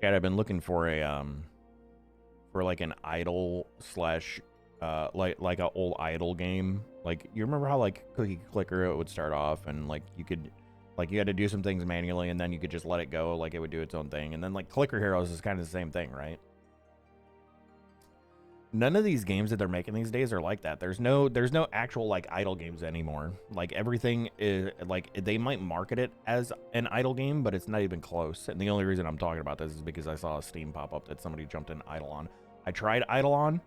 Chad, I've been looking for a for like an idle slash like a old idle game. Like you remember how like Cookie Clicker it would start off and like you could like you had to do some things manually and then you could just let it go like it would do its own thing. And then like Clicker Heroes is kind of the same thing, right? None of these games that they're making these days are like that. There's no actual like idle games anymore. Like everything is like they might market it as an idle game, but it's not even close. And the only reason I'm talking about this is because I saw a Steam pop up that somebody jumped in Eidolon. I tried Eidolon,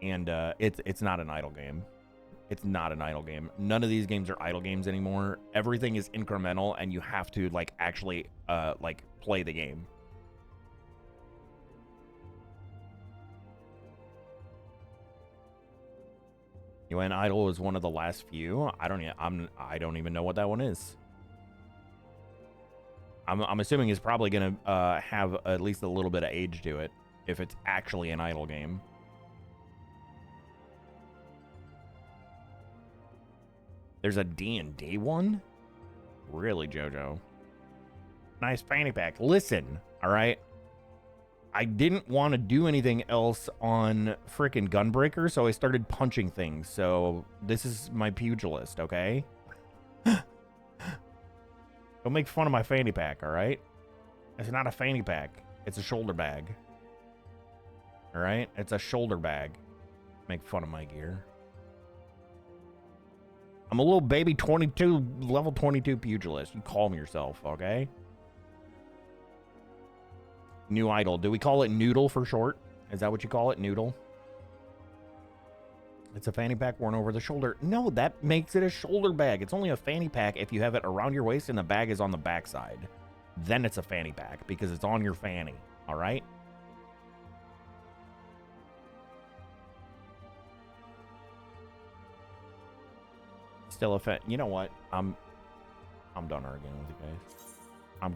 and it's not an idle game. It's not an idle game. None of these games are idle games anymore. Everything is incremental, and you have to like actually like play the game. UN Idol was one of the last few. I don't even know what that one is. I'm assuming it's probably gonna have at least a little bit of age to it if it's actually an idle game. There's a D&D one? Really, JoJo? Nice fanny pack. Listen, all right? I didn't want to do anything else on frickin' Gunbreaker, so I started punching things. So this is my pugilist, okay? Don't make fun of my fanny pack, all right? It's not a fanny pack. It's a shoulder bag. All right? It's a shoulder bag. Make fun of my gear. I'm a little baby 22, level 22 pugilist. You calm yourself, okay? New idol. Do we call it Noodle for short? Is that what you call it? Noodle? It's a fanny pack worn over the shoulder. No, that makes it a shoulder bag. It's only a fanny pack if you have it around your waist and the bag is on the backside. Then it's a fanny pack because it's on your fanny. All right? Still a you know what? I'm done arguing with you guys. I'm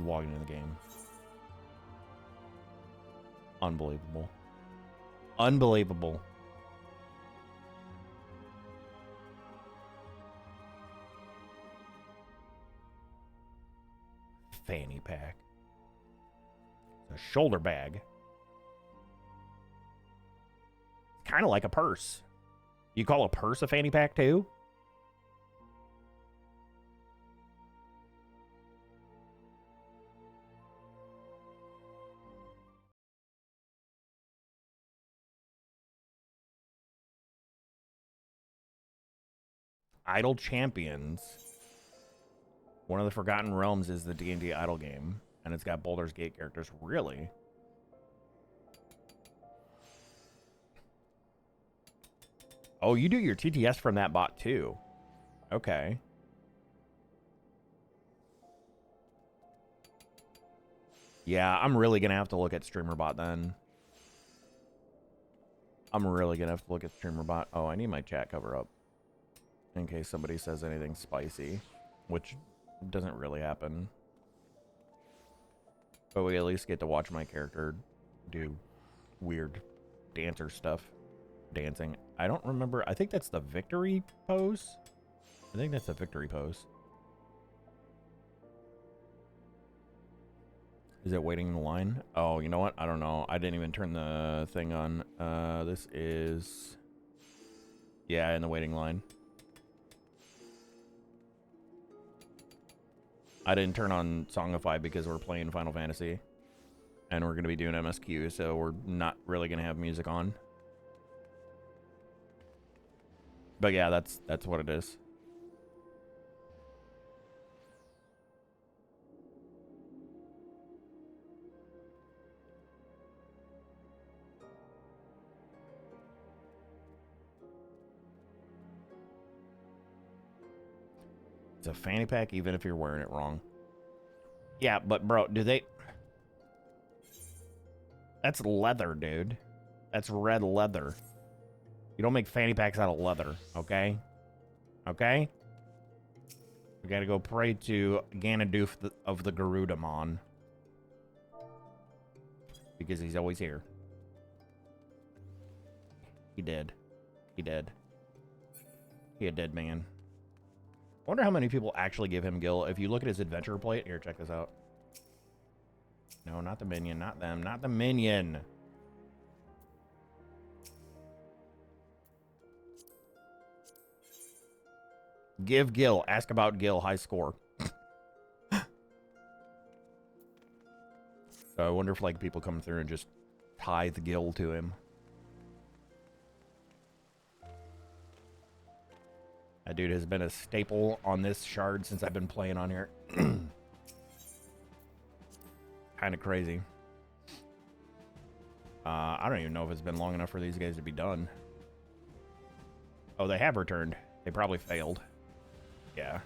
logging into the game. Unbelievable. Unbelievable. Fanny pack. It's a shoulder bag. It's kind of like a purse. You call a purse a fanny pack too? Idle Champions. One of the Forgotten Realms is the D&D idle game, and it's got Baldur's Gate characters. Really? Oh, you do your TTS from that bot too. Okay. Yeah, I'm really gonna have to look at StreamerBot then. I'm really gonna have to look at StreamerBot. Oh, I need my chat cover up in case somebody says anything spicy, which doesn't really happen. But we at least get to watch my character do weird dancer stuff. Dancing. I don't remember. I think that's the victory pose. I think that's the victory pose. Is it waiting in the line? Oh, you know what? I don't know. I didn't even turn the thing on. This is... Yeah, in the waiting line. I didn't turn on Songify because we're playing Final Fantasy. And we're going to be doing MSQ, so we're not really going to have music on. But yeah, that's what it is. It's a fanny pack even if you're wearing it wrong. Yeah, but bro, do they... That's leather, dude. That's red leather. You don't make fanny packs out of leather, okay? Okay? We gotta go pray to Ganondorf of the Garudamon. Because he's always here. He did. He did. He a dead man. I wonder how many people actually give him Gil. If you look at his adventure plate, here, check this out. No, not the minion. Not them. Not the minion. Give Gil. Ask about Gil. High score. So I wonder if like people come through and just tithe Gil to him. That dude has been a staple on this shard since I've been playing on here. Kind of crazy. I don't even know if it's been long enough for these guys to be done. Oh, they have returned. They probably failed. Yeah.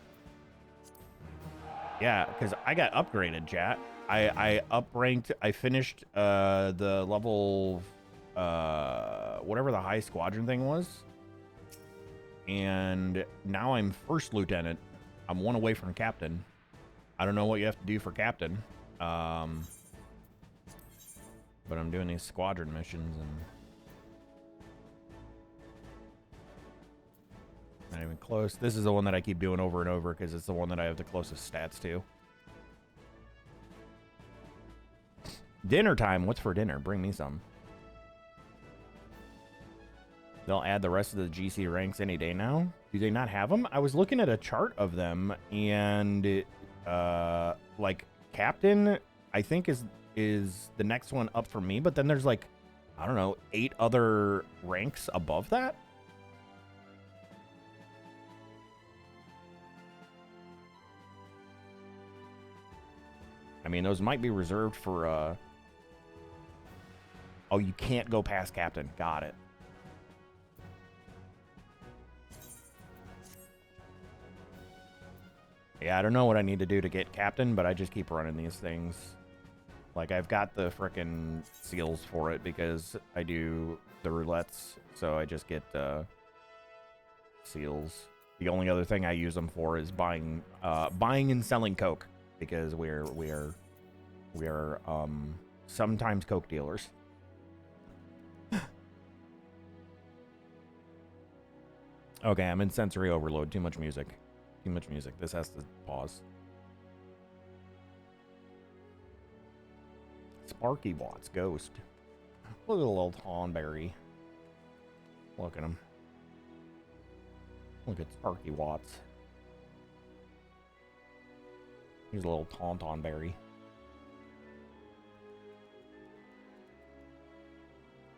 Yeah, because I got upgraded, chat. I upranked. I finished the level, whatever the high squadron thing was. And now I'm first lieutenant. I'm one away from captain. I don't know what you have to do for captain. But I'm doing these squadron missions and not even close. This is the one that I keep doing over and over because it's the one that I have the closest stats to. Dinner time. What's for dinner? Bring me some. They'll add the rest of the GC ranks any day now. Do they not have them? I was looking at a chart of them, and like captain, I think is the next one up for me. But then there's like, I don't know, 8 other ranks above that. I mean, those might be reserved for. Oh, you can't go past captain. Got it. Yeah, I don't know what I need to do to get captain, but I just keep running these things. Like, I've got the frickin' seals for it because I do the roulettes, so I just get seals. The only other thing I use them for is buying and selling coke because we are sometimes coke dealers. Okay, I'm in sensory overload. Too much music. Too much music. This has to pause. Sparky Watts, Ghost. Look at the little Tonberry. Look at him. Look at Sparky Watts. He's a little Tauntaunberry.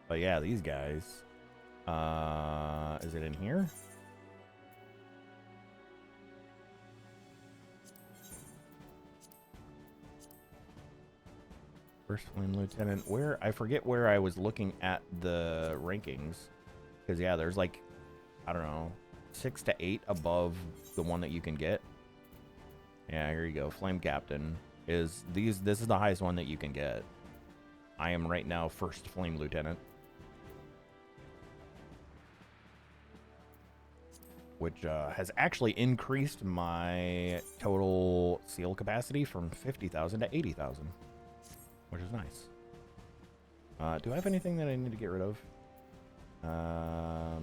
But yeah, these guys. Is it in here? First Flame Lieutenant. Where? I forget where I was looking at the rankings. Because, yeah, there's like, I don't know, 6 to 8 above the one that you can get. Yeah, here you go. Flame Captain is these. This is the highest one that you can get. I am right now first Flame Lieutenant. Which has actually increased my total seal capacity from 50,000 to 80,000. Which is nice. Do I have anything that I need to get rid of? I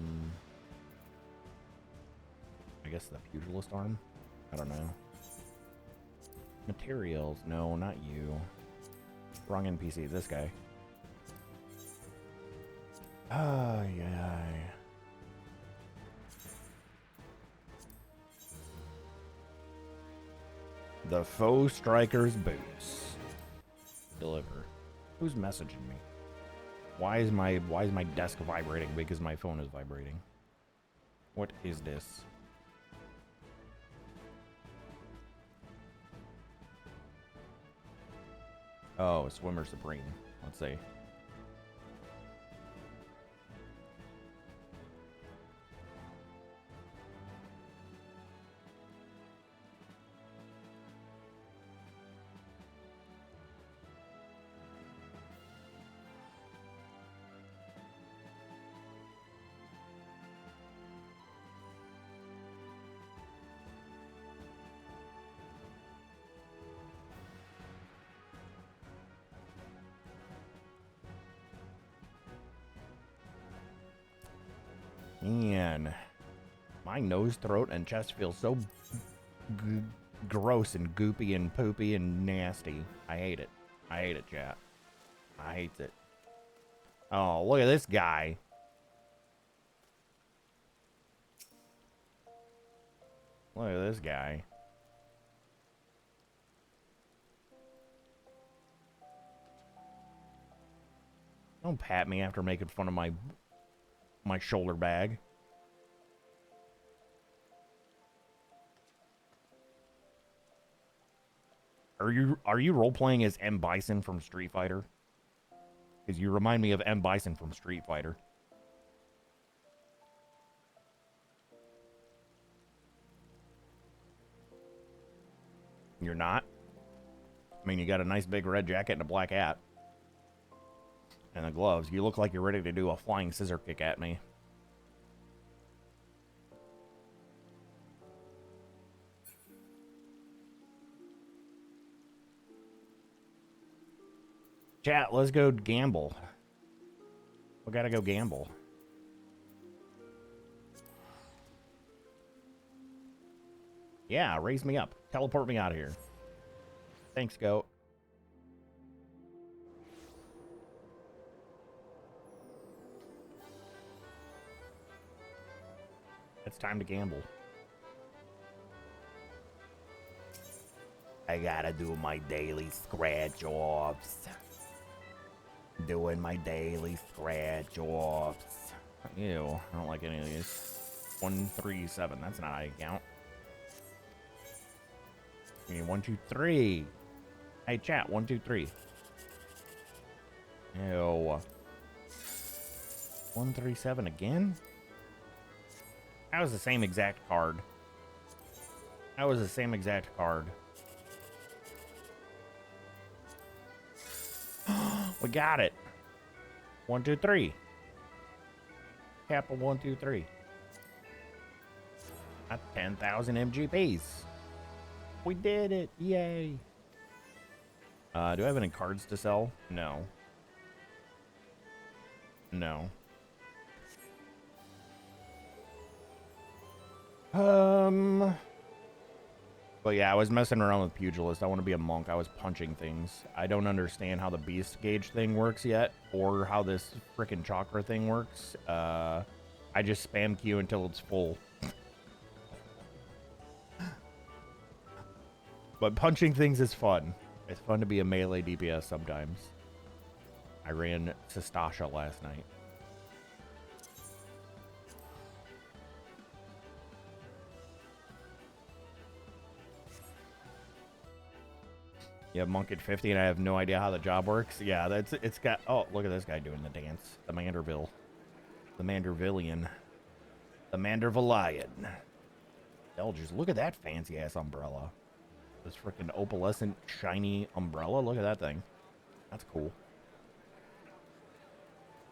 guess the pugilist arm? I don't know. Materials. No, not you. Wrong NPC. This guy. Oh, yeah. The Foe Striker's Boots. Deliver. Who's messaging me? Why is my desk vibrating? Because my phone is vibrating. What is this? Oh, Swimmer Supreme. Let's see. Man, my nose, throat, and chest feel so gross and goopy and poopy and nasty. I hate it. I hate it, chat. I hate it. Oh, look at this guy. Look at this guy. Don't pat me after making fun of my shoulder bag. Are you role playing as M Bison from Street Fighter? Because you remind me of M Bison from Street Fighter. You're not? I mean, you got a nice big red jacket and a black hat. And the gloves. You look like you're ready to do a flying scissor kick at me. Chat, let's go gamble. We gotta go gamble. Yeah, raise me up. Teleport me out of here. Thanks, goat. It's time to gamble. I gotta do my daily scratch offs. Doing my daily scratch offs. Ew, I don't like any of these. 137, that's not how you count. Give me 1, 2, 3. Hey, chat, 1, 2, 3. Ew. 137 again? That was the same exact card. That was the same exact card. We got it. 1, 2, 3. Cap of 1, 2, 3. At 10,000 MGPs. We did it. Yay. Do I have any cards to sell? No. No. But yeah, I was messing around with Pugilist. I want to be a monk. I was punching things. I don't understand how the beast gauge thing works yet, or how this frickin' chakra thing works. I just spam Q until it's full. But punching things is fun. It's fun to be a melee DPS sometimes. I ran Sistasha last night. Yeah, monk at 50 and I have no idea how the job works. Yeah, it's got... Oh, look at this guy doing the dance. The Manderville. The Mandervillian. The Mandervillian. Elgers, look at that fancy-ass umbrella. This freaking opalescent, shiny umbrella. Look at that thing. That's cool.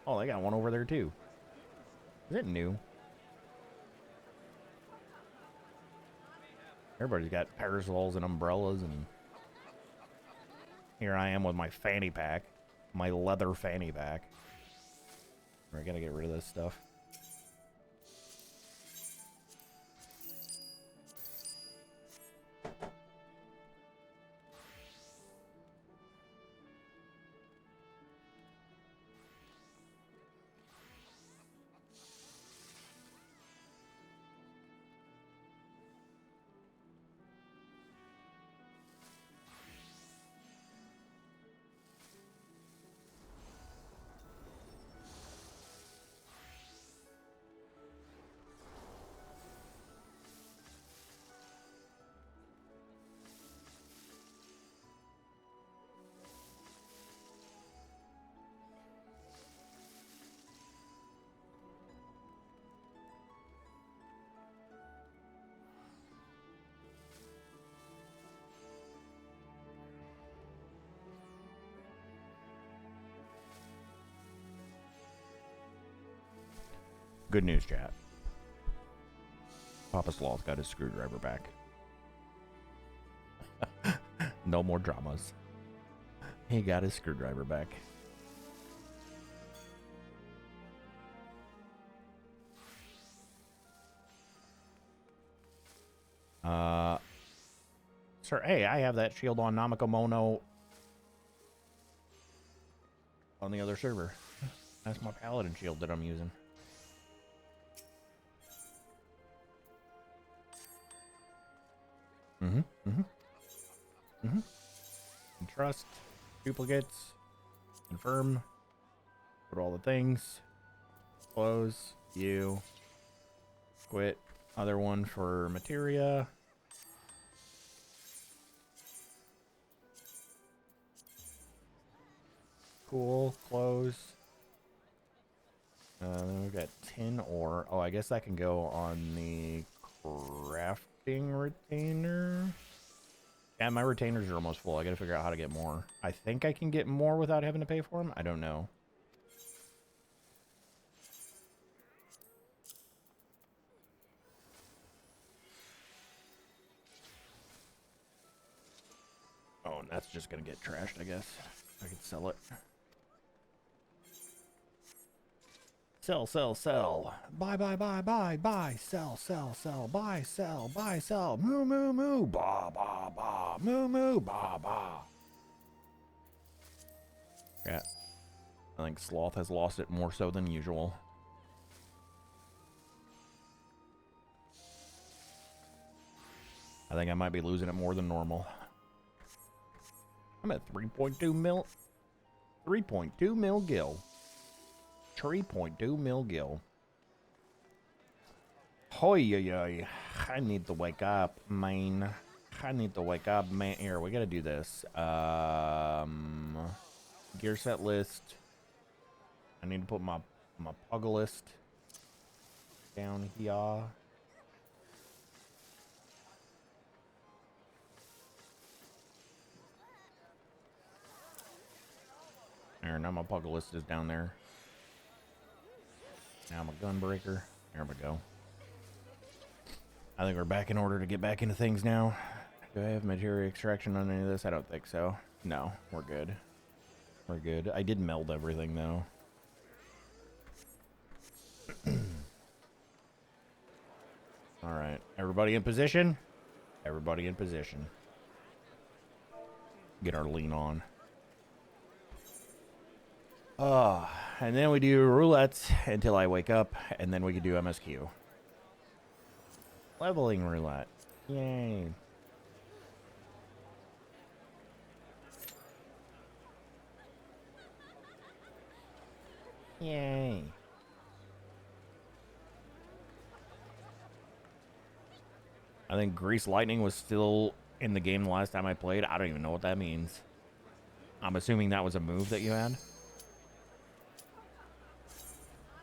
Oh, they got one over there, too. Is it new? Everybody's got parasols and umbrellas, and... Here I am with my fanny pack. My leather fanny pack. I gotta get rid of this stuff. Good news, chat. Papa Sloth got his screwdriver back. No more dramas. He got his screwdriver back. Sir, hey, I have that shield on Namakomono on the other server. That's my paladin shield that I'm using. Trust, duplicates, confirm, put all the things, close, view, quit, other one for materia. Cool, close. Then we've got tin ore. Oh, I guess that can go on the crafting retainer. Yeah, my retainers are almost full. I gotta figure out how to get more. I think I can get more without having to pay for them. I don't know. Oh, and that's just gonna get trashed, I guess. I could sell it. Sell, sell, sell. Buy, buy, buy, buy, buy. Sell, sell, sell. Buy, sell, buy, sell. Moo, moo, moo. Ba, ba, ba. Moo, moo, ba, ba. Yeah. I think Sloth has lost it more so than usual. I think I might be losing it more than normal. I'm at 3.2 mil. 3.2 mil gil. 3.2 mil gil. Hoy, yoy, yoy. I need to wake up, man. I need to wake up, man. Here, we gotta do this. Gear set list. I need to put my pug list down here. There, now my pug list is down there. Now I'm a gunbreaker. There we go. I think we're back in order to get back into things now. Do I have materia extraction on any of this? I don't think so. No, we're good. We're good. I did meld everything, though. Alright. Everybody in position? Everybody in position. Get our lean on. And then we do roulettes until I wake up, and then we can do MSQ. Leveling roulette. Yay. Yay. I think Grease Lightning was still in the game the last time I played. I don't even know what that means. I'm assuming that was a move that you had.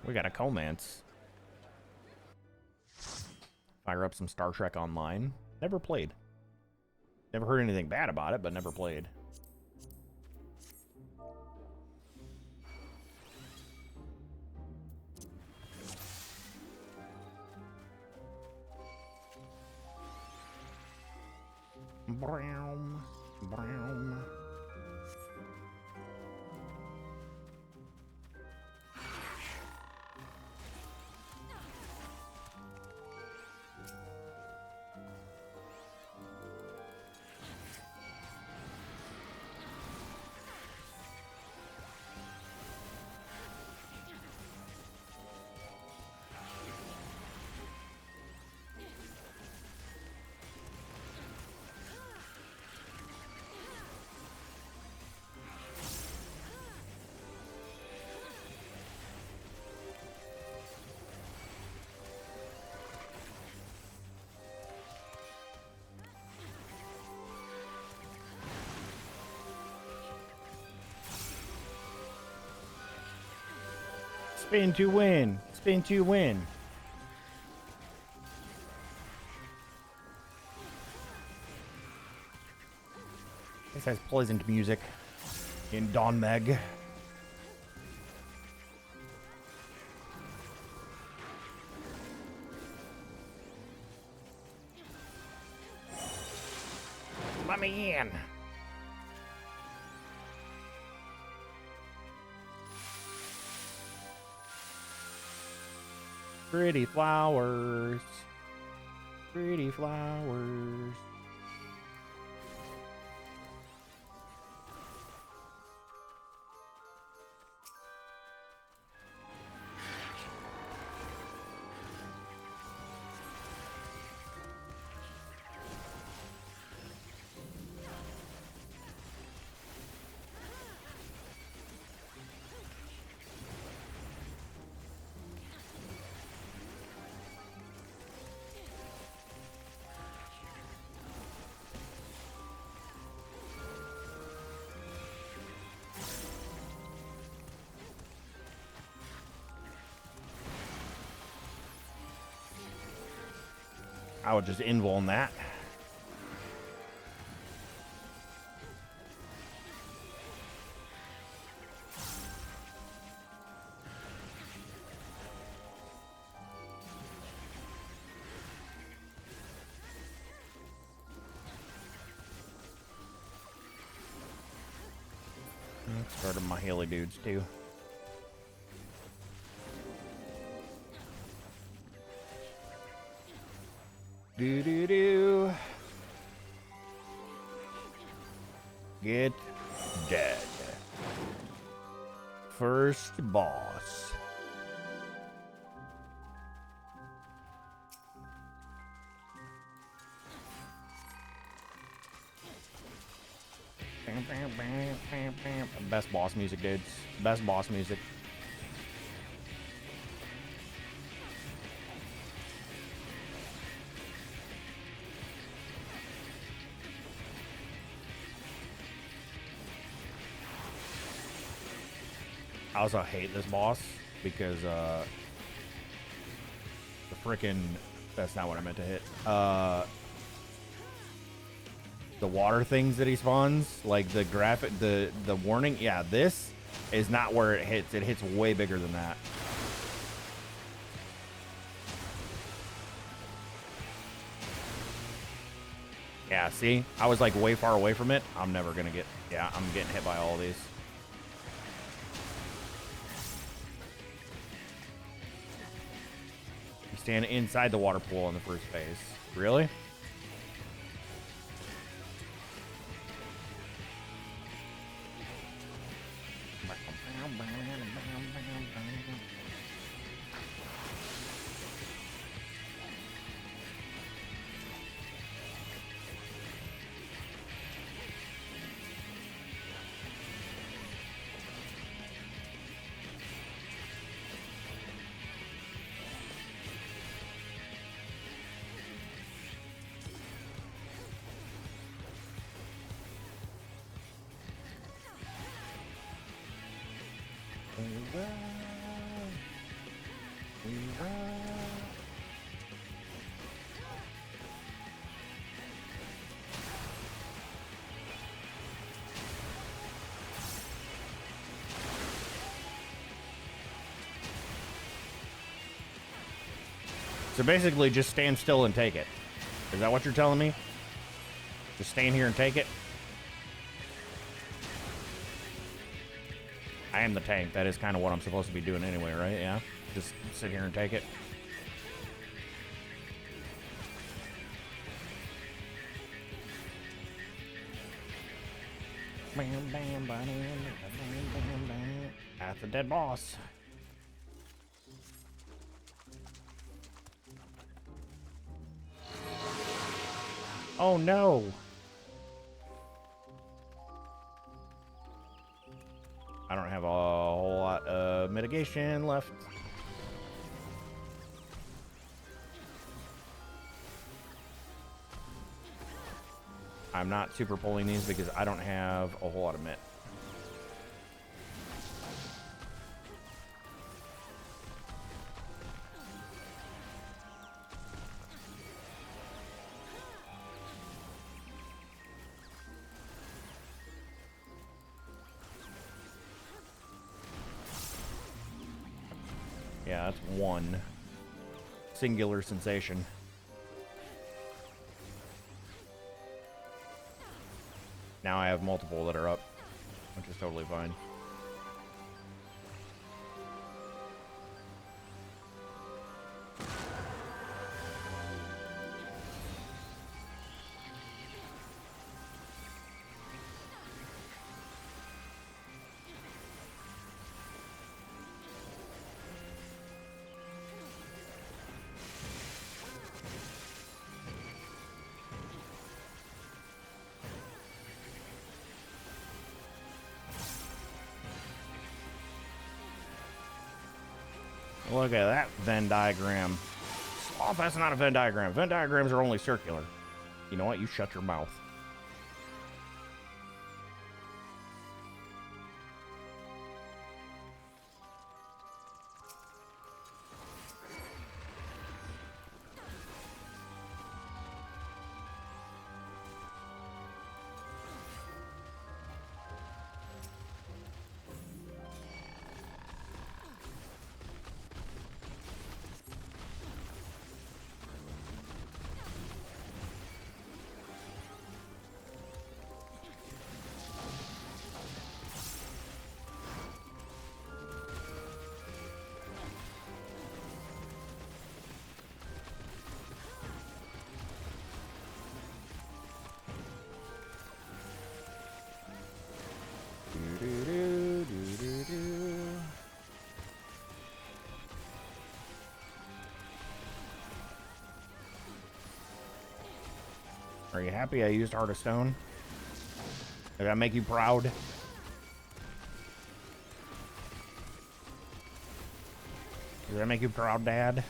We got a Comance. Fire up some Star Trek Online. Never played. Never heard anything bad about it, but never played. Brown. Brown. Spin to win. Spin to win. This has pleasant music in Dawn Meg. Let me in. Pretty flowers. Pretty flowers. I would just invul on that. Started my Haley dudes too. Do do do. Get dead. First boss. Best boss music, dudes. Best boss music. I also hate this boss because the frickin', that's not what I meant to hit. The water things that he spawns, like the graphic, the warning. Yeah, this is not where it hits. It hits way bigger than that. Yeah, see? I was like way far away from it. I'm never gonna get, yeah, I'm getting hit by all of these. You stand inside the water pool in the first phase. Really? So basically, just stand still and take it. Is that what you're telling me? Just stand here and take it? I am the tank. That is kind of what I'm supposed to be doing anyway, right? Yeah. Just sit here and take it. That's a dead boss. Oh no. I don't have a whole lot of mitigation left. I'm not super pulling these because I don't have a whole lot of mit. Yeah, that's one singular sensation. Now I have multiple that are up, which is totally fine. Look at that Venn diagram. Oh, that's not a Venn diagram. Venn diagrams are only circular. You know what? You shut your mouth. Are you happy I used Heart of Stone? Did that make you proud? Does that make you proud, Dad?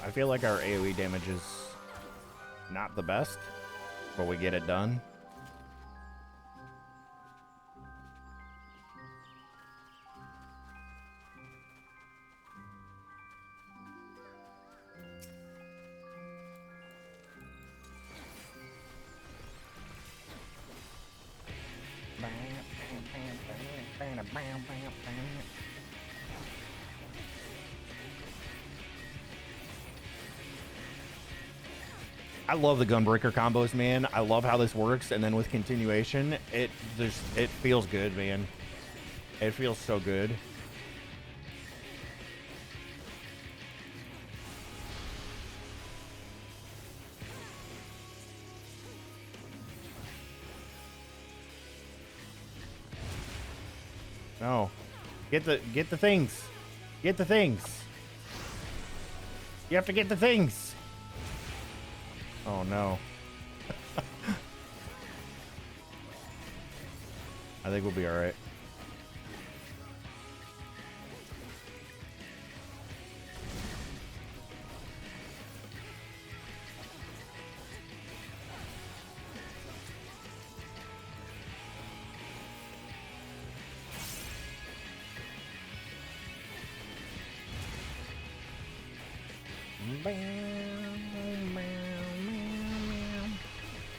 I feel like our AoE damage is not the best, but we get it done. I love the Gunbreaker combos, man. I love how this works, and then with continuation, it feels good, man. It feels so good. No. Get the things. Get the things. You have to get the things. Oh no. I think we'll be all right.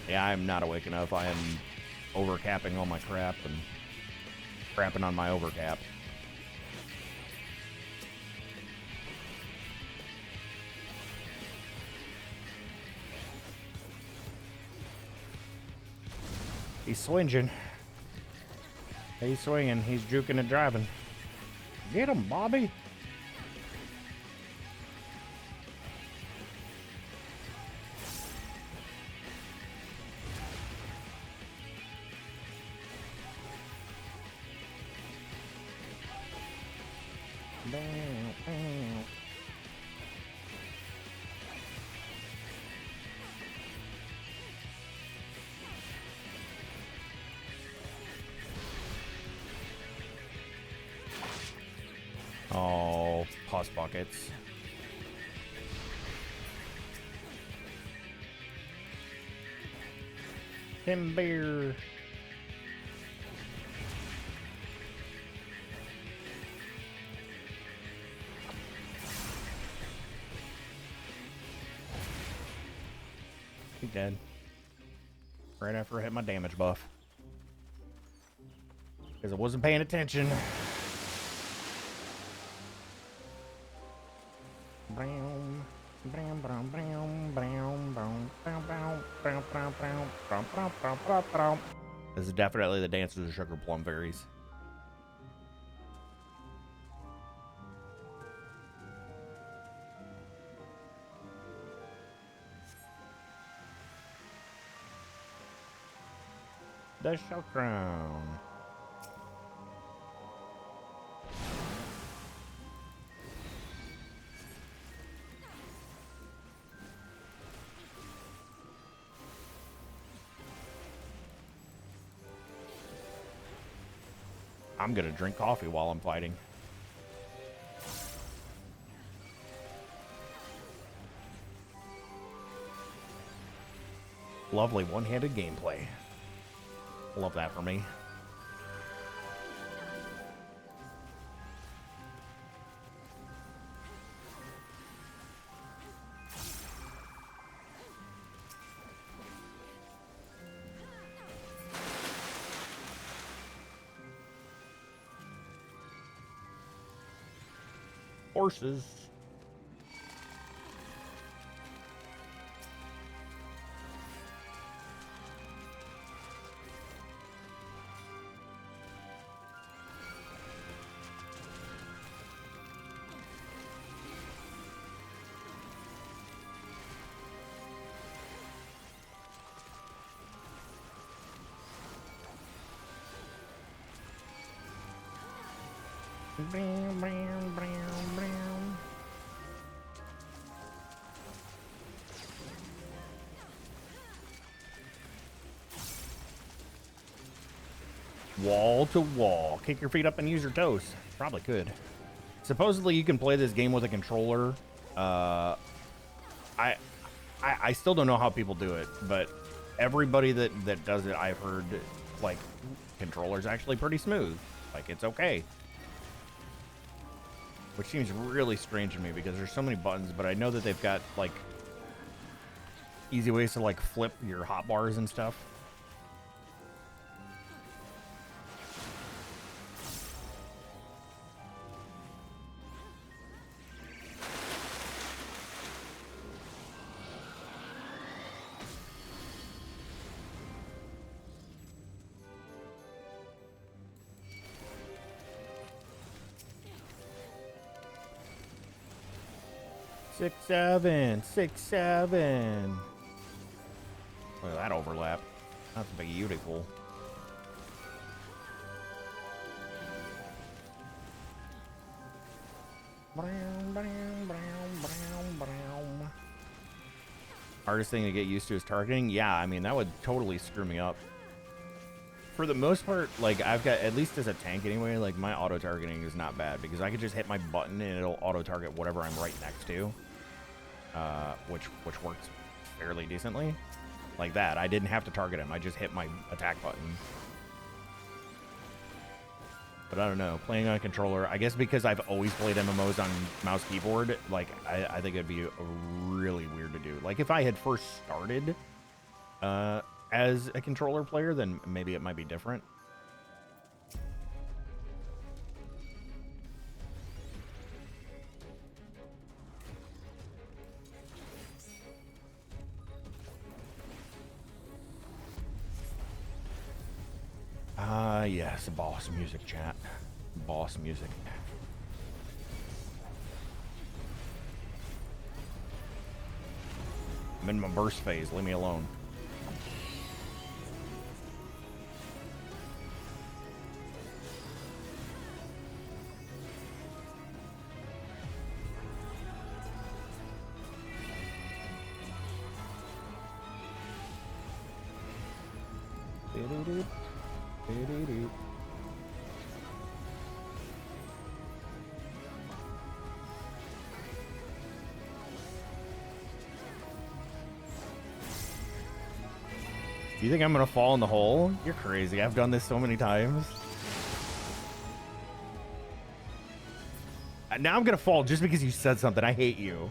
Yeah, I'm not awake enough. I am overcapping all my crap and crapping on my overcap. He's swinging. He's swinging. He's juking and driving. Get him, Bobby. Oh, pus buckets. Timber. He's dead. Right after I hit my damage buff. Because I wasn't paying attention. This is definitely the dance of the sugar plum fairies. The shell crown. I'm gonna drink coffee while I'm fighting. Lovely one-handed gameplay. Love that for me. Horses. Wall to wall. Kick your feet up and use your toes. Probably could. Supposedly you can play this game with a controller. I still don't know how people do it, but everybody that does it, I've heard, like, controller's actually pretty smooth. Like, it's okay. Which seems really strange to me because there's so many buttons, but I know that they've got, like, easy ways to, like, flip your hotbars and stuff. Six, seven. Look at that overlap. That's beautiful. Hardest thing to get used to is targeting. Yeah, I mean, that would totally screw me up. For the most part, like, I've got, at least as a tank anyway, like, my auto-targeting is not bad because I could just hit my button and it'll auto-target whatever I'm right next to. Which works fairly decently. Like that. I didn't have to target him. I just hit my attack button. But I don't know. Playing on a controller, I guess because I've always played MMOs on mouse keyboard, like, I think it'd be really weird to do. Like, if I had first started as a controller player, then maybe it might be different. Yes, boss music, chat. Boss music. I'm in my burst phase. Leave me alone. Do you think I'm gonna fall in the hole? You're crazy. I've done this so many times. Now I'm gonna fall just because you said something. I hate you.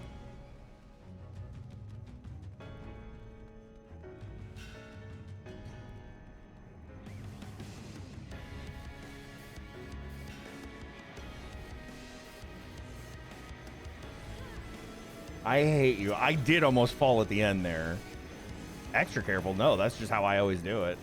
I hate you. I did almost fall at the end there. Extra careful. No, that's just how I always do it.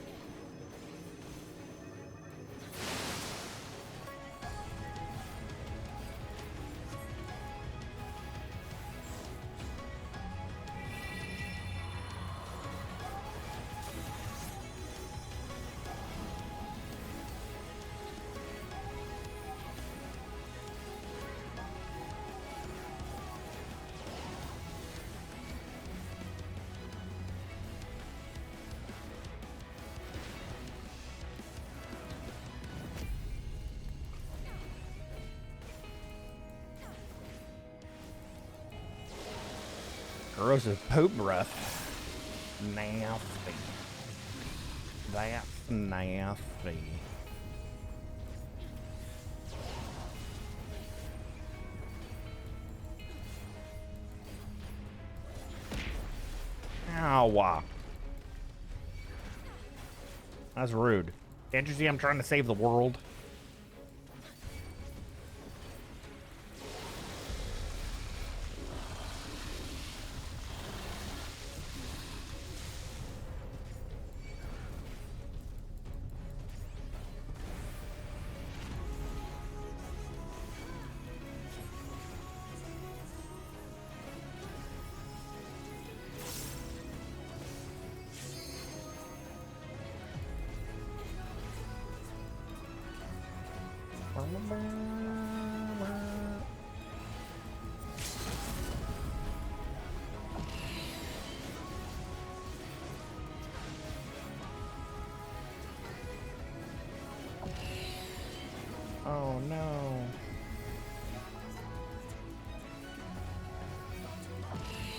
Corrosive poop breath. Nasty. That's nasty. Ow. That's rude. Can't you see I'm trying to save the world?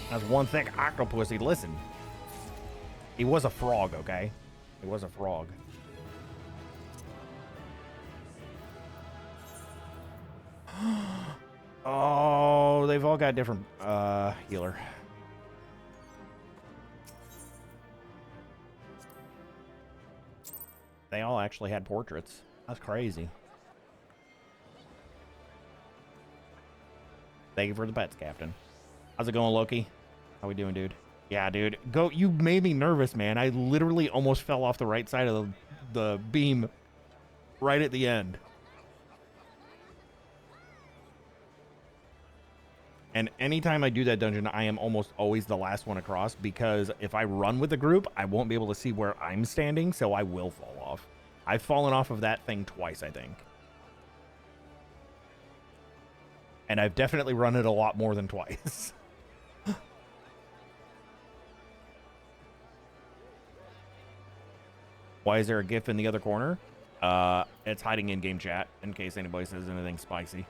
That's one thick octopus. Listen. He was a frog, okay? He was a frog. Oh, they've all got different healer. They all actually had portraits. That's crazy. Thank you for the pets, Captain. How's it going, Loki? How we doing, dude? Yeah, dude. Go. You made me nervous, man. I literally almost fell off the right side of the beam right at the end. And anytime I do that dungeon, I am almost always the last one across, because if I run with the group, I won't be able to see where I'm standing, so I will fall off. I've fallen off of that thing twice, I think. And I've definitely run it a lot more than twice. Why is there a GIF in the other corner? It's hiding in game chat in case anybody says anything spicy.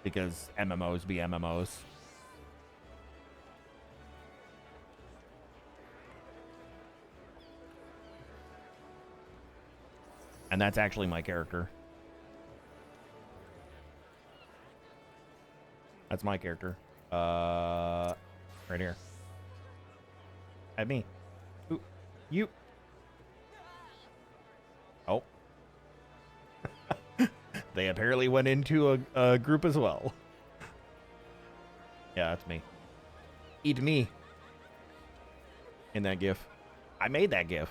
Because MMOs be MMOs. And that's actually my character. That's my character. Right here. At me. Ooh, you. Oh. They apparently went into a group as well. Yeah, that's me. Eat me. In that GIF. I made that GIF.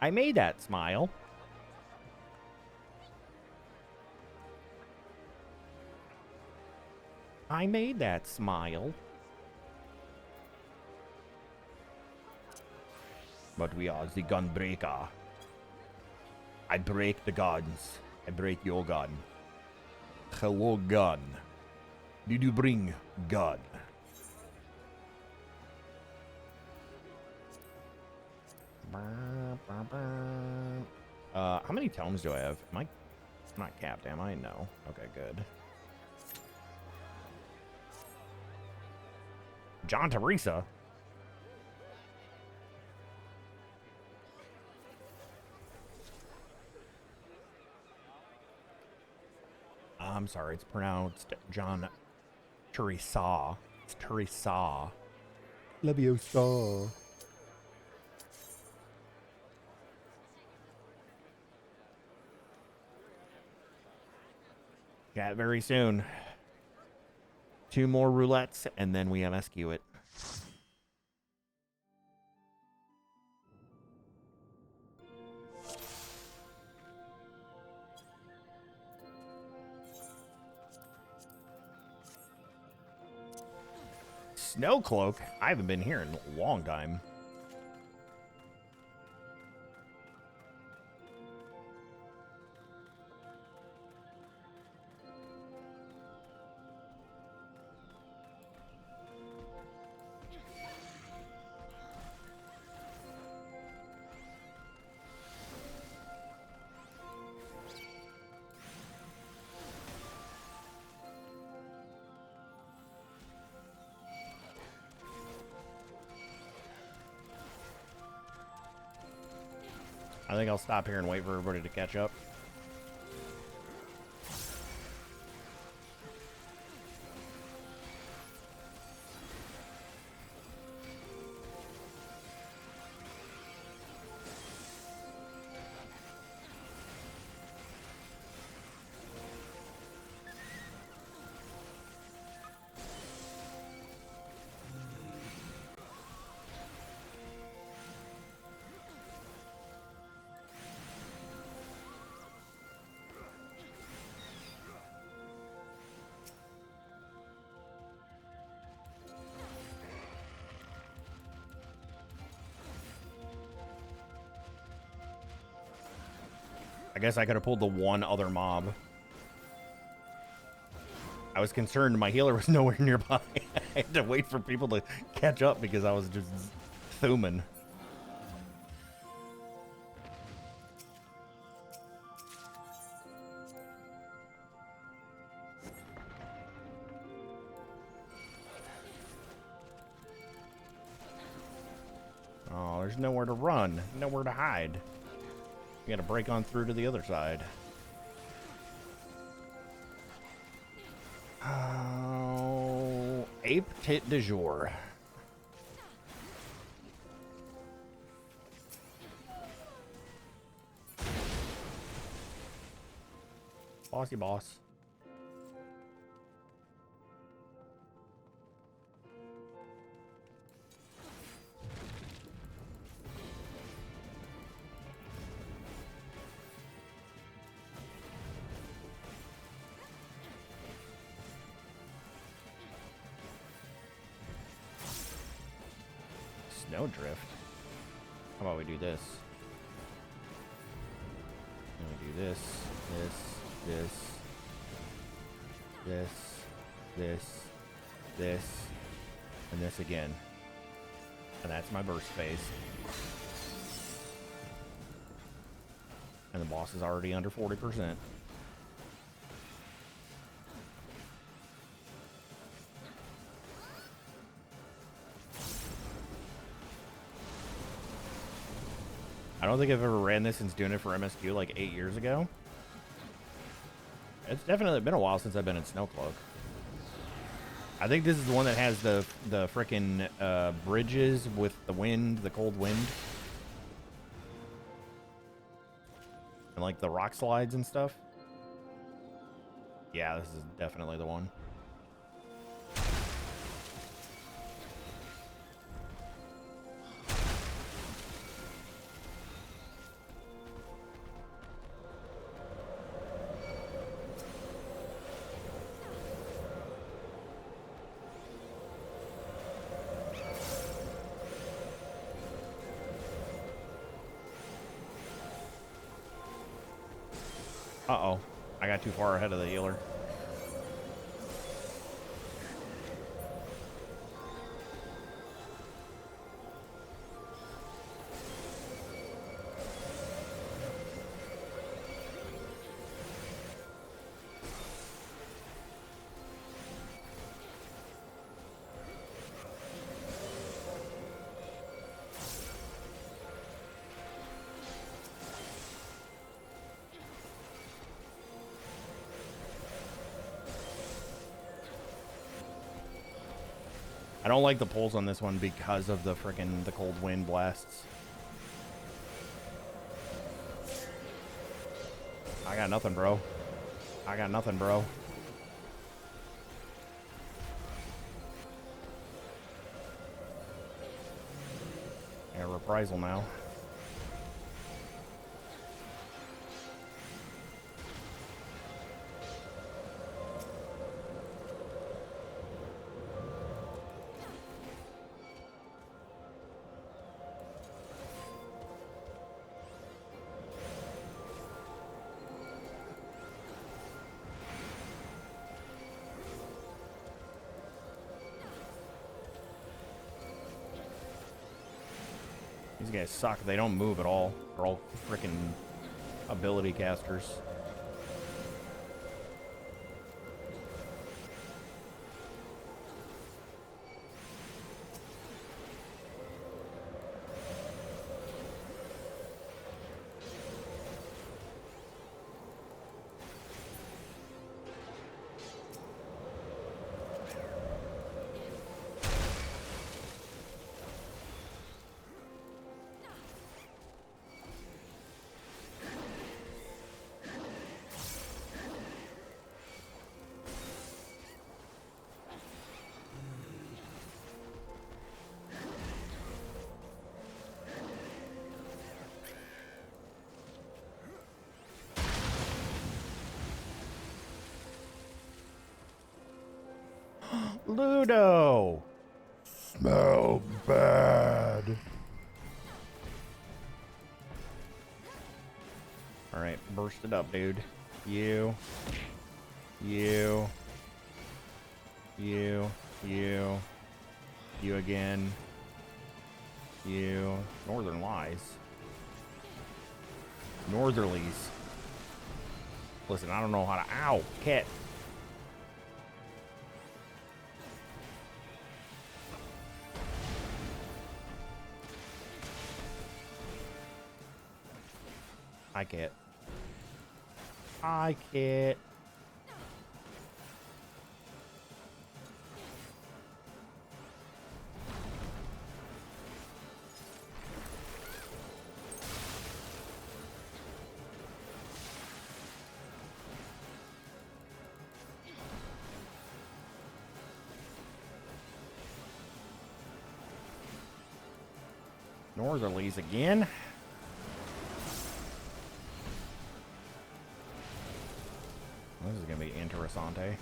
I made that smile. I made that smile. But we are the Gunbreaker. I break the guns. I break your gun. Hello, gun. Did you bring gun? How many tomes do I have? Am I not capped, am I? No. Okay, good. John Teresa? I'm sorry, it's pronounced John Teresa. It's Teresa. Leviosa. Chat very soon. 2 more roulettes, and then we MSQ it. Snowcloak? I haven't been here in a long time. I think I'll stop here and wait for everybody to catch up. I guess I could have pulled the one other mob. I was concerned my healer was nowhere nearby. I had to wait for people to catch up because I was just thumbing. Oh, there's nowhere to run, nowhere to hide. You gotta break on through to the other side. Oh, ape tit du jour. Bossy boss. Snowdrift. How about we do this? And we do this, this, and this again. And that's my burst phase. And the boss is already under 40%. I don't think I've ever ran this since doing it for MSQ like 8 years ago. It's definitely been a while since I've been in Snowcloak. I think this is the one that has the frickin' bridges with the wind, the cold wind. And like the rock slides and stuff. Yeah, this is definitely the one. Uh-oh. I got too far ahead of the healer. I don't like the pulls on this one because of the frickin' the cold wind blasts. I got nothing, bro. I got nothing, bro. Yeah, reprisal now. These guys suck. They don't move at all. They're all freaking ability casters. Ludo! Smell bad. Alright, burst it up, dude. You. You. You. You. You again. You. Northern Lies. Northerlies. Listen, I don't know how to... Ow! Cat. Hi, Kit. Hi, Kit. Northerlies again. This is gonna be interessante.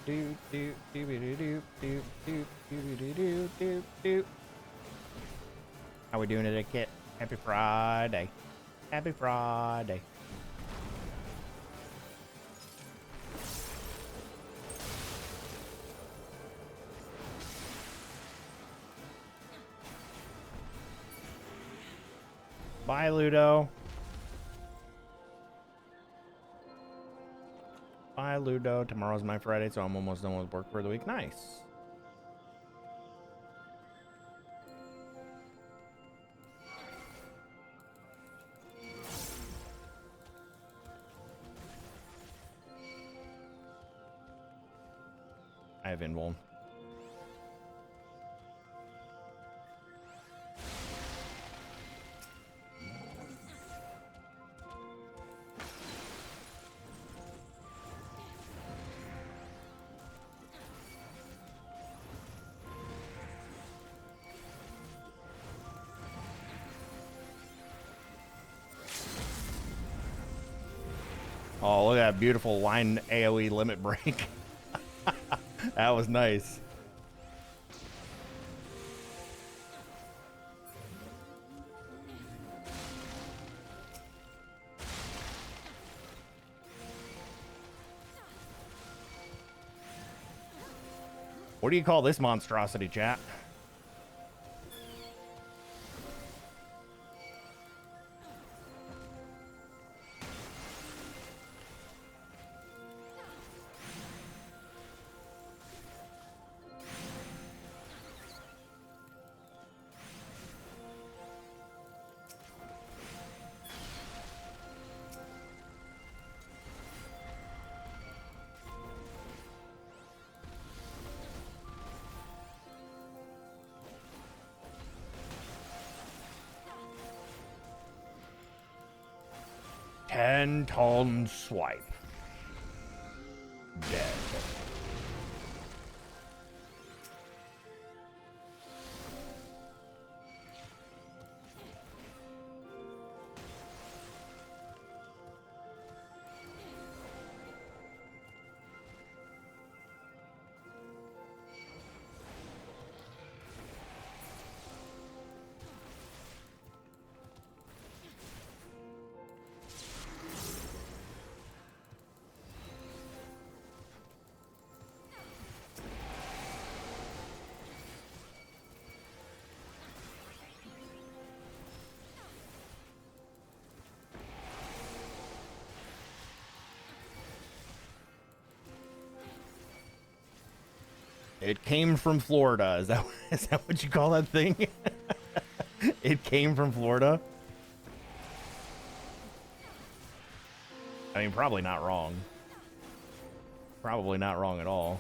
Do do do do do do do do do do do. How we doing today, Kit? Happy Friday. Happy Friday. Bye, Ludo. Bye, Ludo. Tomorrow's my Friday, so I'm almost done with work for the week. Nice. I have Invuln. Oh, look at that beautiful line AoE limit break. That was nice. What do you call this monstrosity, chat? Ten-ton swipe. Dead. It came from Florida. Is that what you call that thing? It came from Florida. I mean, probably not wrong. Probably not wrong at all.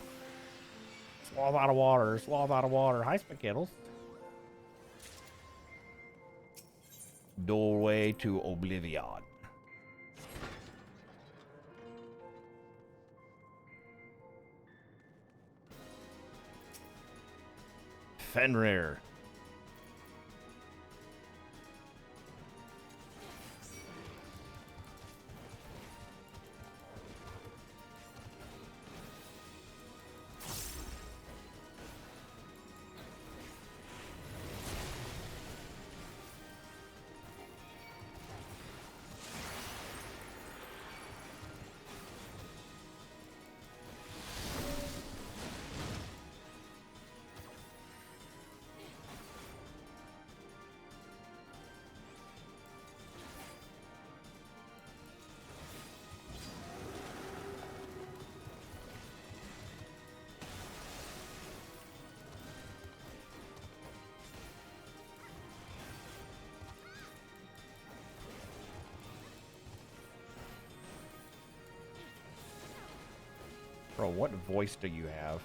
Sloth out of water. Sloth out of water. Hi, Spikittles. Doorway to Oblivion. Fenrir. Bro, what voice do you have?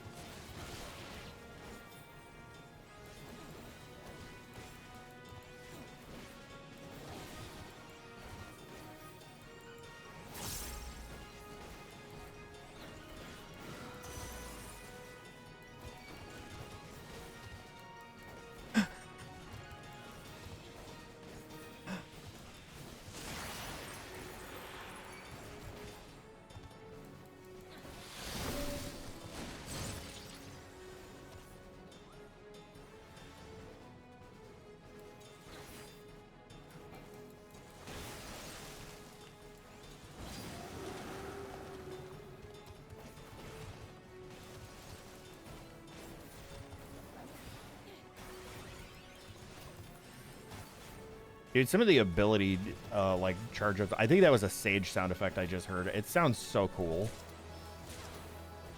Dude, some of the ability, like, charge ups. I think that was a Sage sound effect I just heard. It sounds so cool.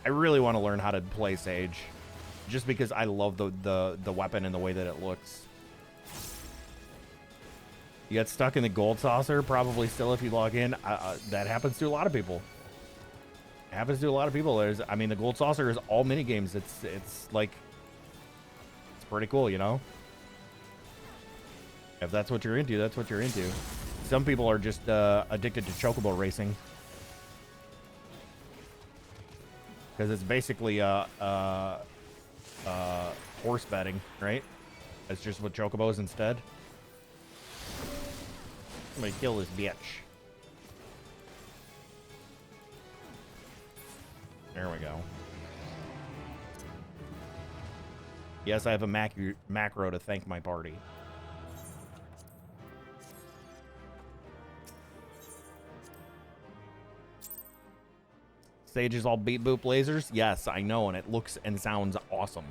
I really want to learn how to play Sage, just because I love the weapon and the way that it looks. You get stuck in the gold saucer, probably still if you log in. That happens to a lot of people. It happens to a lot of people. I mean, the gold saucer is all mini games. It's like, it's pretty cool, you know. If that's what you're into, that's what you're into. Some people are just addicted to chocobo racing. Because it's basically horse betting, right? It's just with chocobos instead. I'm gonna kill this bitch. There we go. Yes, I have a macro to thank my party. Sage is all beat boop lasers? Yes, I know, and it looks and sounds awesome.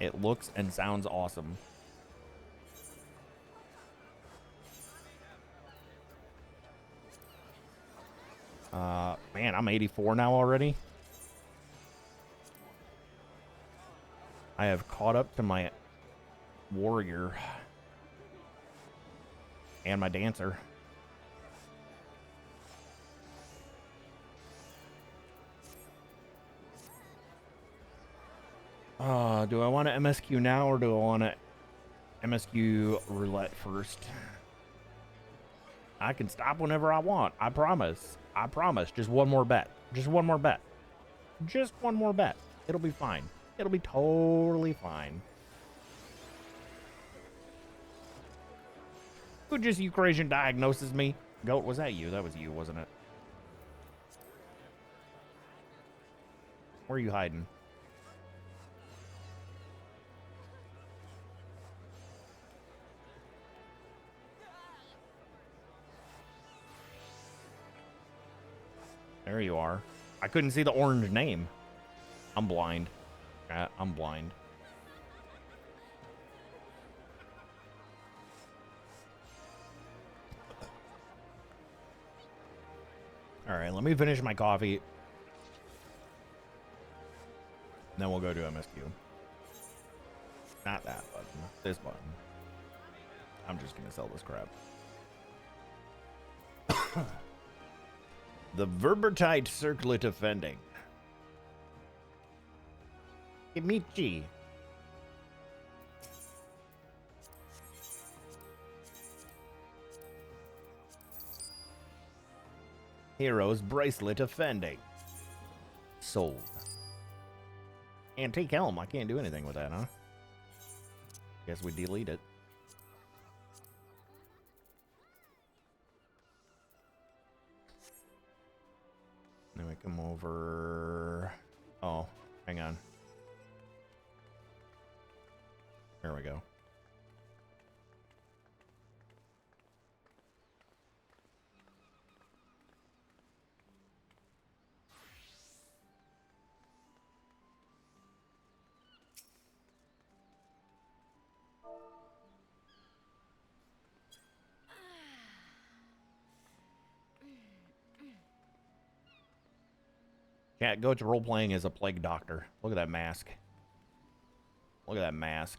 It looks and sounds awesome. Man, I'm 84 now already. I have caught up to my warrior and my dancer. Do I want to MSQ now or do I want to MSQ roulette first? I can stop whenever I want. I promise. I promise. Just one more bet. Just one more bet. Just one more bet. It'll be fine. It'll be totally fine. Who just Ukrainian diagnoses me? Goat, was that you? That was you, wasn't it? Where are you hiding? There you are. I couldn't see the orange name. I'm blind. I'm blind. All right, let me finish my coffee. Then we'll go to MSQ. Not that button. This button. I'm just going to sell this crap. The Verbertite Circlet Offending. Kimichi. Hero's Bracelet Offending. Sold. Antique Helm. I can't do anything with that, huh? Guess we delete it. Then we come over. Oh, hang on. There we go. Cat Goat's role-playing as a plague doctor. Look at that mask. Look at that mask.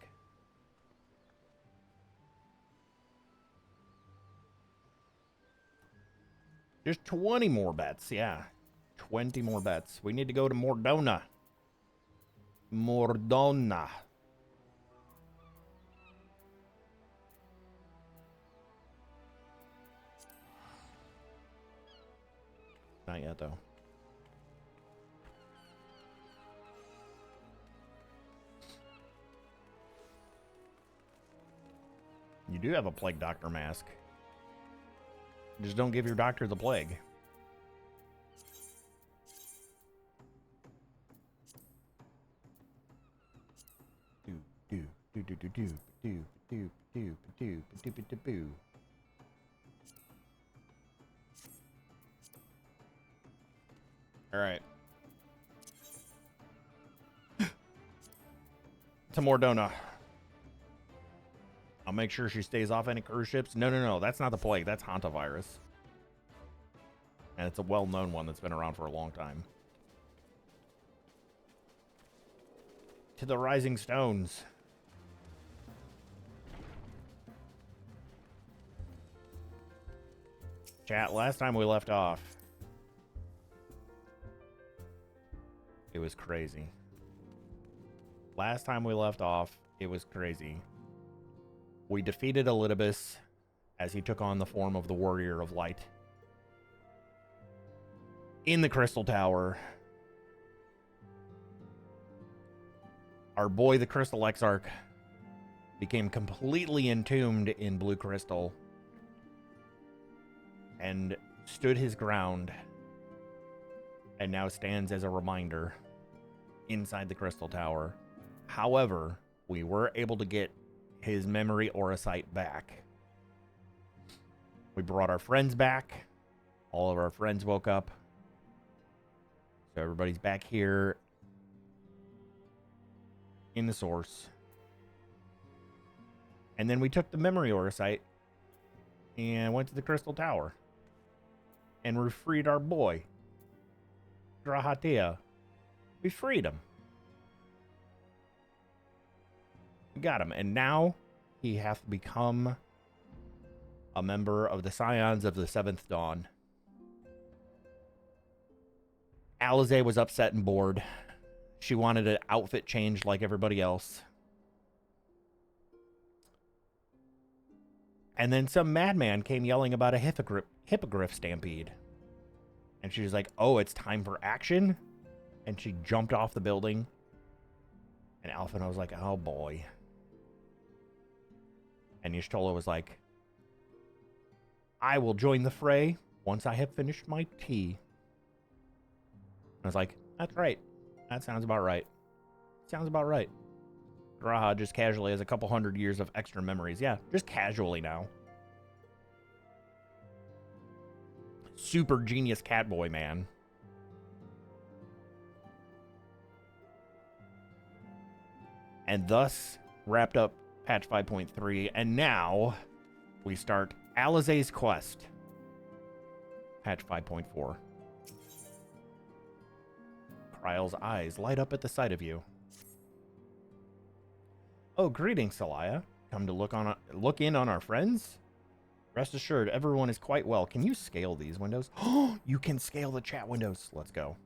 Just 20 more bets, yeah. 20 more bets. We need to go to Mordona. Mordona. Not yet, though. You do have a plague doctor mask. Just don't give your doctor the plague. All right. To Mordona. I'll make sure she stays off any cruise ships. No. That's not the plague. That's hantavirus. And it's a well-known one that's been around for a long time. To the Rising Stones. Chat, last time we left off, it was crazy. Last time we left off, it was crazy. We defeated Elidibus as he took on the form of the Warrior of Light in the Crystal Tower. Our boy, the Crystal Exarch, became completely entombed in blue crystal and stood his ground, and now stands as a reminder inside the Crystal Tower. However, we were able to get his memory aura sight back. We brought our friends back. All of our friends woke up. So everybody's back here in the source. And then we took the memory aura sight and went to the Crystal Tower. And we freed our boy, Grahatia. We freed him. We got him. And now he hath become a member of the Scions of the Seventh Dawn. Alize was upset and bored. She wanted an outfit change like everybody else. And then some madman came yelling about a hippogriff stampede. And she was like, oh, it's time for action? And she jumped off the building. And Alphina was like, oh boy. And Y'shtola was like, I will join the fray once I have finished my tea. I was like, that's right. That sounds about right. Sounds about right. Graha just casually has a couple hundred years of extra memories. Yeah, just casually now. Super genius catboy, man. And thus wrapped up patch 5.3. And now we start Alize's quest. Patch 5.4. Kryle's eyes light up at the sight of you. Oh, greetings, Celaya. Come to look in on our friends? Rest assured, everyone is quite well. Can you scale these windows? Oh, you can scale the chat windows. Let's go.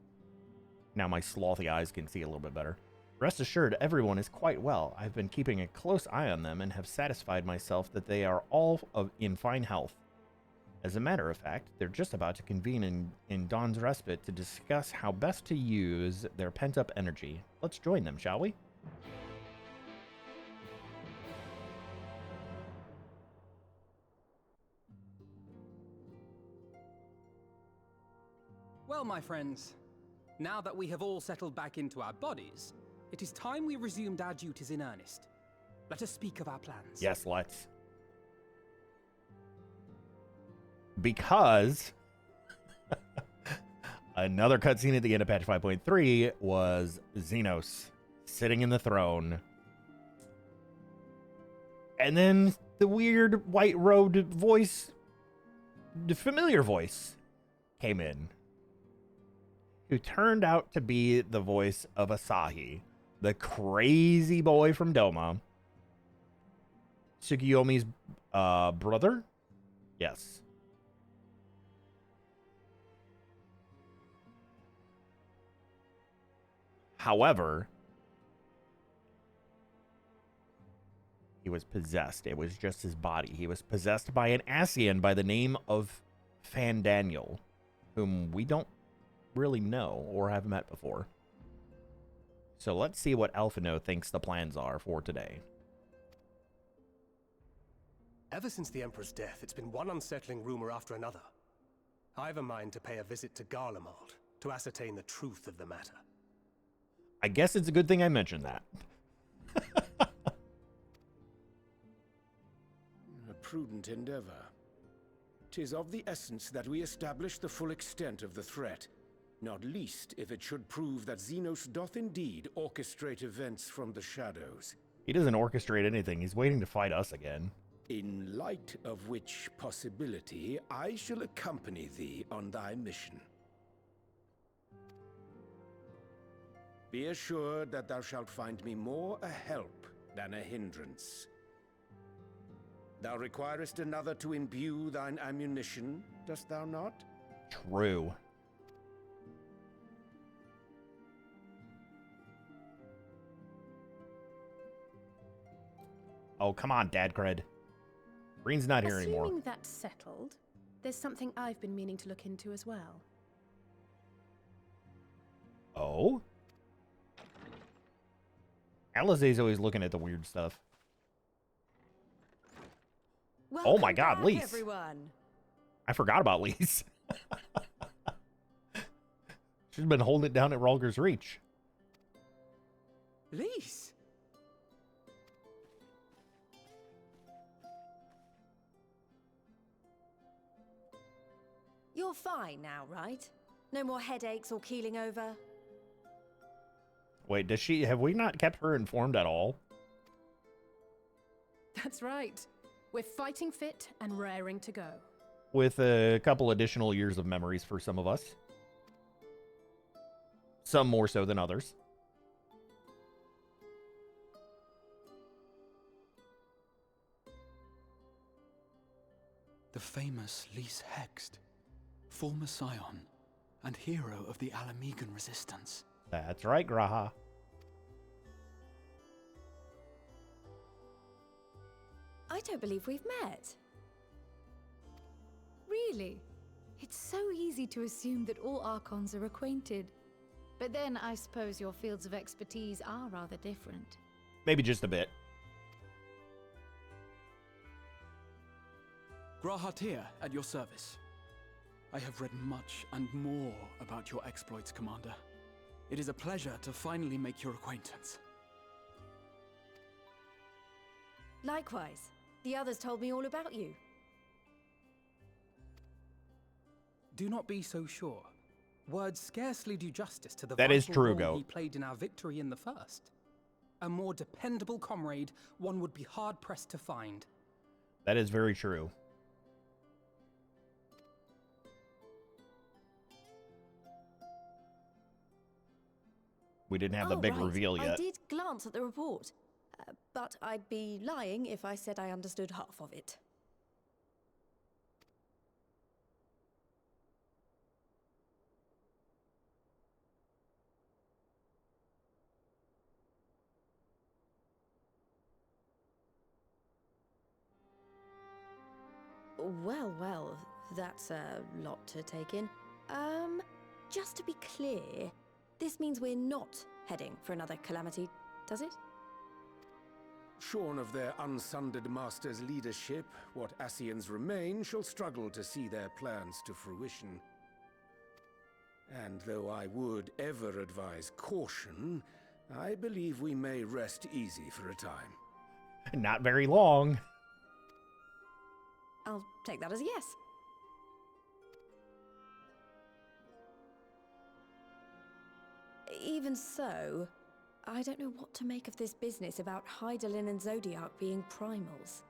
Now my slothy eyes can see a little bit better. Rest assured, everyone is quite well. I've been keeping a close eye on them and have satisfied myself that they are all in fine health. As a matter of fact, they're just about to convene in Dawn's Respite to discuss how best to use their pent-up energy. Let's join them, shall we? Well, my friends, now that we have all settled back into our bodies, it is time we resumed our duties in earnest. Let us speak of our plans. Yes, let's. Because another cutscene at the end of patch 5.3 was Xenos sitting in the throne. And then the weird white-robed voice, the familiar voice, came in. Who turned out to be the voice of Asahi, the crazy boy from Doma. Tsukiyomi's brother? Yes. However, he was possessed. It was just his body. He was possessed by an Ascian by the name of Fandaniel, whom we don't really know or have met before. So let's see what Alphino thinks the plans are for today. Ever since the Emperor's death, it's been one unsettling rumor after another. I've a mind to pay a visit to Garlemald to ascertain the truth of the matter. I guess it's a good thing I mentioned that. A prudent endeavor. 'Tis of the essence that we establish the full extent of the threat, not least if it should prove that Xenos doth indeed orchestrate events from the shadows. He doesn't orchestrate anything. He's waiting to fight us again. In light of which possibility, I shall accompany thee on thy mission. Be assured that thou shalt find me more a help than a hindrance. Thou requirest another to imbue thine ammunition, dost thou not? True. Oh, come on, Dad Cred. Green's not here anymore. Assuming that's settled, there's something I've been meaning to look into as well. Oh? Alizé's always looking at the weird stuff. Oh my God, back, Lise. everyone. I forgot about Lise. She's been holding it down at Ralger's Reach. Lise! You're fine now, right? No more headaches or keeling over? Wait, have we not kept her informed at all? That's right. We're fighting fit and raring to go. With a couple additional years of memories for some of us. Some more so than others. The famous Lise Hext, former scion and hero of the Alamegan resistance. That's right, Graha. I don't believe we've met. Really? It's so easy to assume that all Archons are acquainted. But then I suppose your fields of expertise are rather different. Maybe just a bit. Grahatir, at your service. I have read much and more about your exploits, Commander. It is a pleasure to finally make your acquaintance. Likewise. The others told me all about you. Do not be so sure. Words scarcely do justice to the That is vital true, role Goat. he played in our victory in the first. A more dependable comrade one would be hard-pressed to find. That is very true. We didn't have the big right. reveal yet. I did glance at the report, but I'd be lying if I said I understood half of it. Well, that's a lot to take in. Just to be clear, this means we're not heading for another calamity, does it? Shorn of their unsundered master's leadership, what Ascians remain shall struggle to see their plans to fruition. And though I would ever advise caution, I believe we may rest easy for a time. Not very long. I'll take that as a yes. Even so, I don't know what to make of this business about Hydaelyn and Zodiac being primals.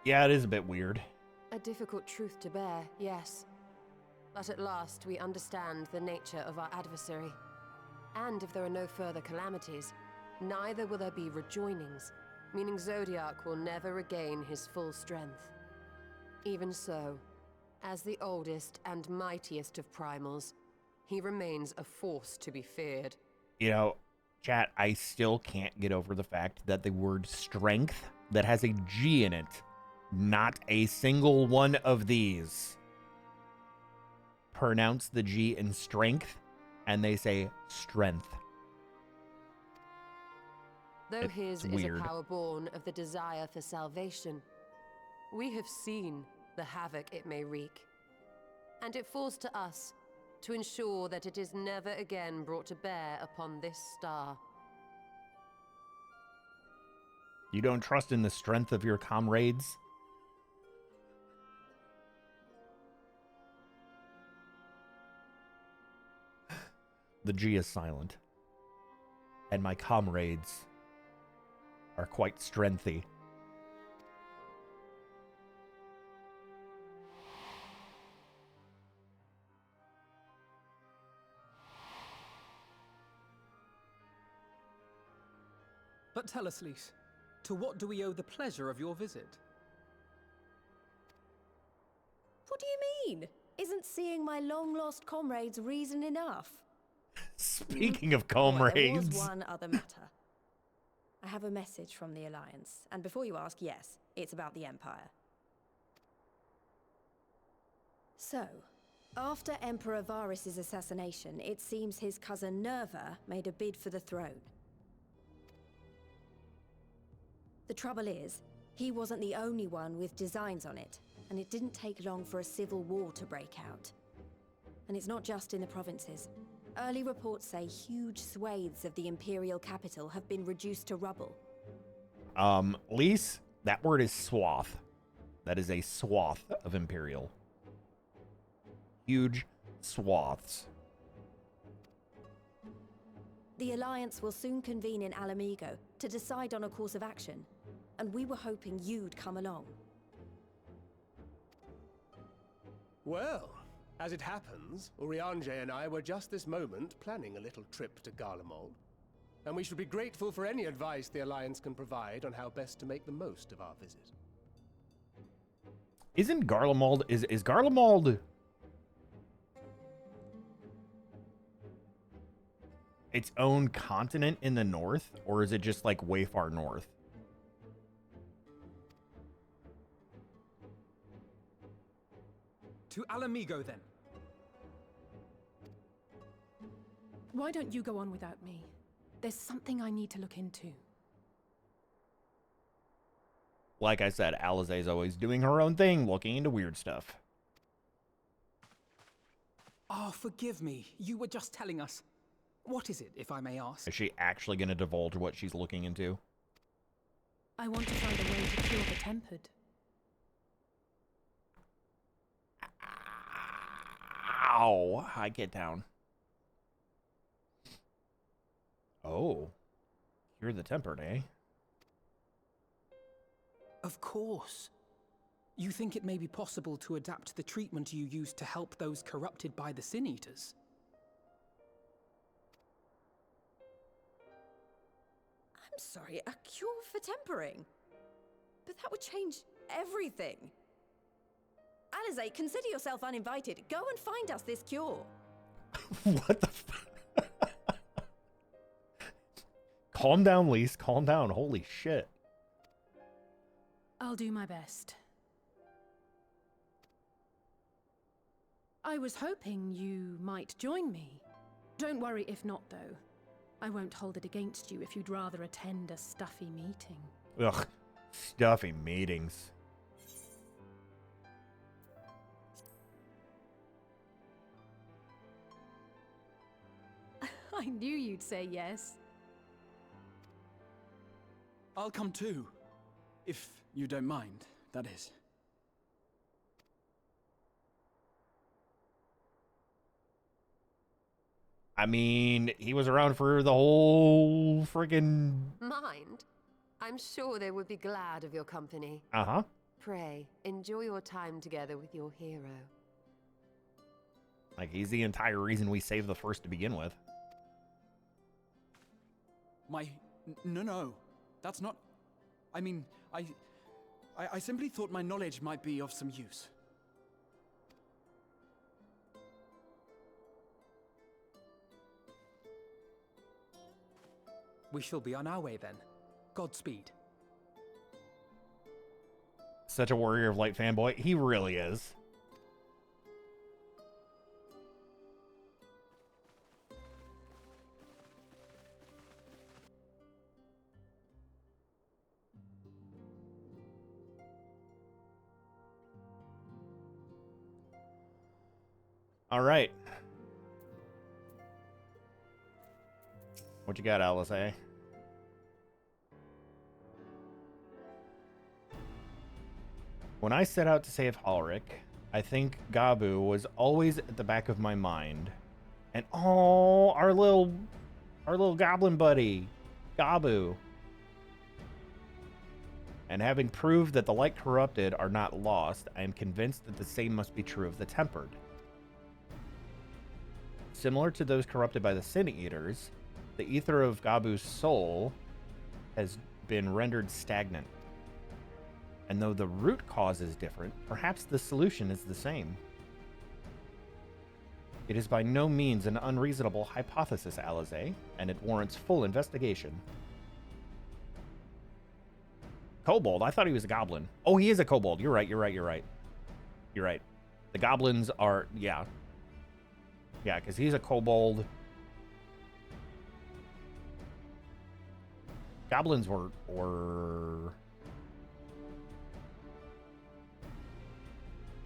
Yeah, it is a bit weird. A difficult truth to bear, yes. But at last we understand the nature of our adversary. And if there are no further calamities, neither will there be rejoinings, meaning Zodiac will never regain his full strength. Even so, as the oldest and mightiest of primals, he remains a force to be feared. You know, chat, I still can't get over the fact that the word strength that has a G in it, not a single one of these pronounce the G in strength, and they say strength. Though his is weird. a power born of the desire for salvation, we have seen the havoc it may wreak. And it falls to us to ensure that it is never again brought to bear upon this star. You don't trust in the strength of your comrades? The G is silent. And my comrades are quite strengthy. But tell us, Lys, to what do we owe the pleasure of your visit? What do you mean? Isn't seeing my long-lost comrades reason enough? Speaking of Well, there comrades. was one other matter. I have a message from the Alliance, and before you ask, yes, it's about the Empire. So, after Emperor Varys' assassination, it seems his cousin Nerva made a bid for the throne. The trouble is, he wasn't the only one with designs on it, and it didn't take long for a civil war to break out. And it's not just in the provinces. Early reports say huge swathes of the Imperial capital have been reduced to rubble. Lys, that word is swath. That is a swath of Imperial. Huge swaths. The Alliance will soon convene in Alamigo to decide on a course of action, and we were hoping you'd come along. Well, as it happens, Urianger and I were just this moment planning a little trip to Garlemald, and we should be grateful for any advice the Alliance can provide on how best to make the most of our visit. Isn't Garlemald... Is Garlemald... its own continent in the north? Or is it just, like, way far north? To Alamigo, then. Why don't you go on without me? There's something I need to look into. Like I said, Alizé's always doing her own thing, looking into weird stuff. Oh, forgive me. You were just telling us. What is it, if I may ask? Is she actually going to divulge what she's looking into? I want to find a way to cure the Tempered. Ow! I get down. Oh. You're the Tempered, eh? Of course. You think it may be possible to adapt the treatment you use to help those corrupted by the Sin Eaters? I'm sorry, a cure for tempering? But that would change everything. Alizé, consider yourself uninvited. Go and find us this cure. What the f... Calm down, Lys. Calm down. Holy shit. I'll do my best. I was hoping you might join me. Don't worry if not, though. I won't hold it against you if you'd rather attend a stuffy meeting. Ugh. Stuffy meetings. I knew you'd say yes. I'll come too. If you don't mind, that is. I mean, he was around for the whole friggin'... Mind? I'm sure they would be glad of your company. Uh-huh. Pray, enjoy your time together with your hero. Like, he's the entire reason we saved the first to begin with. No. That's not... I mean, I simply thought my knowledge might be of some use. We shall be on our way then. Godspeed. Such a warrior of light fanboy. He really is. All right. What you got, Alice, eh? When I set out to save Halric, I think Gabu was always at the back of my mind. And oh, our little goblin buddy, Gabu. And having proved that the light corrupted are not lost, I am convinced that the same must be true of the tempered. Similar to those corrupted by the Sin Eaters, the ether of Gabu's soul has been rendered stagnant. And though the root cause is different, perhaps the solution is the same. It is by no means an unreasonable hypothesis, Alize, and it warrants full investigation. Kobold? I thought he was a goblin. Oh, he is a kobold. You're right. The goblins are, yeah. Yeah, because he's a kobold. Goblins were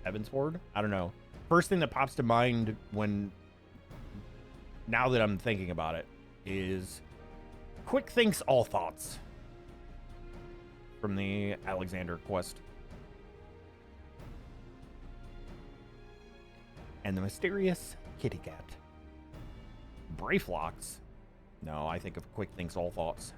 Evansward? I don't know. First thing that pops to mind now that I'm thinking about it, is Quick Thinks All Thoughts from the Alexander quest. And the mysterious kitty cat. Brayflocks? No, I think of Quick Thinks All Thoughts.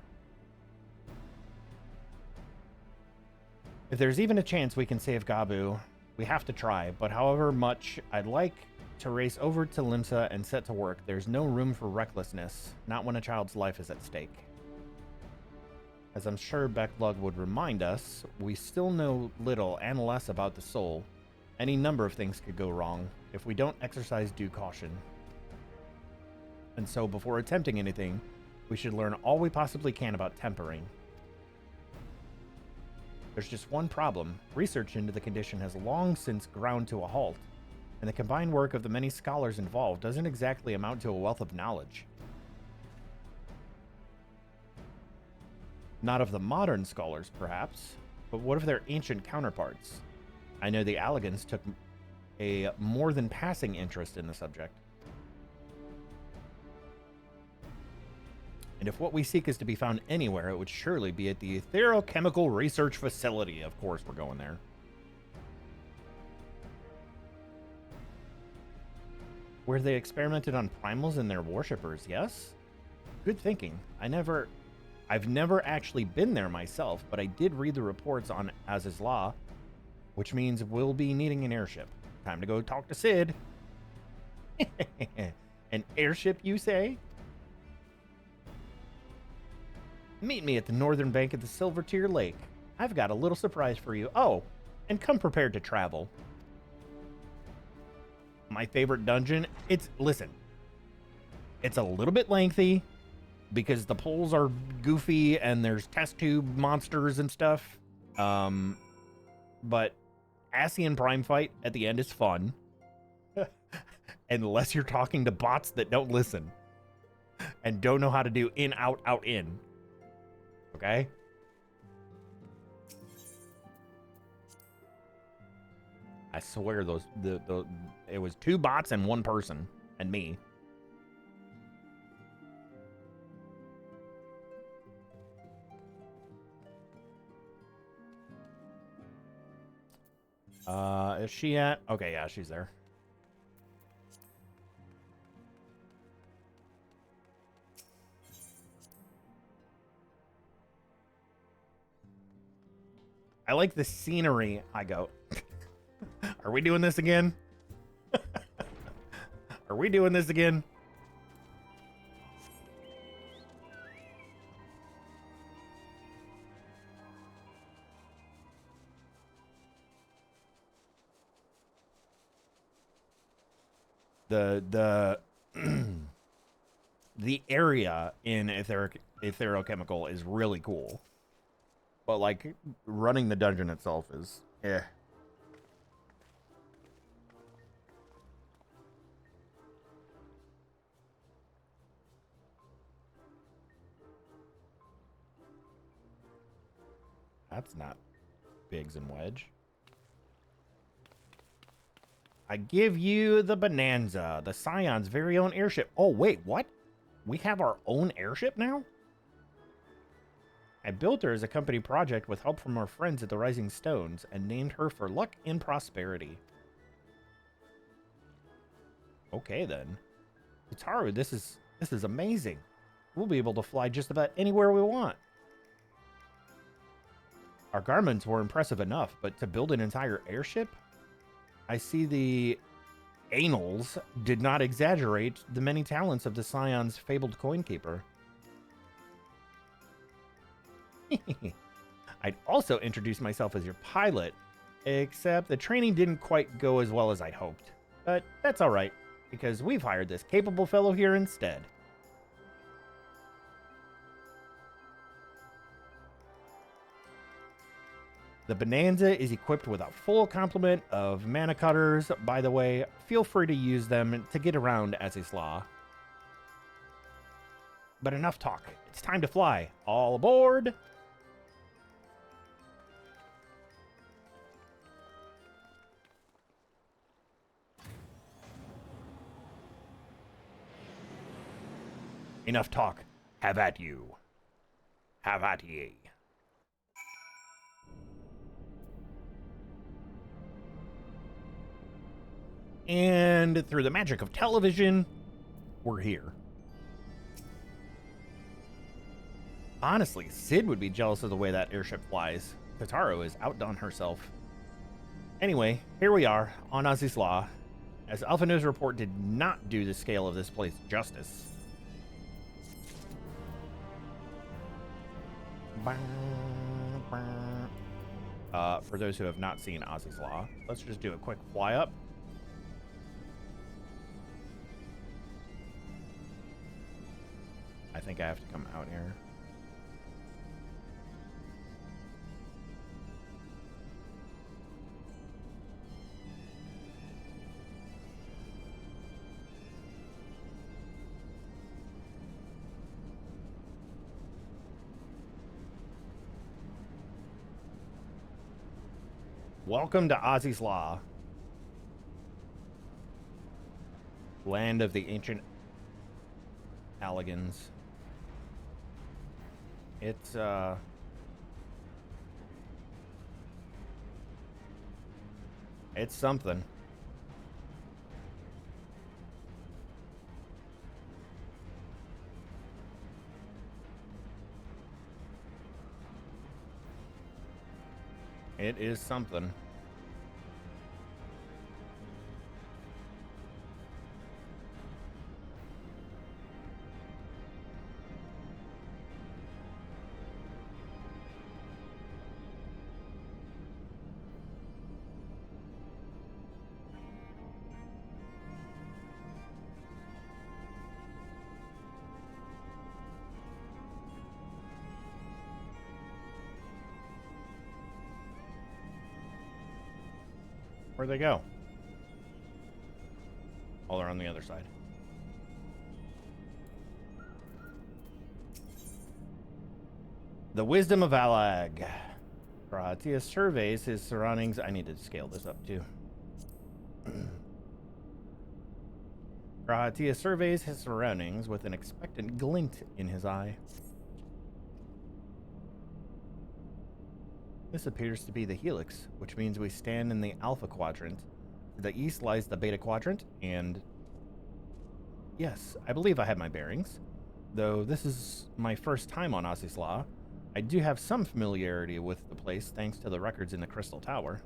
If there's even a chance we can save Gabu, we have to try, but however much I'd like to race over to Limsa and set to work, there's no room for recklessness, not when a child's life is at stake. As I'm sure Becklug would remind us, we still know little and less about the soul. Any number of things could go wrong if we don't exercise due caution. And so before attempting anything, we should learn all we possibly can about tempering. There's just one problem. Research into the condition has long since ground to a halt, and the combined work of the many scholars involved doesn't exactly amount to a wealth of knowledge. Not of the modern scholars, perhaps, but what of their ancient counterparts? I know the Allegans took a more than passing interest in the subject. And if what we seek is to be found anywhere, it would surely be at the Etherochemical Research Facility. Of course, we're going there. Where they experimented on primals and their worshippers, yes? Good thinking. I've never actually been there myself, but I did read the reports on Az's Law, which means we'll be needing an airship. Time to go talk to Sid. An airship, you say? Meet me at the northern bank of the Silvertear Lake. I've got a little surprise for you. Oh, and come prepared to travel. My favorite dungeon, listen, it's a little bit lengthy because the pulls are goofy and there's test tube monsters and stuff. But Ascian Prime fight at the end is fun. Unless you're talking to bots that don't listen and don't know how to do in, out, out, in. Okay? I swear it was 2 bots and 1 person and me. Is she at? Okay, yeah, she's there. I like the scenery. I go, are we doing this again? Are we doing this again? The the area in etherochemical is really cool. But, like, running the dungeon itself is, eh. That's not Biggs and Wedge. I give you the Bonanza, the Scion's very own airship. Oh, wait, what? We have our own airship now? I built her as a company project with help from our friends at the Rising Stones and named her for luck and prosperity. Okay, then. Utaru, this is amazing. We'll be able to fly just about anywhere we want. Our garments were impressive enough, but to build an entire airship? I see the Annals did not exaggerate the many talents of the Scion's fabled coin keeper. I'd also introduce myself as your pilot, except the training didn't quite go as well as I hoped. But that's alright, because we've hired this capable fellow here instead. The Bonanza is equipped with a full complement of mana cutters. By the way, feel free to use them to get around as a slaw. But enough talk. It's time to fly. All aboard! Enough talk. Have at you. Have at ye. And through the magic of television, we're here. Honestly, Sid would be jealous of the way that airship flies. Tataru is outdone herself. Anyway, here we are on Azizla, as Alpha News Report did not do the scale of this place justice. For those who have not seen Azizla, let's just do a quick fly up. I think I have to come out here. Welcome to Azizla, land of the ancient Alligans. It's something. It is something. Where'd they go? Oh, they're on the other side. The Wisdom of Alag. Gratia surveys his surroundings. I need to scale this up too. Gratia surveys his surroundings with an expectant glint in his eye. This appears to be the helix, which means we stand in the Alpha Quadrant. To the east lies the Beta Quadrant, and yes, I believe I have my bearings. Though this is my first time on Azizla, I do have some familiarity with the place thanks to the records in the Crystal Tower.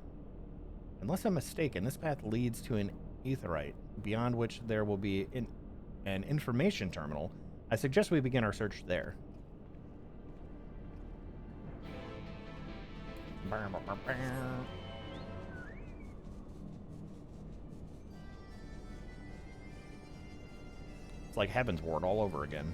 Unless I'm mistaken, this path leads to an aetherite, beyond which there will be an information terminal. I suggest we begin our search there. It's like Heaven's Ward all over again.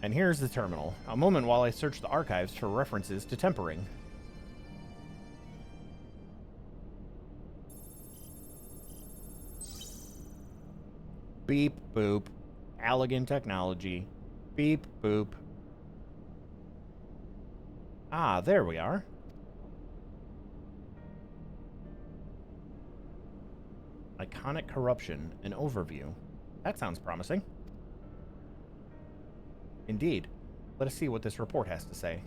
And here's the terminal. A moment while I search the archives for references to tempering. Beep, boop. Allegan technology. Beep, boop. Ah, there we are. Iconic corruption, an overview. That sounds promising. Indeed. Let us see what this report has to say.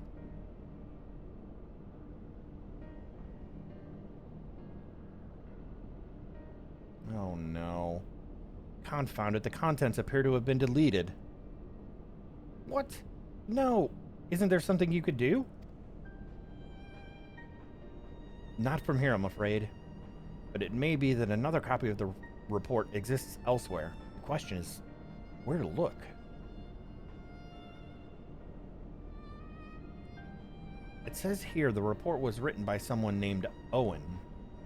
Oh no. Confound it, the contents appear to have been deleted. What? No! Isn't there something you could do? Not from here, I'm afraid. But it may be that another copy of the report exists elsewhere. The question is, where to look? It says here the report was written by someone named Owen.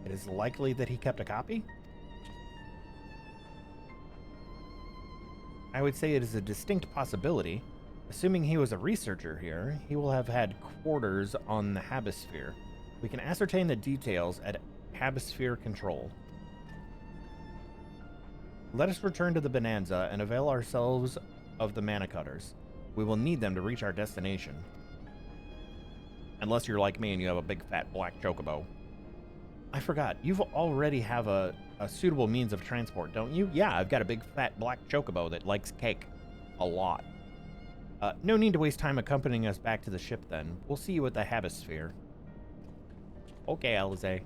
It is likely that he kept a copy? I would say it is a distinct possibility. Assuming he was a researcher here, he will have had quarters on the Habisphere. We can ascertain the details at Habisphere Control. Let us return to the Bonanza and avail ourselves of the mana cutters. We will need them to reach our destination. Unless you're like me and you have a big fat black chocobo. I forgot, you already have a suitable means of transport, don't you? Yeah, I've got a big fat black chocobo that likes cake. A lot. No need to waste time accompanying us back to the ship then. We'll see you at the Habisphere. Okay, Alize.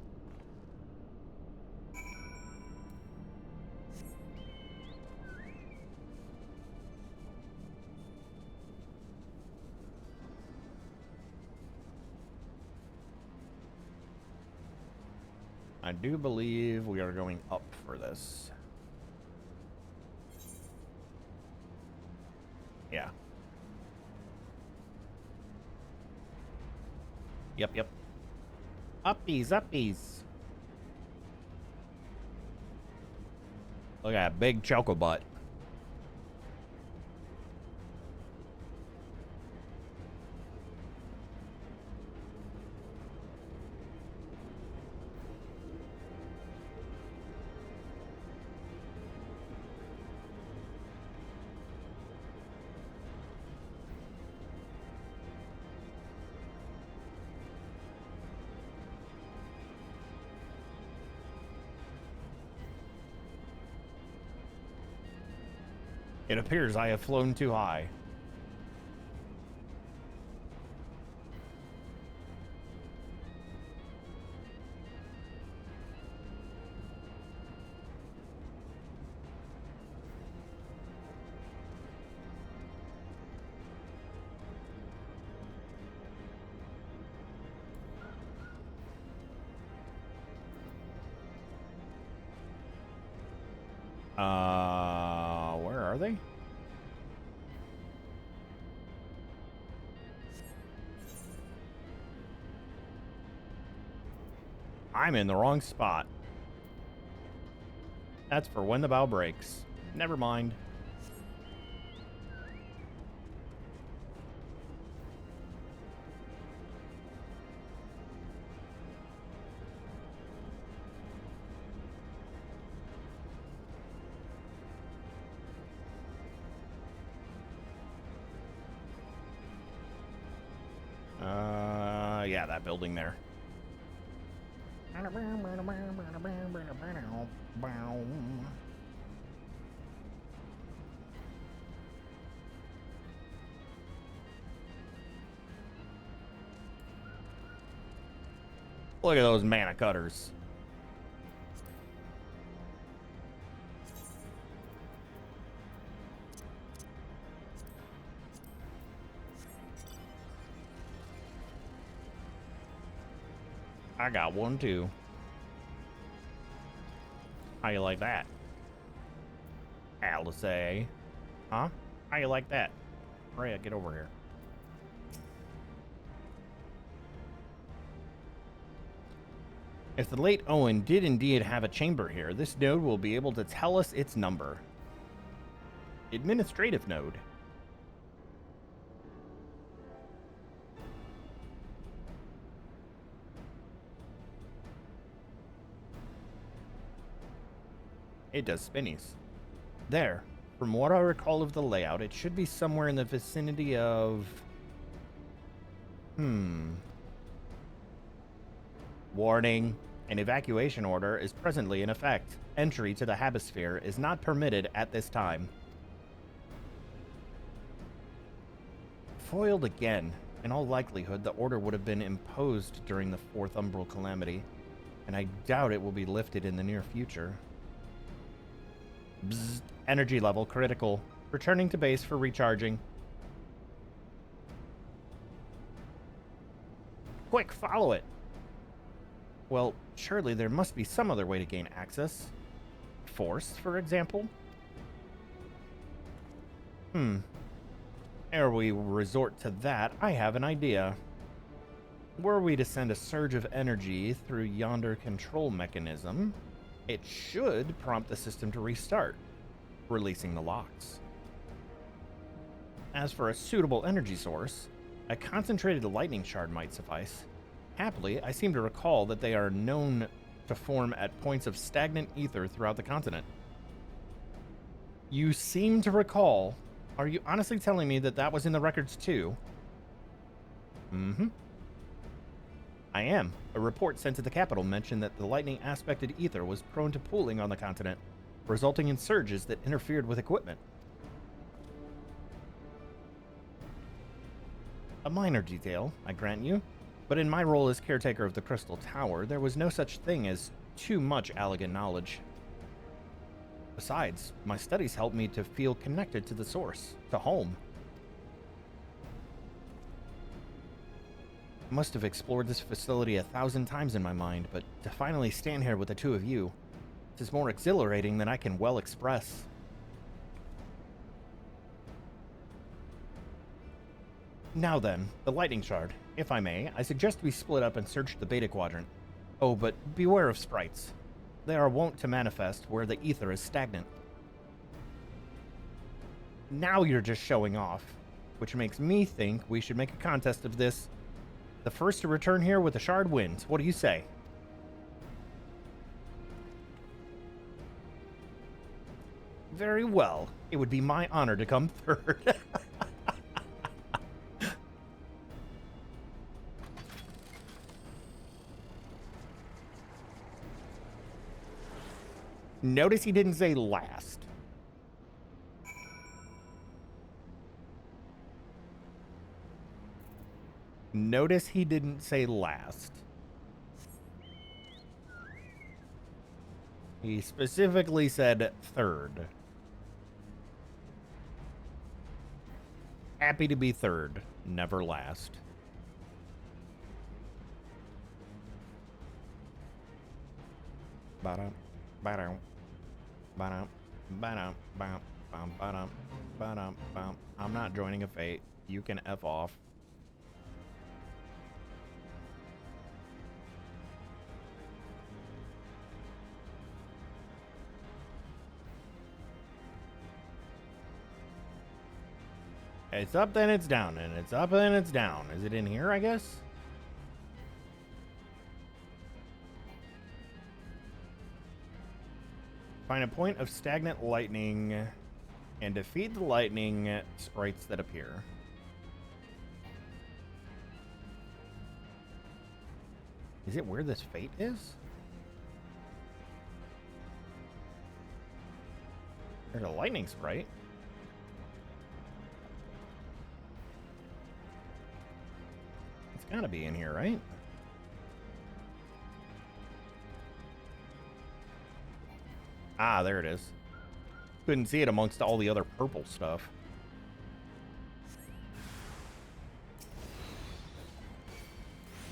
I do believe we are going up for this. Yeah. Yep. Uppies. Look at that big choco butt. It appears I have flown too high. Where are they? I'm in the wrong spot. That's for when the bow breaks. Never mind. Yeah, that building there. Look at those mana cutters. I got one too. How you like that? Alice? Huh? How you like that? Rhea, get over here. If the late Owen did indeed have a chamber here, this node will be able to tell us its number. Administrative node. It does spinnies. There. From what I recall of the layout, it should be somewhere in the vicinity of... Warning. An evacuation order is presently in effect. Entry to the Habisphere is not permitted at this time. Foiled again. In all likelihood, the order would have been imposed during the Fourth Umbral Calamity, and I doubt it will be lifted in the near future. Bzz. Energy level critical. Returning to base for recharging. Quick, follow it! Well, surely there must be some other way to gain access. Force, for example? Ere we resort to that, I have an idea. Were we to send a surge of energy through yonder control mechanism, it should prompt the system to restart, releasing the locks. As for a suitable energy source, a concentrated lightning shard might suffice. Happily, I seem to recall that they are known to form at points of stagnant ether throughout the continent. You seem to recall? Are you honestly telling me that that was in the records too? I am. A report sent to the capital mentioned that the lightning aspected ether was prone to pooling on the continent, resulting in surges that interfered with equipment. A minor detail, I grant you, but in my role as caretaker of the Crystal Tower, there was no such thing as too much elegant knowledge. Besides, my studies helped me to feel connected to the source, to home. I must have explored this facility 1,000 times in my mind, but to finally stand here with the two of you, it is more exhilarating than I can well express. Now then, the lightning shard. If I may, I suggest we split up and search the Beta Quadrant. Oh, but beware of sprites. They are wont to manifest where the ether is stagnant. Now you're just showing off, which makes me think we should make a contest of this. The first to return here with a shard wins. What do you say? Very well. It would be my honor to come third. Notice he didn't say last. Notice he didn't say last. He specifically said third. Happy to be third, never last. Ba-dum, ba-dum, ba-dum, ba-dum, bum, bum, ba-dum, ba-dum, bum. I'm not joining a fate. You can F off. It's up, then it's down, and it's up, then it's down. Is it in here, I guess? Find a point of stagnant lightning and defeat the lightning sprites that appear. Is it where this fate is? There's a lightning sprite. It's gotta be in here, right? Ah, there it is. Couldn't see it amongst all the other purple stuff.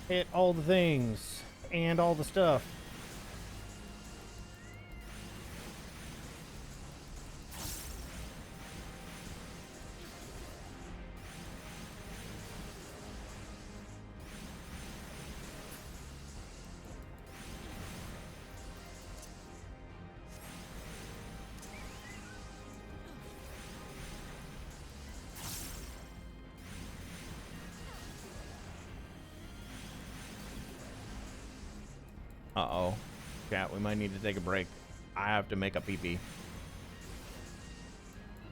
Hit all the things and all the stuff. Uh-oh. Chat, we might need to take a break. I have to make a pee-pee.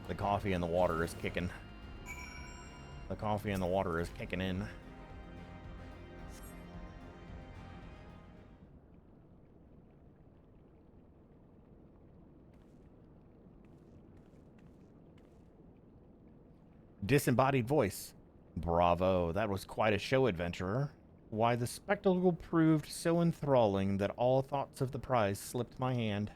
The coffee and the water is kicking. The coffee and the water is kicking in. Disembodied voice. Bravo, that was quite a show, adventurer. Why, the spectacle proved so enthralling that all thoughts of the prize slipped my hand.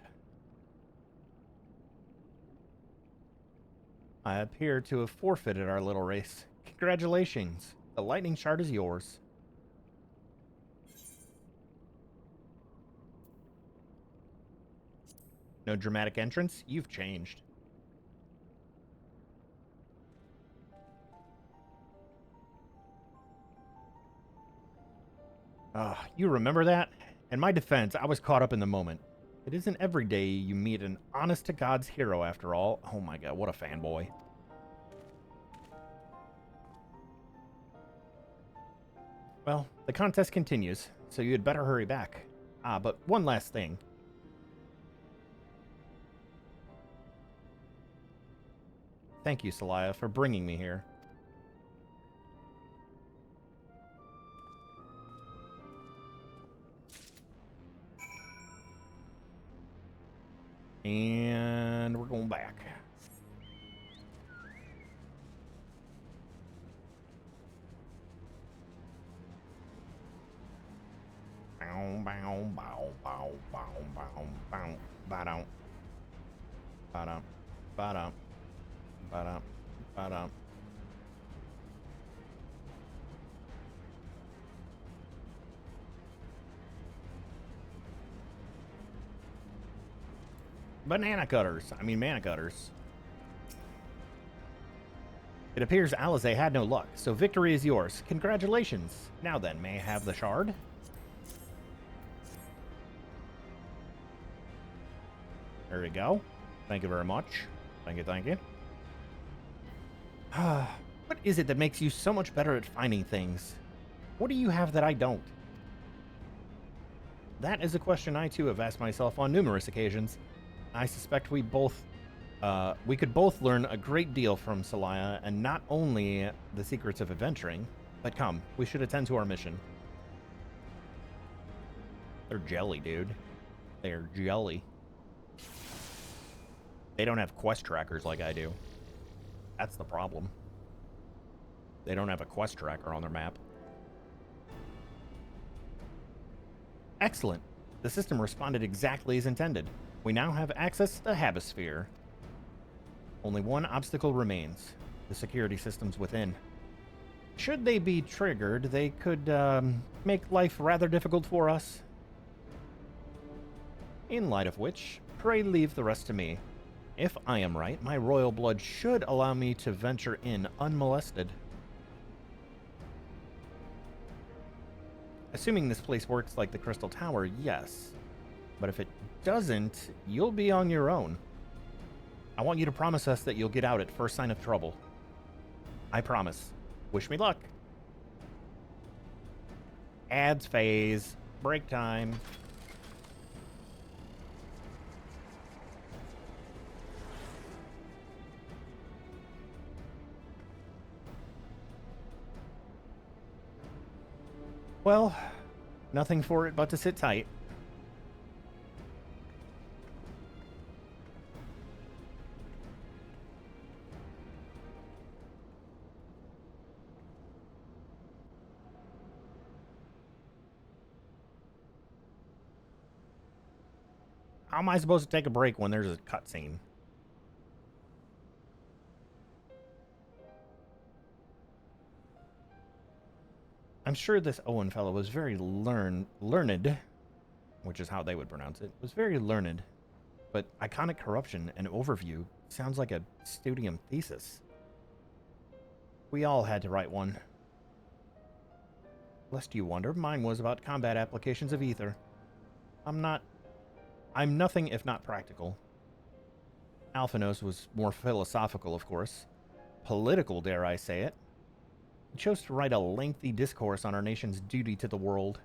I appear to have forfeited our little race. Congratulations. The lightning shard is yours. No dramatic entrance? You've changed. You remember that? In my defense, I was caught up in the moment. It isn't every day you meet an honest-to-God's hero, after all. Oh my god, what a fanboy. Well, the contest continues, so you had better hurry back. But one last thing. Thank you, Celaya, for bringing me here. And we're going back. Bow, bow, bow, bow, bow, bow, bow, ba-dum. Ba-dum, ba-dum, ba-dum, ba-dum. Mana cutters. It appears Alize had no luck, so victory is yours. Congratulations. Now then, may I have the shard? There we go. Thank you very much. Thank you, thank you. What is it that makes you so much better at finding things? What do you have that I don't? That is a question I too have asked myself on numerous occasions. I suspect we could both learn a great deal from Celaya, and not only the secrets of adventuring, but come, we should attend to our mission. They're jelly, dude. They're jelly. They don't have quest trackers like I do. That's the problem. They don't have a quest tracker on their map. Excellent. The system responded exactly as intended. We now have access to the Habisphere. Only one obstacle remains. The security systems within. Should they be triggered, they could make life rather difficult for us. In light of which, pray leave the rest to me. If I am right, my royal blood should allow me to venture in unmolested. Assuming this place works like the Crystal Tower, yes. But if it doesn't, you'll be on your own. I want you to promise us that you'll get out at first sign of trouble. I promise. Wish me luck. Ads phase. Break time. Well, nothing for it but to sit tight. How am I supposed to take a break when there's a cutscene? I'm sure this Owen fellow was very learned, which is how they would pronounce it, was very learned. But iconic corruption and overview sounds like a studium thesis. We all had to write one. Lest you wonder, mine was about combat applications of ether. I'm nothing if not practical. Alphanos was more philosophical, of course. Political, dare I say it. He chose to write a lengthy discourse on our nation's duty to the world.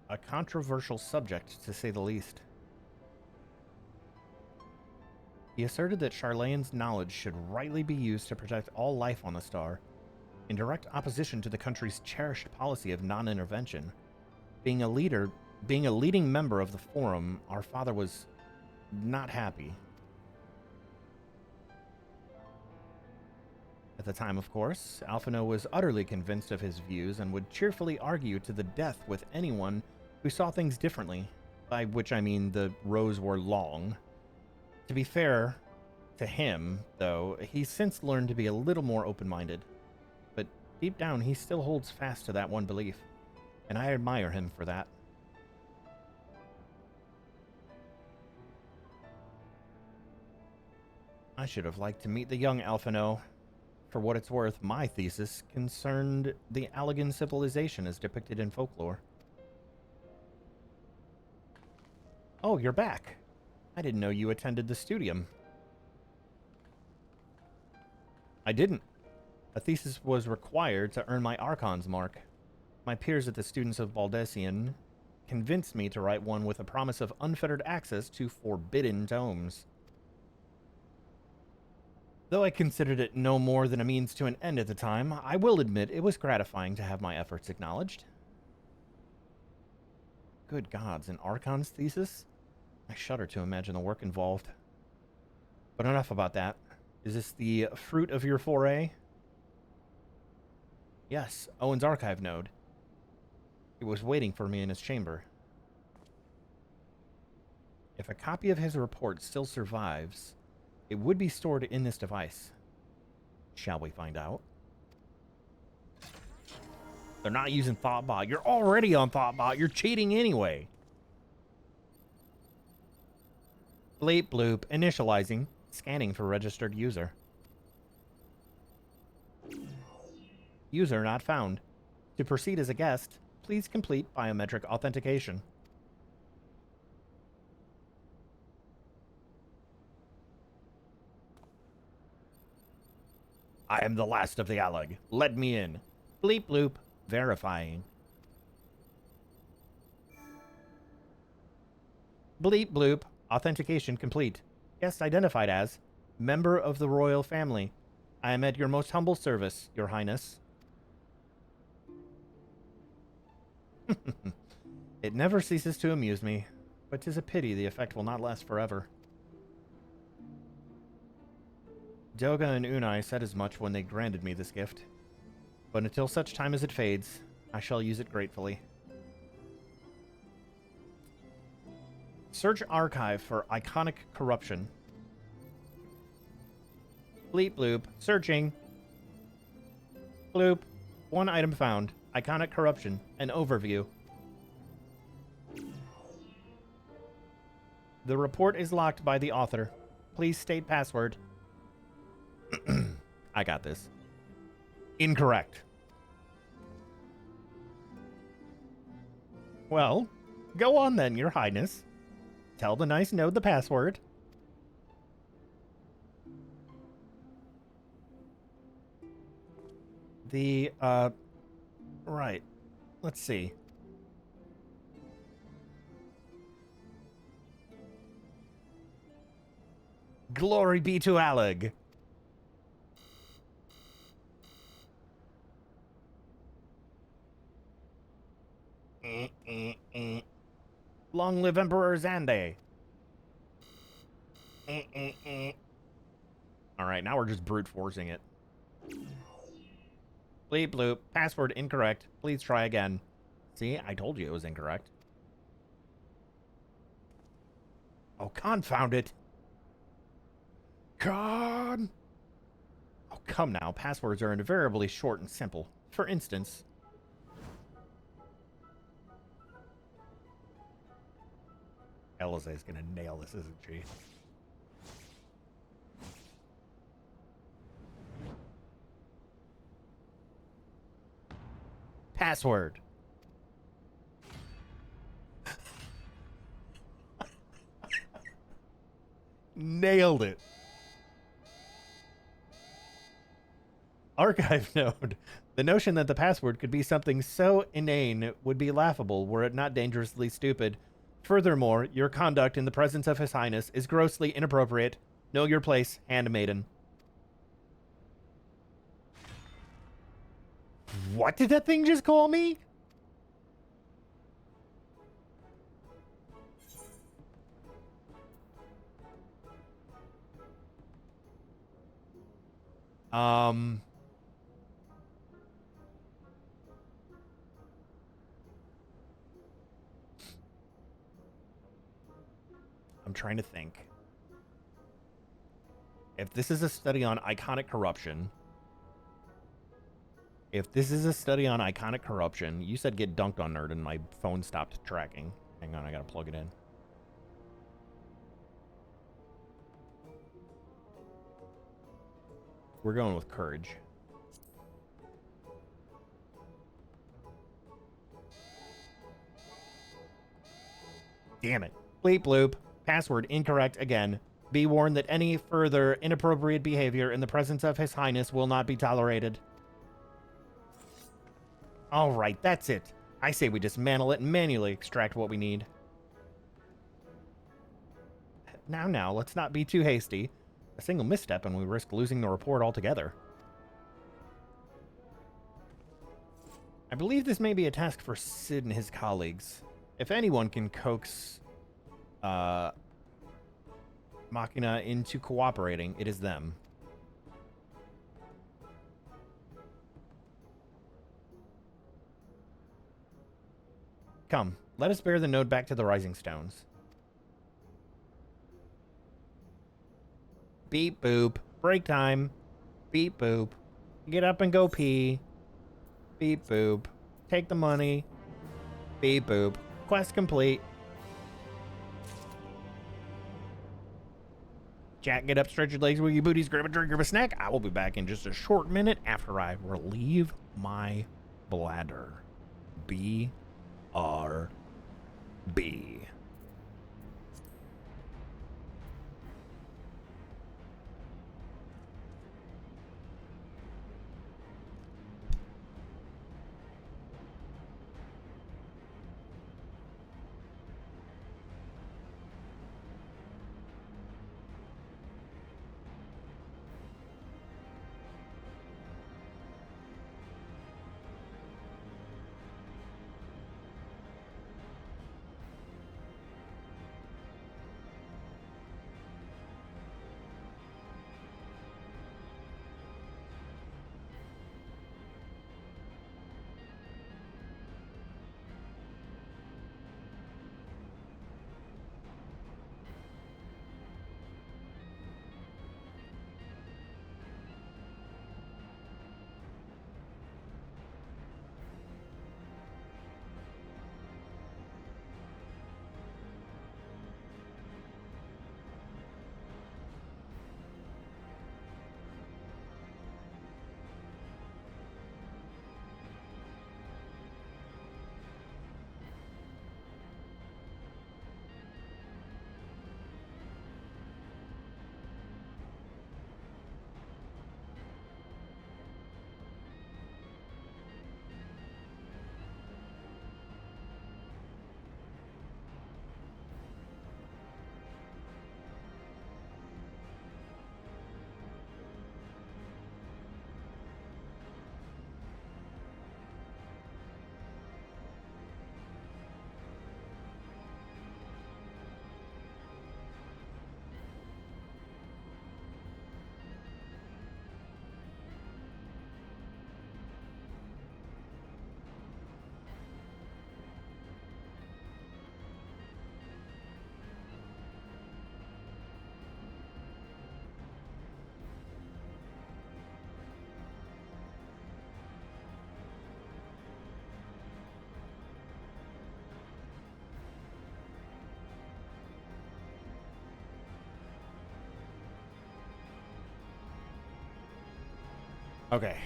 A controversial subject, to say the least. He asserted that Charlane's knowledge should rightly be used to protect all life on the star, in direct opposition to the country's cherished policy of non-intervention. Being a leading member of the Forum, our father was not happy. At the time, of course, Alphino was utterly convinced of his views and would cheerfully argue to the death with anyone who saw things differently, by which I mean the rows were long. To be fair to him, though, he's since learned to be a little more open-minded. But deep down, he still holds fast to that one belief, and I admire him for that. I should have liked to meet the young Alphino. For what it's worth, my thesis concerned the Allegan civilization as depicted in folklore. Oh, you're back. I didn't know you attended the studium. I didn't. A thesis was required to earn my Archon's mark. My peers at the Students of Baldessian convinced me to write one with a promise of unfettered access to forbidden tomes. Though I considered it no more than a means to an end at the time, I will admit it was gratifying to have my efforts acknowledged. Good gods, an Archon's thesis? I shudder to imagine the work involved. But enough about that. Is this the fruit of your foray? Yes, Owen's archive node. It was waiting for me in his chamber. If a copy of his report still survives, it would be stored in this device. Shall we find out? They're not using ThoughtBot. You're already on ThoughtBot. You're cheating anyway. Bleep bloop. Initializing. Scanning for registered user. User not found. To proceed as a guest, please complete biometric authentication. I am the last of the Alleg. Let me in. Bleep bloop. Verifying. Bleep bloop. Authentication complete. Guest identified as member of the royal family. I am at your most humble service, Your Highness. It never ceases to amuse me, but 'tis a pity the effect will not last forever. Doga and Unai said as much when they granted me this gift, but until such time as it fades, I shall use it gratefully. Search archive for iconic corruption. Bleep bloop. Searching. Bloop. One item found. Iconic corruption. An overview. The report is locked by the author. Please state password. I got this. Incorrect. Well, go on then, Your Highness. Tell the nice node the password. Right. Let's see. Glory be to Alleg. Long live Emperor Zande. Alright, now we're just brute forcing it. Bleep bloop. Password incorrect. Please try again. See, I told you it was incorrect. Oh, confound it. Con. Oh, come now. Passwords are invariably short and simple. For instance... Eliza is going to nail this, isn't she? Password. Nailed it. Archive node. The notion that the password could be something so inane would be laughable were it not dangerously stupid. Furthermore, your conduct in the presence of His Highness is grossly inappropriate. Know your place, handmaiden. What did that thing just call me? I'm trying to think. If this is a study on iconic corruption, you said get dunked on, nerd, and my phone stopped tracking. Hang on, I gotta plug it in. We're going with courage. Damn it. Bleep bloop. Password incorrect again. Be warned that any further inappropriate behavior in the presence of His Highness will not be tolerated. Alright, that's it. I say we dismantle it and manually extract what we need. Now, let's not be too hasty. A single misstep and we risk losing the report altogether. I believe this may be a task for Sid and his colleagues. If anyone can coax Machina into cooperating, it is them. Come, let us bear the node back to the Rising Stones. Beep boop. Break time. Beep boop. Get up and go pee. Beep boop. Take the money. Beep boop. Quest complete. Jack, get up, stretch your legs, wiggle your booties, grab a drink, grab a snack. I will be back in just a short minute after I relieve my bladder. BRB. Okay.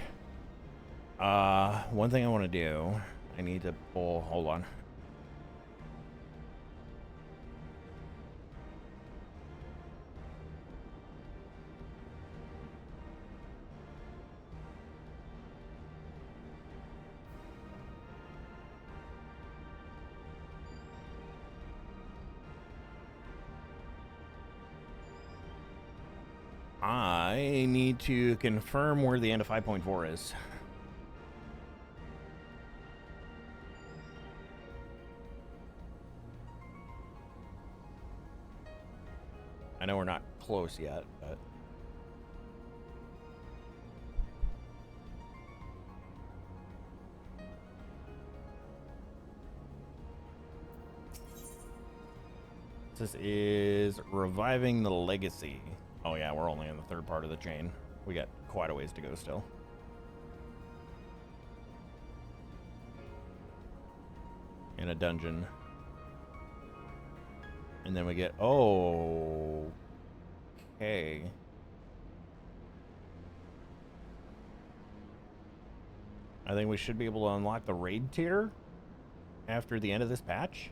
One thing I want to do, I need to pull, hold on. I need to confirm where the end of 5.4 is. I know we're not close yet, but... This is reviving the legacy. Oh yeah, we're only in the third part of the chain. We got quite a ways to go still. In a dungeon. And then we get... Oh... Okay. I think we should be able to unlock the raid tier after the end of this patch.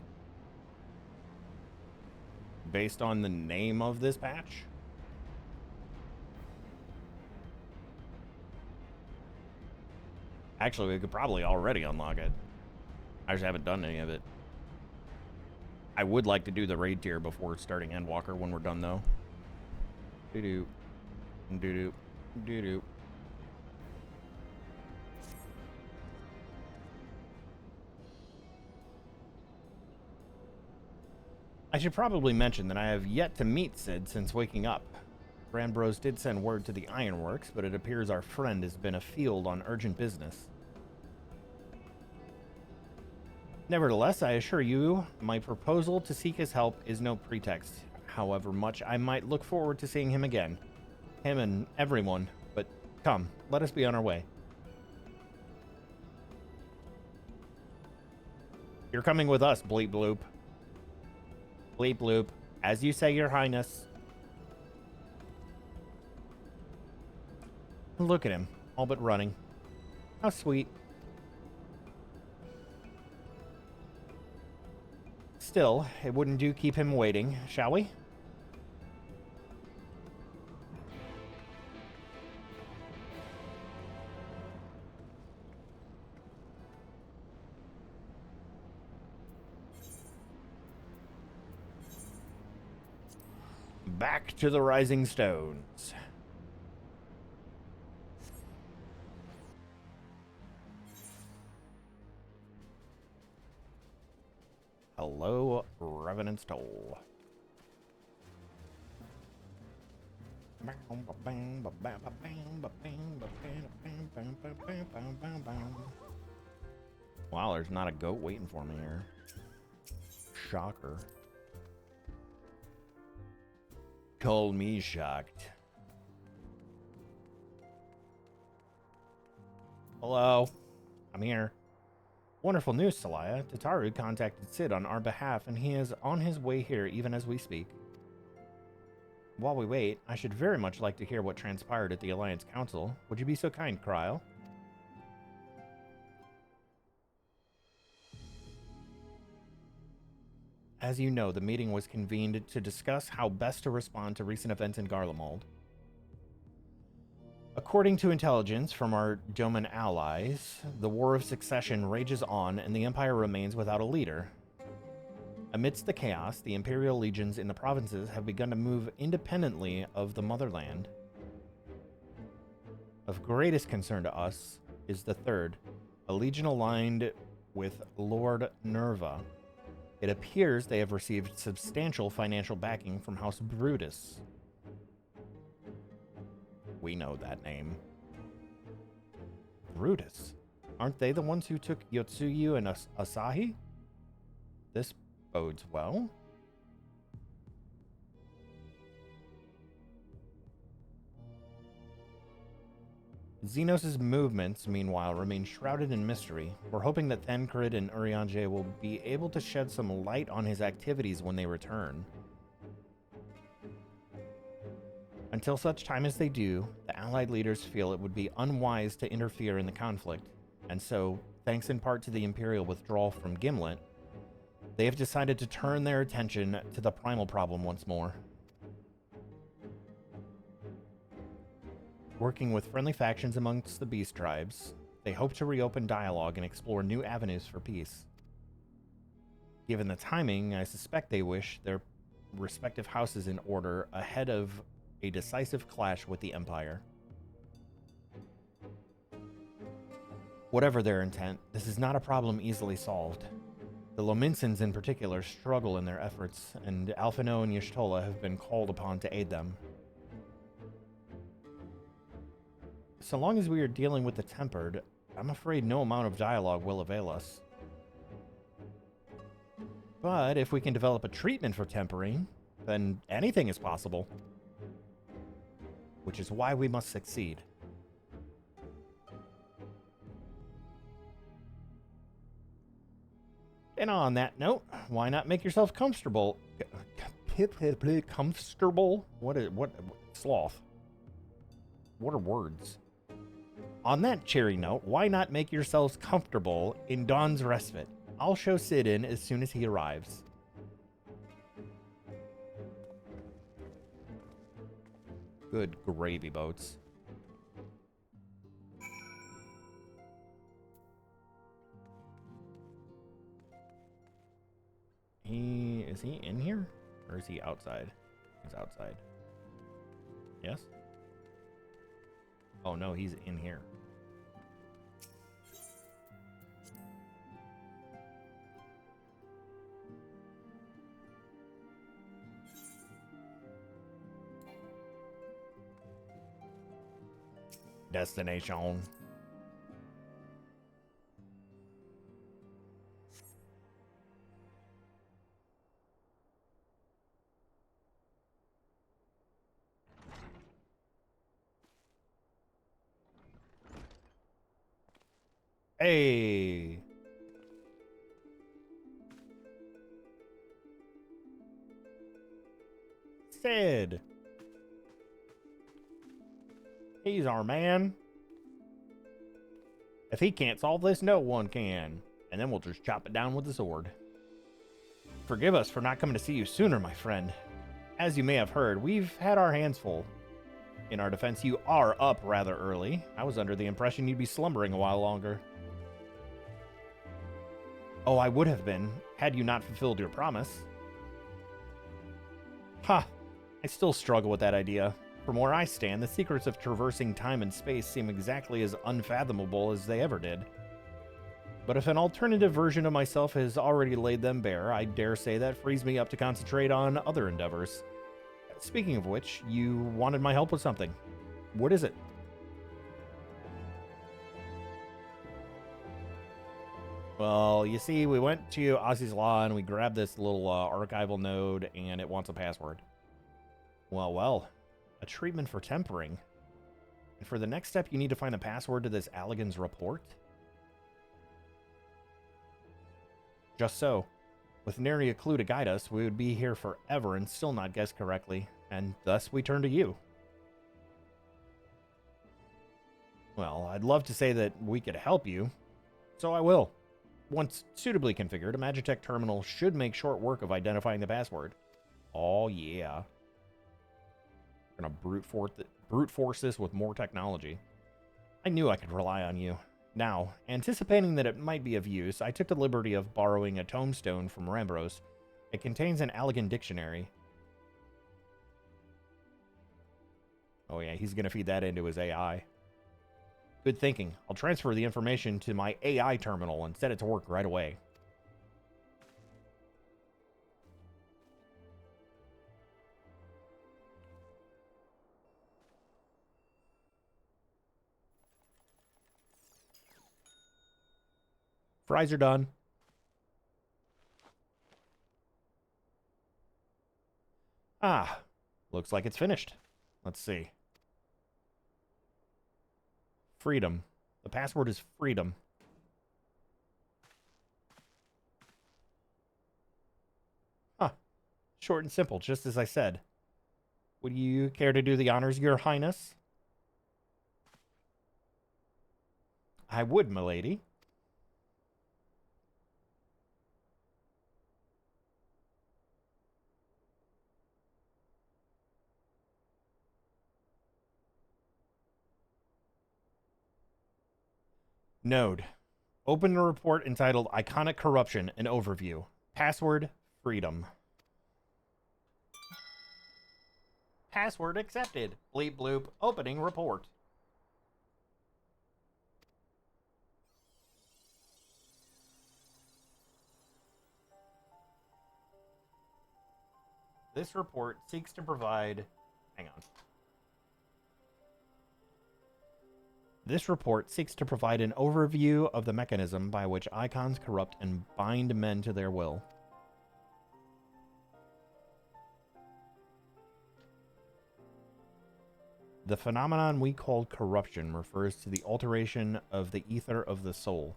Based on the name of this patch. Actually, we could probably already unlock it. I just haven't done any of it. I would like to do the raid tier before starting Endwalker when we're done, though. Doo-doo. Doo-doo. Doo-doo. I should probably mention that I have yet to meet Sid since waking up. Brandbros did send word to the Ironworks, but it appears our friend has been afield on urgent business. Nevertheless, I assure you, my proposal to seek his help is no pretext, however much I might look forward to seeing him again. Him and everyone, but come, let us be on our way. You're coming with us, Bleep Bloop. Bleep Bloop, as you say, Your Highness. Look at him, all but running. How sweet. Still, it wouldn't do keep him waiting, shall we? Back to the Rising Stones. Hello, Revenant's Toll. Wow, there's not a goat waiting for me here. Shocker. Call me shocked. Hello. I'm here. Wonderful news, Celaya. Tataru contacted Sid on our behalf, and he is on his way here even as we speak. While we wait, I should very much like to hear what transpired at the Alliance Council. Would you be so kind, Kryl? As you know, the meeting was convened to discuss how best to respond to recent events in Garlemald. According to intelligence from our Doman allies, the War of Succession rages on and the Empire remains without a leader. Amidst the chaos, the Imperial legions in the provinces have begun to move independently of the motherland. Of greatest concern to us is the third, a legion aligned with Lord Nerva. It appears they have received substantial financial backing from House Brutus. We know that name. Brutus. Aren't they the ones who took Yotsuyu and Asahi? This bodes well. Xenos' movements, meanwhile, remain shrouded in mystery. We're hoping that Thancred and Urianger will be able to shed some light on his activities when they return. Until such time as they do, the Allied leaders feel it would be unwise to interfere in the conflict, and so, thanks in part to the Imperial withdrawal from Gimlet, they have decided to turn their attention to the primal problem once more. Working with friendly factions amongst the beast tribes, they hope to reopen dialogue and explore new avenues for peace. Given the timing, I suspect they wish their respective houses in order ahead of a decisive clash with the Empire. Whatever their intent, this is not a problem easily solved. The Lominsons in particular struggle in their efforts, and Alphino and Y'shtola have been called upon to aid them. So long as we are dealing with the Tempered, I'm afraid no amount of dialogue will avail us. But if we can develop a treatment for tempering, then anything is possible. Which is why we must succeed. And on that note, why not make yourself comfortable? Comfortable? What sloth? What are words? On that cheery note, why not make yourselves comfortable in Dawn's Respite? I'll show Sid in as soon as he arrives. Good gravy boats. Is he in here? Or is he outside? He's outside. Yes? Oh no, he's in here. Destination. Hey. Sid. He's our man. If he can't solve this, no one can. And then we'll just chop it down with the sword. Forgive us for not coming to see you sooner, my friend. As you may have heard, we've had our hands full. In our defense, you are up rather early. I was under the impression you'd be slumbering a while longer. Oh, I would have been, had you not fulfilled your promise. Ha! I still struggle with that idea. From where I stand, the secrets of traversing time and space seem exactly as unfathomable as they ever did. But if an alternative version of myself has already laid them bare, I dare say that frees me up to concentrate on other endeavors. Speaking of which, you wanted my help with something. What is it? Well, you see, we went to Ozzy's Law and we grabbed this little archival node and it wants a password. Well, a treatment for tempering. And for the next step, you need to find the password to this Allegan's report? Just so. With nary a clue to guide us, we would be here forever and still not guess correctly, and thus we turn to you. Well, I'd love to say that we could help you, so I will. Once suitably configured, a Magitech terminal should make short work of identifying the password. Oh yeah. We're gonna brute force this with more technology. I knew I could rely on you. Now, anticipating that it might be of use, I took the liberty of borrowing a tombstone from Rambros. It contains an Allegan dictionary. Oh yeah, he's gonna feed that into his AI. Good thinking. I'll transfer the information to my AI terminal and set it to work right away. Fries are done. Ah, looks like it's finished. Let's see. Freedom. The password is freedom. Huh. Short and simple, just as I said. Would you care to do the honors, Your Highness? I would, milady. Node. Open the report entitled Iconic Corruption, an Overview. Password, freedom. Password accepted. Bleep bloop. Opening report. This report seeks to provide... Hang on. This report seeks to provide an overview of the mechanism by which icons corrupt and bind men to their will. The phenomenon we call corruption refers to the alteration of the ether of the soul.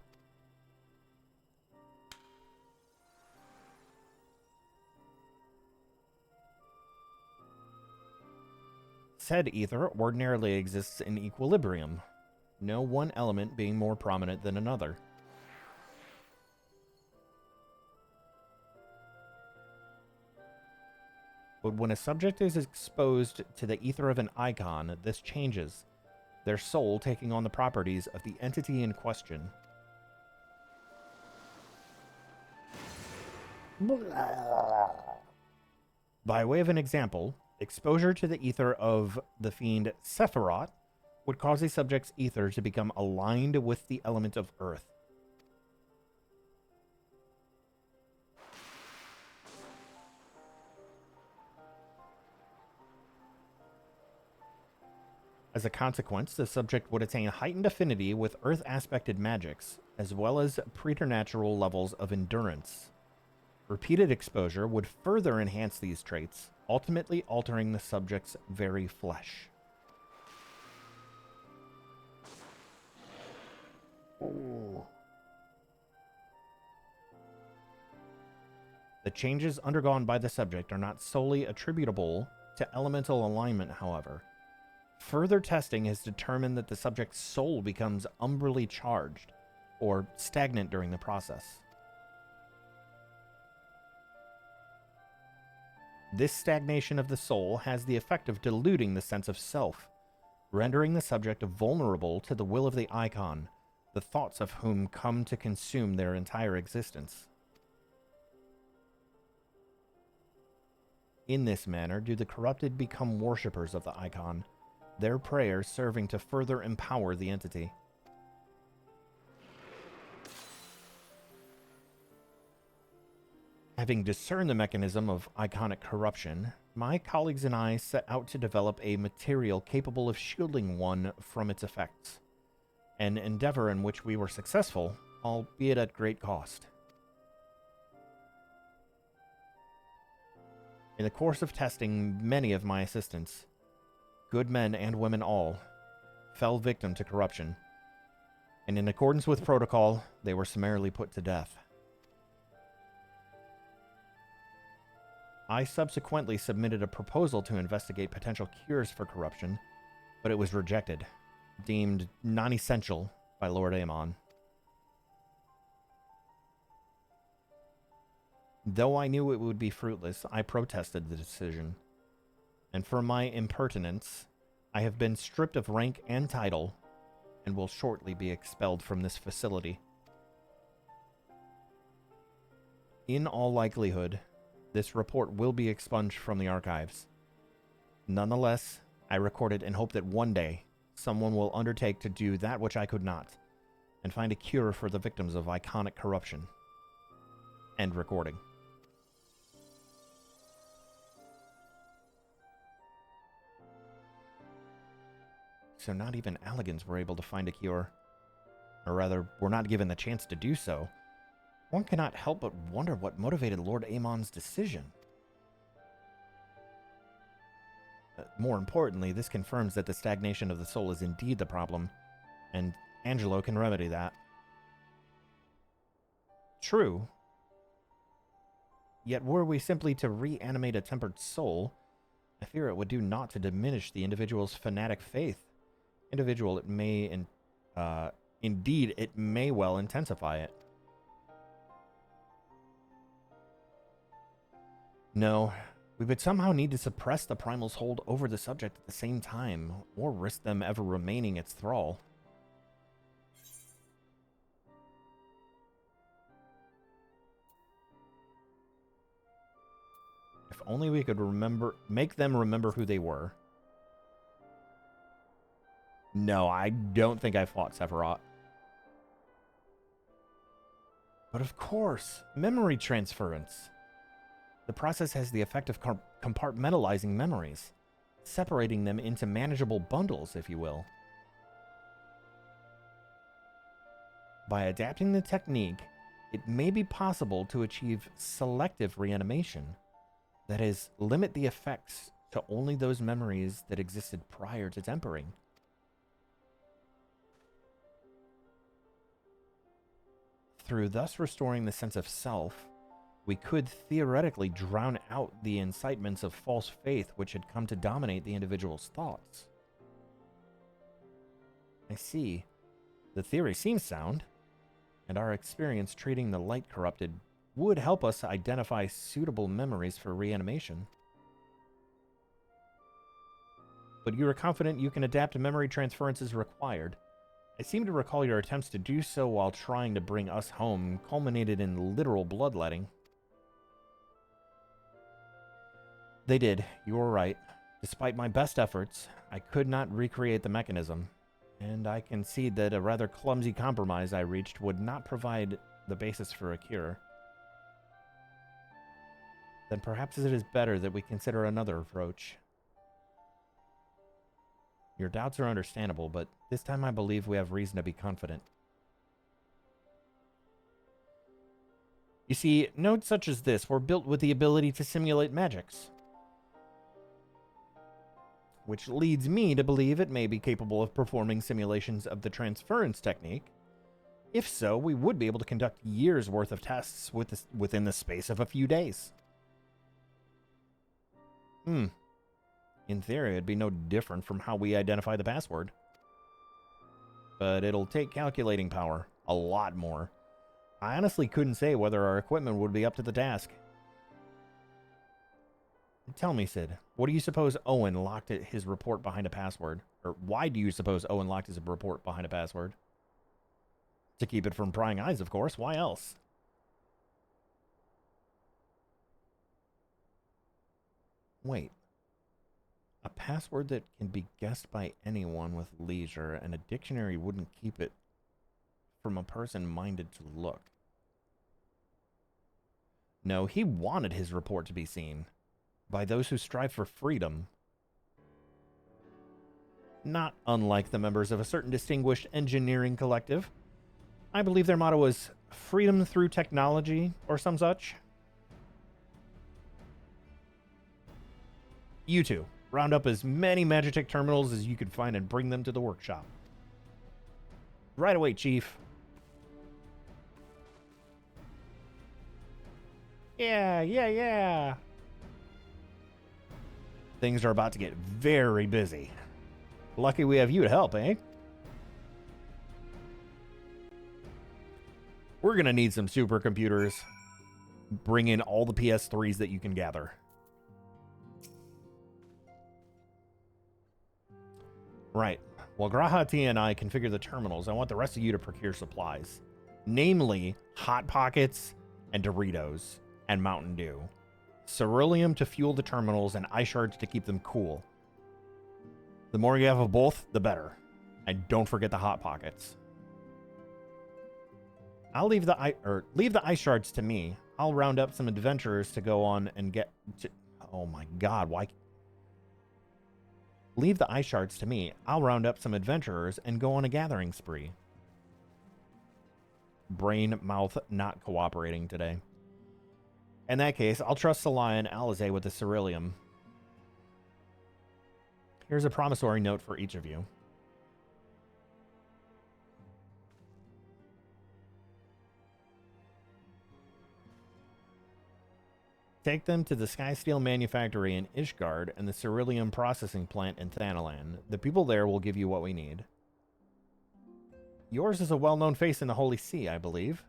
Said ether ordinarily exists in equilibrium, no one element being more prominent than another. But when a subject is exposed to the ether of an icon, this changes, their soul taking on the properties of the entity in question. By way of an example, exposure to the ether of the fiend Sephiroth would cause a subject's ether to become aligned with the element of earth. As a consequence, the subject would attain heightened affinity with earth-aspected magics, as well as preternatural levels of endurance. Repeated exposure would further enhance these traits, ultimately altering the subject's very flesh. Ooh. The changes undergone by the subject are not solely attributable to elemental alignment, however. Further testing has determined that the subject's soul becomes umbrally charged, or stagnant during the process. This stagnation of the soul has the effect of diluting the sense of self, rendering the subject vulnerable to the will of the icon, the thoughts of whom come to consume their entire existence. In this manner do the corrupted become worshippers of the icon, their prayers serving to further empower the entity. Having discerned the mechanism of iconic corruption, my colleagues and I set out to develop a material capable of shielding one from its effects, an endeavor in which we were successful, albeit at great cost. In the course of testing, many of my assistants, good men and women all, fell victim to corruption, and in accordance with protocol, they were summarily put to death. I subsequently submitted a proposal to investigate potential cures for corruption, but it was rejected, deemed non-essential by Lord Amon. Though I knew it would be fruitless, I protested the decision. And for my impertinence, I have been stripped of rank and title, and will shortly be expelled from this facility. In all likelihood, this report will be expunged from the archives. Nonetheless, I record it and hope that one day, someone will undertake to do that which I could not, and find a cure for the victims of iconic corruption. End recording. So not even Alligans were able to find a cure. Or rather, were not given the chance to do so. One cannot help but wonder what motivated Lord Amon's decision. More importantly, this confirms that the stagnation of the soul is indeed the problem, and Angelo can remedy that. True. Yet were we simply to reanimate a tempered soul, I fear it would do naught to diminish the individual's fanatic faith. Individual, it may, indeed, it may well intensify it. No, we would somehow need to suppress the primal's hold over the subject at the same time, or risk them ever remaining its thrall. If only we could make them remember who they were. No, I don't think I fought Sephiroth. But of course, memory transference. The process has the effect of compartmentalizing memories, separating them into manageable bundles, if you will. By adapting the technique, it may be possible to achieve selective reanimation. That is, limit the effects to only those memories that existed prior to tempering. Through thus restoring the sense of self, we could theoretically drown out the incitements of false faith which had come to dominate the individual's thoughts. I see. The theory seems sound, and our experience treating the light corrupted would help us identify suitable memories for reanimation. But you are confident you can adapt to memory transference as required. I seem to recall your attempts to do so while trying to bring us home culminated in literal bloodletting. They did. You were right. Despite my best efforts, I could not recreate the mechanism, and I concede that a rather clumsy compromise I reached would not provide the basis for a cure. Then perhaps it is better that we consider another approach. Your doubts are understandable, but this time I believe we have reason to be confident. You see, nodes such as this were built with the ability to simulate magics, which leads me to believe it may be capable of performing simulations of the technique. If so, we would be able to conduct years' worth of tests within the space of a few days. In theory, it'd be no different from how we identify the password. But it'll take calculating power. A lot more. I honestly couldn't say whether our equipment would be up to the task. Tell me, Sid, what do you suppose Owen locked his report behind a password? Or why do you suppose Owen locked his report behind a password? To keep it from prying eyes, of course. Why else? Wait. A password that can be guessed by anyone with leisure, and a dictionary wouldn't keep it from a person minded to look. No, he wanted his report to be seen by those who strive for freedom. Not unlike the members of a certain distinguished engineering collective. I believe their motto is freedom through technology or some such. You two, round up as many Magitek terminals as you could find and bring them to the workshop. Right away, Chief. Yeah. Things are about to get very busy. Lucky we have you to help, eh? We're gonna need some supercomputers. Bring in all the PS3s that you can gather. Right. While Grahati and I configure the terminals, I want the rest of you to procure supplies. Namely, Hot Pockets and Doritos and Mountain Dew. Ceruleum to fuel the terminals and ice shards to keep them cool. The more you have of both, the better. And don't forget the Hot Pockets. I'll leave the ice shards to me. I'll round up some adventurers to go on and get to, oh my god, why? Leave the ice shards to me. I'll round up some adventurers and go on a gathering spree. Brain, mouth, not cooperating today. In that case, I'll trust Salai and Alizé with the ceruleum. Here's a promissory note for each of you. Take them to the Skysteel Manufactory in Ishgard and the ceruleum processing plant in Thanalan. The people there will give you what we need. Yours is a well-known face in the Holy See, I believe.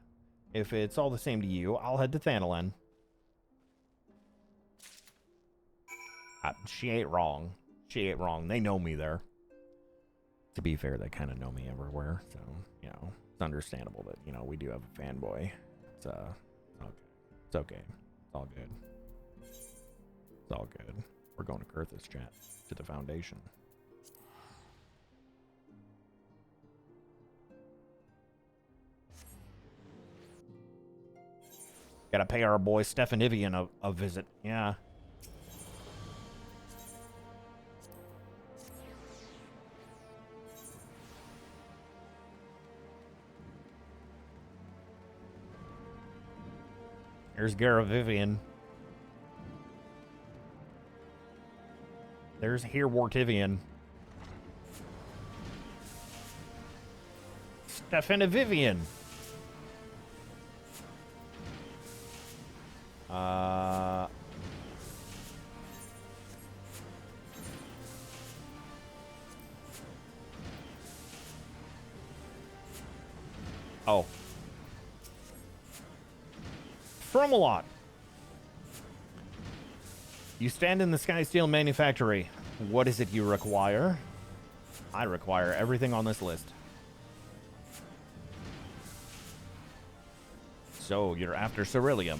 If it's all the same to you, I'll head to Thanalan. She ain't wrong. She ain't wrong. They know me there. To be fair, they kind of know me everywhere. So, you know, it's understandable that, you know, we do have a fanboy. It's okay. It's okay. It's all good. It's all good. We're going to Kurth's chat. To the Foundation. Gotta pay our boy Stefan Ivian a visit. Yeah. There's Gara Vivian. There's here Wartivian. Stefan Vivian. Oh. Frumalot. You stand in the Skysteel Manufactory. What is it you require? I require everything on this list. So, you're after ceruleum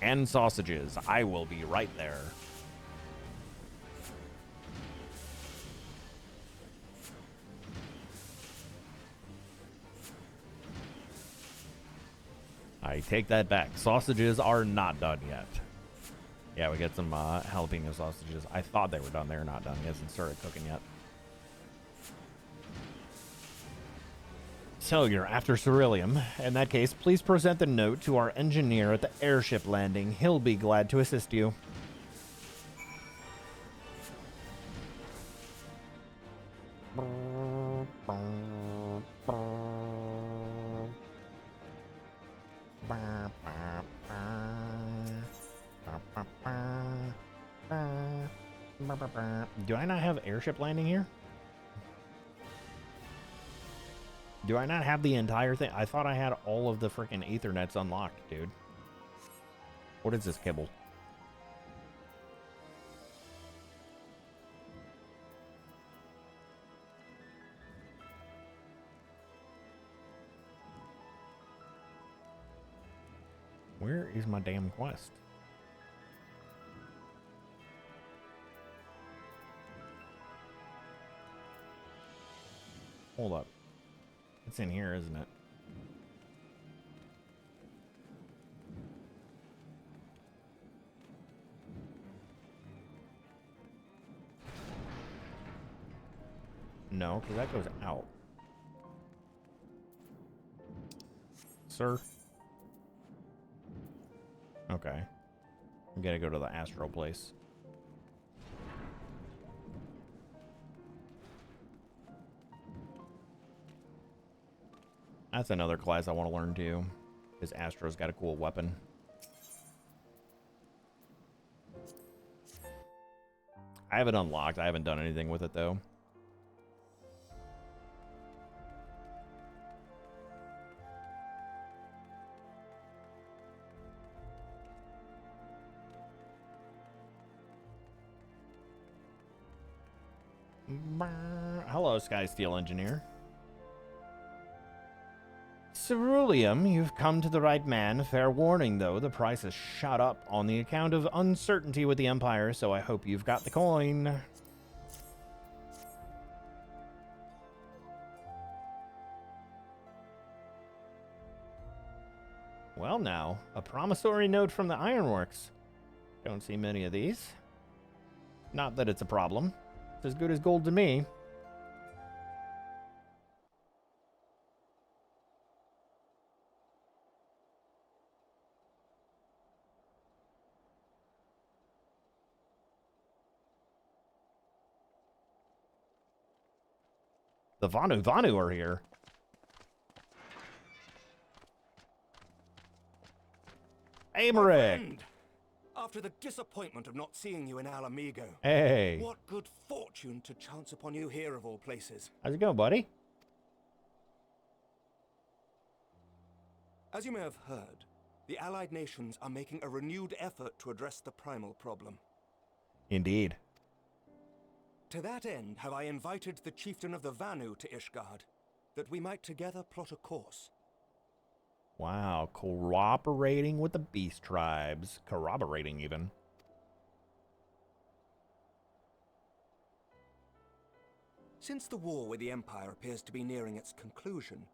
and sausages. I will be right there. I take that back. Sausages are not done yet. Yeah, we get some jalapeno sausages. I thought they were done. They're not done. He hasn't started cooking yet. So you're after ceruleum. In that case, please present the note to our engineer at the airship landing. He'll be glad to assist you. Do I not have airship landing here? Do I not have the entire thing? I thought I had all of the freaking Ethernets unlocked, dude. What is this kibble? Where is my damn quest? Hold up. It's in here, isn't it? No, because that goes out. Sir? Okay. I'm gonna go to the Astro place. That's another class I want to learn too. Because Astro's got a cool weapon. I have it unlocked. I haven't done anything with it though. Hello, Skysteel Engineer. Ceruleum, you've come to the right man. Fair warning, though, the price has shot up on the account of uncertainty with the Empire, so I hope you've got the coin. Well now, a promissory note from the Ironworks. Don't see many of these. Not that it's a problem. It's as good as gold to me. The Vanu are here. Hey, Marek. After the disappointment of not seeing you in Alamigo. Hey. What good fortune to chance upon you here of all places. How's it going, buddy? As you may have heard, the Allied nations are making a renewed effort to address the primal problem. Indeed. To that end, have I invited the chieftain of the Vanu to Ishgard, that we might together plot a course. Wow, cooperating with the beast tribes. Corroborating, even. Since the war with the Empire appears to be nearing its conclusion,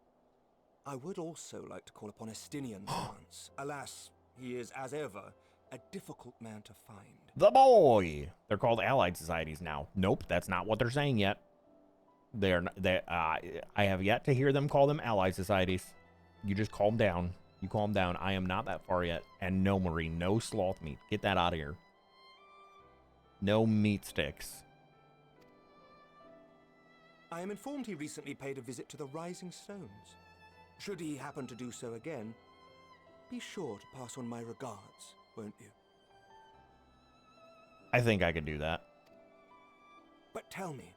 I would also like to call upon Estinian's chance. Alas, he is, as ever, a difficult man to find. The boy! They're called allied societies now. Nope, that's not what they're saying yet. I have yet to hear them call them allied societies. You just calm down. You calm down. I am not that far yet. And no, Marie, no sloth meat. Get that out of here. No meat sticks. I am informed he recently paid a visit to the Rising Stones. Should he happen to do so again, be sure to pass on my regards, won't you? I think I could do that. But tell me,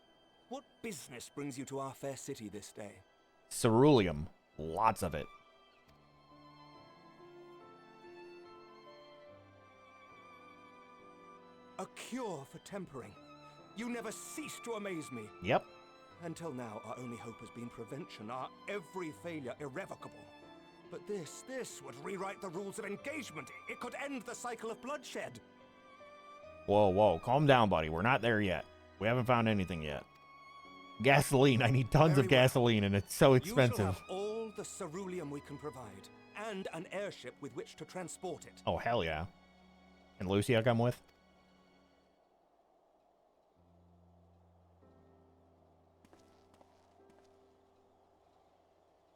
what business brings you to our fair city this day? Ceruleum. Lots of it. A cure for tempering. You never cease to amaze me. Yep. Until now, our only hope has been prevention, our every failure irrevocable. But this would rewrite the rules of engagement. It could end the cycle of bloodshed. Whoa, whoa. Calm down, buddy. We're not there yet. We haven't found anything yet. Gasoline. I need tons of gasoline, and it's so expensive. You shall have all the ceruleum we can provide, and an airship with which to transport it. Oh, hell yeah. And Lucy I'll come with?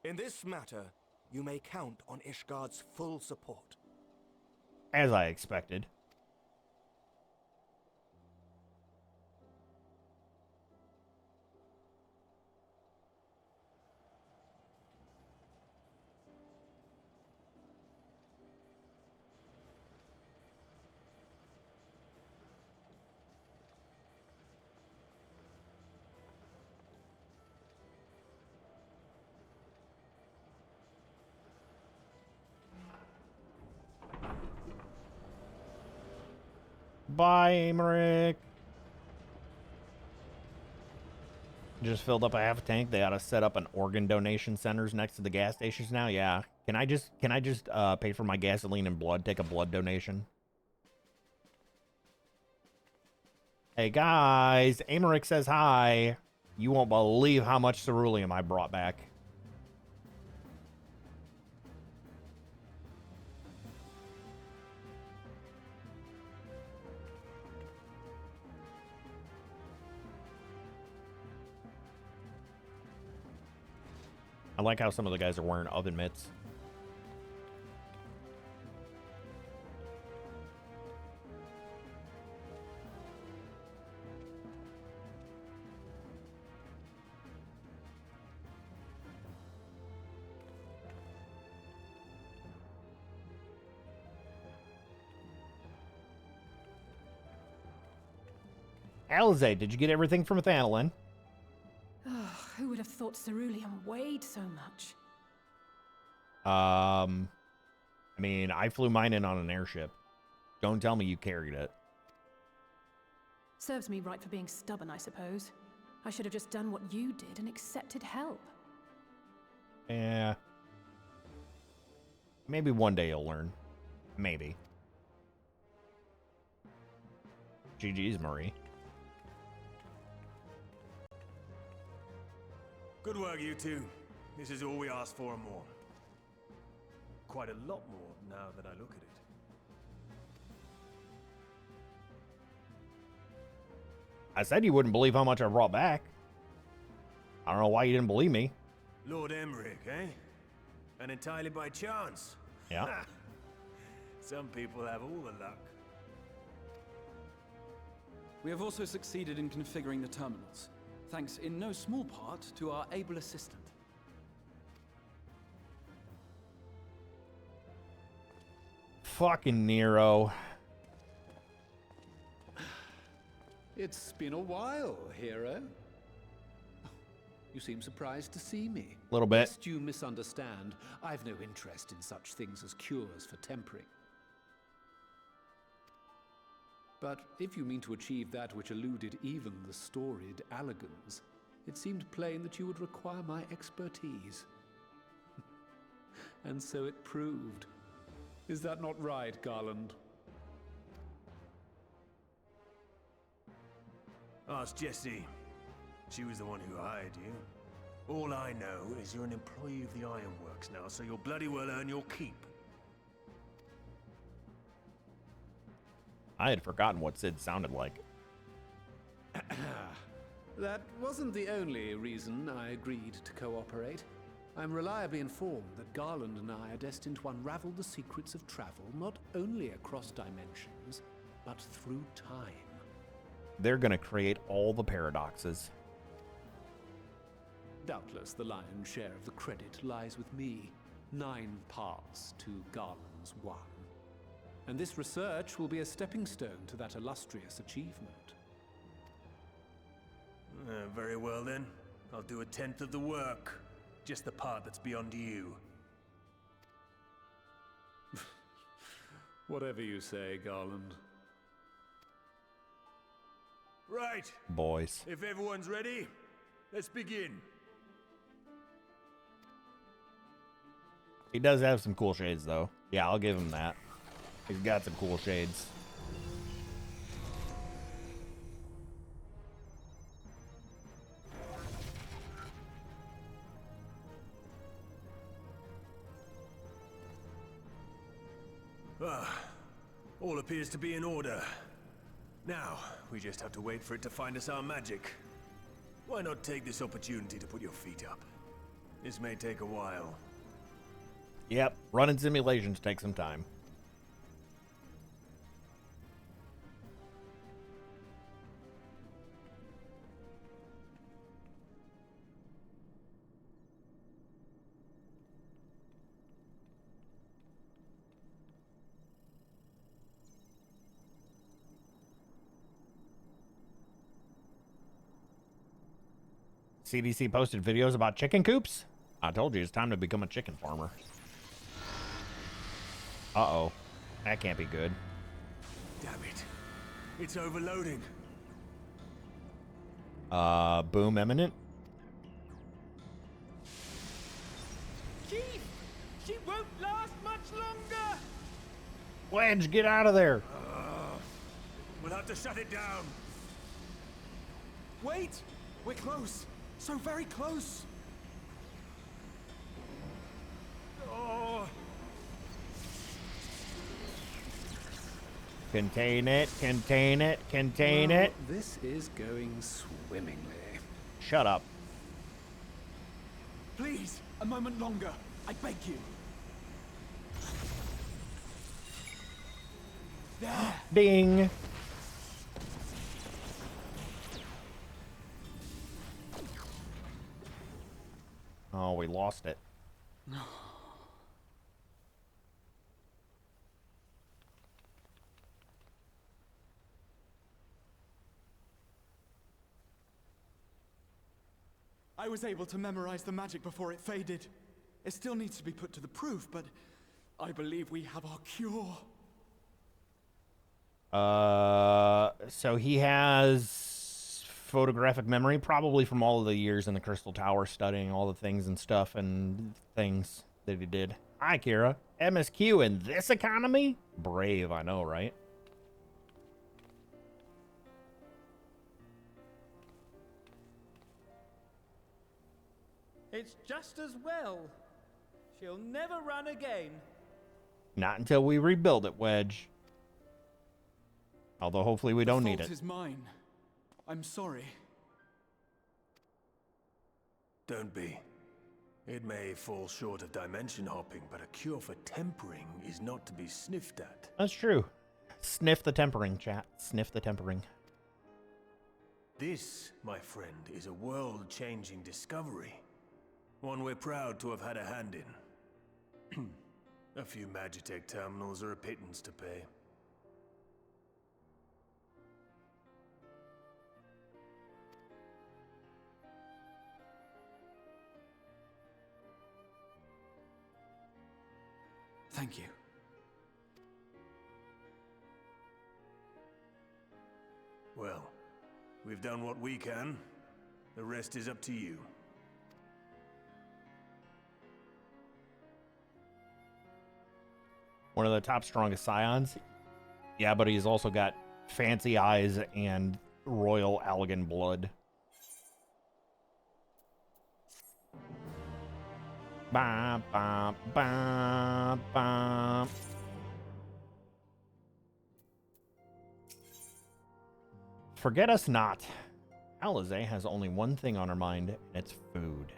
In this matter, you may count on Ishgard's full support. As I expected. Bye, Amaric. Just filled up a half a tank. They ought to set up an organ donation centers next to the gas stations now. Yeah. Can I just pay for my gasoline and blood? Take a blood donation. Hey guys, Amaric says hi. You won't believe how much ceruleum I brought back. I like how some of the guys are wearing oven mitts. Alize, did you get everything from Thanalin? Oh, who would have thought ceruleum weighed so much? I mean, I flew mine in on an airship. Don't tell me you carried it. Serves me right for being stubborn, I suppose. I should have just done what you did and accepted help. Yeah. Maybe one day you'll learn. Maybe. GG's, Marie. Good work, you two. This is all we asked for and more. Quite a lot more now that I look at it. I said you wouldn't believe how much I brought back. I don't know why you didn't believe me. Lord Emmerich, eh? And entirely by chance. Yeah. Some people have all the luck. We have also succeeded in configuring the terminals, thanks in no small part to our able assistant. Fucking Nero. It's been a while, hero. You seem surprised to see me. A little bit. Lest you misunderstand, I've no interest in such things as cures for tempering. But if you mean to achieve that which eluded even the storied Allagans, it seemed plain that you would require my expertise. And so it proved. Is that not right, Garland? Ask Jesse. She was the one who hired you. All I know is you're an employee of the Ironworks now, so you'll bloody well earn your keep. I had forgotten what Sid sounded like. That wasn't the only reason I agreed to cooperate. I'm reliably informed that Garland and I are destined to unravel the secrets of travel, not only across dimensions, but through time. They're gonna create all the paradoxes. Doubtless the lion's share of the credit lies with me. 9 paths to Garland's 1. And this research will be a stepping stone to that illustrious achievement. Very well then. I'll do 1/10 of the work. Just the part that's beyond you. Whatever you say, Garland. Right. Boys. If everyone's ready, let's begin. He does have some cool shades, though. Yeah, I'll give him that. He's got some cool shades. All appears to be in order. Now, we just have to wait for it to find us our magic. Why not take this opportunity to put your feet up? This may take a while. Yep, running simulations take some time. CDC posted videos about chicken coops. I told you it's time to become a chicken farmer. Uh-oh. That can't be good. Damn it. It's overloading. Boom imminent. Chief! She won't last much longer! Wedge, get out of there. We'll have to shut it down. Wait! We're close. So very close. Oh. Contain it, contain it, contain Well, it. This is going swimmingly. Shut up. Please, a moment longer. I beg you. There. Ding. Oh, we lost it. I was able to memorize the magic before it faded. It still needs to be put to the proof, but I believe we have our cure. So he has photographic memory, probably from all of the years in the Crystal Tower studying all the things and stuff and things that he did. Hi, Kira. MSQ in this economy? Brave, I know, right? It's just as well. She'll never run again. Not until we rebuild it, Wedge. Although hopefully we don't need The it. fault is mine. I'm sorry. Don't be. It may fall short of dimension hopping, but a cure for tempering is not to be sniffed at. That's true. Sniff the tempering, chat. Sniff the tempering. This, my friend, is a world-changing discovery. One we're proud to have had a hand in. A few Magitech terminals are a pittance to pay. Thank you. Well, we've done what we can. The rest is up to you. One of the top strongest scions. Yeah, but he's also got fancy eyes and royal Allegan blood. Ba, ba, ba, ba. Forget us not. Alizé has only one thing on her mind, and it's food.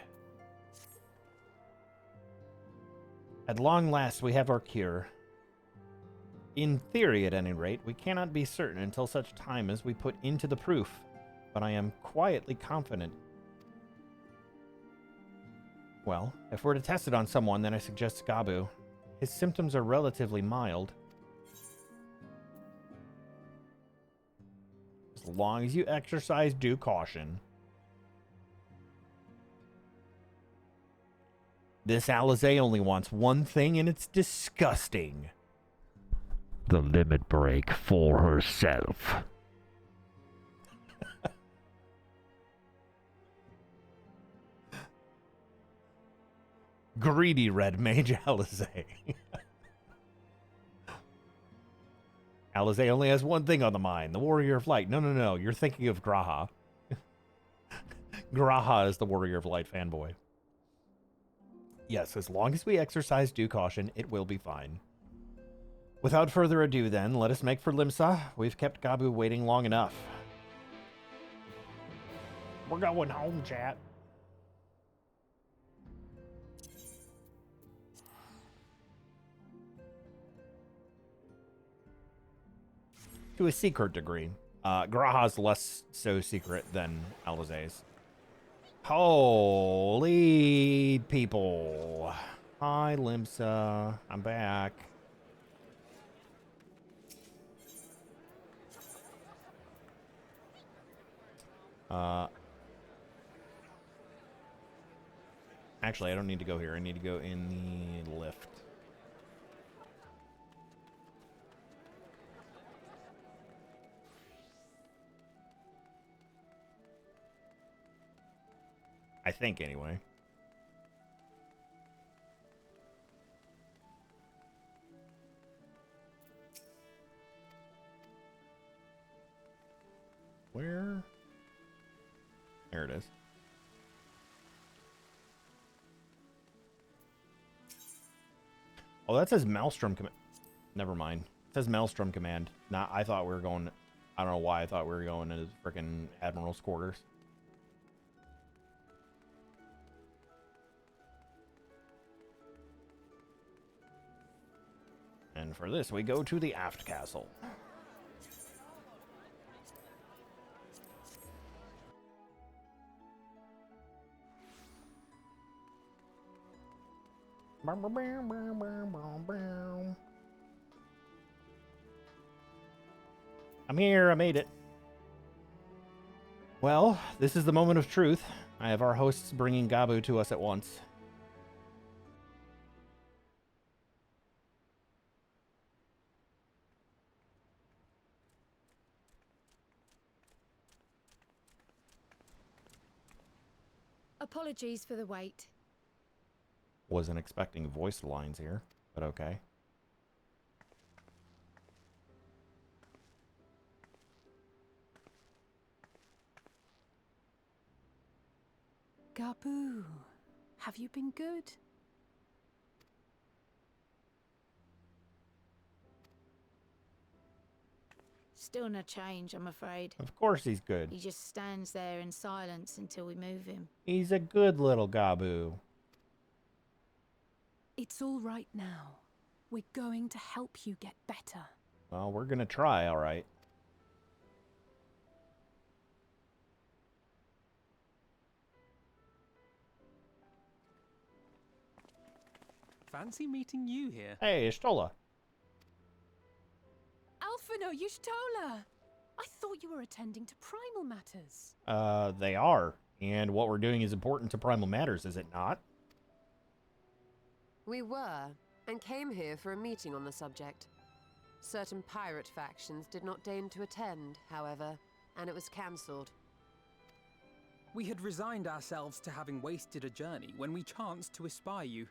At long last, we have our cure. In theory, at any rate, we cannot be certain until such time as we put into the proof, but I am quietly confident. Well, if we're to test it on someone, then I suggest Gabu. His symptoms are relatively mild. As long as you exercise due caution. This Alizé only wants one thing, and it's disgusting. The limit break for herself. Greedy red mage Alizé. Alizé only has one thing on the mind, the warrior of light. No, you're thinking of Graha. Graha is the warrior of light fanboy. Yes, as long as we exercise due caution, it will be fine. Without further ado, then, let us make for Limsa. We've kept Gabu waiting long enough. We're going home, chat. To a secret degree. Graha's less so secret than Alizé's. Holy people. Hi, Limsa. I'm back. Actually, I don't need to go here. I need to go in the lift. I think, anyway. Where? There it is. Oh, that says Maelstrom command. Never mind. It says Maelstrom command. Nah, I thought we were going... I don't know why I thought we were going into frickin' Admiral's quarters. And for this, we go to the aft castle. I'm here, I made it. Well, this is the moment of truth. I have our hosts bringing Gabu to us at once. Apologies for the wait. Wasn't expecting voice lines here, but okay. Gabu, have you been good? Still no change, I'm afraid. Of course he's good. He just stands there in silence until we move him. He's a good little Gabu. It's all right now. We're going to help you get better. Well, we're gonna try, all right. Fancy meeting you here. Hey, Stola. Alphino Yushtola! I thought you were attending to primal matters. They are. And what we're doing is important to Primal Matters, is it not? We were, and came here for a meeting on the subject. Certain pirate factions did not deign to attend, however, and it was cancelled. We had resigned ourselves to having wasted a journey when we chanced to espy you.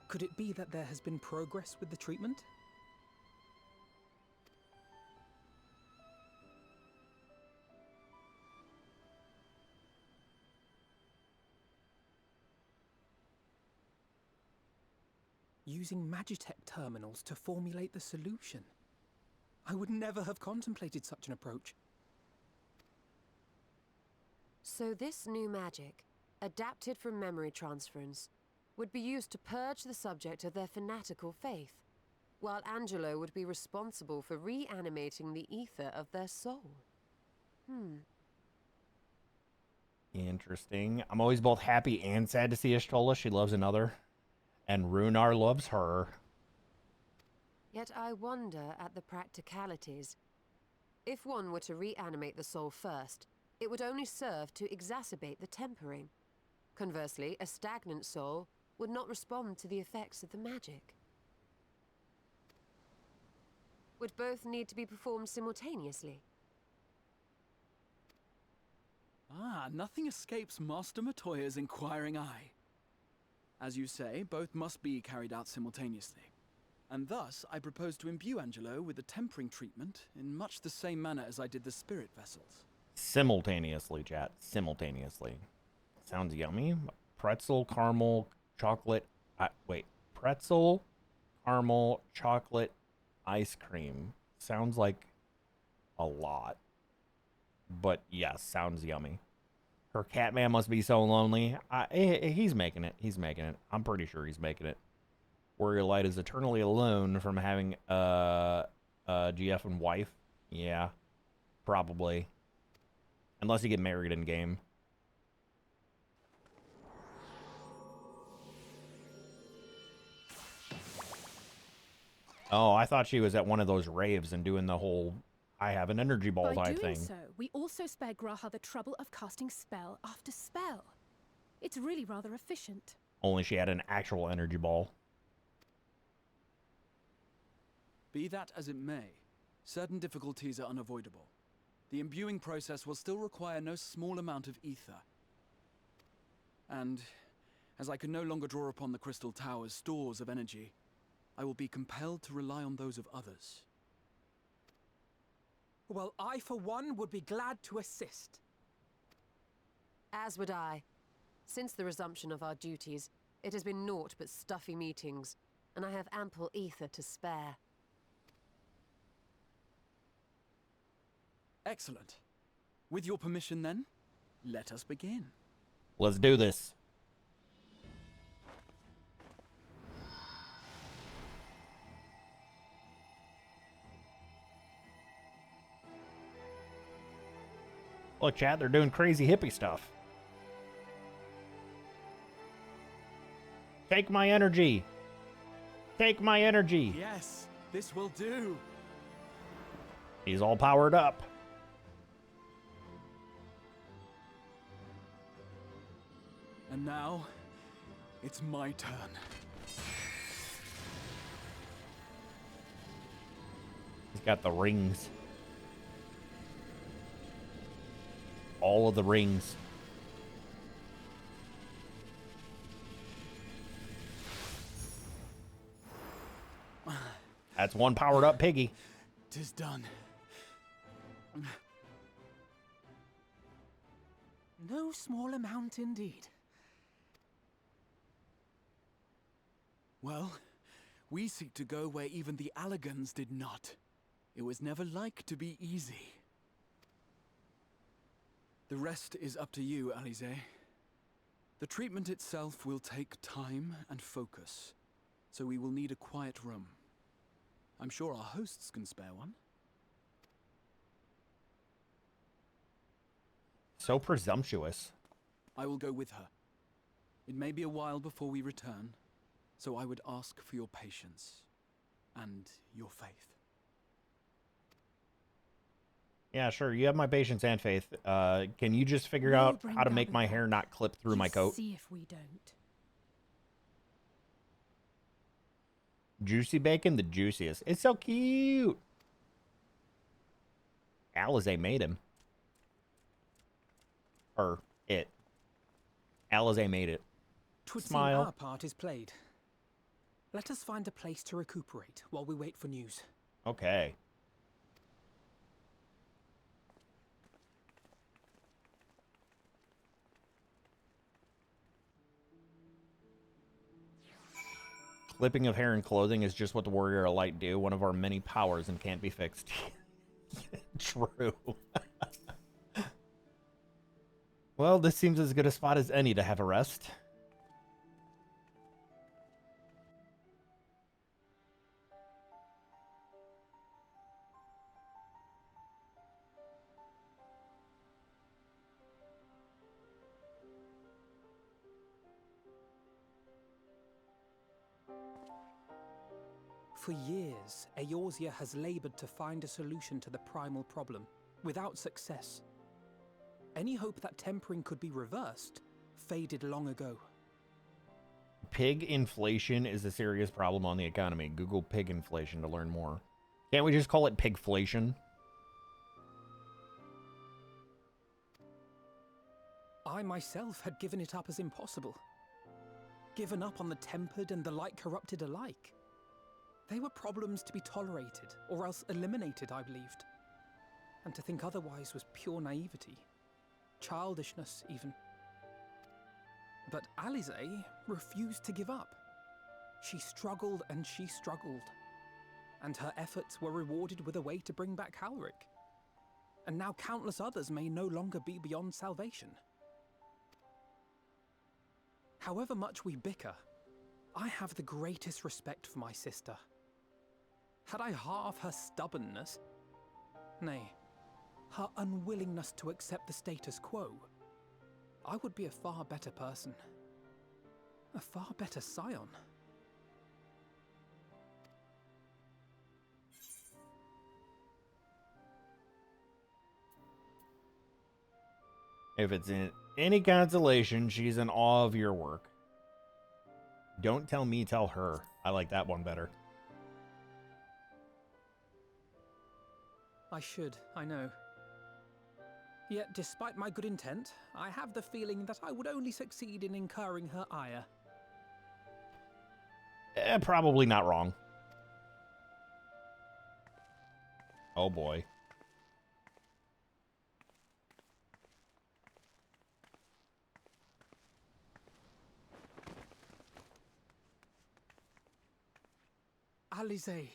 Could it be that there has been progress with the treatment? using Magitech terminals to formulate the solution. I would never have contemplated such an approach. So this new magic, adapted from memory transference, would be used to purge the subject of their fanatical faith, while Angelo would be responsible for reanimating the ether of their soul. Interesting. I'm always both happy and sad to see Ishtola. She loves another. And Runar loves her. Yet I wonder at the practicalities. If one were to reanimate the soul first, it would only serve to exacerbate the tempering. Conversely, a stagnant soul would not respond to the effects of the magic. Would both need to be performed simultaneously? Ah, nothing escapes Master Matoya's inquiring eye. As you say, both must be carried out simultaneously. And thus, I propose to imbue Angelo with the tempering treatment in much the same manner as I did the spirit vessels. Simultaneously, chat. Simultaneously. Sounds yummy. Pretzel, caramel, chocolate. Wait. Pretzel, caramel, chocolate, ice cream. Sounds like a lot. But yes, sounds yummy. Her cat man must be so lonely. He's making it. He's making it. I'm pretty sure he's making it. Warrior Light is eternally alone from having GF and wife. Yeah, probably. Unless you get married in game. Oh, I thought she was at one of those raves and doing the whole I have an energy ball By type doing thing. so, we also spare Graha the trouble of casting spell after spell. It's really rather efficient. Only she had an actual energy ball. Be that as it may, certain difficulties are unavoidable. The imbuing process will still require no small amount of ether. And, as I can no longer draw upon the Crystal Tower's stores of energy, I will be compelled to rely on those of others. Well, I, for one, would be glad to assist. As would I. Since the resumption of our duties, it has been naught but stuffy meetings, and I have ample ether to spare. Excellent. With your permission, then, let us begin. Let's do this. Look, chat, they're doing crazy hippie stuff. Take my energy. Take my energy. Yes, this will do. He's all powered up. And now, it's my turn. He's got the rings. All of the rings. That's one powered up piggy. 'Tis done. No small amount indeed. Well, we seek to go where even the Allegans did not. It was never like to be easy. The rest is up to you, Alize. The treatment itself will take time and focus, so we will need a quiet room. I'm sure our hosts can spare one. So presumptuous. I will go with her. It may be a while before we return, so I would ask for your patience and your faith. Yeah, sure. You have my patience and faith. Can you just figure out how to make my hair not clip through my coat? See if we don't. Juicy bacon, the juiciest. It's so cute. Alize made him. Or it. Alize made it. Twould seem Smile. our part is played. Let us find a place to recuperate while we wait for news. Okay. Clipping of hair and clothing is just what the Warrior of Light do, one of our many powers and can't be fixed. True. Well, this seems as good a spot as any to have a rest. For years, Eorzea has labored to find a solution to the primal problem, without success. Any hope that tempering could be reversed faded long ago. Pig inflation is a serious problem on the economy. Google pig inflation to learn more. Can't we just call it pigflation? I myself had given it up as impossible. Given up on the tempered and the light corrupted alike. They were problems to be tolerated, or else eliminated, I believed. And to think otherwise was pure naivety. Childishness, even. But Alize refused to give up. She struggled and she struggled. And her efforts were rewarded with a way to bring back Halric. And now countless others may no longer be beyond salvation. However much we bicker, I have the greatest respect for my sister. Had I half her stubbornness, nay, her unwillingness to accept the status quo, I would be a far better person. A far better scion. If it's in any consolation, she's in awe of your work. Don't tell me, tell her. I like that one better. I should, I know. Yet, despite my good intent, I have the feeling that I would only succeed in incurring her ire. Probably not wrong. Oh boy. Alize,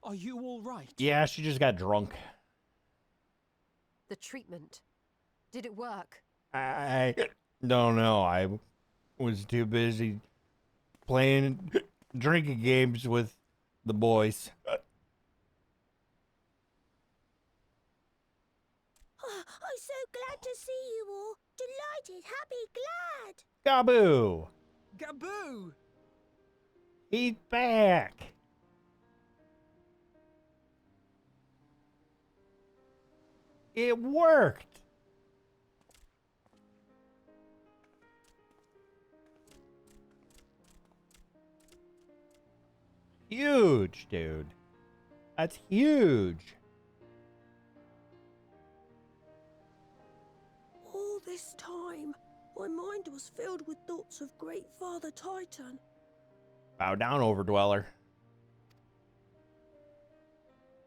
are you all right? Yeah, she just got drunk. The treatment. Did it work? I don't know. I was too busy playing drinking games with the boys. I'm so glad to see you all. Delighted, happy, glad. Gaboo! Gaboo! He's back! It worked! Huge, dude. That's huge. All this time, my mind was filled with thoughts of Great Father Titan. Bow down, Overdweller.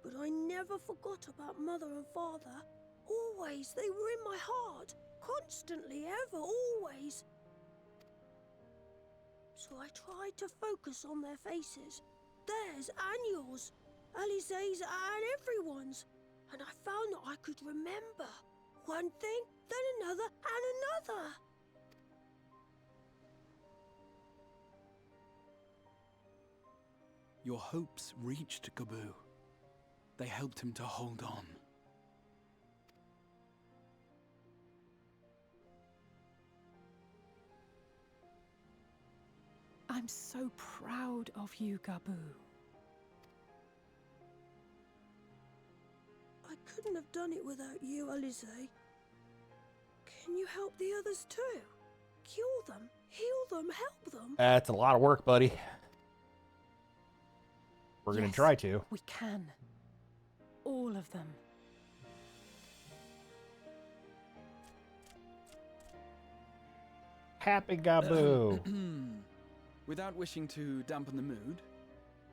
But I never forgot about Mother and Father. Always, they were in my heart. Constantly, ever, always. So I tried to focus on their faces. Theirs and yours. Alize's and everyone's. And I found that I could remember. One thing, then another, and another. Your hopes reached Gaboo. They helped him to hold on. I'm so proud of you, Gaboo. I couldn't have done it without you, Alize. Can you help the others too? Cure them, heal them, help them? That's a lot of work, buddy. We're gonna try to. We can. All of them. Happy Gaboo. Without wishing to dampen the mood,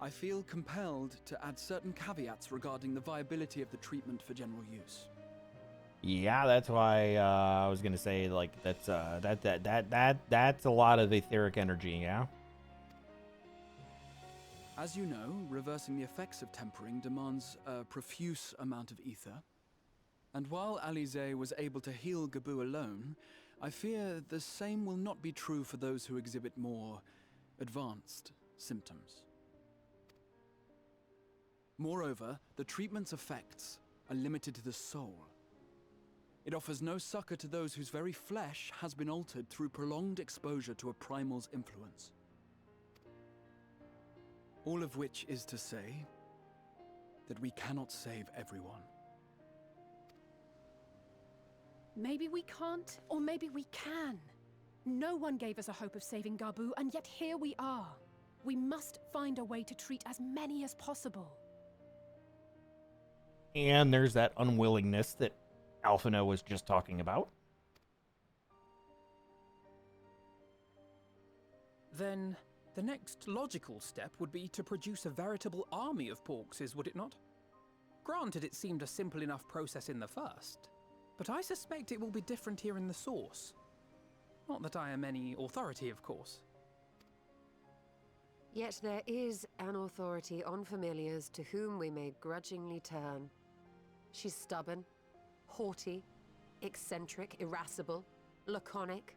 I feel compelled to add certain caveats regarding the viability of the treatment for general use. Yeah, that's why I was gonna say, like, that's a lot of etheric energy, yeah. As you know, reversing the effects of tempering demands a profuse amount of ether. And while Alize was able to heal Gabu alone, I fear the same will not be true for those who exhibit more advanced symptoms. Moreover, the treatment's effects are limited to the soul. It offers no succor to those whose very flesh has been altered through prolonged exposure to a primal's influence. All of which is to say that we cannot save everyone. Maybe we can't, or maybe we can. No one gave us a hope of saving Gabu, and yet here we are. We must find a way to treat as many as possible. And there's that unwillingness that Alphina was just talking about. Then the next logical step would be to produce a veritable army of Porkses, would it not? Granted, it seemed a simple enough process in the first, but I suspect it will be different here in the source. Not that I am any authority, of course. Yet there is an authority on familiars to whom we may grudgingly turn. She's stubborn, haughty, eccentric, irascible, laconic,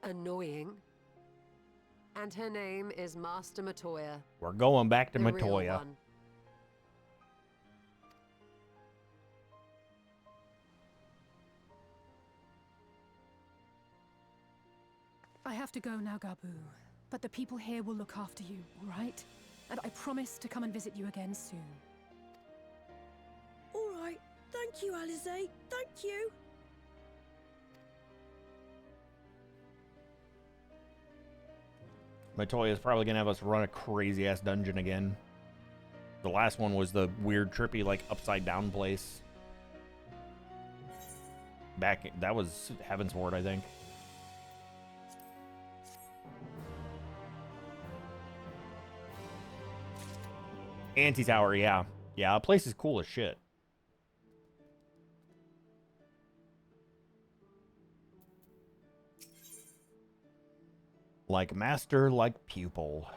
annoying. And her name is Master Matoya. We're going back to the real Matoya. one. I have to go now, Gabu. But the people here will look after you, all right? And I promise to come and visit you again soon. All right. Thank you, Alize. Thank you. Matoya's probably gonna have us run a crazy ass dungeon again. The last one was the weird, trippy, like upside down place. That was Heavensward, I think. Anti-tower, yeah. Yeah, the place is cool as shit. Like master, like pupil.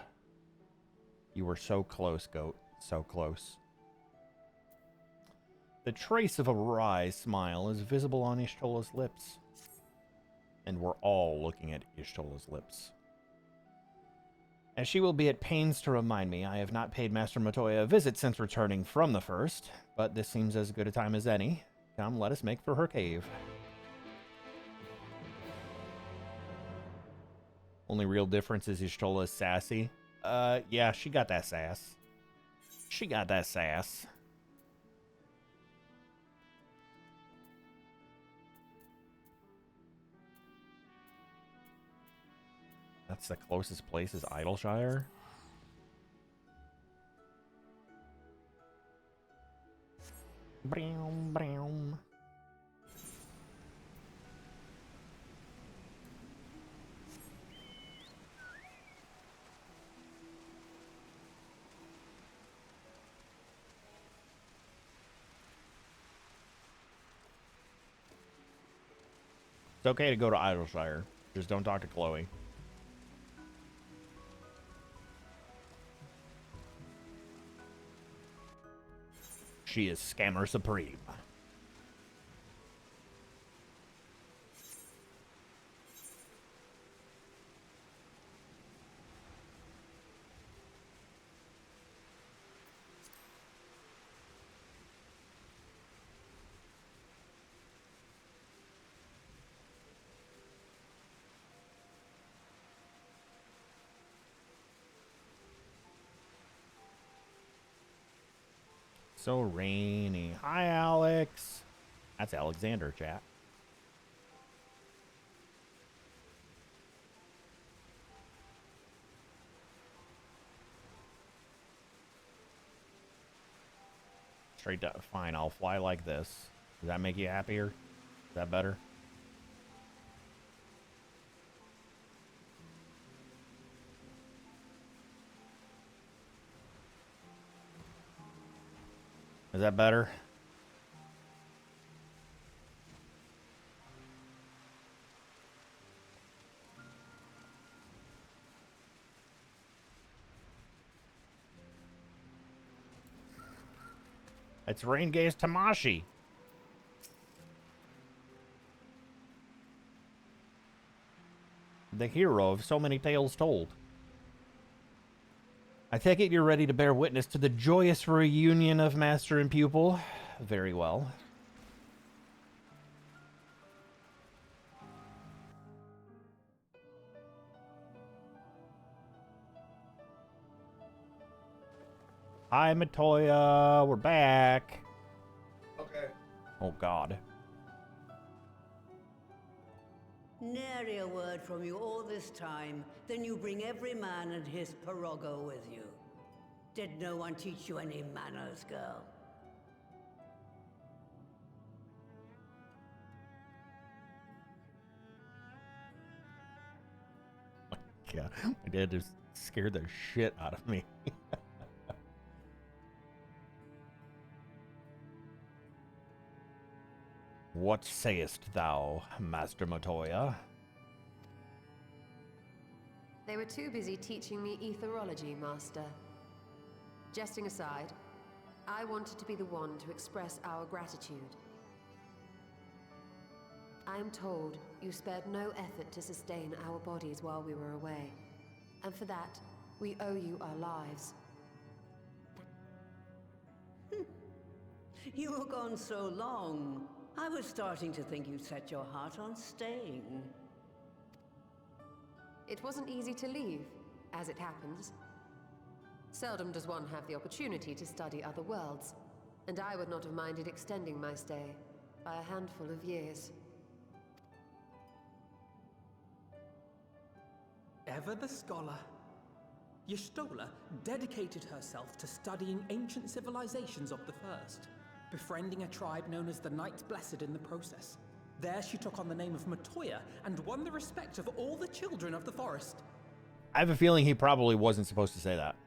You were so close, goat. So close. The trace of a wry smile is visible on Ishtola's lips. And we're all looking at Ishtola's lips. As she will be at pains to remind me, I have not paid Master Matoya a visit since returning from the first, but this seems as good a time as any. Come, let us make for her cave. Only real difference is Ishtola is sassy. Yeah, she got that sass. She got that sass. That's the closest place is Idleshire. Brown, brown. It's okay to go to Idleshire. Just don't talk to Chloe. She is Scammer Supreme. So rainy. Hi, Alex. That's Alexander, chat. Straight up. Fine, I'll fly like this. Does that make you happier? Is that better? Is that better? It's Reinge's Tamashi. The hero of so many tales told. I take it you're ready to bear witness to the joyous reunion of master and pupil. Very well. Hi, Matoya. We're back. Okay. Oh, God. Nary a word from you all this time. Then you bring every man and his pirogo with you. Did no one teach you any manners, girl? Yeah, my dad just scared the shit out of me. What sayest thou, Master Matoya? They were too busy teaching me etherology, Master. Jesting aside, I wanted to be the one to express our gratitude. I am told you spared no effort to sustain our bodies while we were away. And for that, we owe you our lives. You were gone so long. I was starting to think you'd set your heart on staying. It wasn't easy to leave, as it happens. Seldom does one have the opportunity to study other worlds, and I would not have minded extending my stay by a handful of years. Ever the scholar. Y'shtola dedicated herself to studying ancient civilizations of the First, befriending a tribe known as the Knight Blessed in the process. There she took on the name of Matoya and won the respect of all the children of the forest. I have a feeling he probably wasn't supposed to say that.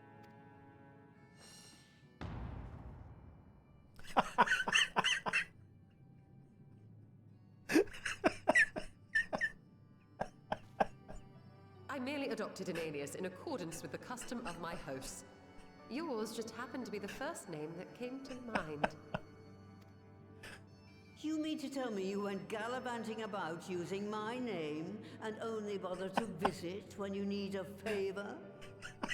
I merely adopted an alias in accordance with the custom of my hosts. Yours just happened to be the first name that came to mind. You mean to tell me you went gallivanting about using my name and only bother to visit when you need a favor?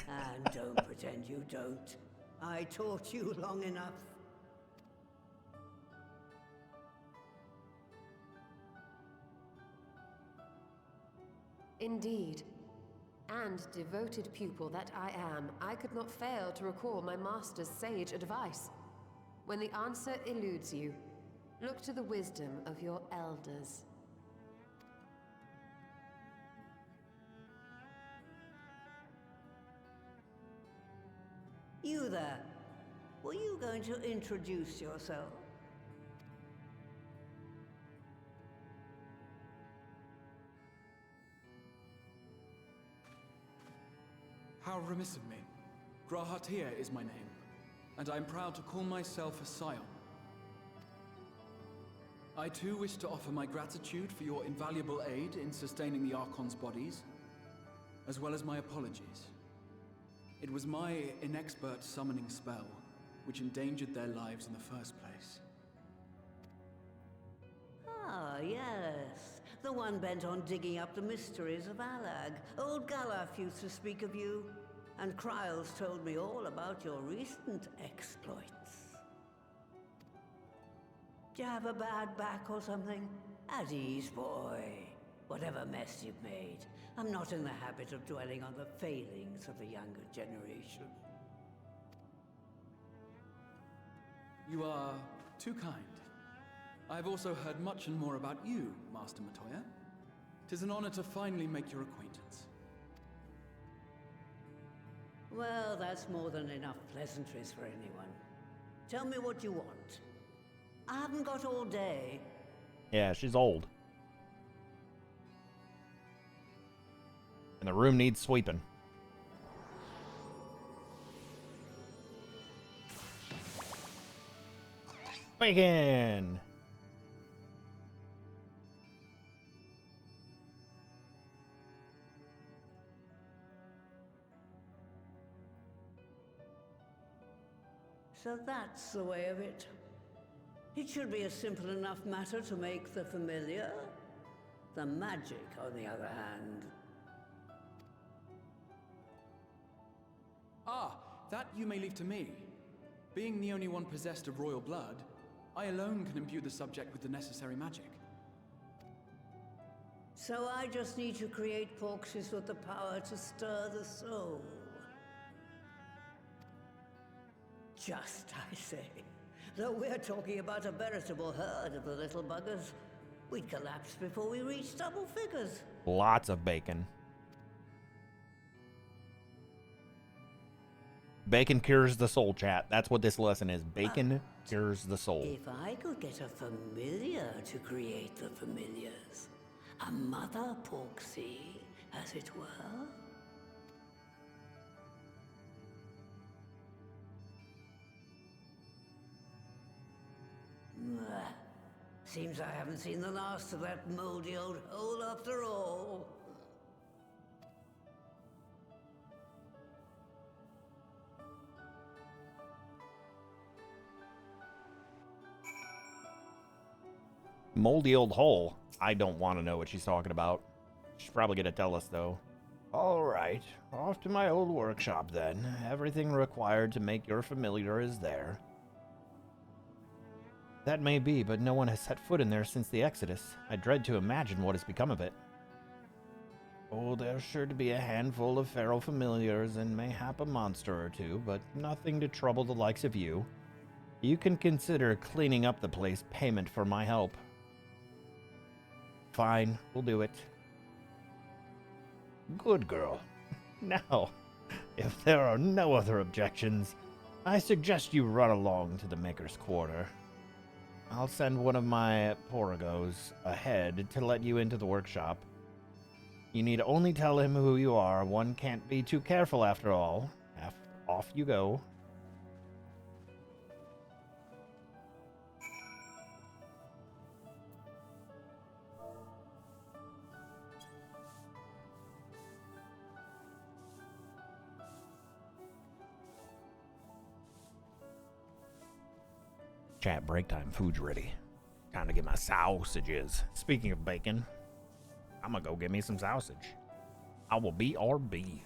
And don't pretend you don't. I taught you long enough. Indeed. And devoted pupil that I am, I could not fail to recall my master's sage advice. When the answer eludes you, look to the wisdom of your elders. You there. Were you going to introduce yourself? How remiss of me. Grahatia is my name, and I am proud to call myself a scion. I too wish to offer my gratitude for your invaluable aid in sustaining the Archon's bodies, as well as my apologies. It was my inexpert summoning spell which endangered their lives in the first place. Ah, yes. The one bent on digging up the mysteries of Alag. Old Galaf used to speak of you, and Kryles told me all about your recent exploits. Do you have a bad back or something? At ease, boy. Whatever mess you've made, I'm not in the habit of dwelling on the failings of the younger generation. You are too kind. I've also heard much and more about you, Master Matoya. 'Tis an honor to finally make your acquaintance. Well, that's more than enough pleasantries for anyone. Tell me what you want. I haven't got all day. Yeah, she's old. And the room needs sweeping. Bacon! So that's the way of it. It should be a simple enough matter to make the familiar. The magic, on the other hand. Ah, that you may leave to me. Being the only one possessed of royal blood, I alone can imbue the subject with the necessary magic. So I just need to create porxes with the power to stir the soul. Just, I say. Though we're talking about a veritable herd of the little buggers, we'd collapse before we reached double figures. Lots of bacon. Bacon cures the soul, chat. That's what this lesson is. Bacon cures the soul. If I could get a familiar to create the familiars, a mother porxie, as it were. Seems I haven't seen the last of that moldy old hole after all. Moldy old hole. I don't want to know what she's talking about. She's probably going to tell us, though. All right. Off to my old workshop, then. Everything required to make your familiar is there. That may be, but no one has set foot in there since the Exodus. I dread to imagine what has become of it. Oh, there's sure to be a handful of feral familiars and mayhap a monster or two, but nothing to trouble the likes of you. You can consider cleaning up the place payment for my help. Fine, we'll do it. Good girl. Now, if there are no other objections, I suggest you run along to the Maker's Quarter. I'll send one of my poragos ahead to let you into the workshop. You need only tell him who you are. One can't be too careful after all. Off you go. Chat, break time. Food's ready. Time to get my sausages. Speaking of bacon, I'm gonna go get me some sausage. I will BRB.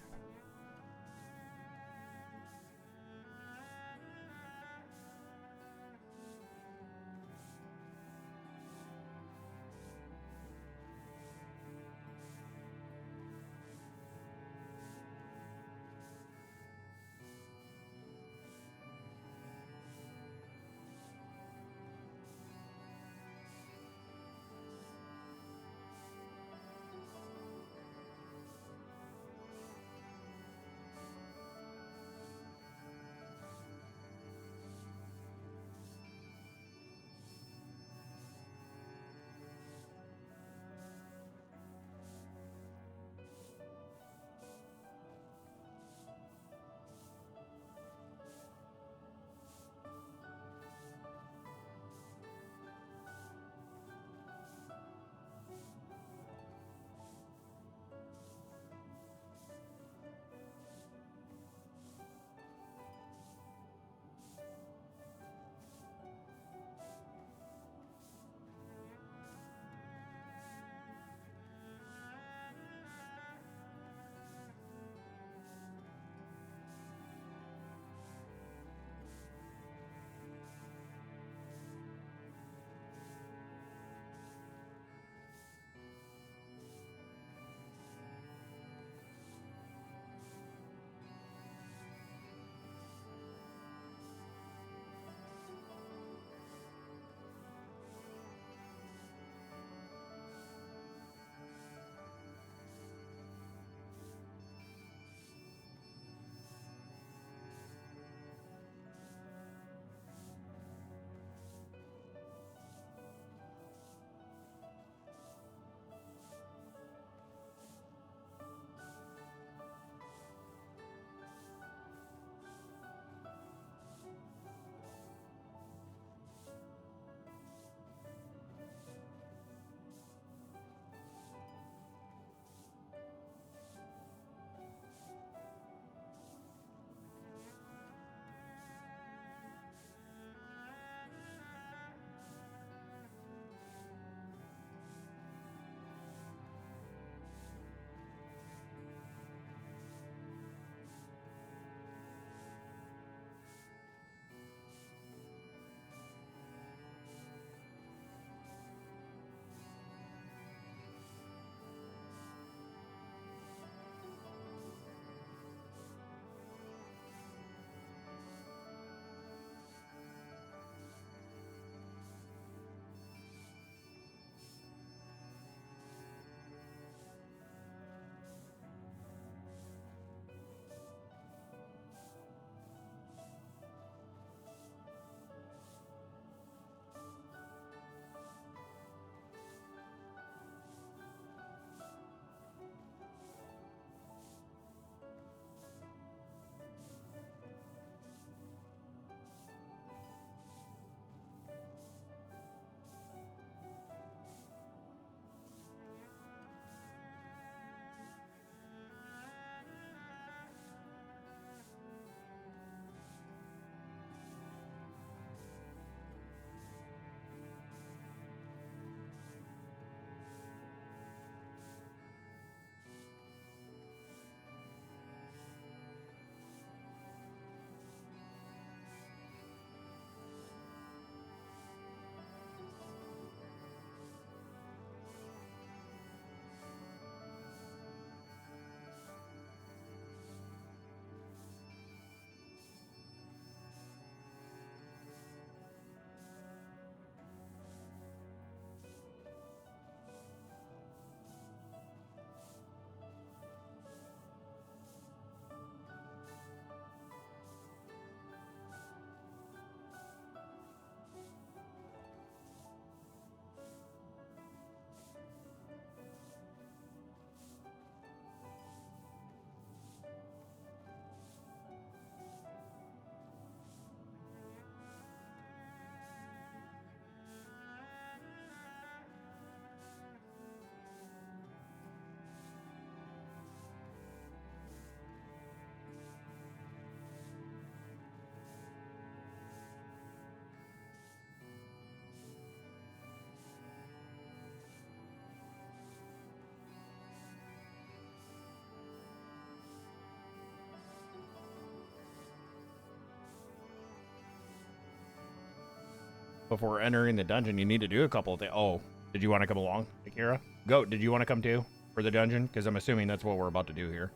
before entering the dungeon, you need to do a couple of things. Oh, did you want to come along, Akira? Goat, did you want to come too for the dungeon? Because I'm assuming that's what we're about to do here.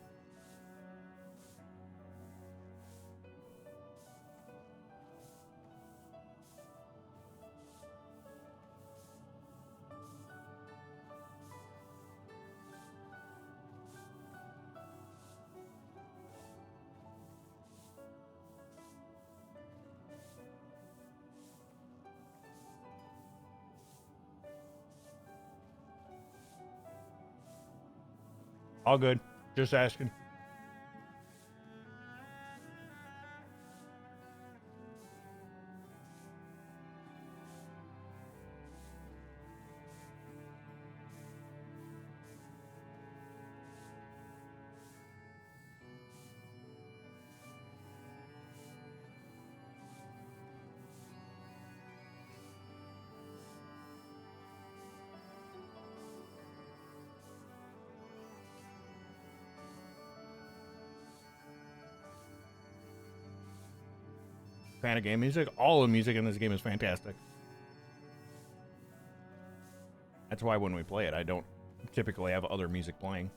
All good. Just asking. Fan of game music. All the music in this game is fantastic. That's why when we play it, I don't typically have other music playing.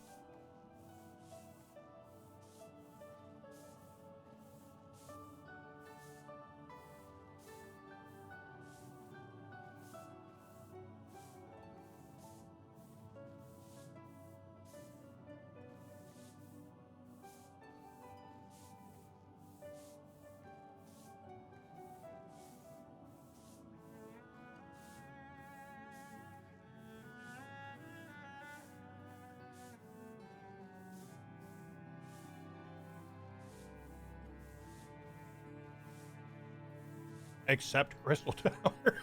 Except Crystal Tower.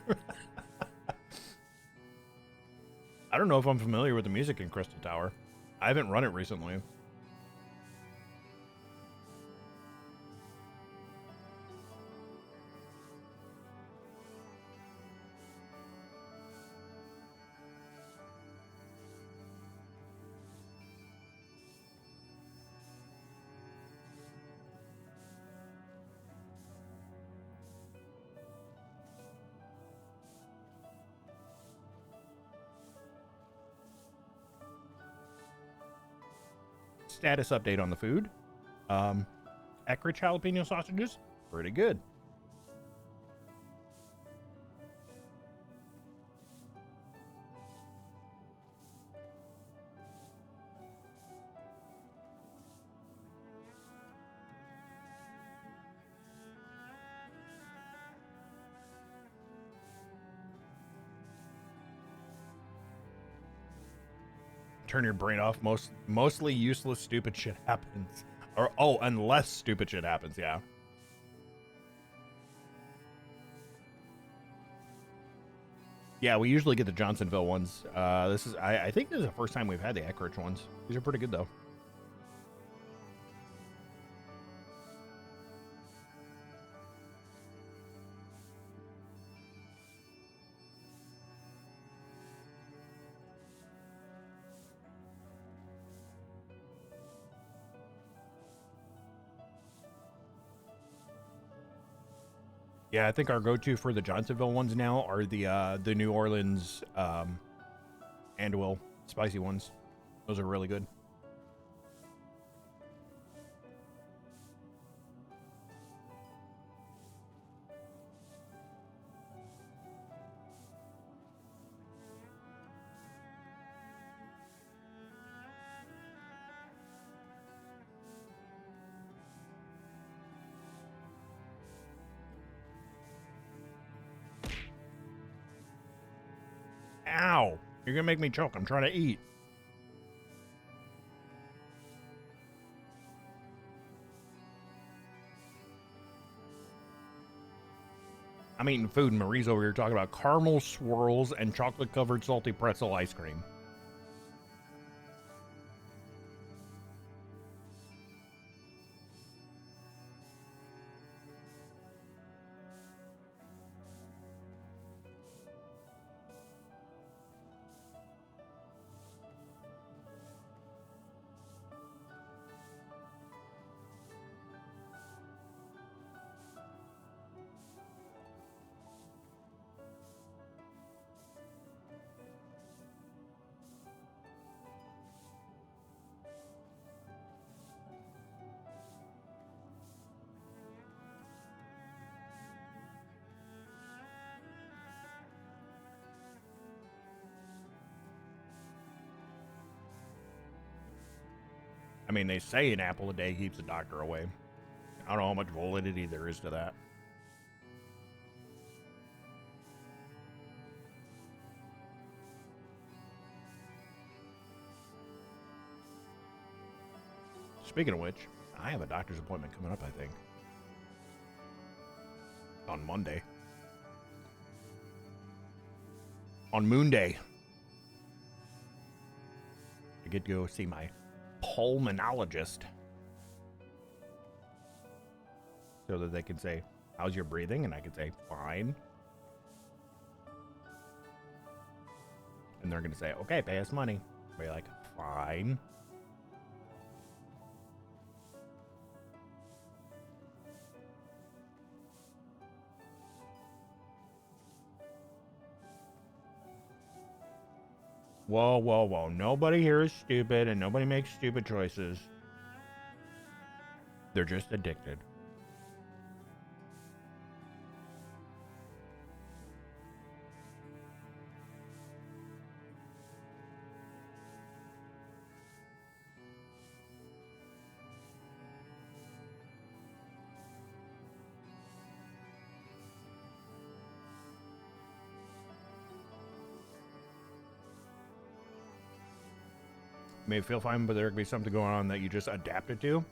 I don't know if I'm familiar with the music in Crystal Tower. I haven't run it recently. Status update on the food. Eckrich jalapeno sausages, pretty good. Turn your brain off. Mostly useless, stupid shit happens. Or, oh, unless stupid shit happens, yeah. Yeah, we usually get the Johnsonville ones. I think this is the first time we've had the Eckrich ones. These are pretty good, though. Yeah, I think our go-to for the Johnsonville ones now are the New Orleans Andwell spicy ones. Those are really good. Ow! You're gonna make me choke. I'm trying to eat. I'm eating food, and Marie's over here talking about caramel swirls and chocolate-covered salty pretzel ice cream. I mean, they say an apple a day keeps the doctor away. I don't know how much validity there is to that. Speaking of which, I have a doctor's appointment coming up, I think. On Monday. On Moon Day. I get to go see my pulmonologist. So that they can say, how's your breathing? And I can say, fine. And they're going to say, okay, pay us money. I'll be like, fine. Whoa, whoa, whoa. Nobody here is stupid and nobody makes stupid choices. They're just addicted. May feel fine, but there could be something going on that you just adapted to.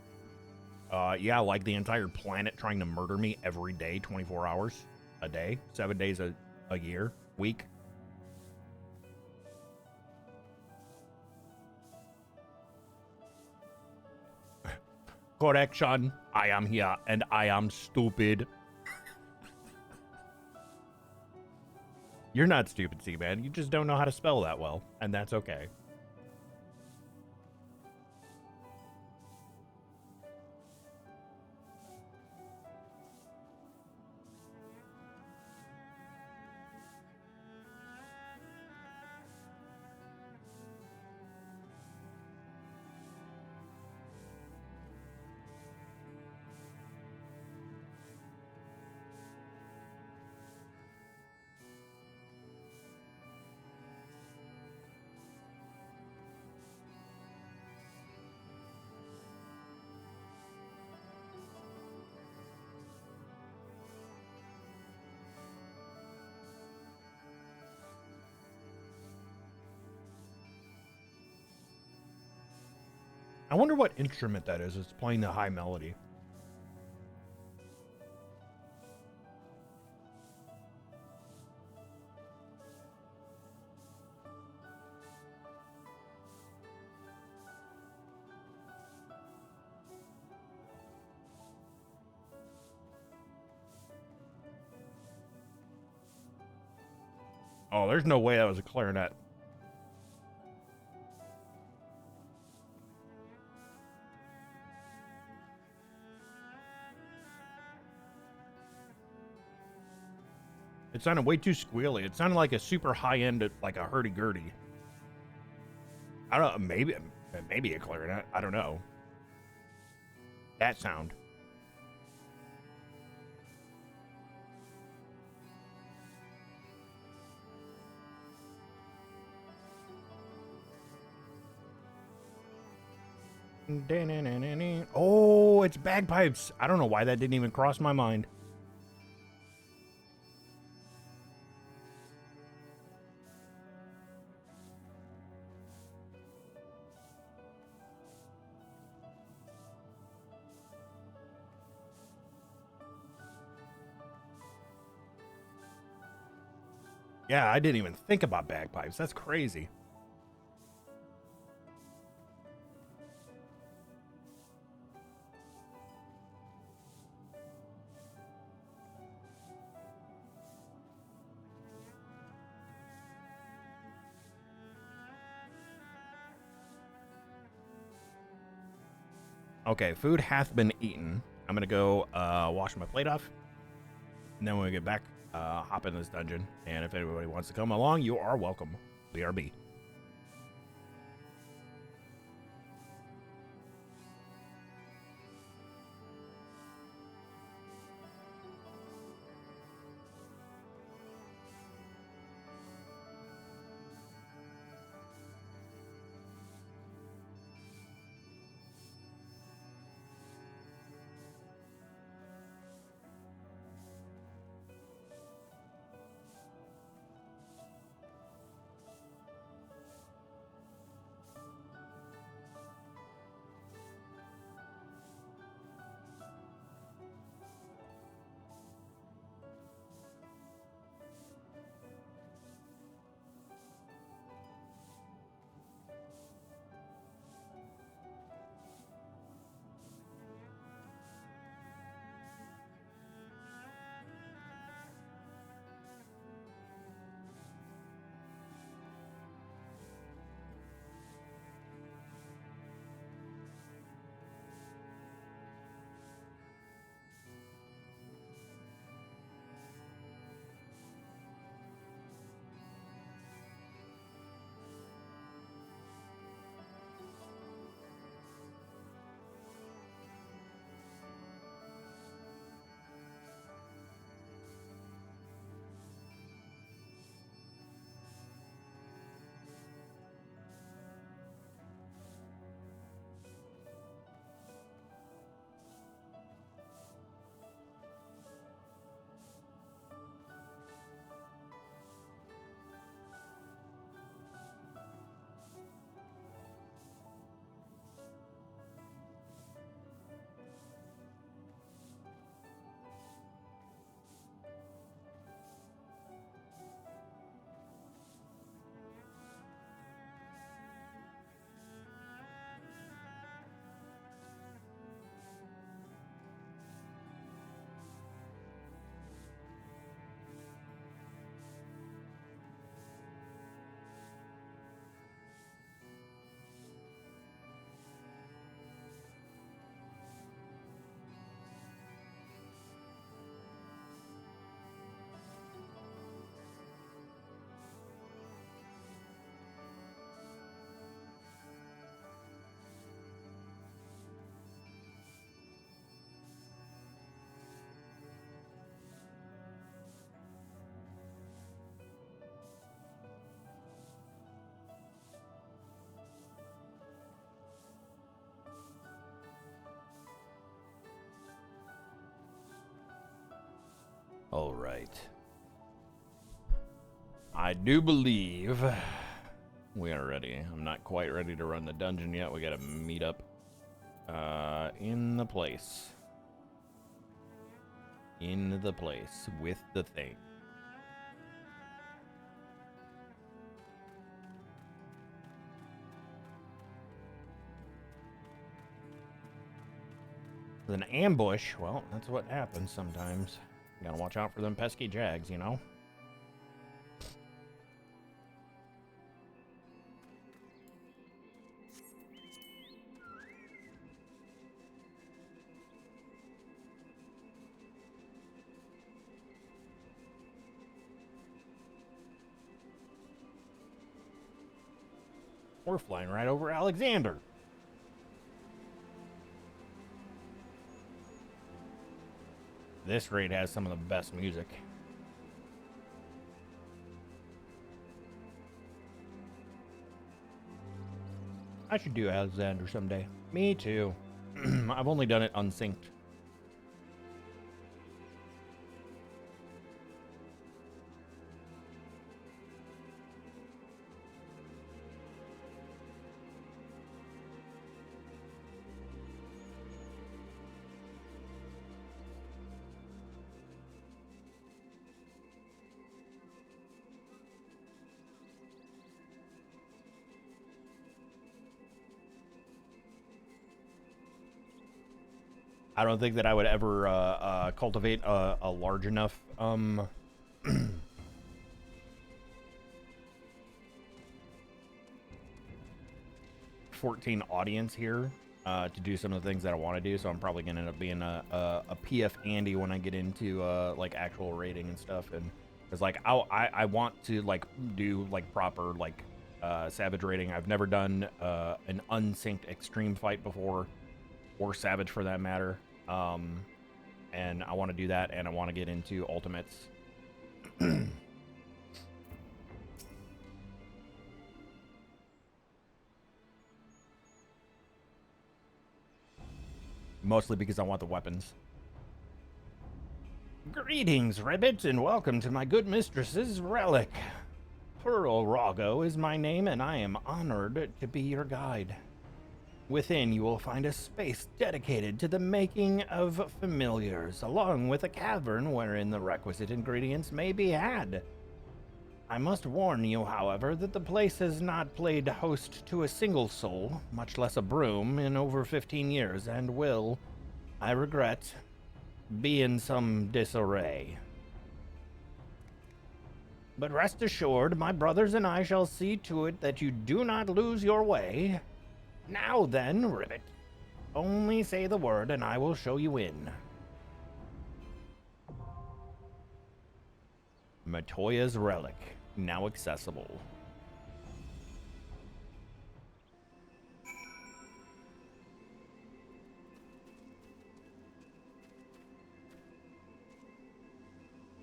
Yeah, like the entire planet trying to murder me every day, 24 hours a day, 7 days a year, week. Correction, I am here and I am stupid. You're not stupid, Seaman. You just don't know how to spell that well, and that's okay. I wonder what instrument that is. It's playing the high melody. Oh, there's no way that was a clarinet. It sounded way too squealy. It sounded like a super high-end, like a hurdy-gurdy. I don't know, maybe a clarinet. I don't know. That sound. Oh, it's bagpipes. I don't know why that didn't even cross my mind. Yeah, I didn't even think about bagpipes. That's crazy. Okay, food hath been eaten. I'm gonna go wash my plate off. And then when we get back, hop in this dungeon. And if anybody wants to come along, you are welcome. BRB. I do believe we are ready. I'm not quite ready to run the dungeon yet. We gotta meet up in the place. In the place with the thing. An ambush, well, that's what happens sometimes. You gotta watch out for them pesky jags, you know? We're flying right over Alexander. This raid has some of the best music. I should do Alexander someday. Me too. I've only done it unsynced. I don't think that I would ever cultivate a large enough 14 audience here to do some of the things that I want to do. So I'm probably gonna end up being a PF Andy when I get into like actual raiding and stuff. And because like I want to like do like proper like savage raiding. I've never done an unsynced extreme fight before, or savage for that matter. And I want to do that, and I want to get into ultimates. Mostly because I want the weapons. Greetings, Ribbit, and welcome to my good mistress's relic. Pearl Rago is my name, and I am honored to be your guide. Within, you will find a space dedicated to the making of familiars, along with a cavern wherein the requisite ingredients may be had. I must warn you, however, that the place has not played host to a single soul, much less a broom, in over 15 years, and will, I regret, be in some disarray. But rest assured, my brothers and I shall see to it that you do not lose your way. Now then, Ribbit, only say the word and I will show you in. Matoya's Relic, now accessible.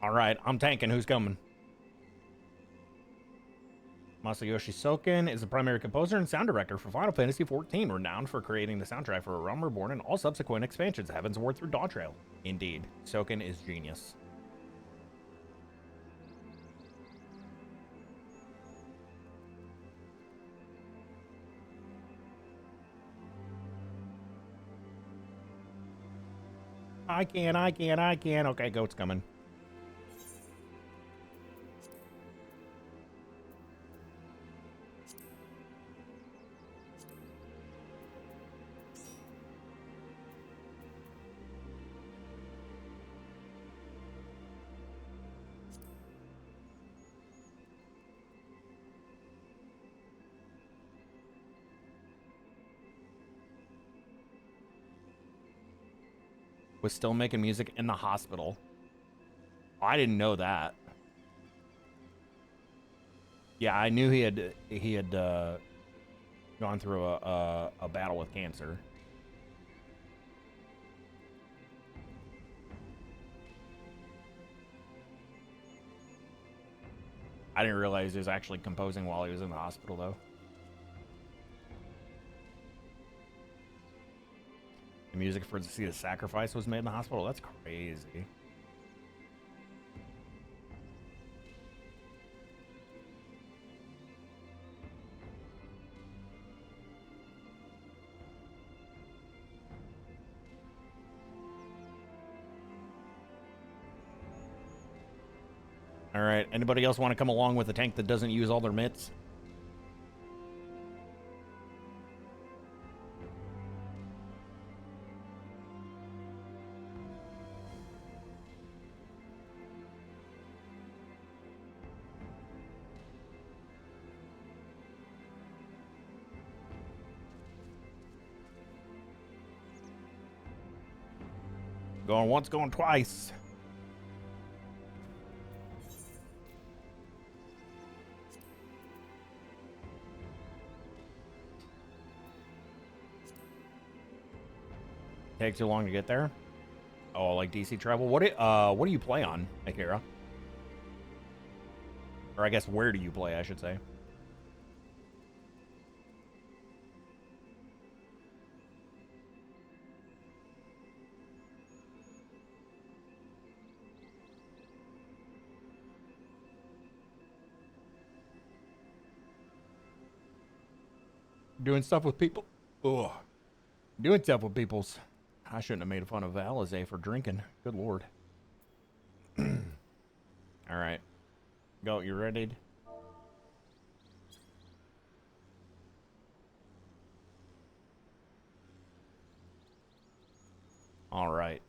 Alright, I'm tanking. Who's coming? Masayoshi Soken is the primary composer and sound director for Final Fantasy XIV, renowned for creating the soundtrack for A Realm Reborn and all subsequent expansions, Heaven's Ward through Dawn Trail. Indeed, Soken is genius. I can. Okay, goat's coming. Was still making music in the hospital. I didn't know that. Yeah, I knew he had gone through a battle with cancer. I didn't realize he was actually composing while he was in the hospital, though. The music for See the Sacrifice was made in the hospital? That's crazy. All right. Anybody else want to come along with a tank that doesn't use all their mitts? Going once, going twice. Takes too long to get there. Oh, like DC travel. What do you play on, Akira? Or I guess where do you play, I should say. Doing stuff with people. Ugh. Doing stuff with people's. I shouldn't have made fun of Alizé for drinking. Good lord. All right. Go, you ready? All right.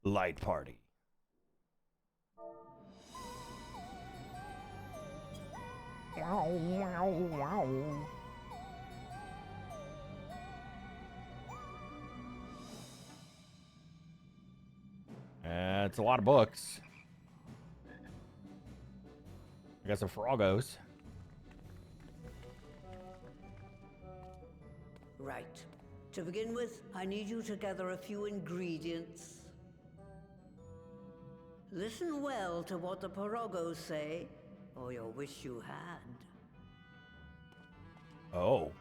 Light party. Wow, wow, wow. It's a lot of books. I guess the Frogos. Right. To begin with, I need you to gather a few ingredients. Listen well to what the Porogos say, or you'll wish you had. Oh.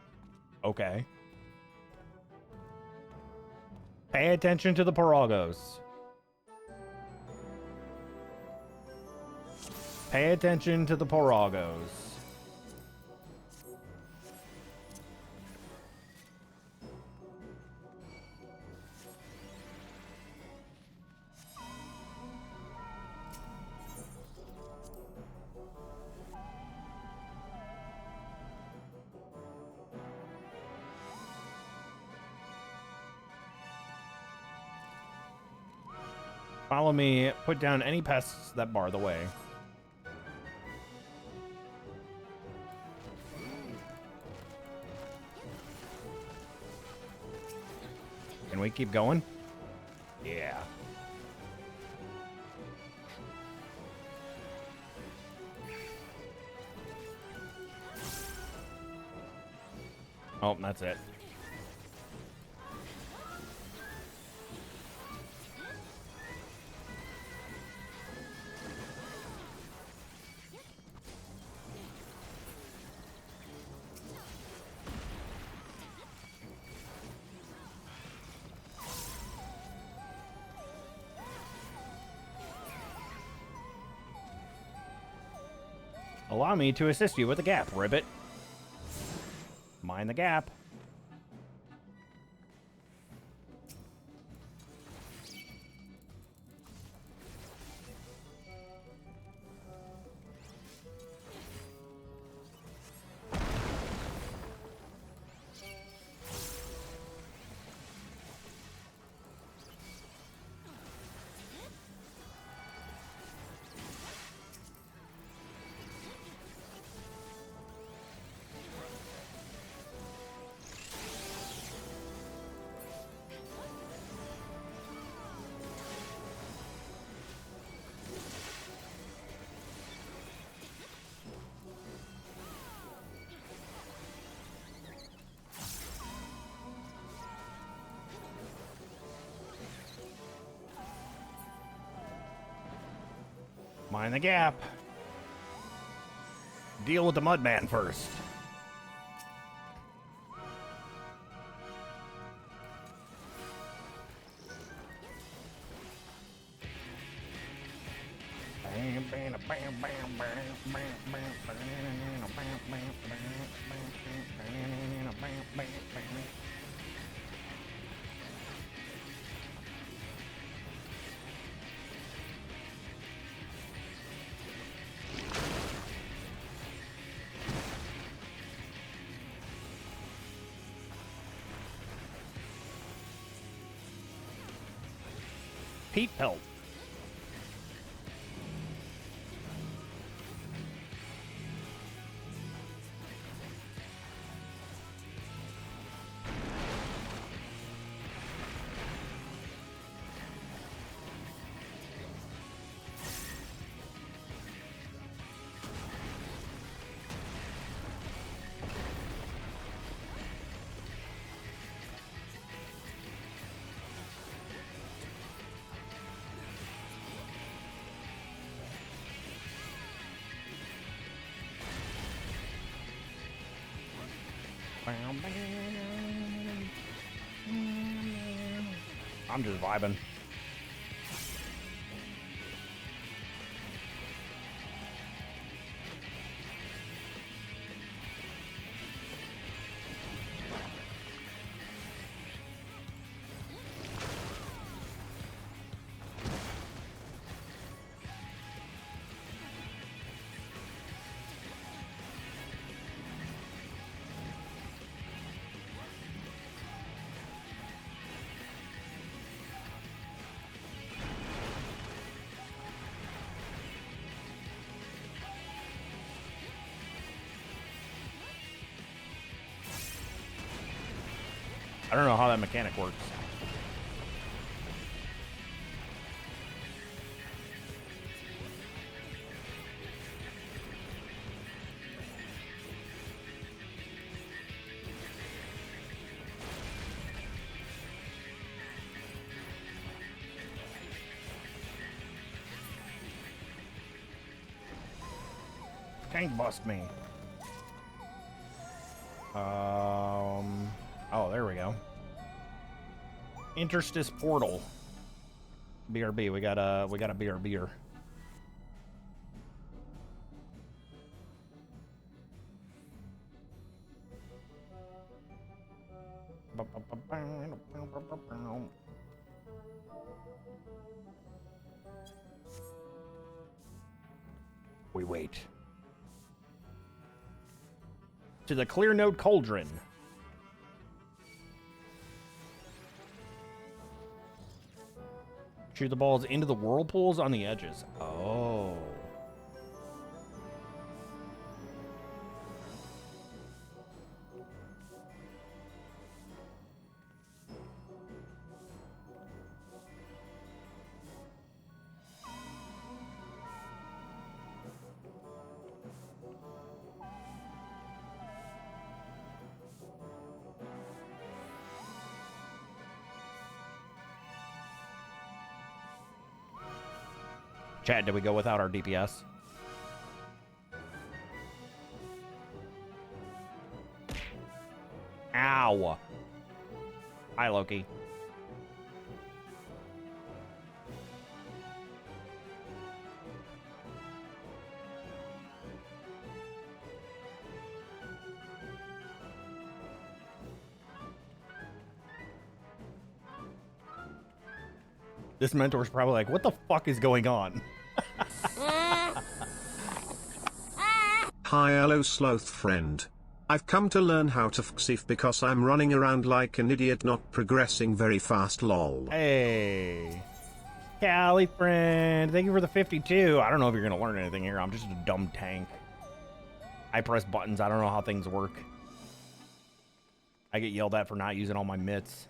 Okay. Pay attention to the Porogos. Pay attention to the Porogos. Follow me. Put down any pests that bar the way. Can we keep going? Yeah. Oh, that's it. Allow me to assist you with the gap, Ribbit. Mind the gap. Mind the gap. Deal with the Mudman first. Peat pelt. I'm just vibing. I don't know how that mechanic works. Tank bust me. Oh, there we go. Interstice portal. BRB. We got a BRBer. We wait. To the Clear Note Cauldron. Shoot the balls into the whirlpools on the edges. Oh. Chat, did we go without our DPS? Ow. Hi, Loki. This mentor's probably like, what the fuck is going on? Hi, hello sloth friend. I've come to learn how to fxif because I'm running around like an idiot not progressing very fast lol. Hey. Callie friend, thank you for the 52. I don't know if you're gonna learn anything here. I'm just a dumb tank. I press buttons. I don't know how things work. I get yelled at for not using all my mitts.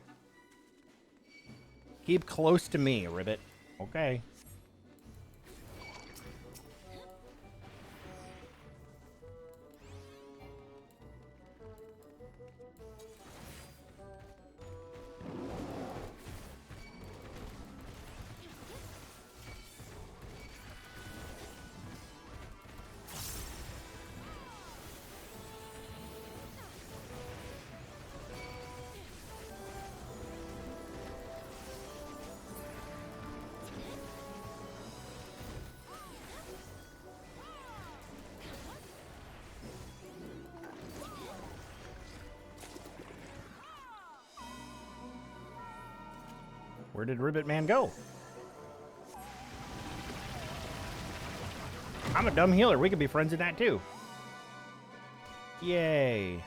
Keep close to me, Ribbit. Okay. Where did Ribbit Man go? I'm a dumb healer. We could be friends in that too. Yay.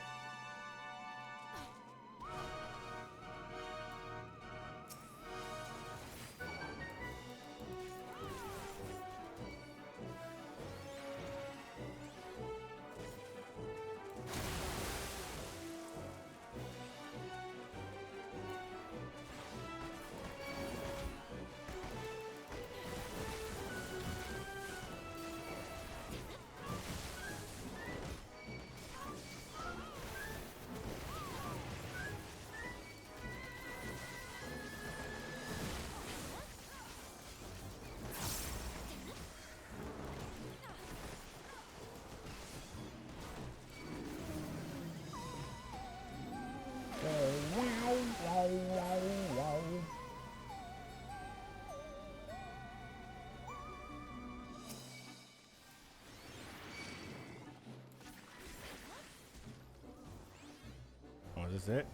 Oh, is this it?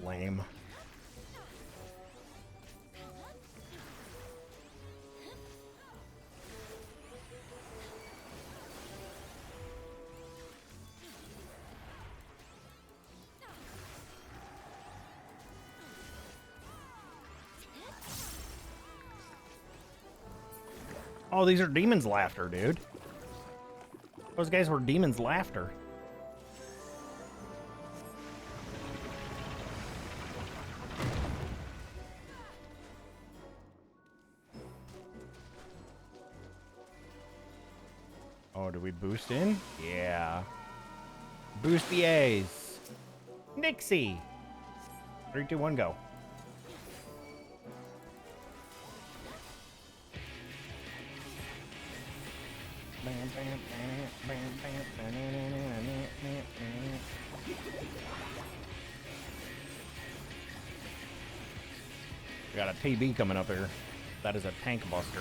Lame. Oh, these are Demon's Laughter, dude. Those guys were Demon's Laughter. Oh, do we boost in? Yeah. Boost the A's. Nixie. 3, 2, 1, go. We got a TB coming up here. That is a tank buster.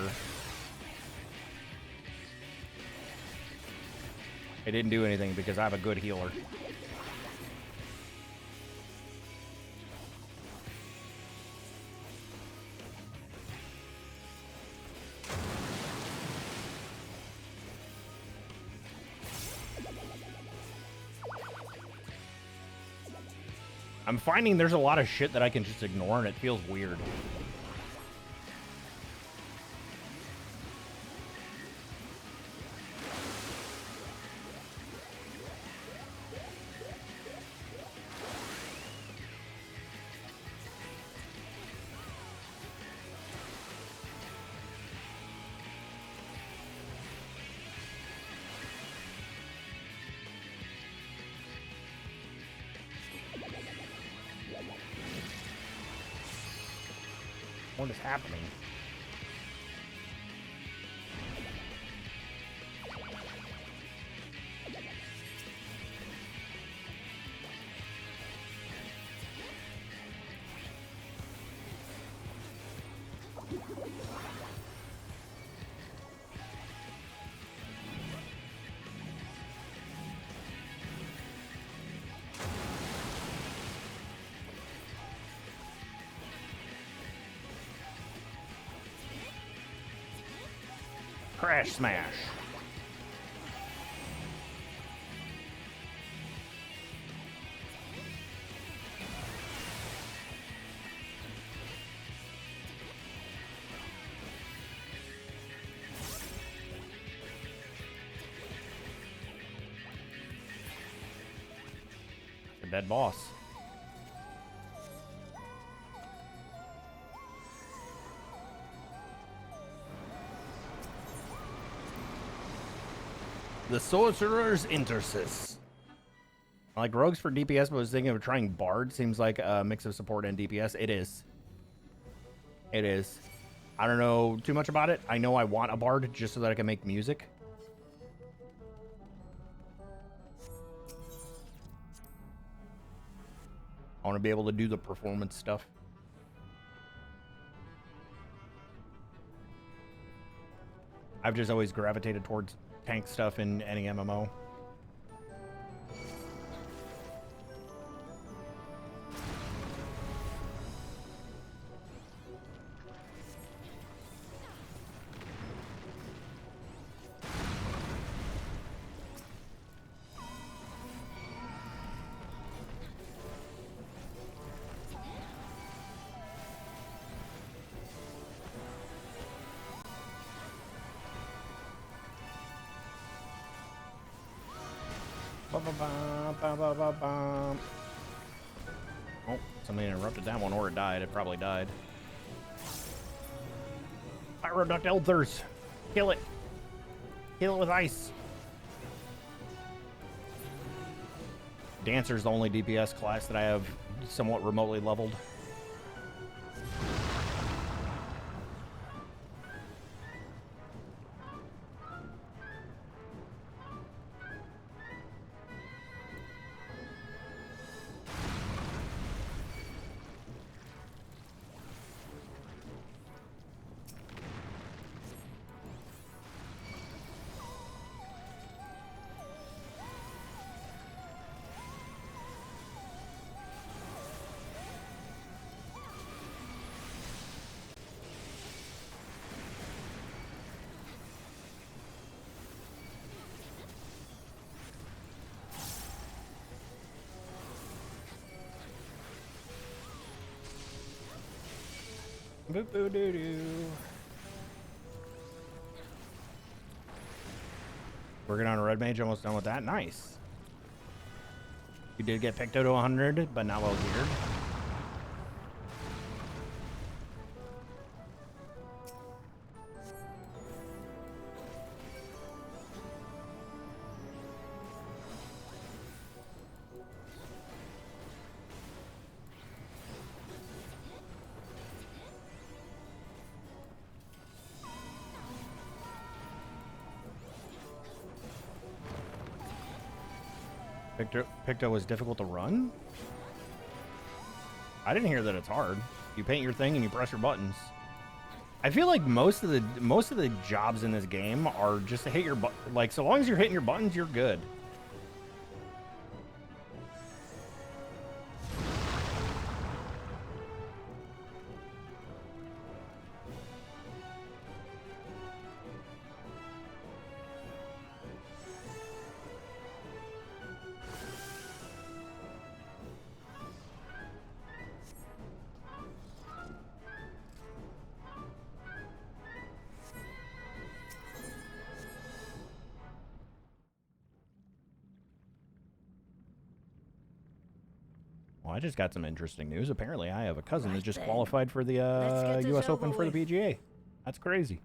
It didn't do anything because I have a good healer. I'm finding there's a lot of shit that I can just ignore and it feels weird. What is happening? Crash smash. A dead boss. The Sorcerer's Intersis. I like Rogues for DPS, but I was thinking of trying Bard. Seems like a mix of support and DPS. It is. It is. I don't know too much about it. I know I want a Bard just so that I can make music. I want to be able to do the performance stuff. I've just always gravitated towards tank stuff in any MMO. Oh, somebody interrupted that one, or it died. It probably died. Pyroduct Elthers. Kill it. Kill it with ice. Dancer's the only DPS class that I have somewhat remotely leveled. Boop boo doo doo. Working on a red mage, almost done with that. Nice. You did get picked out to 100, but not well geared. Picto was difficult to run? I didn't hear that it's hard. You paint your thing and you press your buttons. I feel like most of the jobs in this game are just to hit your like, so long as you're hitting your buttons, you're good. Well, I just got some interesting news. Apparently, I have a cousin that just qualified for the U.S. Open for the PGA. That's crazy.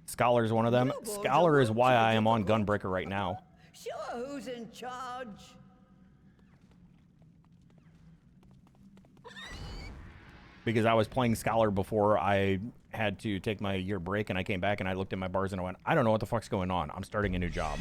Scholar's one of them. Scholar is why I am on Gunbreaker right now. Sure, who's in charge? Because I was playing Scholar before I had to take my year break, and I came back and I looked at my bars and I went, I don't know what the fuck's going on. I'm starting a new job.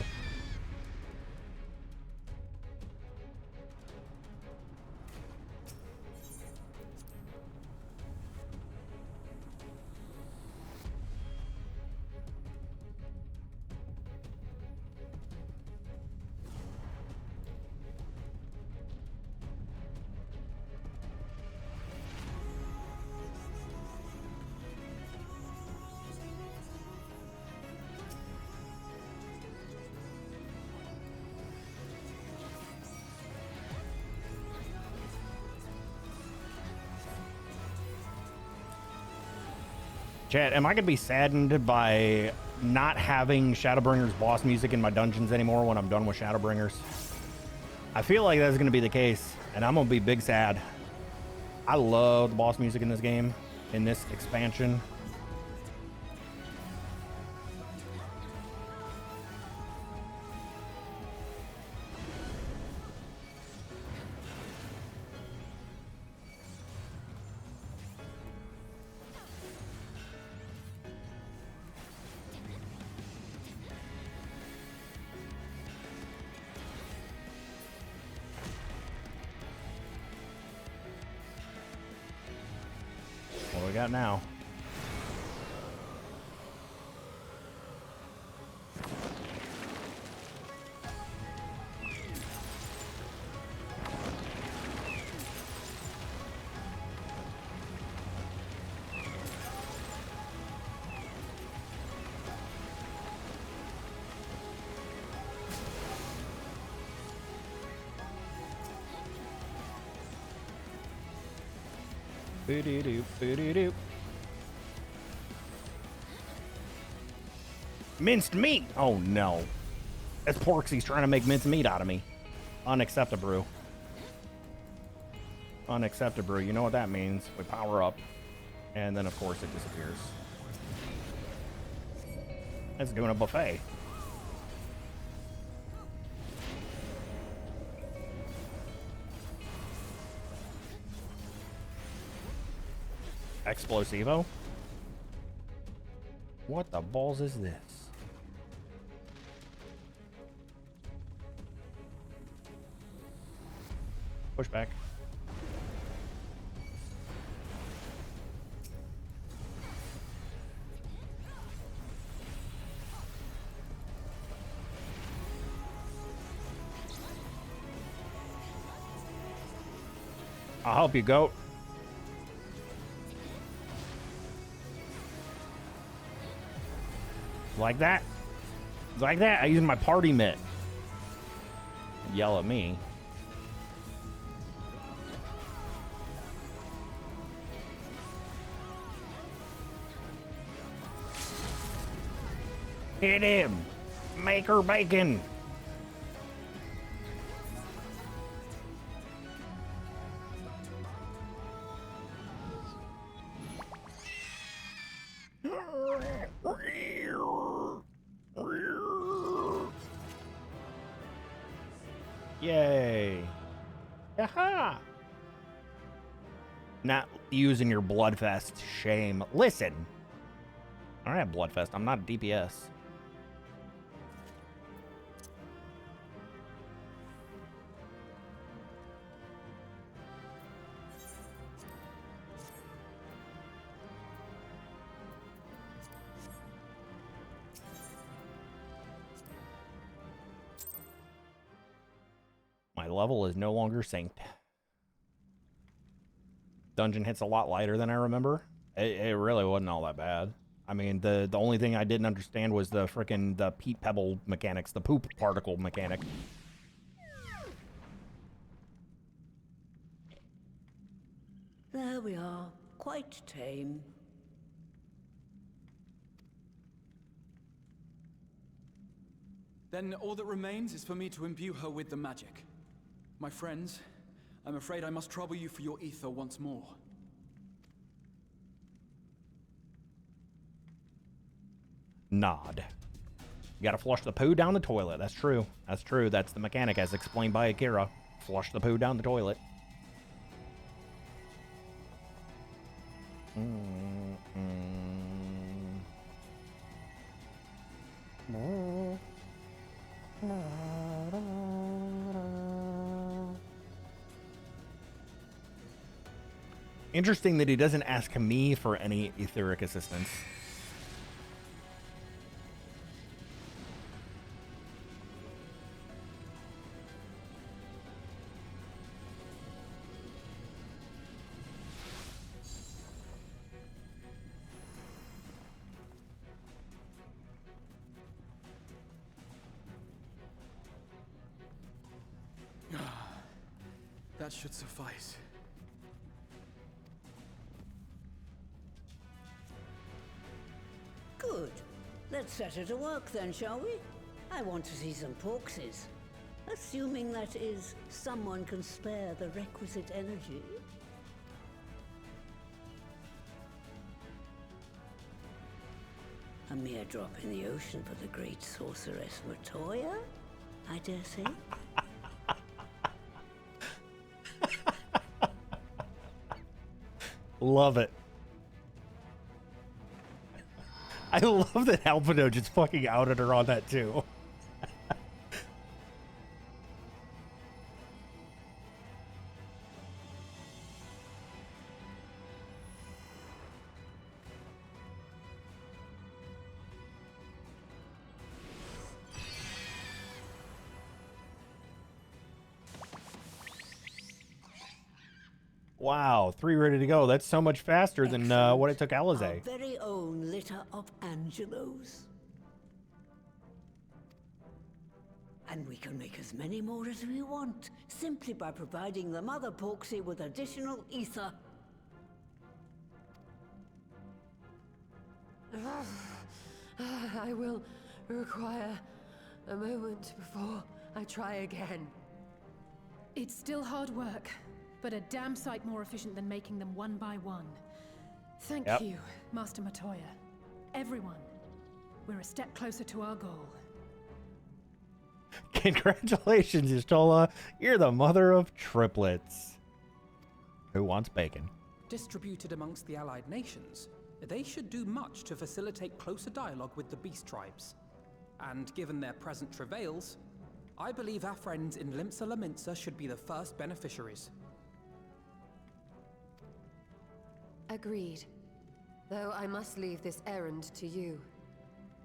Chat, am I going to be saddened by not having Shadowbringers boss music in my dungeons anymore when I'm done with Shadowbringers? I feel like that's going to be the case, and I'm going to be big sad. I love the boss music in this game, in this expansion. What do we got now? Boo-doo-doo, boo-doo-doo. Minced meat! Oh no. That's Porksy's trying to make minced meat out of me. Unacceptable. Unacceptable. You know what that means. We power up. And then, of course, it disappears. It's doing a buffet. Explosivo? What the balls is this? Push back. I'll help you, goat. Like that? Like that? I use my party mitt. Yell at me. Hit him! Make her bacon! Yay! Aha! Not using your Bloodfest. Shame. Listen! Alright, Bloodfest. I'm not a DPS. My level is no longer synced. Dungeon hits a lot lighter than I remember. It really wasn't all that bad. I mean, the only thing I didn't understand was the peat pebble mechanics, the poop particle mechanic. There we are. Quite tame. Then all that remains is for me to imbue her with the magic. My friends, I'm afraid I must trouble you for your ether once more. Nod. You gotta flush the poo down the toilet. That's true. That's true. That's the mechanic as explained by Akira. Flush the poo down the toilet. Interesting that he doesn't ask me for any etheric assistance. That should suffice. Good. Let's set her to work then, shall we? I want to see some porkses. Assuming that is, someone can spare the requisite energy. A mere drop in the ocean for the great sorceress Matoya, I dare say. Love it. I love that Alpino just fucking outed her on that too. Wow, 3 ready to go. That's so much faster than what it took Alize. Our very own litter of Angelos. And we can make as many more as we want, simply by providing the mother Porksy with additional ether. I will require a moment before I try again. It's still hard work, but a damn sight more efficient than making them one by one. Thank you, Master Matoya. Everyone. We're a step closer to our goal. Congratulations, Y'shtola. You're the mother of triplets. Who wants bacon? Distributed amongst the allied nations, they should do much to facilitate closer dialogue with the beast tribes. And given their present travails, I believe our friends in Limsa Lominsa should be the first beneficiaries. Agreed. Though I must leave this errand to you.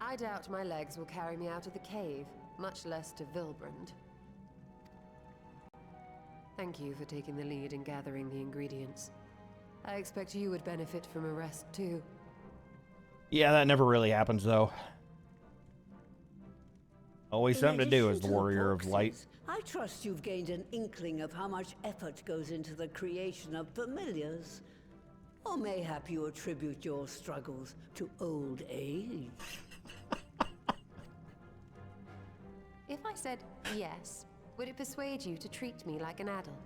I doubt my legs will carry me out of the cave, much less to Vilbrand. Thank you for taking the lead in gathering the ingredients. I expect you would benefit from a rest too. Yeah, that never really happens though. Always something to do as the Warrior of Light. I trust you've gained an inkling of how much effort goes into the creation of familiars. Or mayhap you attribute your struggles to old age. If I said yes, would it persuade you to treat me like an adult?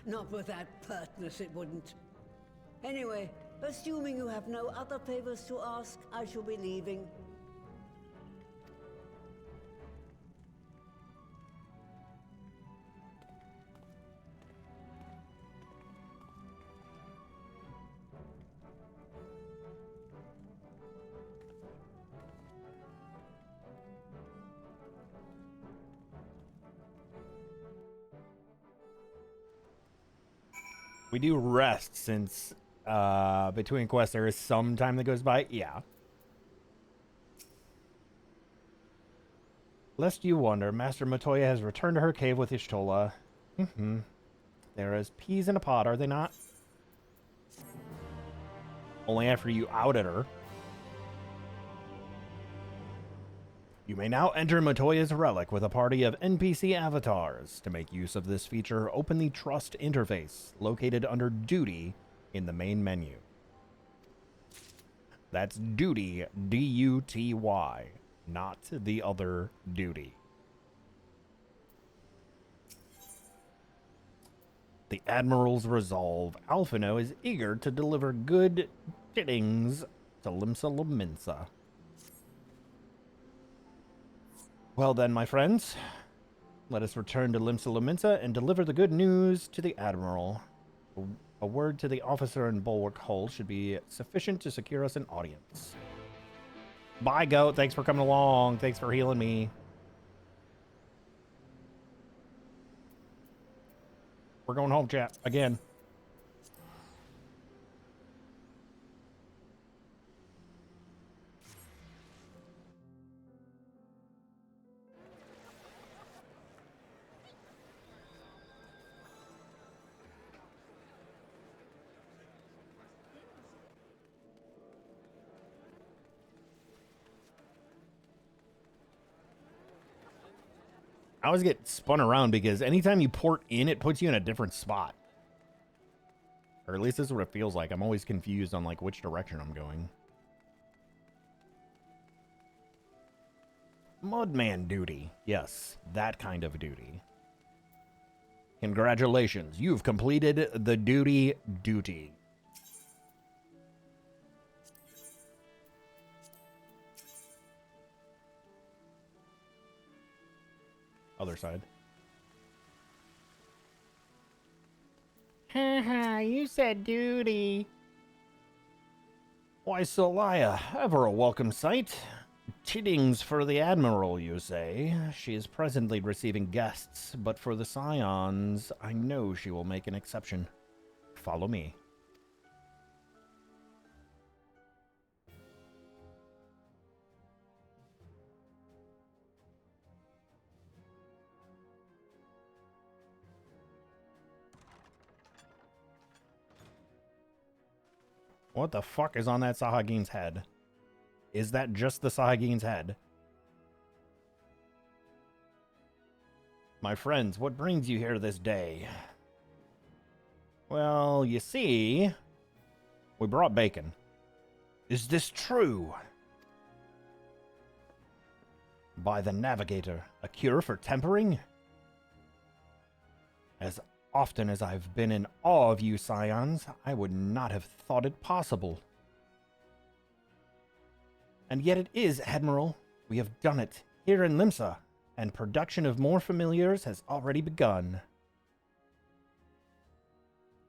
Not with that pertness, it wouldn't. Anyway, assuming you have no other favors to ask, I shall be leaving. We do rest since between quests there is some time that goes by. Yeah. Lest you wonder, Master Matoya has returned to her cave with Y'shtola. They're as peas in a pod, are they not? Only after you outed her. You may now enter Matoya's relic with a party of NPC avatars. To make use of this feature, open the Trust interface, located under Duty in the main menu. That's Duty, D-U-T-Y, not the other Duty. The Admiral's resolve. Alphino is eager to deliver good tidings to Limsa Lominsa. Well then, my friends, let us return to Limsa Lominsa and deliver the good news to the Admiral. A word to the officer in Bulwark Hull should be sufficient to secure us an audience. Bye, Goat. Thanks for coming along. Thanks for healing me. We're going home, chat. Again. I always get spun around because anytime you port in, it puts you in a different spot. Or at least this is what it feels like. I'm always confused on like which direction I'm going. Mudman duty. Yes, that kind of duty. Congratulations, you've completed the duty. Other side. Haha, you said duty. Why, Solaya, ever a welcome sight. Tidings for the Admiral, you say. She is presently receiving guests, but for the Scions, I know she will make an exception. Follow me. What the fuck is on that Sahagin's head? Is that just the Sahagin's head? My friends, what brings you here this day? Well, you see, We brought bacon. Is this true? By the Navigator, a cure for tempering? As often as I've been in awe of you, Scions, I would not have thought it possible. And yet it is, Admiral. We have done it, here in Limsa, and production of more familiars has already begun.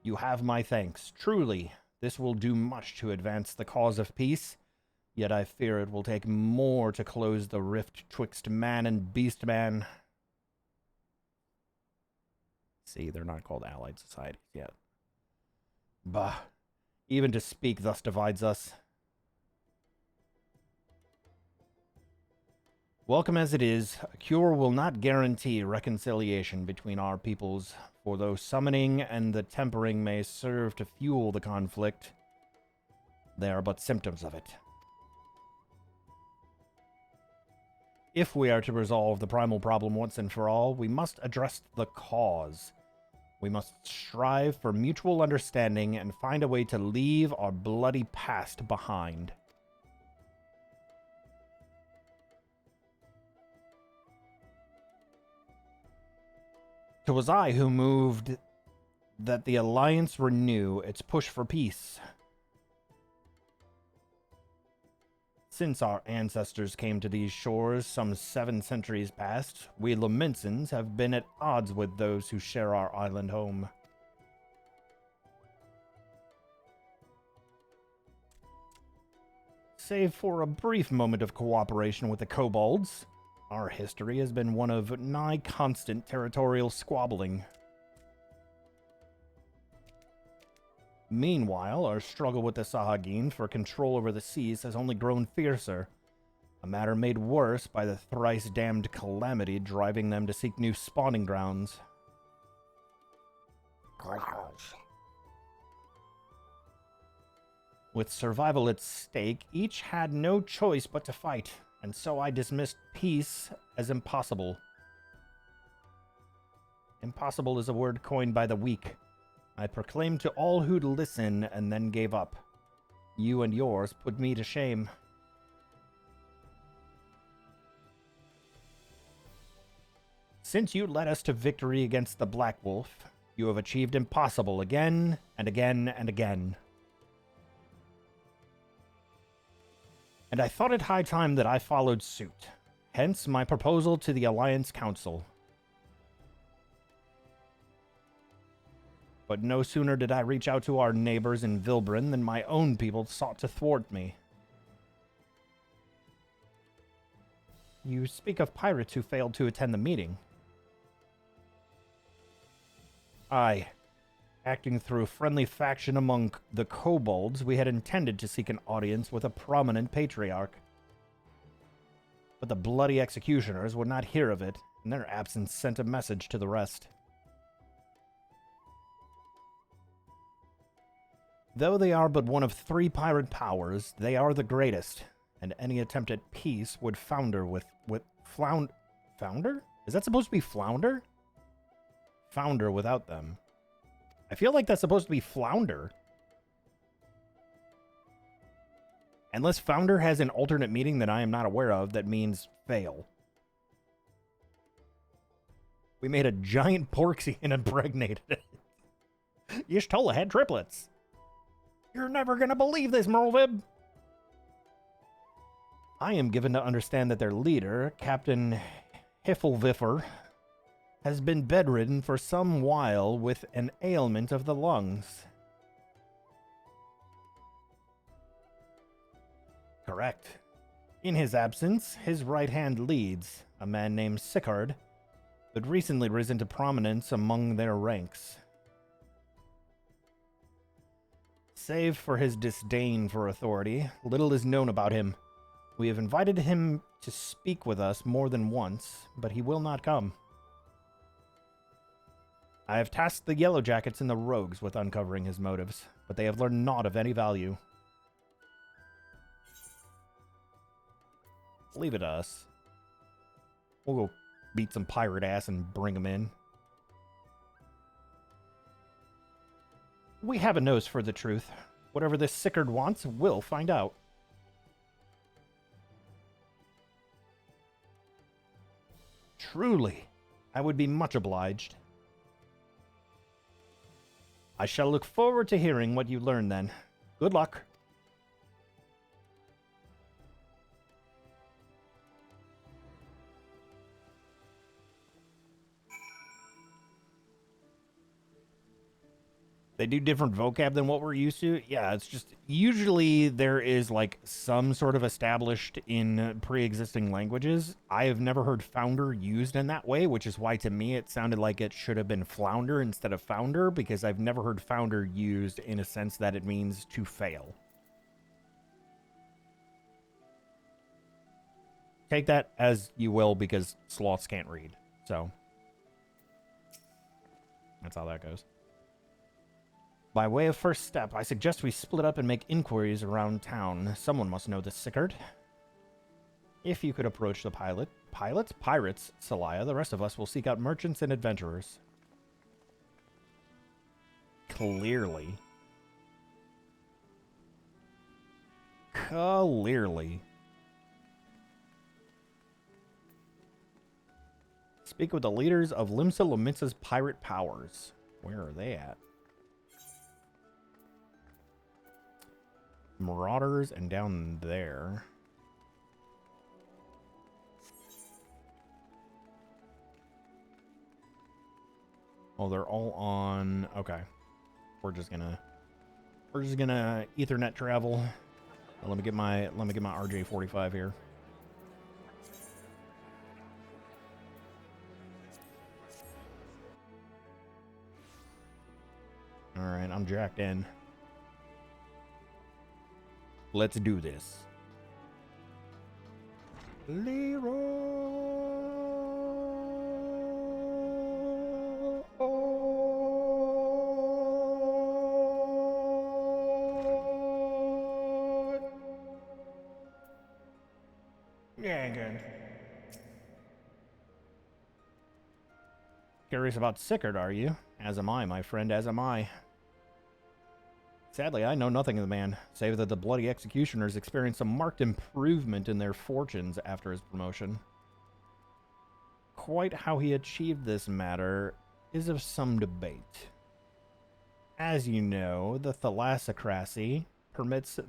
You have my thanks. Truly, this will do much to advance the cause of peace, yet I fear it will take more to close the rift twixt man and beast-man. See, they're not called allied societies yet. Bah, even to speak thus divides us. Welcome as it is, a cure will not guarantee reconciliation between our peoples, for though summoning and the tempering may serve to fuel the conflict, they are but symptoms of it. If we are to resolve the primal problem once and for all, we must address the cause. We must strive for mutual understanding and find a way to leave our bloody past behind. 'Twas I who moved that the Alliance renew its push for peace. Since our ancestors came to these shores some 7 centuries past, we Laminsons have been at odds with those who share our island home. Save for a brief moment of cooperation with the kobolds, our history has been one of nigh constant territorial squabbling. Meanwhile, our struggle with the Sahagin for control over the seas has only grown fiercer, a matter made worse by the thrice-damned calamity driving them to seek new spawning grounds. With survival at stake, each had no choice but to fight, and so I dismissed peace as impossible. Impossible is a word coined by the weak. I proclaimed to all who'd listen and then gave up. You and yours put me to shame. Since you led us to victory against the Black Wolf, you have achieved impossible again and again and again. And I thought it high time that I followed suit. Hence my proposal to the Alliance Council. But no sooner did I reach out to our neighbors in Vilbrin than my own people sought to thwart me. You speak of pirates who failed to attend the meeting. Aye. Acting through friendly faction among the kobolds, we had intended to seek an audience with a prominent patriarch. But the bloody executioners would not hear of it, and their absence sent a message to the rest. Though they are but one of 3 pirate powers, they are the greatest, and any attempt at peace would founder with Founder? Is that supposed to be flounder? Founder without them. I feel like that's supposed to be flounder. Unless founder has an alternate meaning that I am not aware of, that means fail. We made a giant porksy and impregnated it. Y'shtola had triplets. You're never gonna believe this, Merlvib. I am given to understand that their leader, Captain Hiffelviffer, has been bedridden for some while with an ailment of the lungs. Correct. In his absence, his right hand leads, a man named Sickard, but recently risen to prominence among their ranks. Save for his disdain for authority, little is known about him. We have invited him to speak with us more than once, but he will not come. I have tasked the Yellow Jackets and the Rogues with uncovering his motives, but they have learned naught of any value. Leave it to us. We'll go beat some pirate ass and bring him in. We have a nose for the truth. Whatever this Sickard wants, we'll find out. Truly, I would be much obliged. I shall look forward to hearing what you learn then. Good luck. They do different vocab than what we're used to. Yeah, it's just usually there is like some sort of established in pre-existing languages. I have never heard founder used in that way, which is why to me it sounded like it should have been flounder instead of founder, because I've never heard founder used in a sense that it means to fail. Take that as you will, because sloths can't read. So that's how that goes. By way of first step, I suggest we split up and make inquiries around town. Someone must know the Sickard. If you could approach the pirates, Celaya, the rest of us will seek out merchants and adventurers. Clearly. Speak with the leaders of Limsa Lomitza's pirate powers. Where are they at? Marauders and down there. Oh, they're all on. Okay, we're just gonna Ethernet travel. Let me get my RJ45 here. All right, I'm jacked in. Let's do this. Leroy. Yeah, good. Curious about Sickard, are you? As am I, my friend, as am I. Sadly, I know nothing of the man, save that the bloody executioners experienced a marked improvement in their fortunes after his promotion. Quite how he achieved this matter is of some debate. As you know, the thalassocracy permits the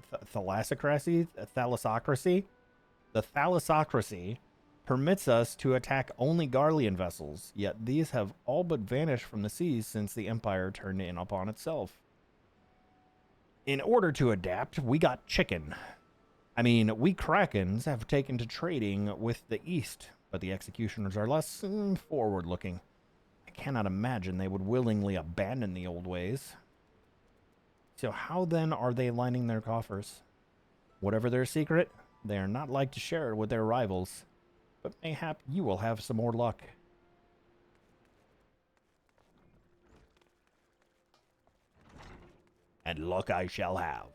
thalassocracy permits us to attack only Garlean vessels, yet these have all but vanished from the seas since the Empire turned in upon itself. In order to adapt, we got chicken. I mean, we Krakens have taken to trading with the East, but the executioners are less forward-looking. I cannot imagine they would willingly abandon the old ways. So how then are they lining their coffers? Whatever their secret, they are not like to share it with their rivals. But mayhap you will have some more luck. And luck I shall have.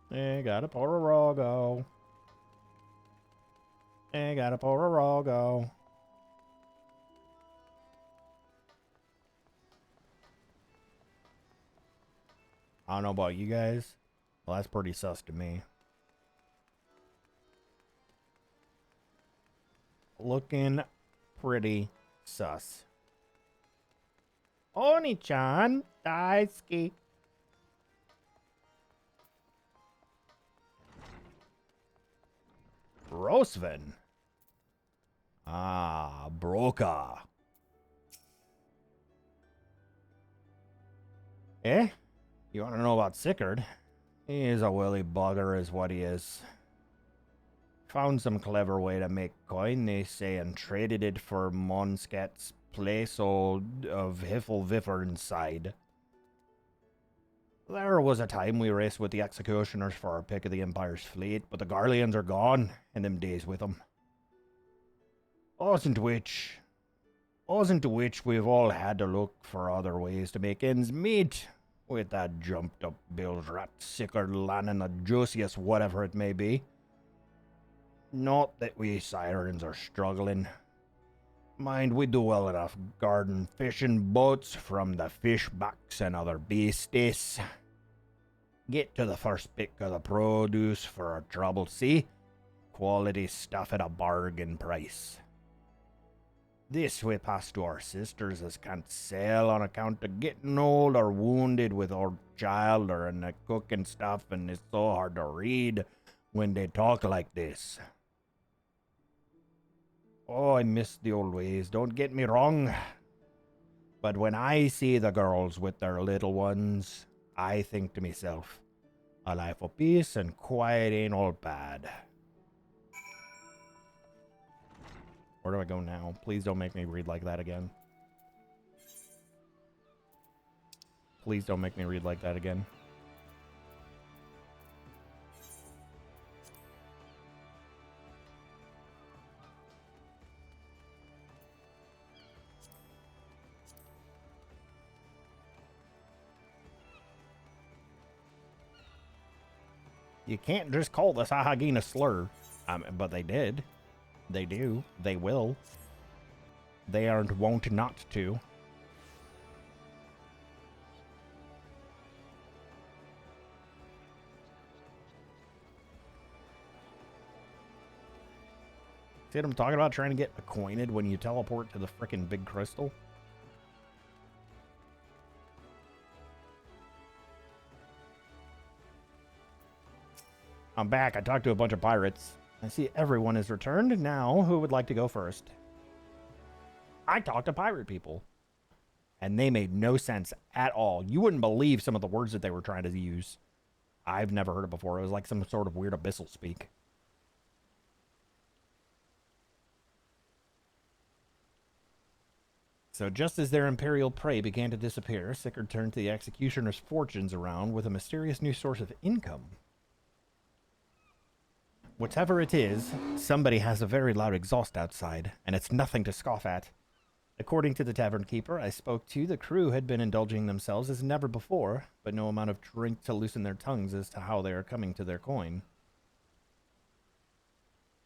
They got a Pororogo. They got a Pororogo. I don't know about you guys. Well, that's pretty sus to me. Looking pretty sus. Oni-chan, daisuki. Rosvin. Ah, Broka. Eh? You want to know about Sickard? He's a willy bugger is what he is. Found some clever way to make coin, they say, and traded it for Monskat's place of Hiffle-Viffer inside. There was a time we raced with the executioners for our pick of the Empire's fleet, but the Garleans are gone, and them days with them. Wasn't which we've all had to look for other ways to make ends meet. with that jumped up Bill's rat sicker lan and the juiciest whatever it may be. Not that we sirens are struggling. Mind, we do well enough garden fishing boats from the fishbacks and other beasties. Get to the first pick of the produce for our trouble, see? Quality stuff at a bargain price. This we pass to our sisters as can't sell on account of getting old or wounded with our child or in the cooking stuff, and it's so hard to read when they talk like this. Oh, I miss the old ways, don't get me wrong. But when I see the girls with their little ones, I think to myself, a life of peace and quiet ain't all bad. Where do I go now? Please don't make me read like that again. Please don't make me read like that again. You can't just call the Sahagin a slur. But they did. They do. They will. They aren't wont not to. See what I'm talking about? Trying to get acquainted when you teleport to the frickin' big crystal? I'm back. I talked to a bunch of pirates. I see everyone is returned. Now, who would like to go first? I talked to pirate people. And they made no sense at all. You wouldn't believe some of the words that they were trying to use. I've never heard it before. It was like some sort of weird abyssal speak. So just as their imperial prey began to disappear, Sickard turned to the executioner's fortunes around with a mysterious new source of income. Whatever it is, somebody has a very loud exhaust outside, and it's nothing to scoff at. According to the tavern keeper I spoke to, the crew had been indulging themselves as never before, but no amount of drink to loosen their tongues as to how they are coming to their coin.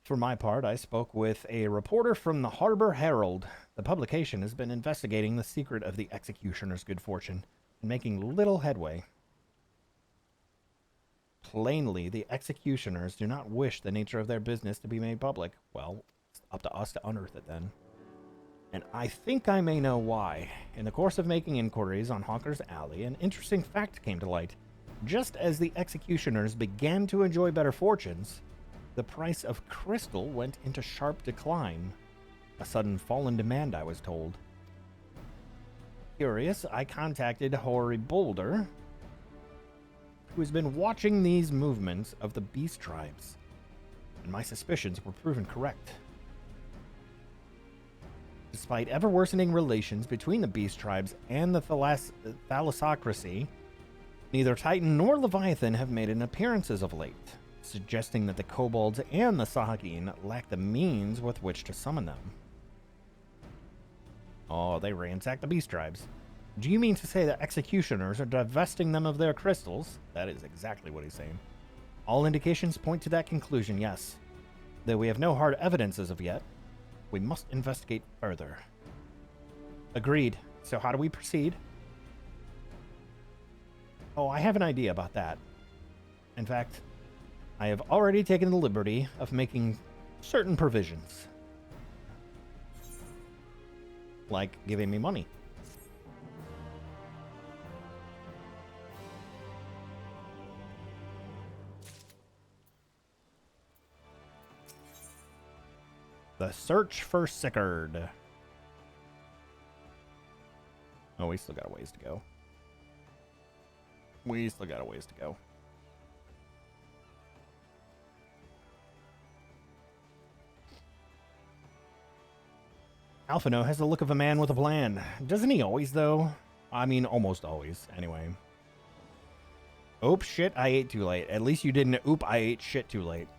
For my part, I spoke with a reporter from the Harbor Herald. The publication has been investigating the secret of the executioner's good fortune, and making little headway. Plainly, the executioners do not wish the nature of their business to be made public. Well, it's up to us to unearth it then. And I think I may know why. In the course of making inquiries on Hawker's Alley, an interesting fact came to light. Just as the executioners began to enjoy better fortunes, the price of crystal went into sharp decline. A sudden fall in demand, I was told. Curious, I contacted Hoary Boulder, who has been watching these movements of the beast tribes, and my suspicions were proven correct. Despite ever-worsening relations between the beast tribes and the thalassocracy, neither Titan nor Leviathan have made an appearance as of late, suggesting that the kobolds and the Sahagin lack the means with which to summon them. Oh, they ransacked the beast tribes. Do you mean to say that executioners are divesting them of their crystals? That is exactly what he's saying. All indications point to that conclusion, yes. Though we have no hard evidence as of yet, we must investigate further. Agreed. So how do we proceed? Oh, I have an idea about that. In fact, I have already taken the liberty of making certain provisions. Like giving me money. The search for Sickard. Oh, we still got a ways to go. We still got a ways to go. Alphino has the look of a man with a plan. Doesn't he always, though? I mean, almost always, anyway. Oop, shit, I ate too late. At least you didn't oop, I ate shit too late.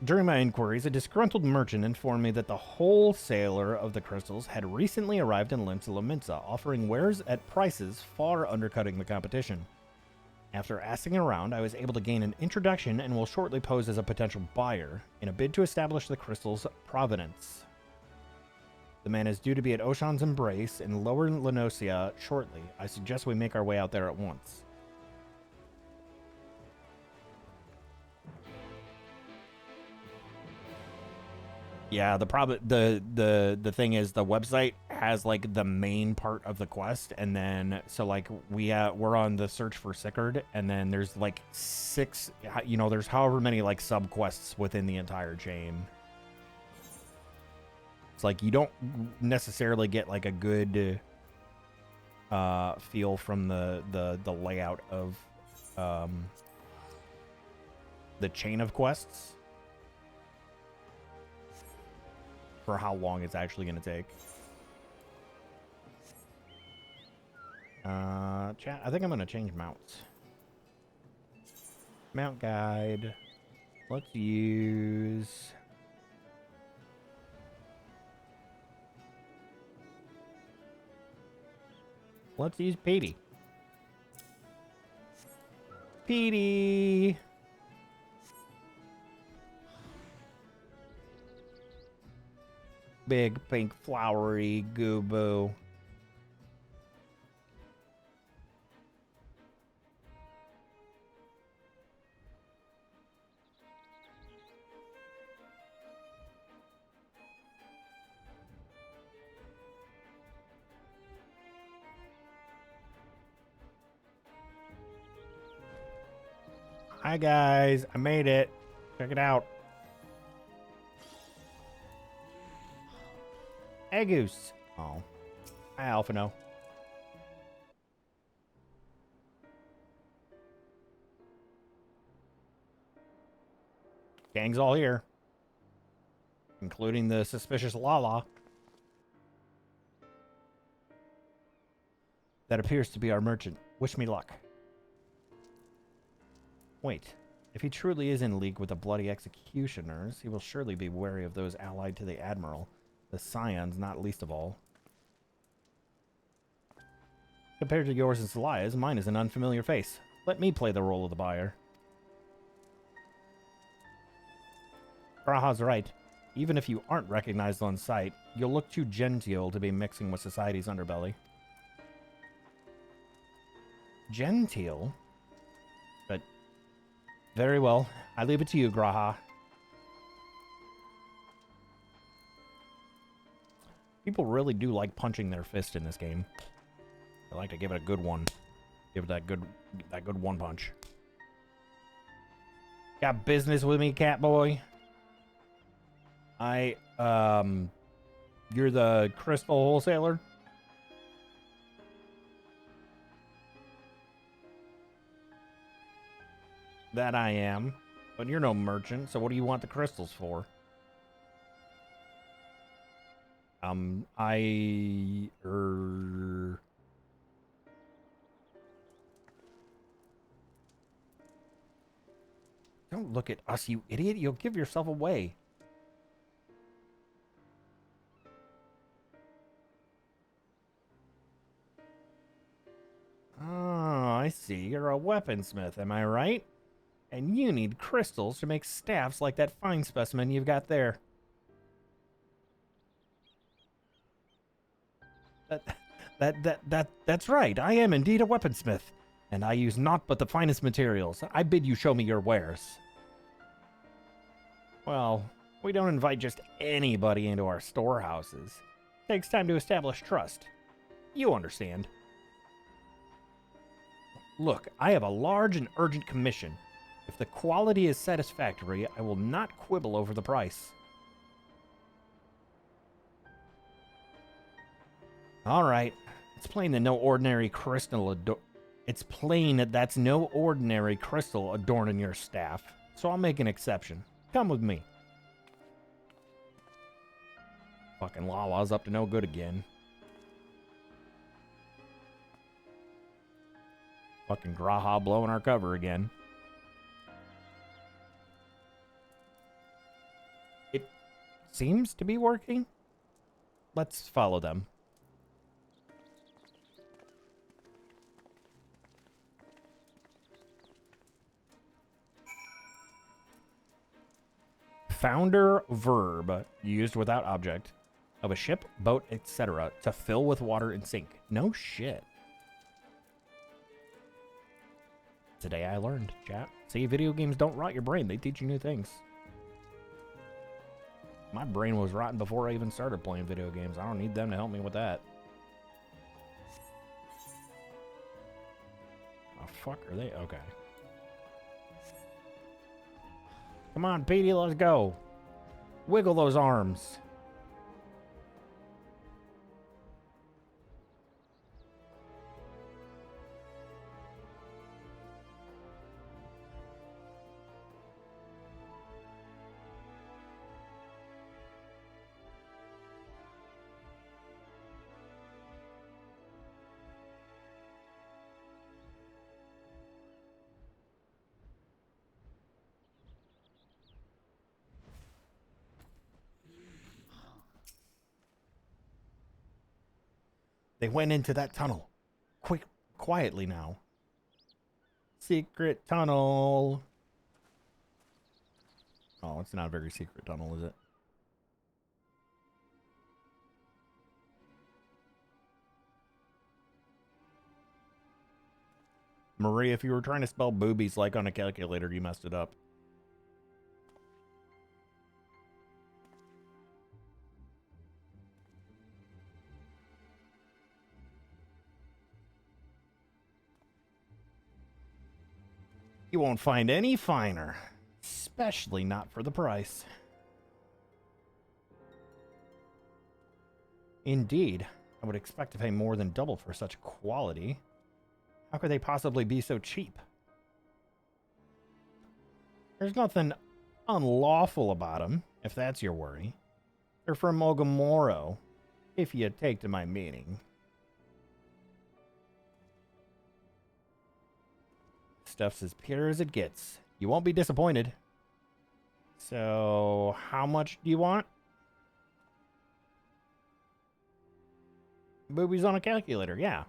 During my inquiries, a disgruntled merchant informed me that the wholesaler of the crystals had recently arrived in Limsa Lominsa, offering wares at prices far undercutting the competition. After asking around, I was able to gain an introduction and will shortly pose as a potential buyer in a bid to establish the crystal's provenance. The man is due to be at Oshan's Embrace in Lower Lenosia shortly. I suggest we make our way out there at once. Yeah, the thing is the website has like the main part of the quest, and then so like we're on the search for Sickard, and then there's like 6, you know, there's however many like sub quests within the entire chain. It's like you don't necessarily get like a good feel from the layout of the chain of quests for how long it's actually going to take. Chat, I think I'm going to change mounts. Mount guide. Let's use... Let's use Petey. Petey! Big, pink, flowery goo-boo. Hi guys, I made it. Check it out. Hey Goose. Oh. Hi Alphino. Gang's all here. Including the suspicious Lala. That appears to be our merchant. Wish me luck. Wait, if he truly is in league with the bloody executioners, he will surely be wary of those allied to the Admiral, the Scions not least of all. Compared to yours and Celia's, mine is an unfamiliar face. Let me play the role of the buyer. Graha's right. Even if you aren't recognized on sight, you'll look too genteel to be mixing with society's underbelly. Genteel? But very well. I leave it to you, Graha. People really do like punching their fist in this game. I like to give it a good one. Give it that good one punch. Got business with me, cat boy? You're the crystal wholesaler? That I am. But you're no merchant, so what do you want the crystals for? Don't look at us, you idiot. You'll give yourself away. Oh, I see. You're a weaponsmith, am I right? And you need crystals to make staffs like that fine specimen you've got there. That's right. I am indeed a weaponsmith, and I use naught but the finest materials. I bid you show me your wares. Well, we don't invite just anybody into our storehouses. It takes time to establish trust. You understand. Look, I have a large and urgent commission. If the quality is satisfactory, I will not quibble over the price. All right. It's plain that no ordinary crystal It's plain that that's no ordinary crystal adorning your staff. So I'll make an exception. Come with me. Fucking Lala's up to no good again. Fucking Graha blowing our cover again. seems to be working. Let's follow them. Founder verb used without object of a ship, boat, etc. to fill with water and sink. No shit. Today I learned, chat. See, video games don't rot your brain. They teach you new things. My brain was rotten before I even started playing video games. I don't need them to help me with that. Oh, fuck are they? Okay. Come on, Petey, let's go. Wiggle those arms. They went into that tunnel. Quick, quietly now. Secret tunnel. Oh, it's not a very secret tunnel, is it? Marie, if you were trying to spell boobies like on a calculator, you messed it up. You won't find any finer, especially not for the price. Indeed, I would expect to pay more than double for such quality. How could they possibly be so cheap? There's nothing unlawful about them, if that's your worry. They're from Ogamoro, if you take to my meaning. Stuff's as pure as it gets. You won't be disappointed. So, how much do you want? Boobies on a calculator, yeah.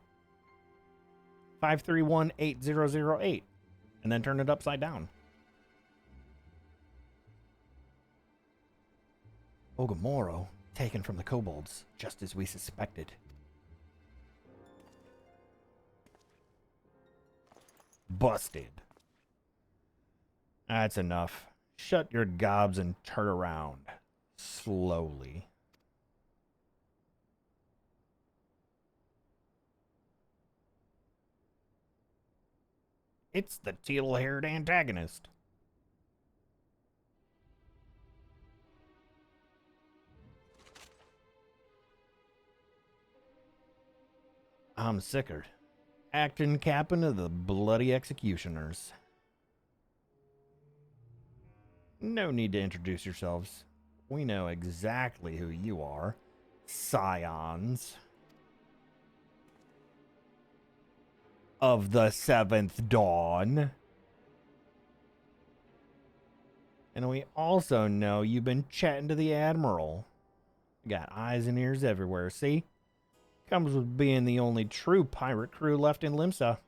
5318008. And then turn it upside down. Ogamoro, taken from the kobolds, just as we suspected. Busted. That's enough. Shut your gobs and turn around. Slowly. It's the teal-haired antagonist. I'm Sickard, acting captain of the bloody executioners. No need to introduce yourselves. We know exactly who you are. Scions of the Seventh Dawn. And we also know you've been chatting to the Admiral. Got eyes and ears everywhere, see? Comes with being the only true pirate crew left in Limsa.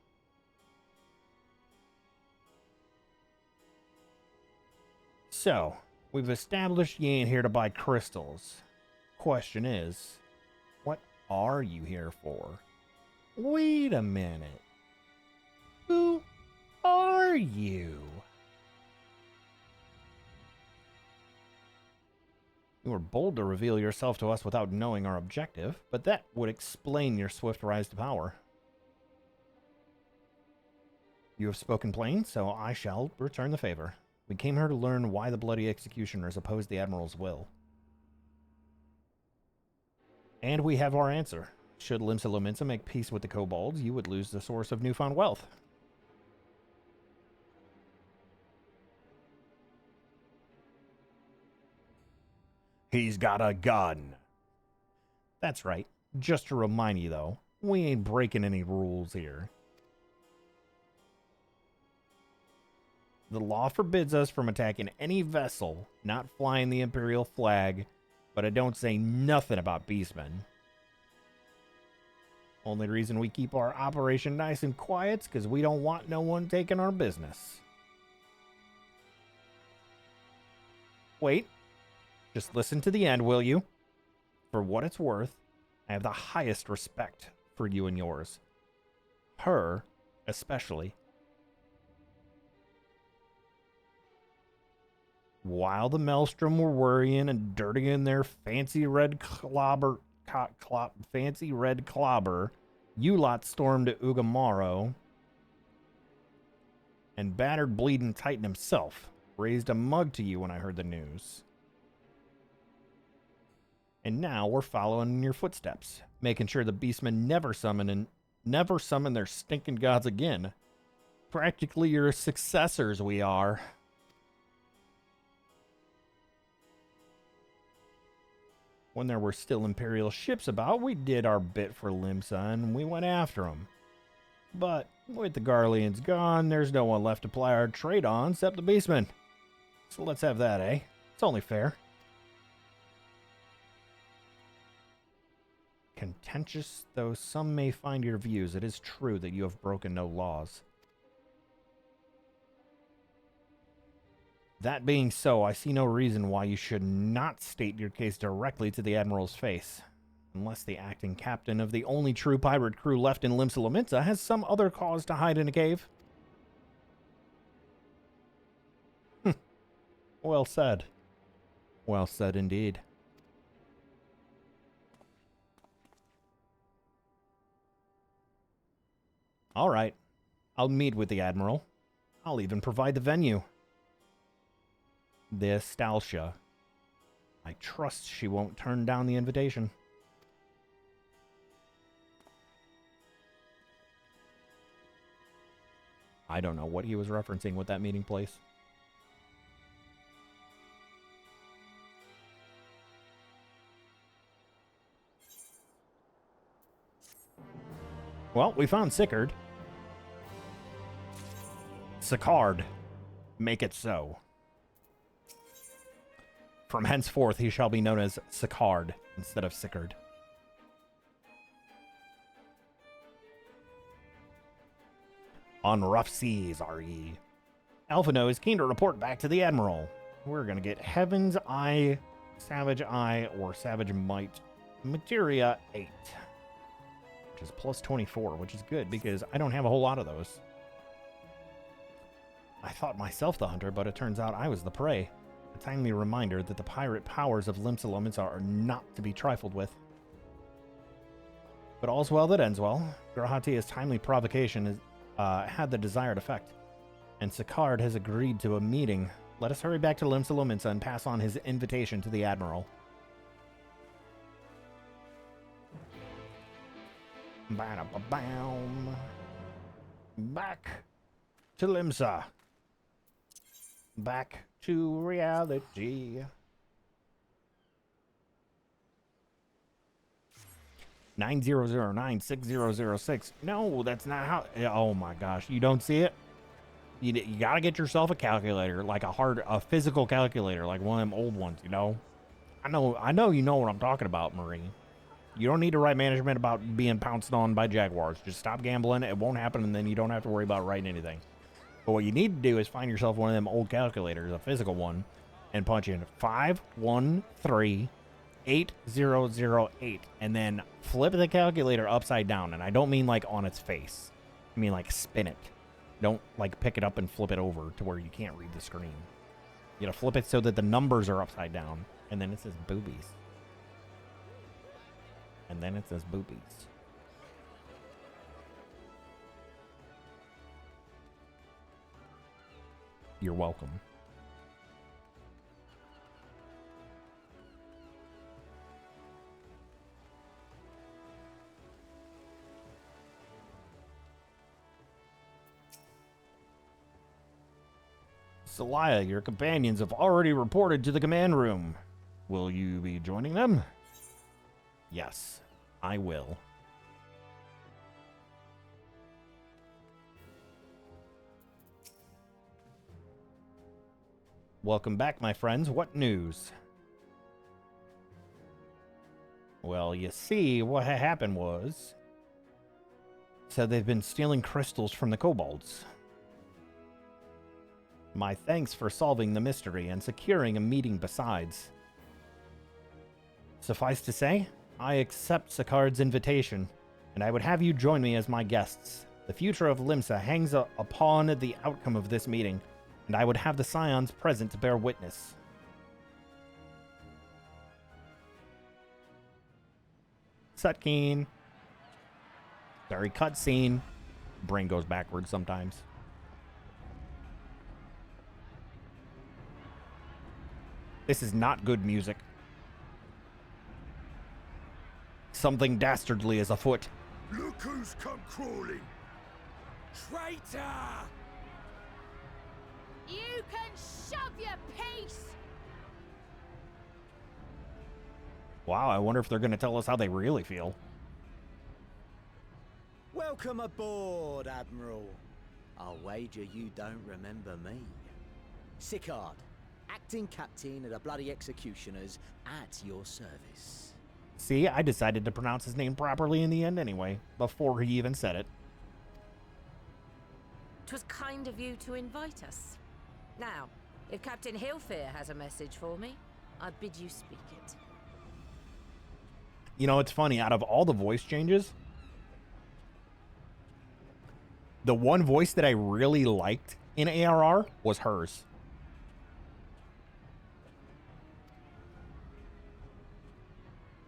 So, we've established you ain't here to buy crystals. Question is, what are you here for? Wait a minute. Who are you? You were bold to reveal yourself to us without knowing our objective, but that would explain your swift rise to power. You have spoken plain, so I shall return the favor. We came here to learn why the bloody executioners oppose the Admiral's will. And we have our answer. Should Limsa Lominsa make peace with the kobolds, you would lose the source of newfound wealth. He's got a gun. That's right. Just to remind you, though, we ain't breaking any rules here. The law forbids us from attacking any vessel not flying the Imperial flag But I don't say nothing about beastmen. Only reason we keep our operation nice and quiet's because we don't want no one taking our business. Wait. Just listen to the end, will you? For what it's worth, I have the highest respect for you and yours. Her, especially. While the Maelstrom were worrying and dirtying their fancy red clobber, you lot stormed Ugamaro, and battered bleeding Titan himself raised a mug to you when I heard the news. And now we're following in your footsteps, making sure the beastmen never summon their stinking gods again. Practically your successors we are. When there were still Imperial ships about, we did our bit for Limsa and we went after them. But with the Garleans gone, there's no one left to ply our trade on except the beastmen. So let's have that, eh? It's only fair. Contentious though some may find your views, it is true that you have broken no laws. That being so, I see no reason why you should not state your case directly to the Admiral's face. Unless the acting captain of the only true pirate crew left in Limsa Lominsa has some other cause to hide in a cave. Well said. Well said indeed. All right. I'll meet with the Admiral. I'll even provide the venue. The Estalcia. I trust she won't turn down the invitation. I don't know what he was referencing with that meeting place. Well, we found Sickard. Sicard. Make it so. From henceforth, he shall be known as Sicard instead of Sickard. On rough seas, are ye? Alphino is keen to report back to the Admiral. We're going to get Heaven's Eye, Savage Eye, or Savage Might Materia 8. Which is plus 24, which is good because I don't have a whole lot of those. I thought myself the hunter, but it turns out I was the prey. A timely reminder that the pirate powers of Limsa Lominsa are not to be trifled with. But all's well that ends well. Grahatia's timely provocation had the desired effect, and Sicard has agreed to a meeting. Let us hurry back to Limsa Lominsa and pass on his invitation to the Admiral. Ba-da-ba-bam. Back to Limsa. Back to reality. 90096006. No, that's not how. Oh my gosh, you don't see it? You gotta get yourself a calculator, like a physical calculator, like one of them old ones, you know? I know you know what I'm talking about, Marie. You don't need to write management about being pounced on by jaguars. Just stop gambling, it won't happen, and then you don't have to worry about writing anything. But what you need to do is find yourself one of them old calculators, a physical one, and punch in 5138008, and then flip the calculator upside down. And I don't mean like on its face. I mean like spin it. Don't like pick it up and flip it over to where you can't read the screen. You gotta flip it so that the numbers are upside down, and then it says boobies. And then it says boobies. You're welcome. Celaya, your companions have already reported to the command room. Will you be joining them? Yes, I will. Welcome back, my friends. What news? Well, you see, what happened was... So they've been stealing crystals from the kobolds. My thanks for solving the mystery and securing a meeting besides. Suffice to say, I accept Sakard's invitation, and I would have you join me as my guests. The future of Limsa hangs upon the outcome of this meeting, and I would have the Scions present to bear witness. Cutscene. Sorry, cutscene. Brain goes backwards sometimes. This is not good music. Something dastardly is afoot. Look who's come crawling! Traitor! You can shove your piece! Wow, I wonder if they're going to tell us how they really feel. Welcome aboard, Admiral. I'll wager you don't remember me. Sicard, acting captain of the bloody executioners, at your service. See, I decided to pronounce his name properly in the end anyway, before he even said it. 'Twas kind of you to invite us. Now, if Captain Hillfear has a message for me, I bid you speak it. You know, it's funny, out of all the voice changes, the one voice that I really liked in ARR was hers.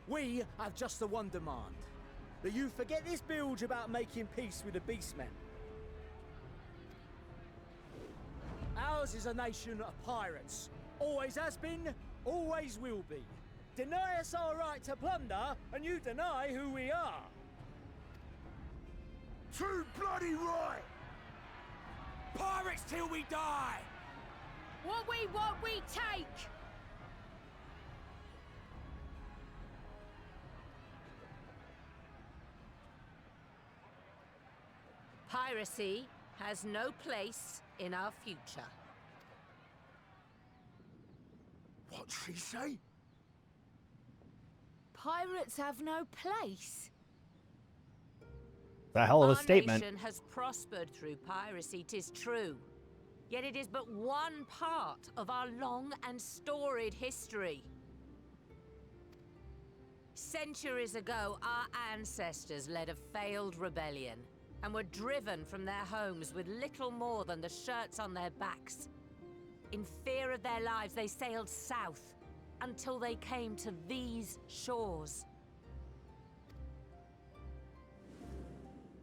We have just the one demand. That you forget this bilge about making peace with the beastmen. Ours is a nation of pirates. Always has been, always will be. Deny us our right to plunder, and you deny who we are. Too bloody right! Pirates till we die! What we want, we take! Piracy has no place in our future. What'd she say? Pirates have no place. It's a hell of a statement. Our nation has prospered through piracy, 'tis true. Yet it is but one part of our long and storied history. Centuries ago, our ancestors led a failed rebellion and were driven from their homes with little more than the shirts on their backs. In fear of their lives, they sailed south until they came to these shores.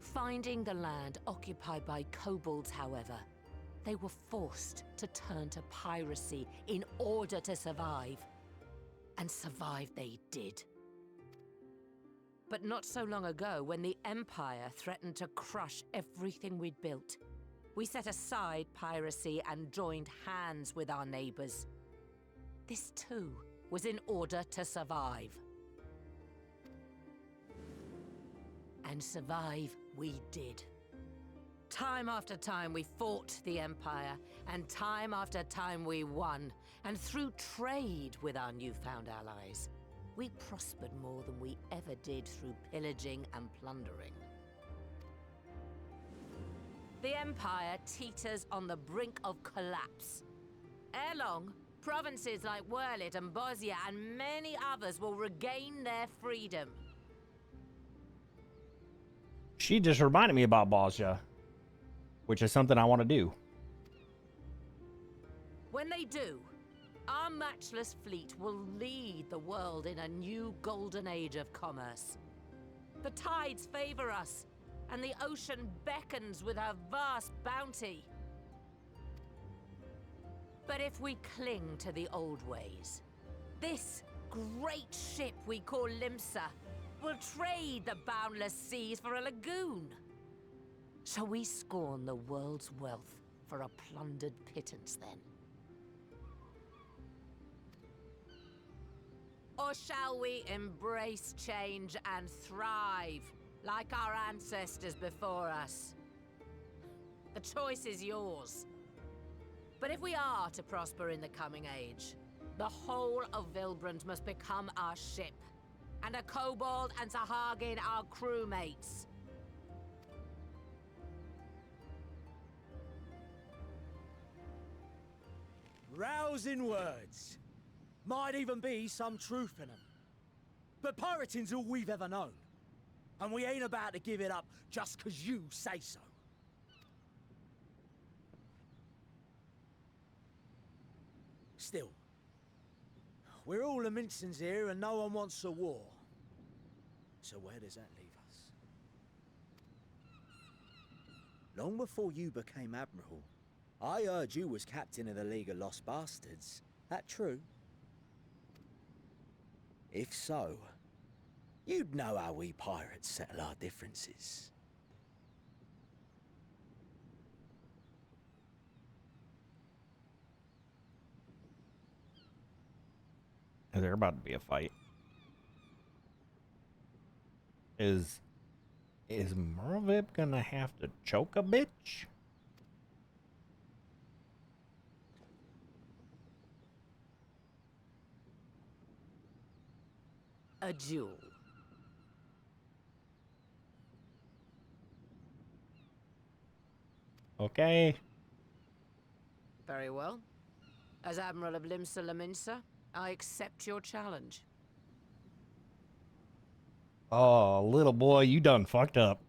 Finding the land occupied by kobolds, however, they were forced to turn to piracy in order to survive. And survive they did. But not so long ago, when the Empire threatened to crush everything we'd built, we set aside piracy and joined hands with our neighbors. This too was in order to survive. And survive we did. Time after time we fought the Empire, and time after time we won. And through trade with our newfound allies, we prospered more than we ever did through pillaging and plundering. The Empire teeters on the brink of collapse. Ere long, provinces like Wurlit and Bosnia and many others will regain their freedom. She just reminded me about Bosnia, which is something I want to do. When they do, our matchless fleet will lead the world in a new golden age of commerce. The tides favor us, and the ocean beckons with her vast bounty. But if we cling to the old ways, this great ship we call Limsa will trade the boundless seas for a lagoon. Shall we scorn the world's wealth for a plundered pittance then? Or shall we embrace change and thrive, like our ancestors before us? The choice is yours. But if we are to prosper in the coming age, the whole of Vilbrand must become our ship. and a kobold and Sahagin are crewmates. Rousing words. Might even be some truth in them. But pirating's all we've ever known. And we ain't about to give it up just 'cause you say so. Still, we're all Laminsons here and no one wants a war. So where does that leave us? Long before you became Admiral, I heard you was captain of the League of Lost Bastards. That true? If so, you'd know how we pirates settle our differences. Is there about to be a fight? Is Mervip gonna have to choke a bitch? A duel. Okay. Very well. As Admiral of Limsa Laminsa, I accept your challenge. Oh, little boy, you done fucked up.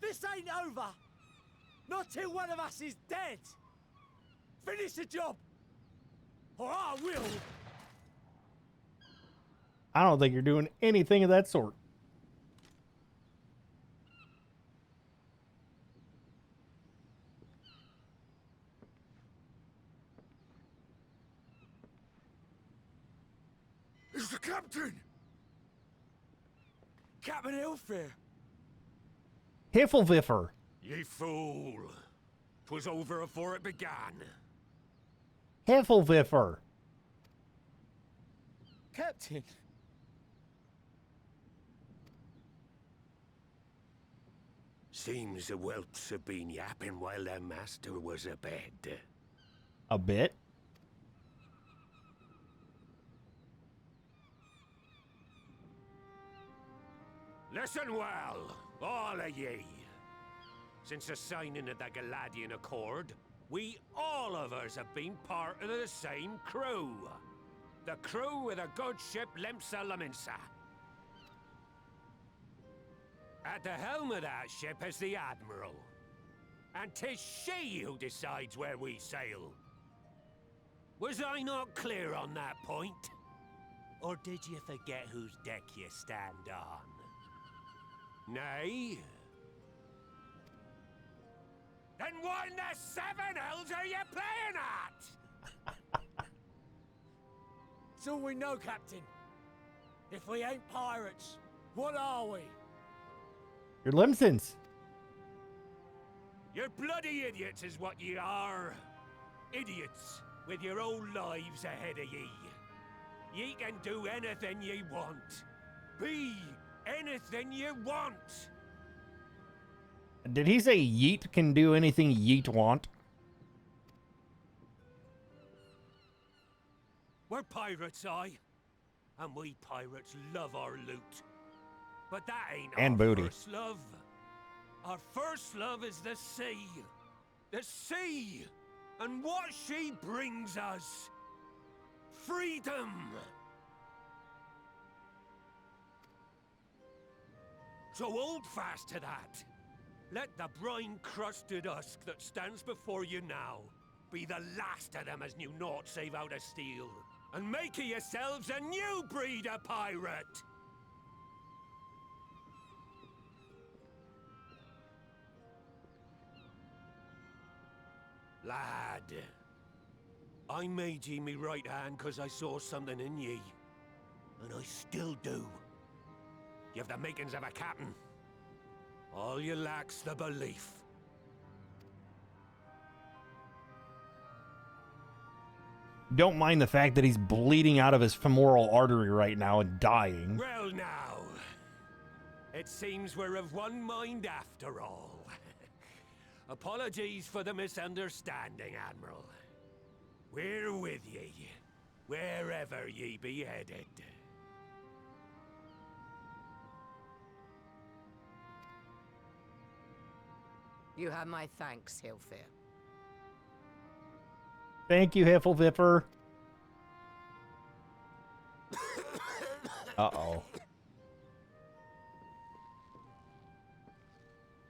This ain't over! Not till one of us is dead! Finish the job! Or I will! I don't think you're doing anything of that sort. It's the captain! Captain Ilfir! Hiffleviffer. Ye fool! 'Twas over afore it began. Hiffleviffer. Captain! Seems the whelps have been yapping while their master was abed. A bit. Listen well, all of ye. Since the signing of the Galadian Accord, we all of us have been part of the same crew. The crew of the good ship Limsa Laminsa. At the helm of that ship is the Admiral. And 'tis she who decides where we sail. Was I not clear on that point? Or did you forget whose deck you stand on? Nay? Then what in the seven hells are you playing at? It's all we know, Captain. If we ain't pirates, what are we? You're Limsons. You're bloody idiots is what ye are. Idiots with your own lives ahead of ye. Ye can do anything ye want. Be anything you want. Did he say Yeet can do anything Yeet want? We're pirates, aye. And we pirates love our loot. But that ain't And our booty. first love. Our first love is the sea. The sea! And what she brings us. Freedom! So hold fast to that. Let the brine-crusted husk that stands before you now be the last of them as knew naught save out of steel. And make of yourselves a new breed of pirate! Lad, I made ye me right hand cause I saw something in ye. And I still do. You have the makings of a captain. All you lack's the belief. Don't mind the fact that he's bleeding out of his femoral artery right now and dying. Well now, it seems we're of one mind after all. Apologies for the misunderstanding, Admiral. We're with ye, wherever ye be headed. You have my thanks, Hilfir. Thank you, Hiffleviffer. Uh-oh.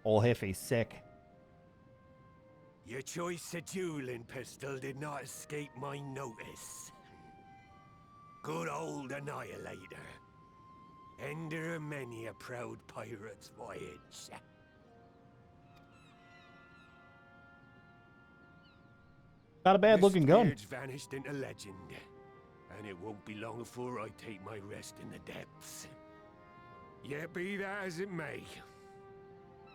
Old Hiffy's sick. Your choice of dueling pistol did not escape my notice. Good old Annihilator. Ender of many a proud pirate's voyage. Not a bad looking gun. This beard's vanished into legend. And it won't be long before I take my rest in the depths. Yet be that as it may,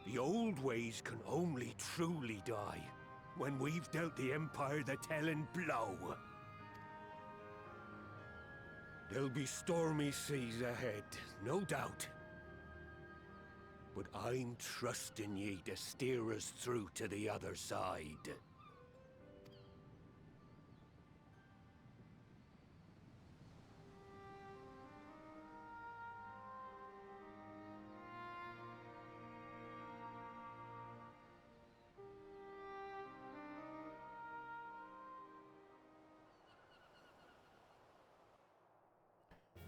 the old ways can only truly die when we've dealt the Empire the telling blow. There'll be stormy seas ahead, no doubt. But I'm trusting ye to steer us through to the other side.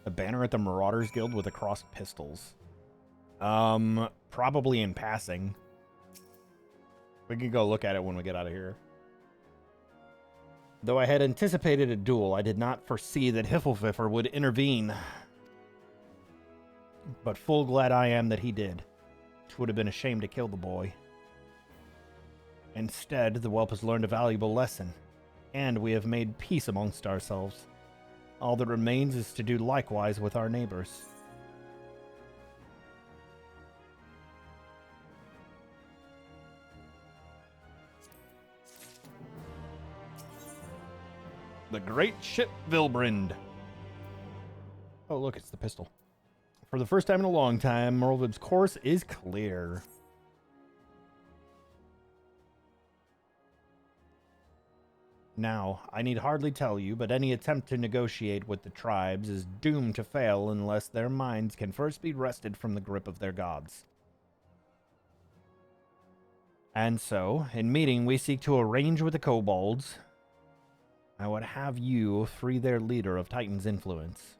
A banner at the Marauders Guild with a crossed pistols. Probably in passing. We can go look at it when we get out of here. Though I had anticipated a duel, I did not foresee that Hiffleviffer would intervene. But full glad I am that he did. It would have been a shame to kill the boy. Instead, the whelp has learned a valuable lesson, and we have made peace amongst ourselves. All that remains is to do likewise with our neighbors. The great ship Vilbrind. Oh, look, it's the pistol. For the first time in a long time, Merlvib's course is clear. Now, I need hardly tell you, but any attempt to negotiate with the tribes is doomed to fail unless their minds can first be wrested from the grip of their gods. And so, in meeting, we seek to arrange with the kobolds. I would have you free their leader of Titan's influence.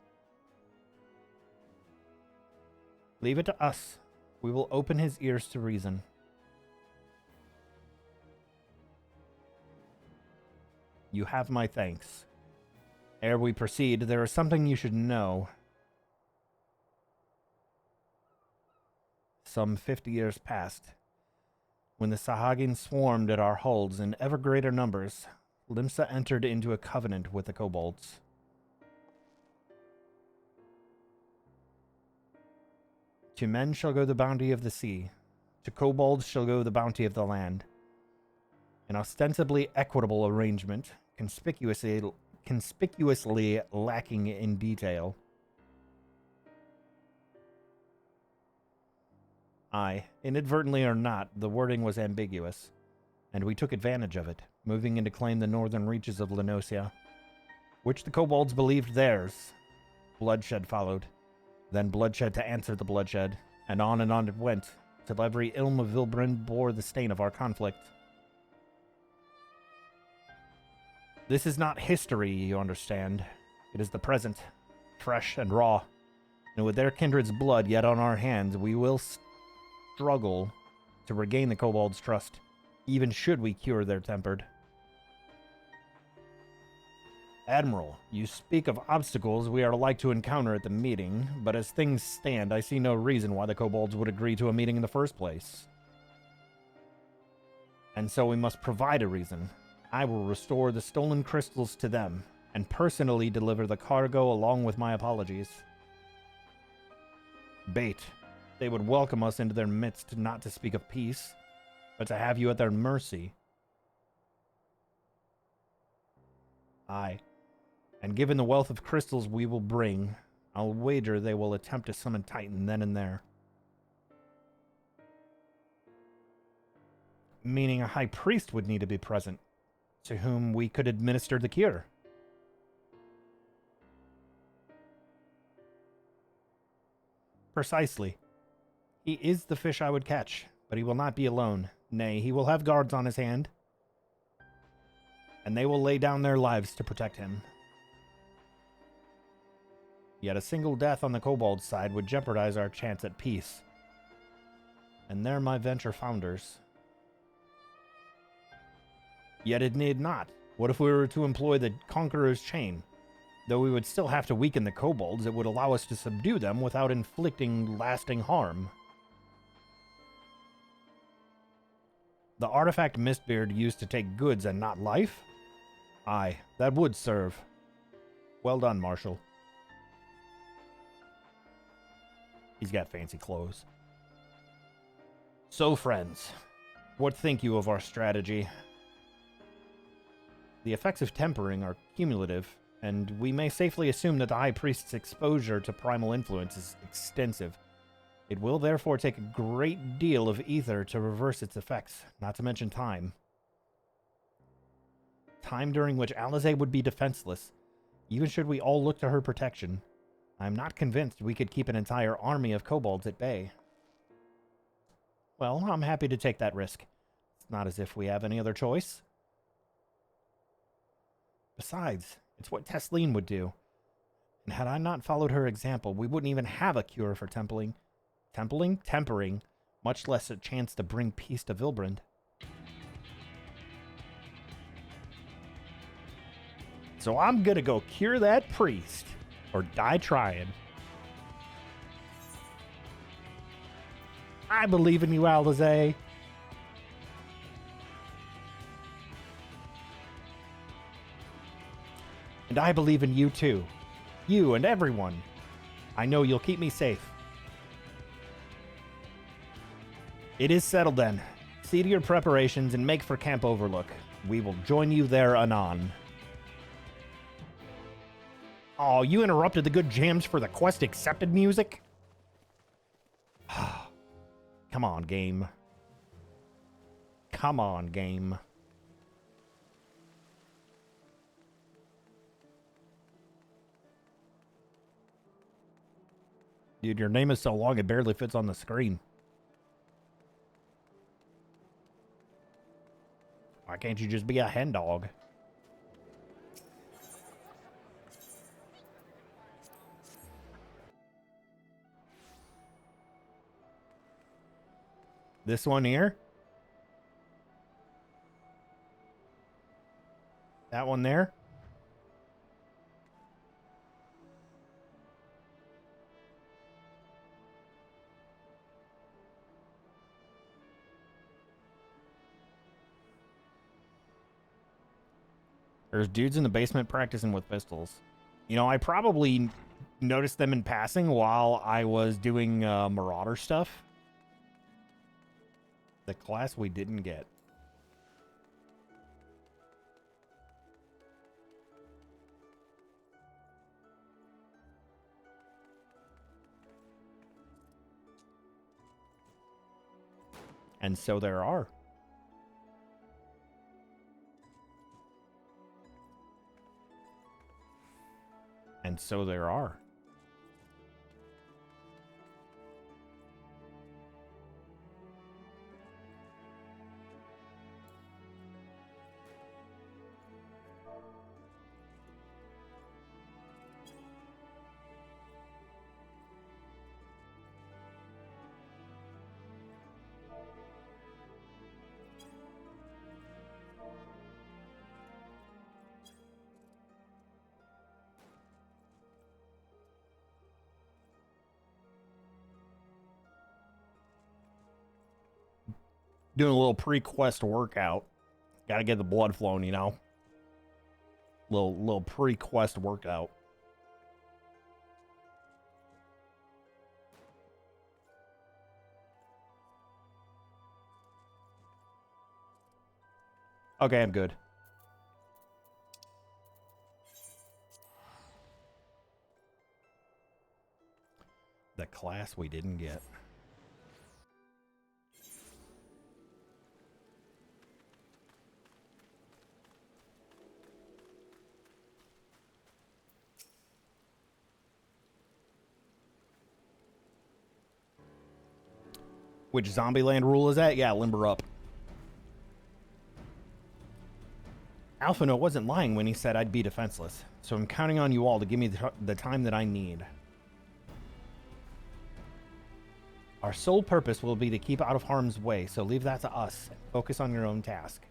Leave it to us. We will open his ears to reason. You have my thanks. Ere we proceed, there is something you should know. Some 50 years past, when the Sahagin swarmed at our hulls in ever greater numbers, Limsa entered into a covenant with the kobolds. To men shall go the bounty of the sea, to kobolds shall go the bounty of the land. An ostensibly equitable arrangement, conspicuously lacking in detail. Aye, inadvertently or not, the wording was ambiguous, and we took advantage of it, moving in to claim the northern reaches of Lenosia, which the kobolds believed theirs. Bloodshed followed. Then bloodshed to answer the bloodshed, and on it went, till every ilm of Vilbrand bore the stain of our conflict. This is not history, you understand. It is the present, fresh and raw. And with their kindred's blood yet on our hands, we will struggle to regain the kobolds' trust, even should we cure their tempered. Admiral, you speak of obstacles we are like to encounter at the meeting, but as things stand, I see no reason why the kobolds would agree to a meeting in the first place. And so we must provide a reason. I will restore the stolen crystals to them, and personally deliver the cargo along with my apologies. Bait. They would welcome us into their midst, not to speak of peace, but to have you at their mercy. Aye. And given the wealth of crystals we will bring, I'll wager they will attempt to summon Titan then and there. Meaning a high priest would need to be present, to whom we could administer the cure. Precisely. He is the fish I would catch, but he will not be alone. Nay, he will have guards on his hand, and they will lay down their lives to protect him. Yet a single death on the kobold side would jeopardize our chance at peace. And there my venture founders. Yet it need not. What if we were to employ the Conqueror's Chain? Though we would still have to weaken the kobolds, it would allow us to subdue them without inflicting lasting harm. The artifact Mistbeard used to take goods and not life? Aye, that would serve. Well done, Marshal. He's got fancy clothes. So, friends, what think you of our strategy? The effects of tempering are cumulative, and we may safely assume that the High Priest's exposure to primal influence is extensive. It will therefore take a great deal of ether to reverse its effects, not to mention time. Time during which Alizé would be defenseless, even should we all look to her protection. I'm not convinced we could keep an entire army of kobolds at bay. Well, I'm happy to take that risk. It's not as if we have any other choice. Besides, it's what Tesleen would do. And had I not followed her example, we wouldn't even have a cure for tempering, much less a chance to bring peace to Vilbrand. So I'm gonna go cure that priest, or die trying. I believe in you, Alizé. And I believe in you too. You and everyone. I know you'll keep me safe. It is settled then. See to your preparations and make for Camp Overlook. We will join you there anon. Oh, you interrupted the good jams for the quest accepted music? Come on, game. Come on, game. Dude, your name is so long it barely fits on the screen. Why can't you just be a hen dog? This one here? That one there? There's dudes in the basement practicing with pistols. You know, I probably noticed them in passing while I was doing Marauder stuff. The class we didn't get. And so there are. And so there are. Doing a little pre-quest workout. Gotta get the blood flowing, you know? Little pre-quest workout. Okay, I'm good. The class we didn't get. Which Zombieland rule is that? Yeah, limber up. Alphino wasn't lying when he said I'd be defenseless, so I'm counting on you all to give me the time that I need. Our sole purpose will be to keep out of harm's way, so leave that to us. Focus on your own task.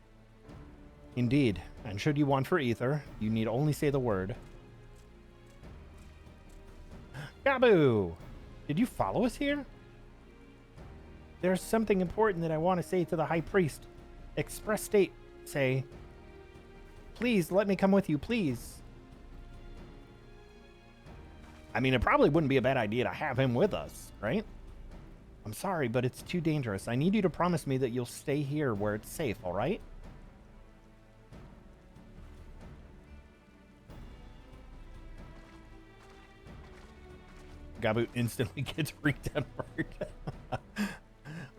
Indeed, and should you want for Ether, you need only say the word. Gabu! Did you follow us here? There's something important that I want to say to the High Priest. Express state, say. Please, let me come with you, please. I mean, it probably wouldn't be a bad idea to have him with us, right? I'm sorry, but it's too dangerous. I need you to promise me that you'll stay here where it's safe, all right? Gabu instantly gets re-tempered.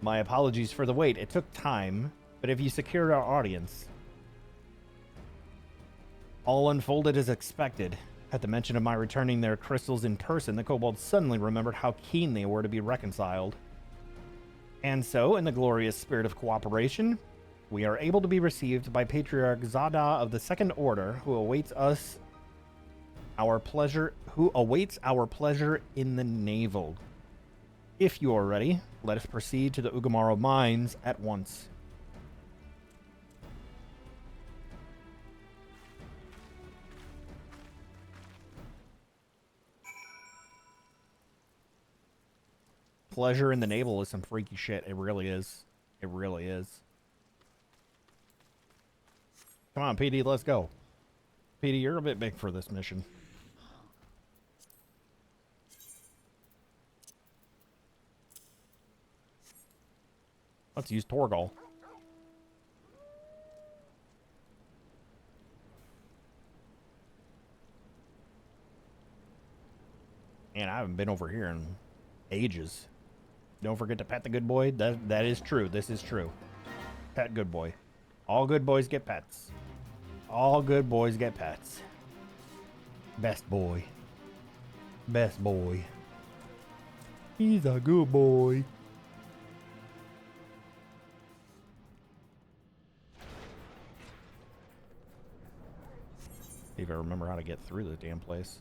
My apologies for the wait. It took time, but if you secured our audience... All unfolded as expected. At the mention of my returning their crystals in person, the kobolds suddenly remembered how keen they were to be reconciled. And so, in the glorious spirit of cooperation, we are able to be received by Patriarch Zada of the Second Order, who awaits our pleasure in the navel. If you are ready, let us proceed to the Ugamaro mines at once. Pleasure in the navel is some freaky shit. It really is. It really is. Come on, PD, let's go. PD, you're a bit big for this mission. Let's use Torgal. Man, I haven't been over here in ages. Don't forget to pet the good boy. That is true. This is true. Pet good boy. All good boys get pets. All good boys get pets. Best boy. Best boy. He's a good boy. See if I remember how to get through the damn place.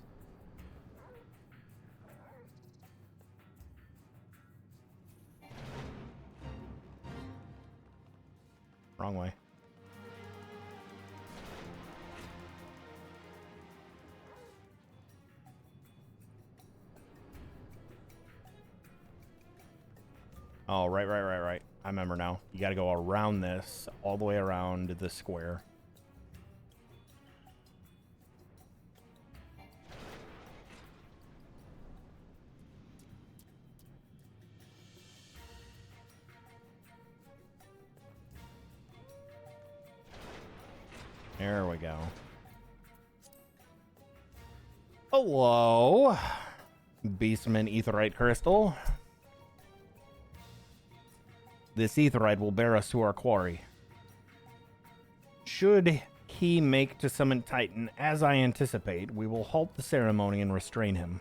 Wrong way. Oh, right. I remember now. You gotta go around this, all the way around the square. There we go. Hello. Beastman Aetheryte Crystal. This Aetheryte will bear us to our quarry. Should he make to summon Titan, as I anticipate, we will halt the ceremony and restrain him.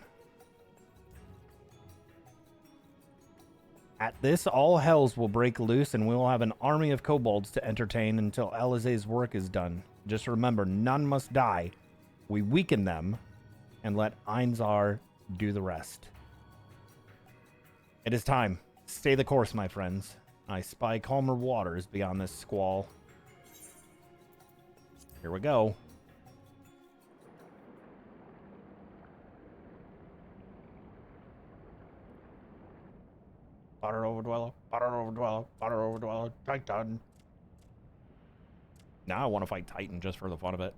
At this, all hells will break loose and we will have an army of kobolds to entertain until Alizé's work is done. Just remember, none must die. We weaken them and let Einzar do the rest. It is time. Stay the course, my friends. I spy calmer waters beyond this squall. Here we go. Potter over Dweller, Potter over Dweller, Potter over Dweller, Titan. Now I want to fight Titan just for the fun of it.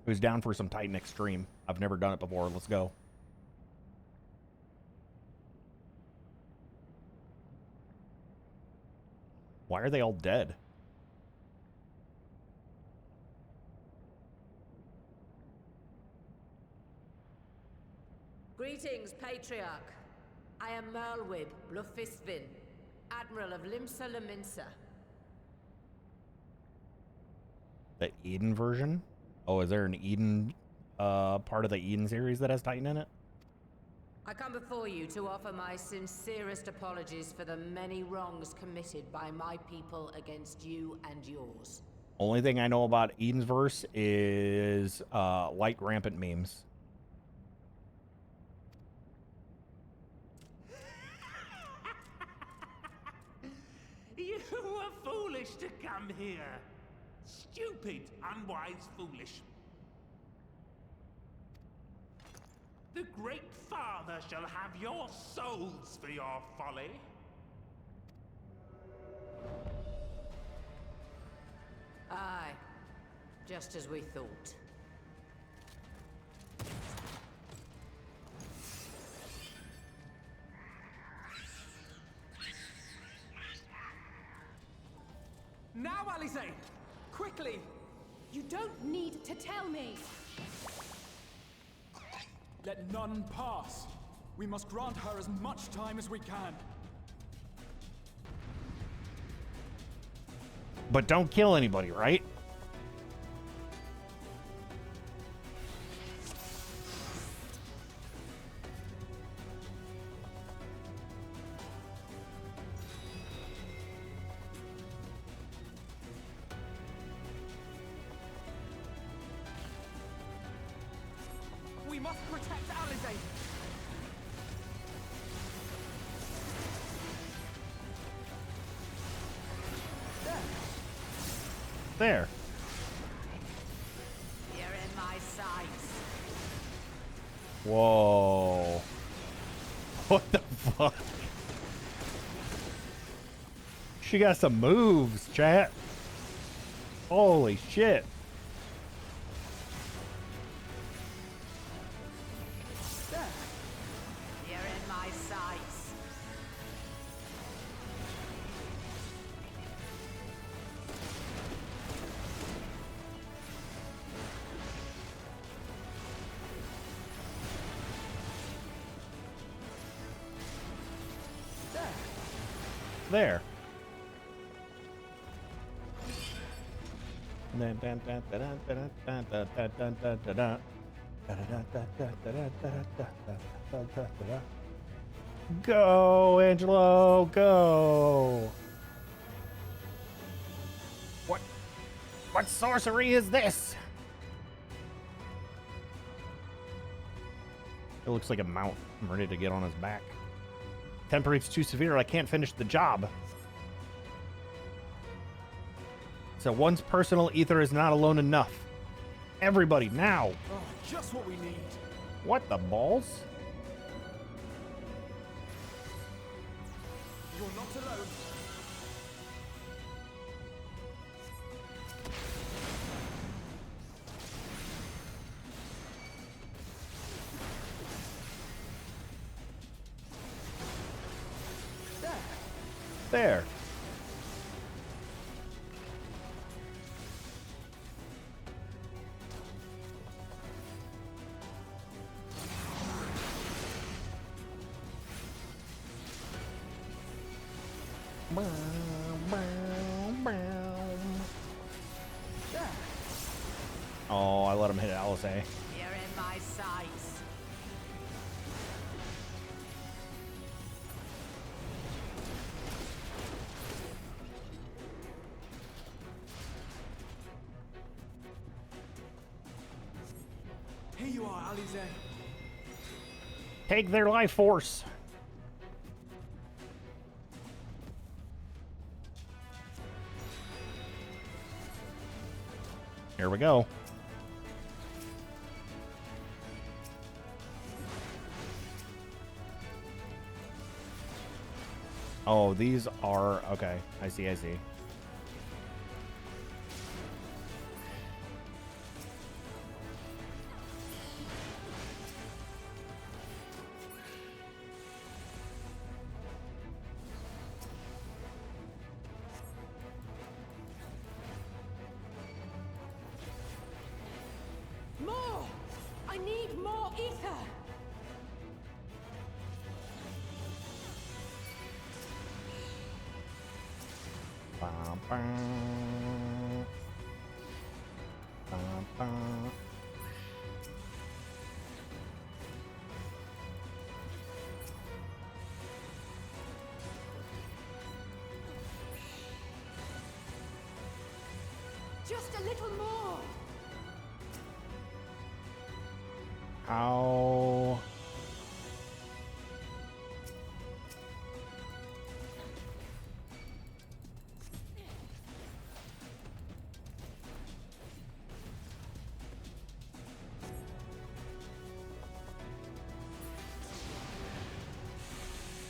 Who's down for some Titan Extreme? I've never done it before. Let's go. Why are they all dead? Greetings, Patriarch. I am Merlwib Blufistvin, Admiral of Limsa Laminsa. The Eden version? Oh, is there an Eden, part of the Eden series that has Titan in it? I come before you to offer my sincerest apologies for the many wrongs committed by my people against you and yours. Only thing I know about Eden's verse is, light rampant memes. You were foolish to come here. Stupid, unwise, foolish. The Great Father shall have your souls for your folly. Aye, just as we thought. Now, Alize! Quickly! You don't need to tell me! Let none pass. We must grant her as much time as we can. But don't kill anybody, right? We must protect Alize! There. You're in my sights. Whoa. What the fuck? She got some moves, chat. Holy shit. You're in my sights. There. Go, Angelo, go. What sorcery is this? It looks like a mount. I'm ready to get on his back. Temperature's too severe. I can't finish the job. So one's personal ether is not alone enough. Everybody, now. Oh, just what we need. What the balls? You're not alone. There. Oh, I let him hit Alice. You're in my sights. Here you are, Alize. Take their life force. Here we go. Oh, these are... Okay, I see, I see. More! I need more ether! Bum, bum. Bum, bum. Just a little more! How...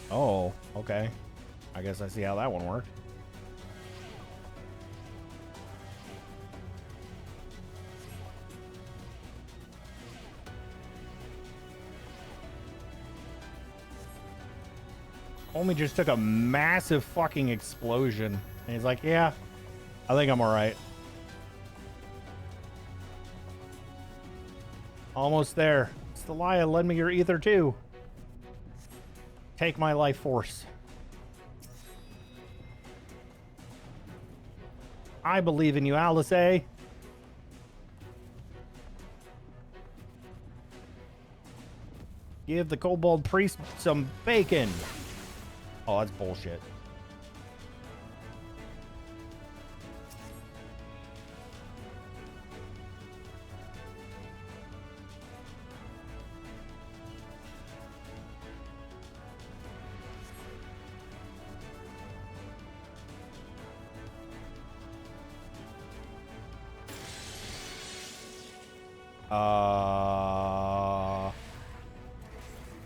Oh, okay. I guess I see how that one worked. Homie just took a massive fucking explosion. And he's like, yeah, I think I'm alright. Almost there. Stelia, lend me your ether too. Take my life force. I believe in you, Alice. Give the kobold priest some bacon. Oh, that's bullshit.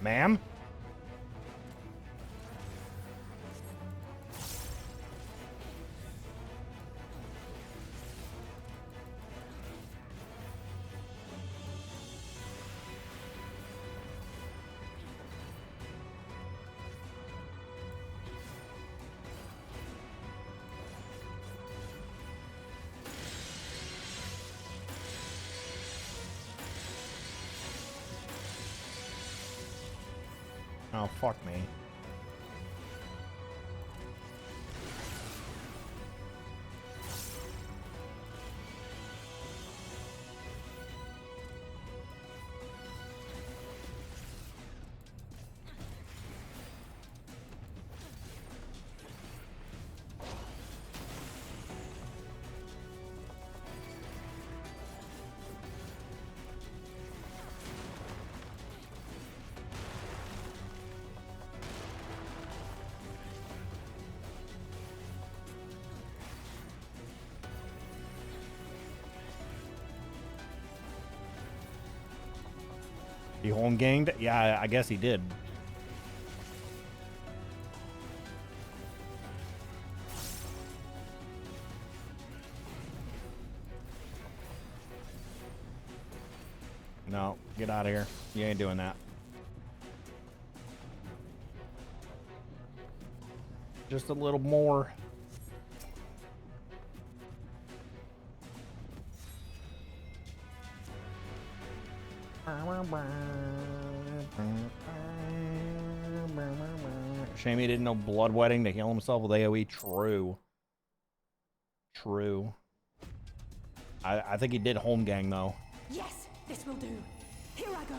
Ma'am? Oh, fuck me. He home ganged? Yeah, I guess he did. No, get out of here. You ain't doing that. Just a little more. Shame he didn't know bloodwetting to heal himself with AoE. True. True. I think he did home gang though. Yes, this will do. Here I go.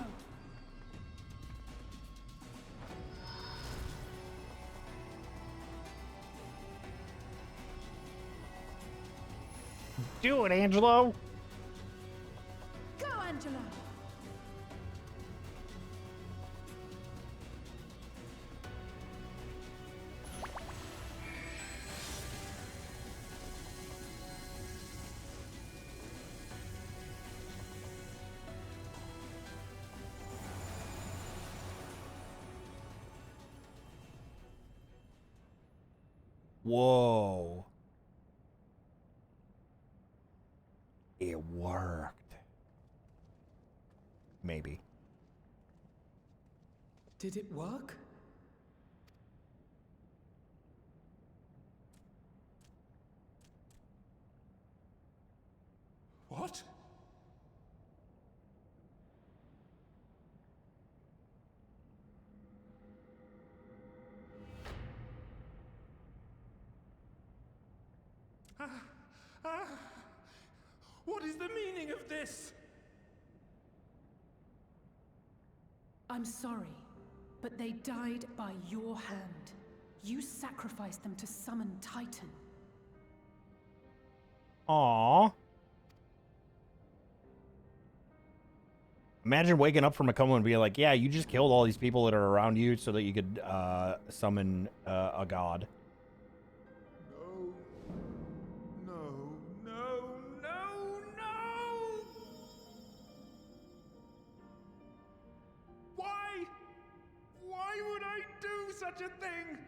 Do it, Angelo. Go, Angelo. Whoa. It worked. Maybe. Did it work? What? What is the meaning of this? I'm sorry, but they died by your hand. You sacrificed them to summon Titan. Aww. Imagine waking up from a coma and being like, yeah, you just killed all these people that are around you so that you could summon a god. No. Why? Why would I do such a thing?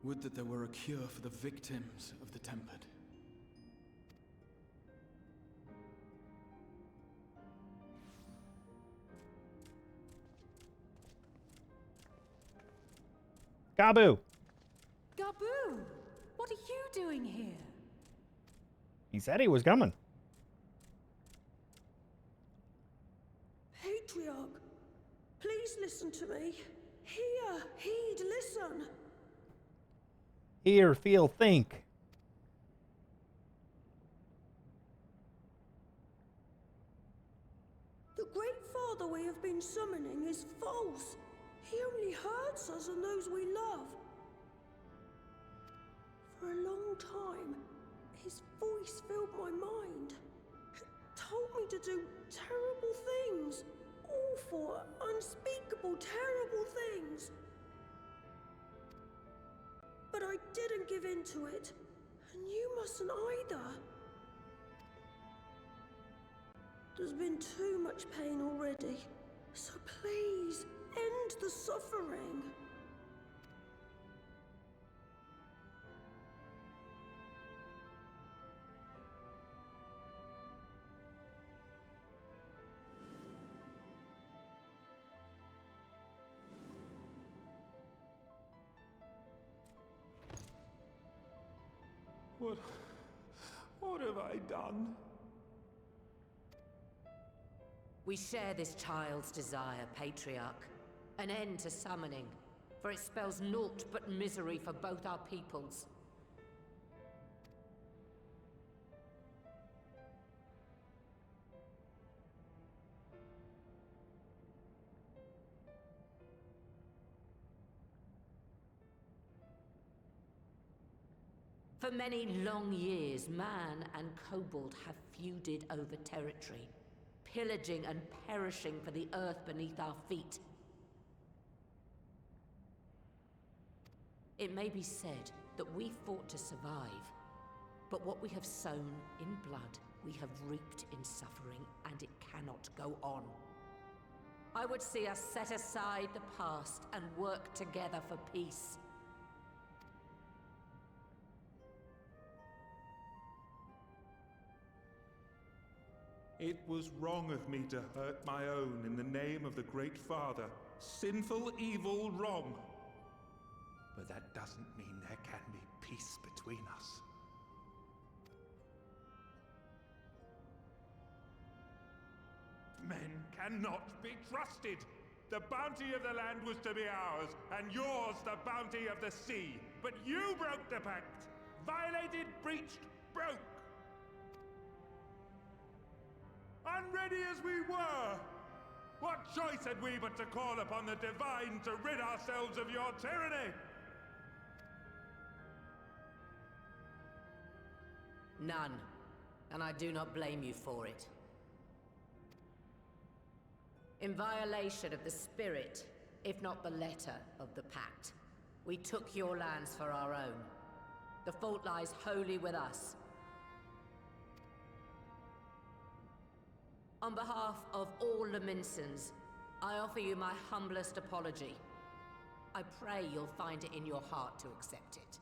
Would that there were a cure for the victims of the Tempered. Gabu! Gabu! What are you doing here? He said he was coming. Patriarch, please listen to me. Hear, heed, listen. Hear, feel, think. The Great Father we have been summoning is false. He only hurts us and those we love. For a long time, his voice filled my mind. It told me to do terrible things. Awful, unspeakable, terrible things. But I didn't give in to it, and you mustn't either. There's been too much pain already, so please, end the suffering. What have I done? We share this child's desire, Patriarch. An end to summoning, for it spells naught but misery for both our peoples. For many long years, man and kobold have feuded over territory, pillaging and perishing for the earth beneath our feet. It may be said that we fought to survive, but what we have sown in blood, we have reaped in suffering, and it cannot go on. I would see us set aside the past and work together for peace. It was wrong of me to hurt my own in the name of the Great Father. Sinful, evil, wrong. But that doesn't mean there can be peace between us. Men cannot be trusted. The bounty of the land was to be ours, and yours the bounty of the sea. But you broke the pact. Violated, breached, broke. Unready as we were, what choice had we but to call upon the Divine to rid ourselves of your tyranny? None, and I do not blame you for it. In violation of the spirit, if not the letter, of the pact, we took your lands for our own. The fault lies wholly with us. On behalf of all Laminsons, I offer you my humblest apology. I pray you'll find it in your heart to accept it.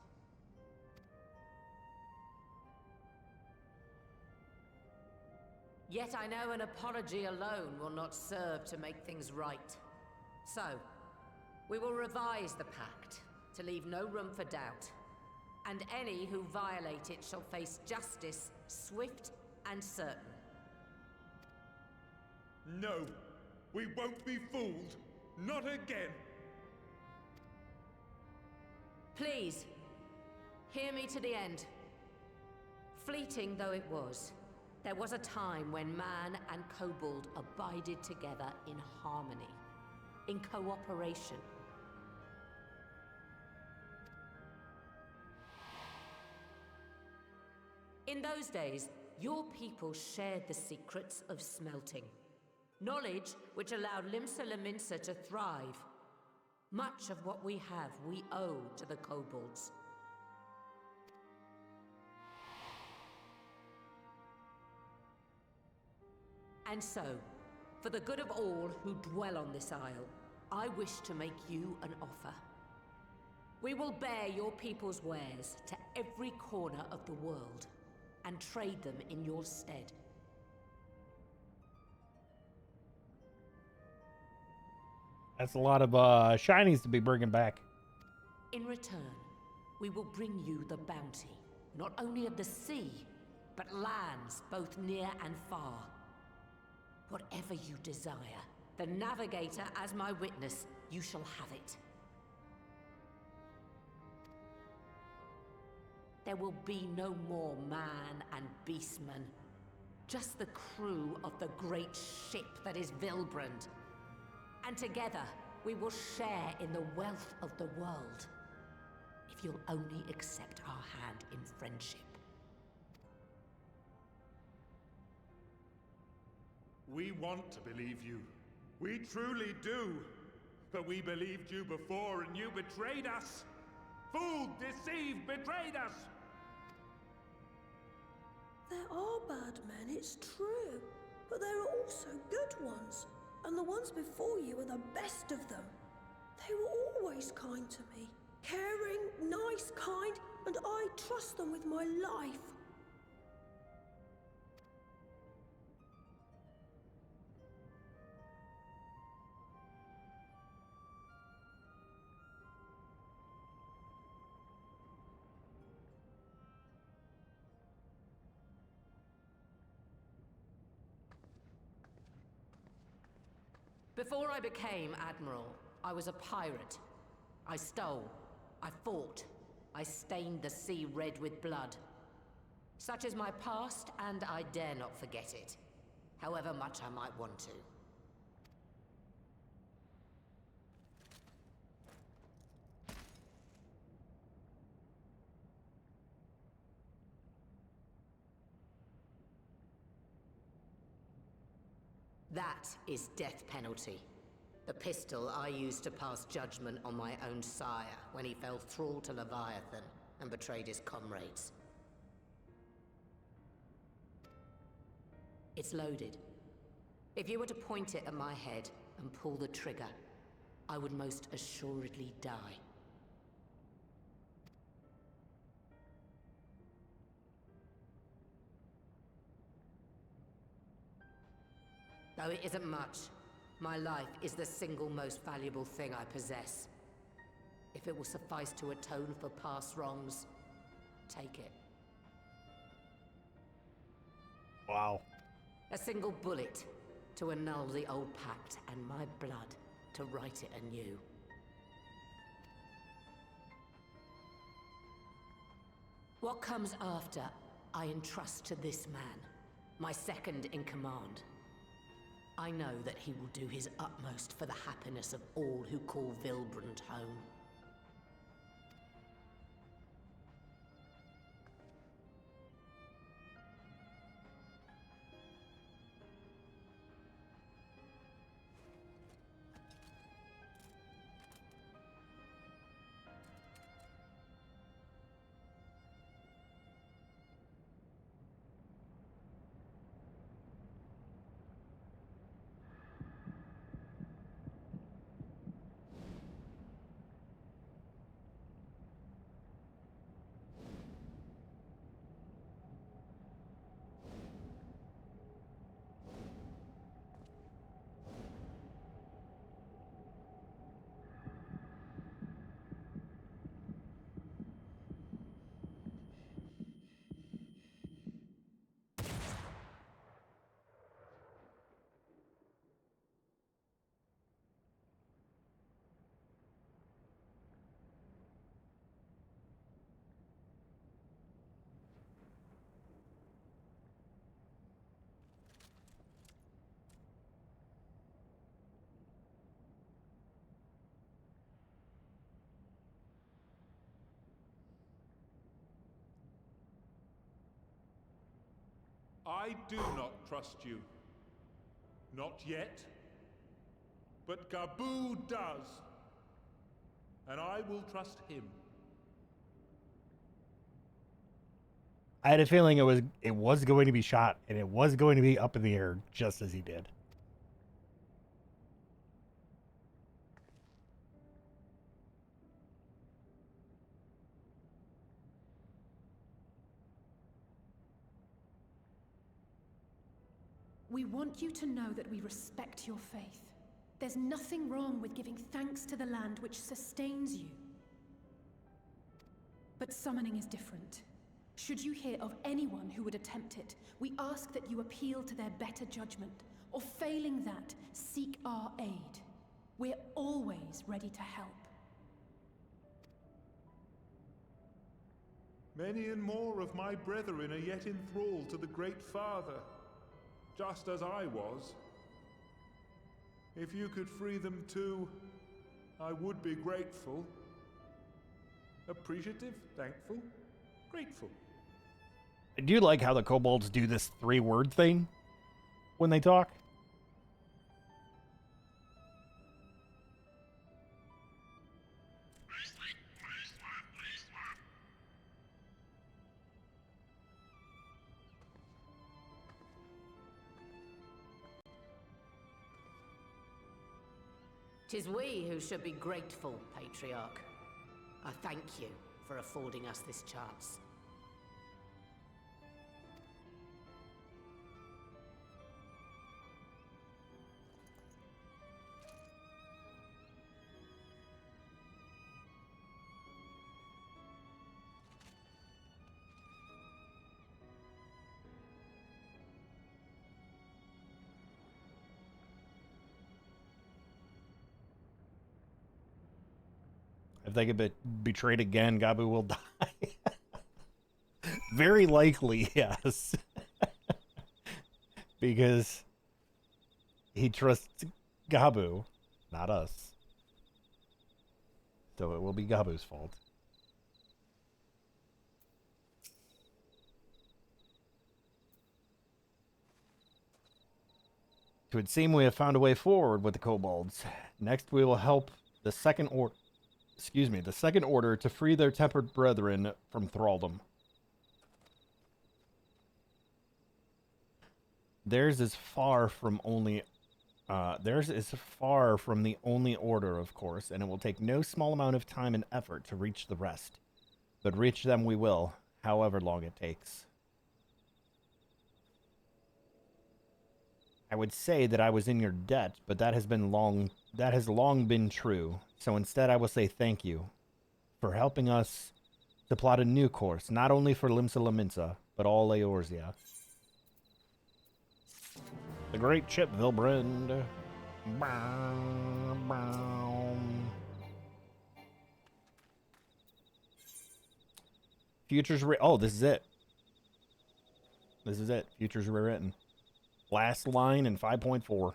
Yet I know an apology alone will not serve to make things right. So, we will revise the pact to leave no room for doubt. And any who violate it shall face justice, swift and certain. No, we won't be fooled. Not again. Please, hear me to the end. Fleeting though it was, there was a time when man and kobold abided together in harmony, in cooperation. In those days, your people shared the secrets of smelting. Knowledge which allowed Limsa Lominsa to thrive. Much of what we have, we owe to the kobolds. And so, for the good of all who dwell on this isle, I wish to make you an offer. We will bear your people's wares to every corner of the world, and trade them in your stead. That's a lot of shinies to be bringing back. In return, we will bring you the bounty, not only of the sea, but lands both near and far. Whatever you desire, the Navigator as my witness, you shall have it. There will be no more man and beastman. Just the crew of the great ship that is Vilbrand. And together, we will share in the wealth of the world. If you'll only accept our hand in friendship. We want to believe you. We truly do. But we believed you before and you betrayed us. Fooled, deceived, betrayed us. There are bad men, it's true. But there are also good ones. And the ones before you are the best of them. They were always kind to me. Caring, nice, kind, and I trust them with my life. Before I became Admiral, I was a pirate. I stole, I fought, I stained the sea red with blood. Such is my past, and I dare not forget it, however much I might want to. That is death penalty. The pistol I used to pass judgment on my own sire when he fell thrall to Leviathan and betrayed his comrades. It's loaded. If you were to point it at my head and pull the trigger, I would most assuredly die. Though it isn't much, my life is the single most valuable thing I possess. If it will suffice to atone for past wrongs, take it. Wow. A single bullet to annul the old pact, and my blood to write it anew. What comes after, I entrust to this man, my second in command. I know that he will do his utmost for the happiness of all who call Vilbrand home. I do not trust you. Not yet. But Gabu does. And I will trust him. I had a feeling it was going to be shot, and it was going to be up in the air just as he did. We want you to know that we respect your faith. There's nothing wrong with giving thanks to the land which sustains you. But summoning is different. Should you hear of anyone who would attempt it, we ask that you appeal to their better judgment, or failing that, seek our aid. We're always ready to help. Many and more of my brethren are yet enthralled to the Great Father, just as I was. If you could free them too, I would be grateful. Appreciative, thankful, grateful. I do like how the kobolds do this 3-word thing when they talk. Tis we who should be grateful, Patriarch. I thank you for affording us this chance. If they get betrayed again, Gabu will die. Very likely, yes. Because he trusts Gabu, not us. So it will be Gabu's fault. It would seem we have found a way forward with the kobolds. Next, we will help the second order to free their tempered brethren from thraldom. Theirs is far from the only order, of course, and it will take no small amount of time and effort to reach the rest. But reach them we will, however long it takes. I would say that I was in your debt, but that has long been true. So instead I will say thank you for helping us to plot a new course, not only for Limsa Laminsa, but all Eorzea. The great ship, Vilbrand. Futures oh, this is it. This is it. Futures rewritten. Last line in 5.4.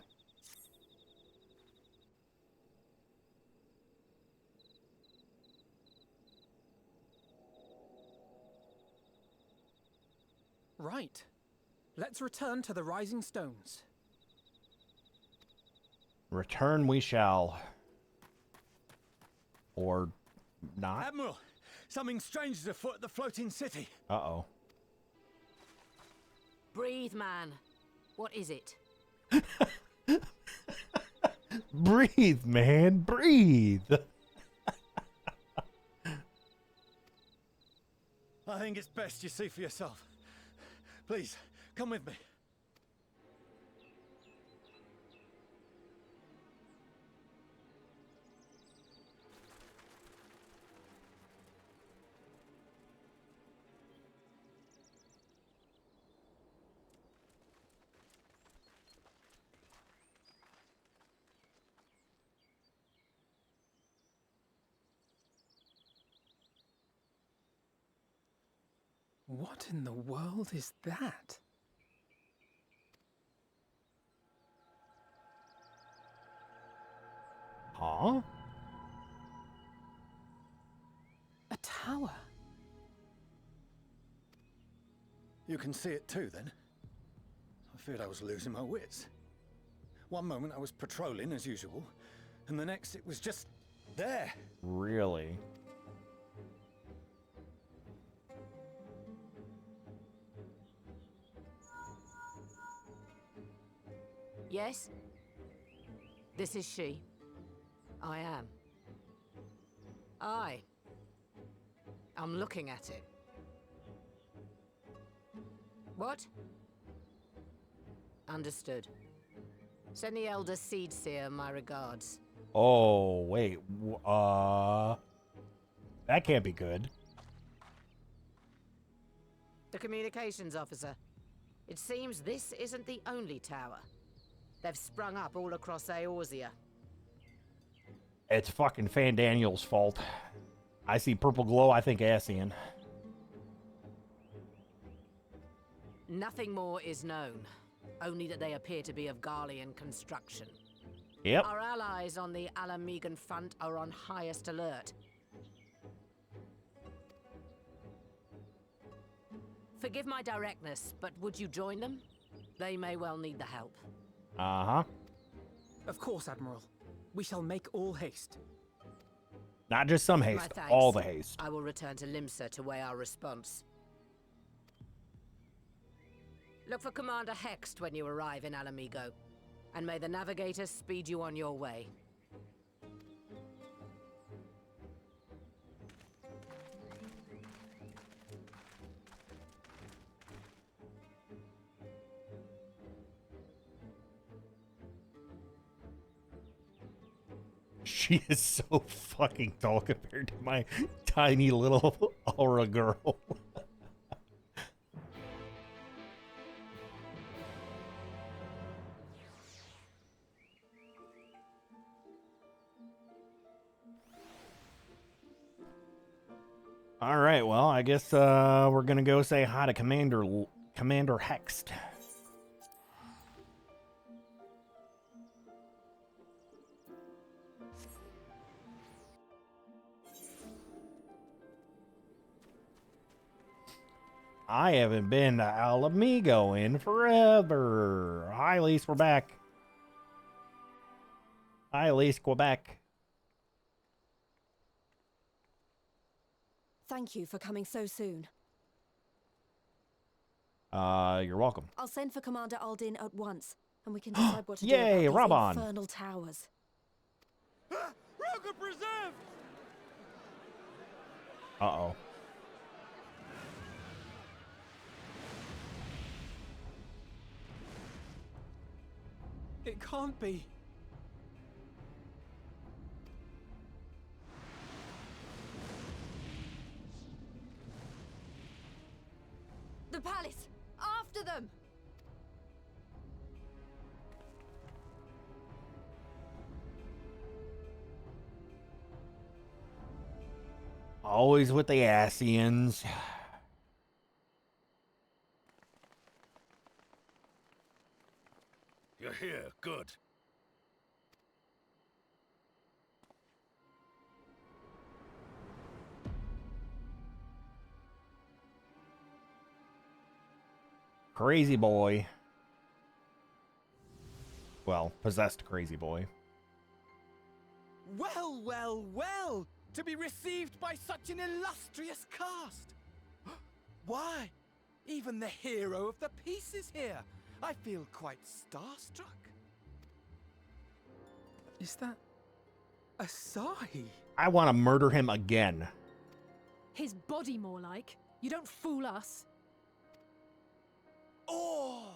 Right. Let's return to the Rising Stones. Return we shall. Or not. Admiral, something strange is afoot at the floating city. Uh-oh. Breathe, man. What is it? Breathe, man. Breathe. I think it's best you see for yourself. Please, come with me. What in the world is that? Huh? A tower. You can see it too, then? feared I was losing my wits. One moment I was patrolling as usual, and the next it was just there. Really? Yes? This is she. I am. Aye. I'm looking at it. What? Understood. Send the Elder Seedseer my regards. Oh, wait. That can't be good. The communications officer. It seems this isn't the only tower. They've sprung up all across Eorzea. It's fucking Fandaniel's fault. I see purple glow, I think Ascian. Nothing more is known. Only that they appear to be of Garlean construction. Yep. Our allies on the Alamegan front are on highest alert. Forgive my directness, but would you join them? They may well need the help. Uh-huh. Of course, Admiral. We shall make all haste. Not just some My haste, thanks. all the haste. I will return to Limsa to weigh our response. Look for Commander Hext when you arrive in Alamigo, and may the navigators speed you on your way. She is so fucking tall compared to my tiny little aura girl. All right, well, I guess we're gonna go say hi to Commander Hext. I haven't been to Alamigo in forever. Hi, Elise, we're back. Hi, Elise, Quebec. Thank you for coming so soon. You're welcome. I'll send for Commander Aldin at once, and we can decide what to Yay, do about Raban. these infernal towers. Roger preserved! Uh-oh. It can't be. The palace! After them! Always with the Ascians. You're here. Good. Crazy boy. Well, possessed crazy boy. Well, well, well! To be received by such an illustrious cast! Why, even the hero of the piece is here! I feel quite starstruck. Is that Asahi? I want to murder him again. His body, more like. You don't fool us. Oh!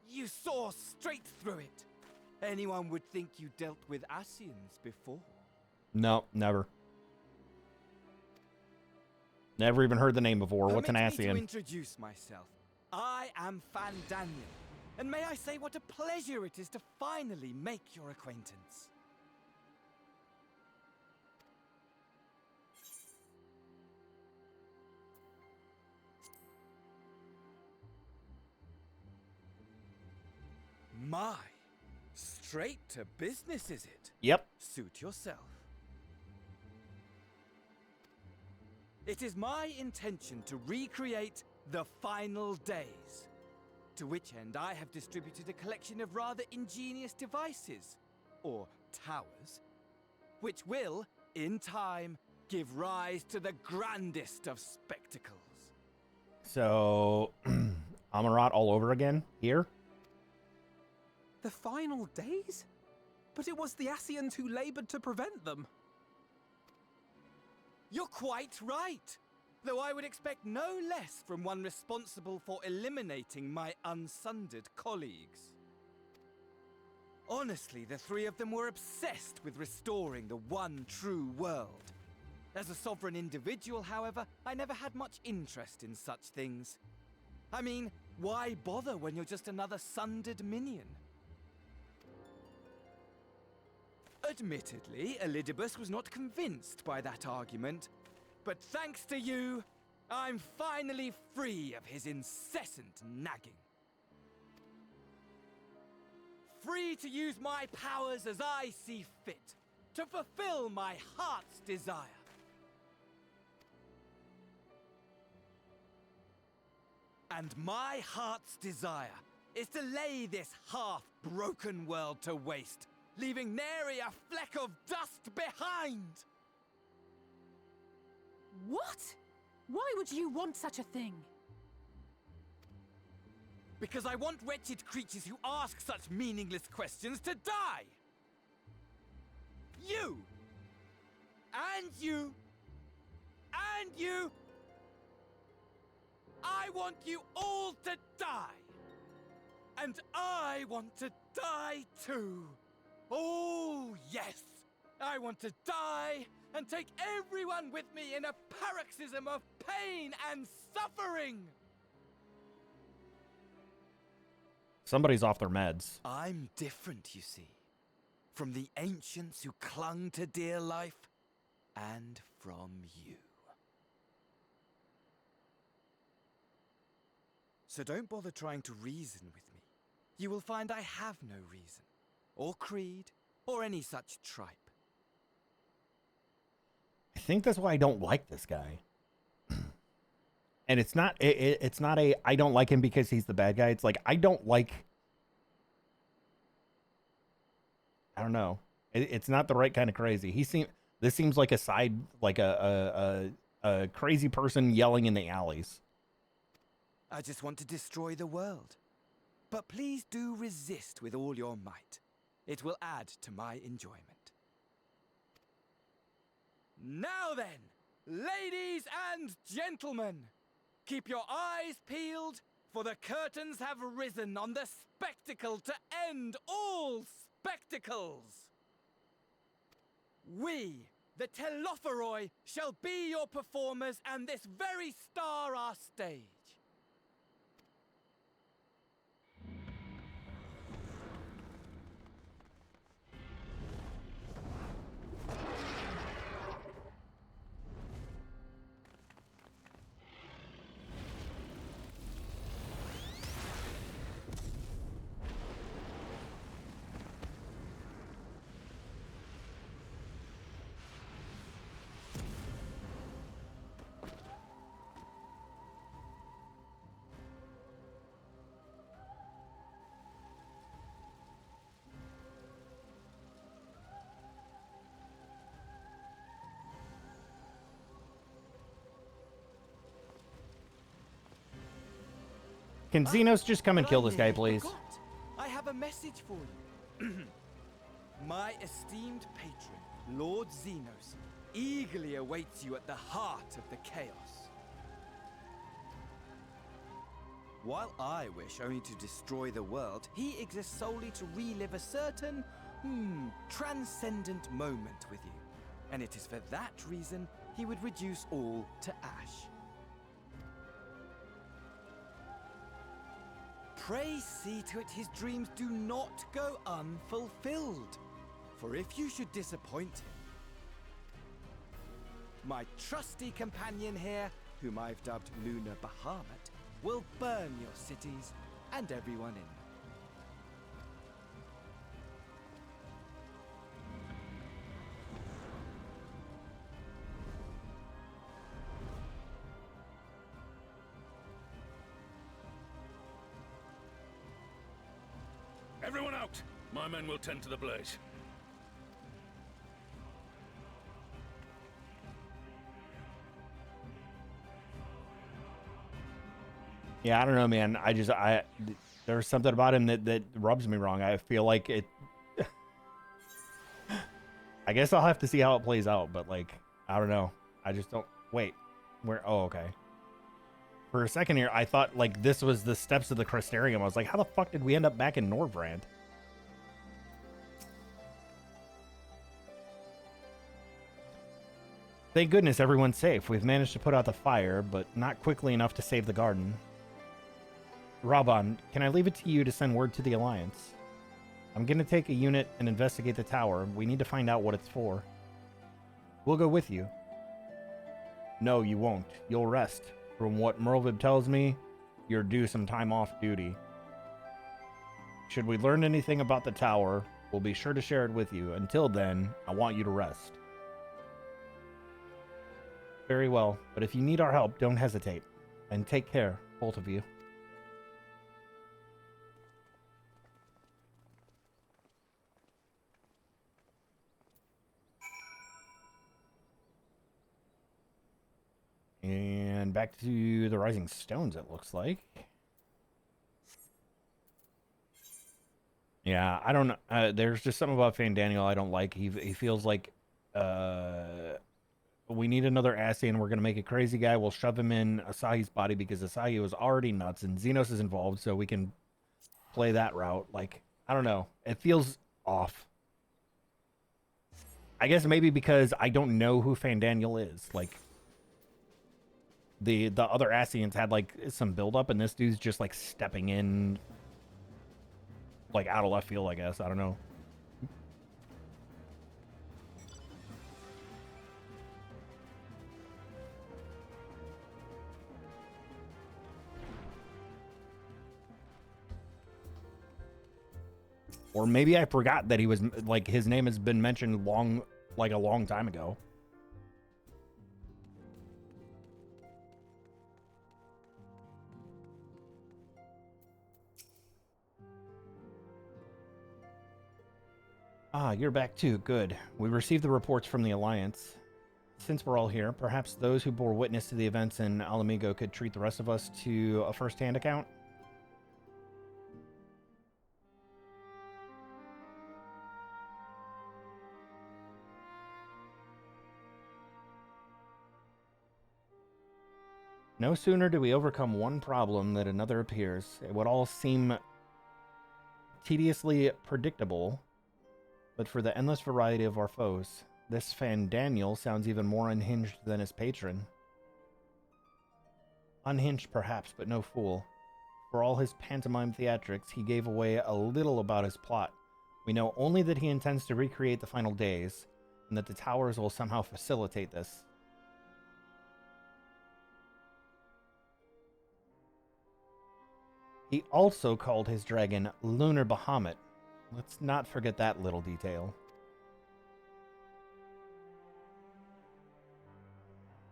You saw straight through it! Anyone would think you dealt with Ascians before. No, never. Never even heard the name before. What's an Permit me to Ascian? introduce myself. I am Fandaniel, and may I say what a pleasure it is to finally make your acquaintance. My, straight to business, is it? Yep. Suit yourself. It is my intention to recreate the final days. To which end I have distributed a collection of rather ingenious devices, or towers, which will, in time, give rise to the grandest of spectacles. So, Amarat all over again here? The final days? But it was the Ascians who labored to prevent them. You're quite right, though I would expect no less from one responsible for eliminating my unsundered colleagues. Honestly, the three of them were obsessed with restoring the one true world. As a sovereign individual, however, I never had much interest in such things. I mean, why bother when you're just another sundered minion? Admittedly, Elidibus was not convinced by that argument, but thanks to you, I'm finally free of his incessant nagging. Free to use my powers as I see fit, to fulfill my heart's desire. And my heart's desire is to lay this half-broken world to waste, leaving nary a fleck of dust behind! What? Why would you want such a thing? Because I want wretched creatures who ask such meaningless questions to die! You! And you! And you! I want you all to die! And I want to die too! Oh, yes! I want to die and take everyone with me in a paroxysm of pain and suffering! Somebody's off their meds. I'm different, you see. From the ancients who clung to dear life, and from you. So don't bother trying to reason with me. You will find I have no reason, or creed, or any such tripe. I think that's why I don't like this guy. And it's not it's not a I don't like him because he's the bad guy. It's like I don't like, I don't know. It's not the right kind of crazy. This seems like a side, like a crazy person yelling in the alleys. I just want to destroy the world. But please do resist with all your might. It will add to my enjoyment. Now then, ladies and gentlemen, keep your eyes peeled, for the curtains have risen on the spectacle to end all spectacles. We, the Telophoroi, shall be your performers and this very star our stage. Can Xenos just come and kill this guy, please? I have a message for you. My esteemed patron, Lord Xenos, eagerly awaits you at the heart of the chaos. While I wish only to destroy the world, he exists solely to relive a certain, transcendent moment with you. And it is for that reason he would reduce all to ash. Pray see to it his dreams do not go unfulfilled. For if you should disappoint him, my trusty companion here, whom I've dubbed Lunar Bahamut, will burn your cities and everyone in them. Everyone out! My men will tend to the blaze. Yeah, I don't know, man. There's something about him that rubs me wrong. I feel like it. I guess I'll have to see how it plays out, but like, I don't know. I just don't. Wait, where? Oh, okay. For a second here, I thought like this was the steps of the Crystarium. I was like, how the fuck did we end up back in Norvrand? Thank goodness everyone's safe. We've managed to put out the fire, but not quickly enough to save the garden. Raban, can I leave it to you to send word to the Alliance? I'm gonna take a unit and investigate the tower. We need to find out what it's for. We'll go with you. No, you won't. You'll rest. From what Merlvib tells me, you're due some time off duty. Should we learn anything about the tower, we'll be sure to share it with you. Until then, I want you to rest. Very well, but if you need our help, don't hesitate. And take care, both of you. And back to the Rising Stones, it looks like. Yeah, I don't know. There's just something about Fandaniel I don't like. He feels like we need another Ascian. We're going to make a crazy guy. We'll shove him in Asahi's body because Asahi was already nuts and Xenos is involved, so we can play that route. Like, I don't know. It feels off. I guess maybe because I don't know who Fandaniel is. Like, the other Ascians had, like, some build-up, and this dude's just, like, stepping in, like, out of left field, I guess. I don't know. Or maybe I forgot that he was, like, his name has been mentioned a long time ago. Ah, you're back too. Good. We received the reports from the Alliance. Since we're all here, perhaps those who bore witness to the events in Alamigo could treat the rest of us to a first-hand account? No sooner do we overcome one problem than another appears. It would all seem tediously predictable, but for the endless variety of our foes, this Fandaniel sounds even more unhinged than his patron. Unhinged perhaps, but no fool. For all his pantomime theatrics, he gave away a little about his plot. We know only that he intends to recreate the final days, and that the towers will somehow facilitate this. He also called his dragon Lunar Bahamut. Let's not forget that little detail.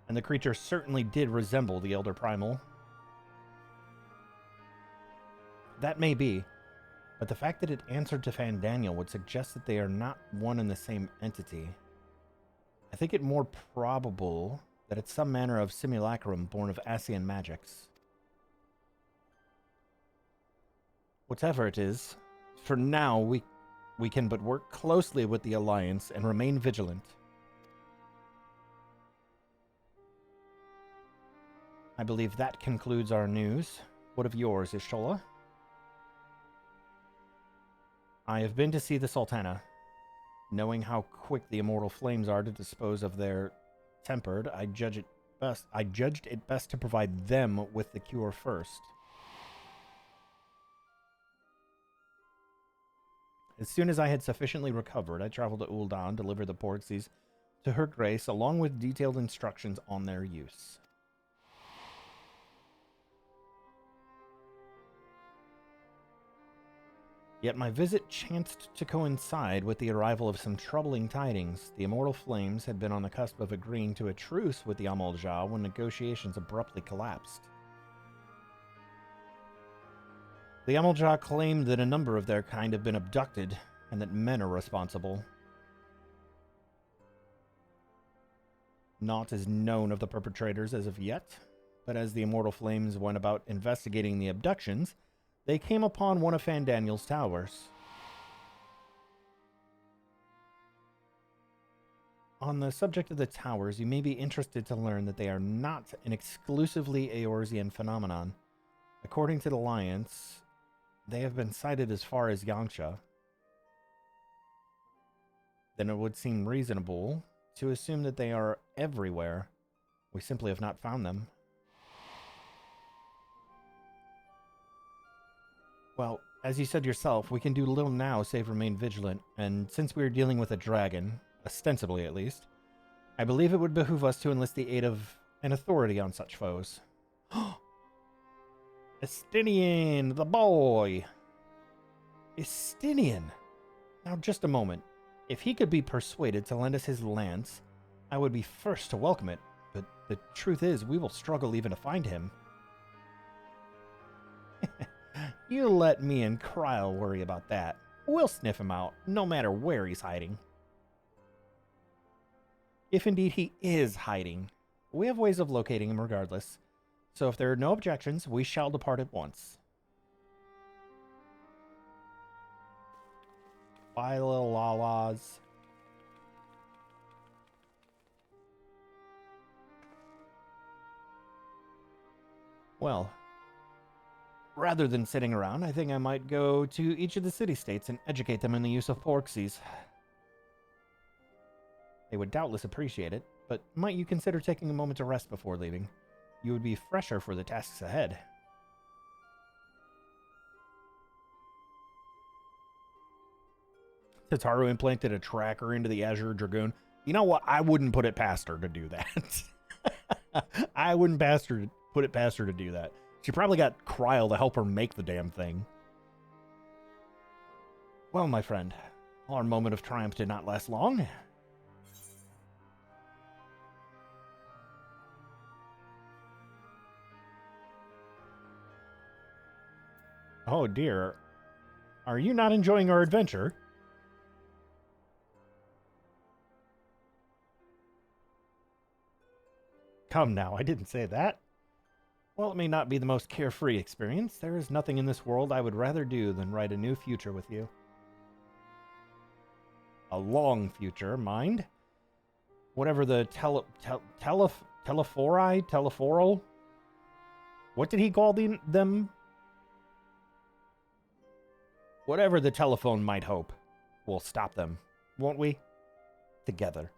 And the creature certainly did resemble the Elder Primal. That may be, but the fact that it answered to Fandaniel would suggest that they are not one and the same entity. I think it more probable that it's some manner of simulacrum born of Ascian magics. Whatever it is, for now we can but work closely with the Alliance and remain vigilant. I believe that concludes our news. What of yours, Ishola? I have been to see the Sultana. Knowing how quick the immortal flames are to dispose of their tempered, I judged it best to provide them with the cure first. As soon as I had sufficiently recovered, I traveled to Ul'dah, delivered the portsies to Her Grace, along with detailed instructions on their use. Yet my visit chanced to coincide with the arrival of some troubling tidings. The Immortal Flames had been on the cusp of agreeing to a truce with the Amal-Jah when negotiations abruptly collapsed. The Amaljaw claimed that a number of their kind have been abducted, and that men are responsible. Naught is known of the perpetrators as of yet, but as the Immortal Flames went about investigating the abductions, they came upon one of Fandaniel's towers. On the subject of the towers, you may be interested to learn that they are not an exclusively Eorzean phenomenon. According to the Alliance, they have been sighted as far as Yangsha. Then it would seem reasonable to assume that they are everywhere. We simply have not found them. Well, as you said yourself, we can do little now save remain vigilant, and since we are dealing with a dragon, ostensibly at least, I believe it would behoove us to enlist the aid of an authority on such foes. Estinian, the boy! Estinian! Now just a moment. If he could be persuaded to lend us his lance, I would be first to welcome it, but the truth is, we will struggle even to find him. You let me and Kryle worry about that. We'll sniff him out, no matter where he's hiding. If indeed he is hiding, we have ways of locating him regardless. So if there are no objections, we shall depart at once. Bye, little lalas. Well, rather than sitting around, I think I might go to each of the city-states and educate them in the use of porksies. They would doubtless appreciate it, but might you consider taking a moment to rest before leaving? You would be fresher for the tasks ahead. Tataru implanted a tracker into the Azure Dragoon. You know what? I wouldn't put it past her to do that. I wouldn't put it past her to do that. She probably got Kryle to help her make the damn thing. Well, my friend, our moment of triumph did not last long. Oh dear. Are you not enjoying our adventure? Come now, I didn't say that. While it may not be the most carefree experience, there is nothing in this world I would rather do than write a new future with you. A long future, mind. Whatever the teleforal? What did he call them? Whatever the telephone might hope, we'll stop them, won't we? Together.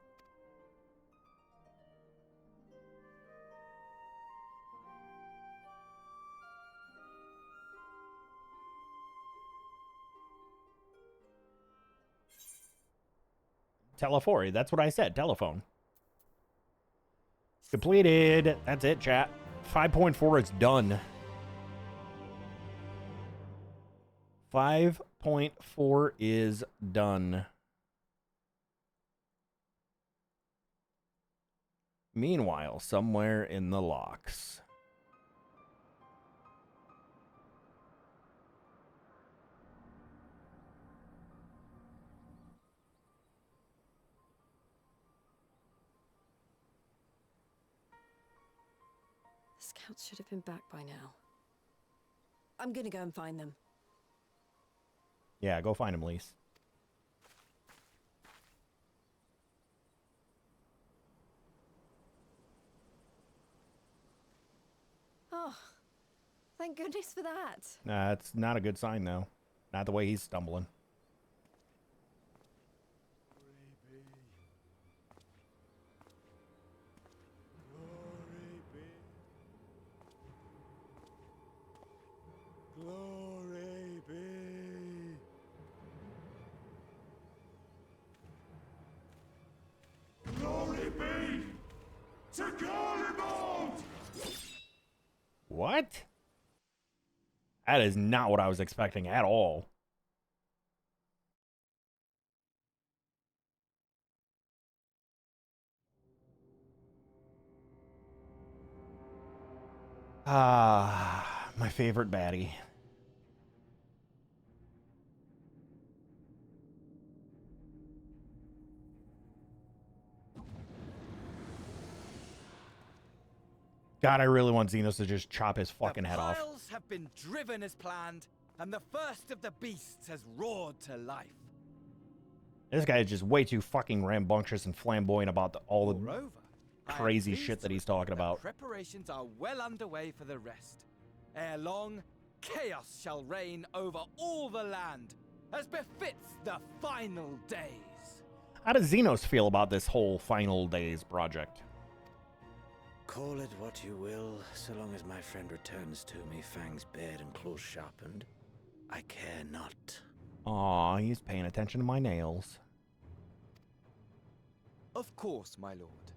Telefori, that's what I said, telephone. Completed. That's it, chat. 5.4 is done. 5.4 is done. Meanwhile, somewhere in the locks. The scouts should have been back by now. I'm gonna go and find them. Yeah, go find him, Lise. Oh, thank goodness for that. It's not a good sign, though. Not the way he's stumbling. Glory be. Glory be to Garlemald! What? That is not what I was expecting at all. Ah, my favorite baddie. God, I really want Xenos to just chop his fucking head off. The piles have been driven as planned, and the first of the beasts has roared to life. This guy is just way too fucking rambunctious and flamboyant about all the Moreover, crazy shit that he's talking about. Preparations are well underway for the rest. Ere long, chaos shall reign over all the land, as befits the final days. How does Xenos feel about this whole Final Days project? Call it what you will, so long as my friend returns to me, fangs bared and claws sharpened. I care not. Aw, he's paying attention to my nails. Of course, my lord.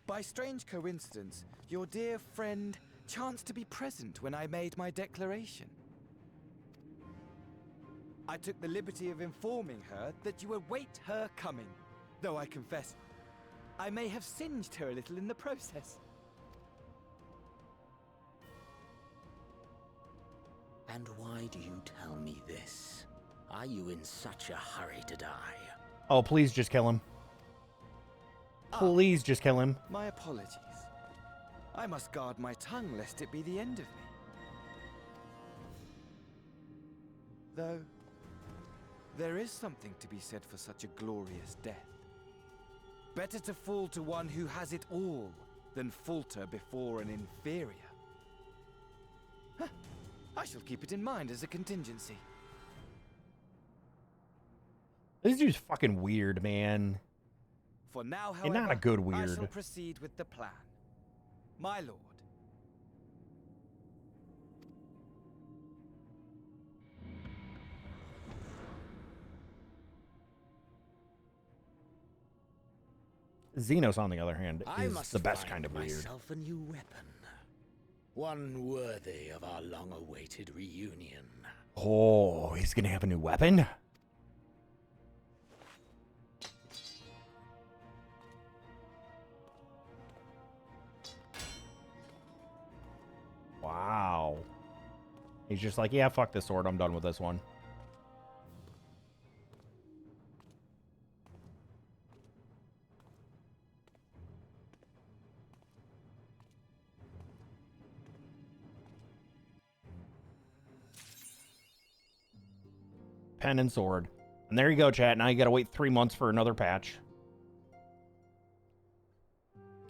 By strange coincidence, your dear friend chanced to be present when I made my declaration. I took the liberty of informing her that you await her coming, though I confess, I may have singed her a little in the process. And why do you tell me this? Are you in such a hurry to die? Oh, please just kill him. Please just kill him. My apologies. I must guard my tongue lest it be the end of me. Though, there is something to be said for such a glorious death. Better to fall to one who has it all than falter before an inferior. Huh. I shall keep it in mind as a contingency. This dude's fucking weird, man. For now, And however, not a good I shall weird. proceed with the plan. My lord. Xenos, on the other hand, I is must the best find kind of weird. myself a new weapon. One worthy of our long-awaited reunion. Oh, he's gonna have a new weapon? Wow. He's just like, yeah, fuck this sword. I'm done with this one. Pen and sword. And there you go, chat. Now you gotta wait 3 months for another patch.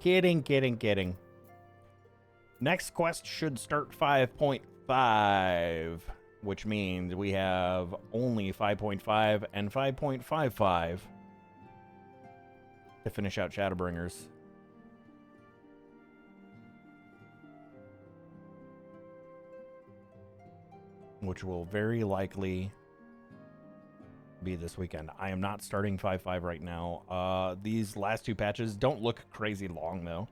Kidding, kidding, kidding. Next quest should start 5.5, which means we have only 5.5 and 5.55 to finish out Shadowbringers. Which will very likely be this weekend. I am not starting 5.5 right now. These last two patches don't look crazy long, though.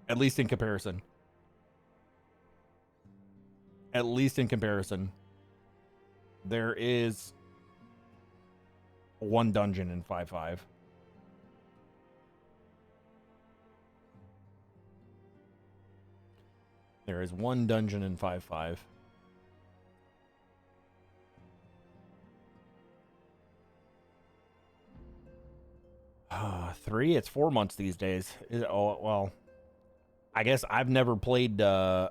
At least in comparison. At least in comparison. There is one dungeon in 5.5. There is one dungeon in 5.5. Three? It's 4 months these days. Oh, well, I guess I've never played, I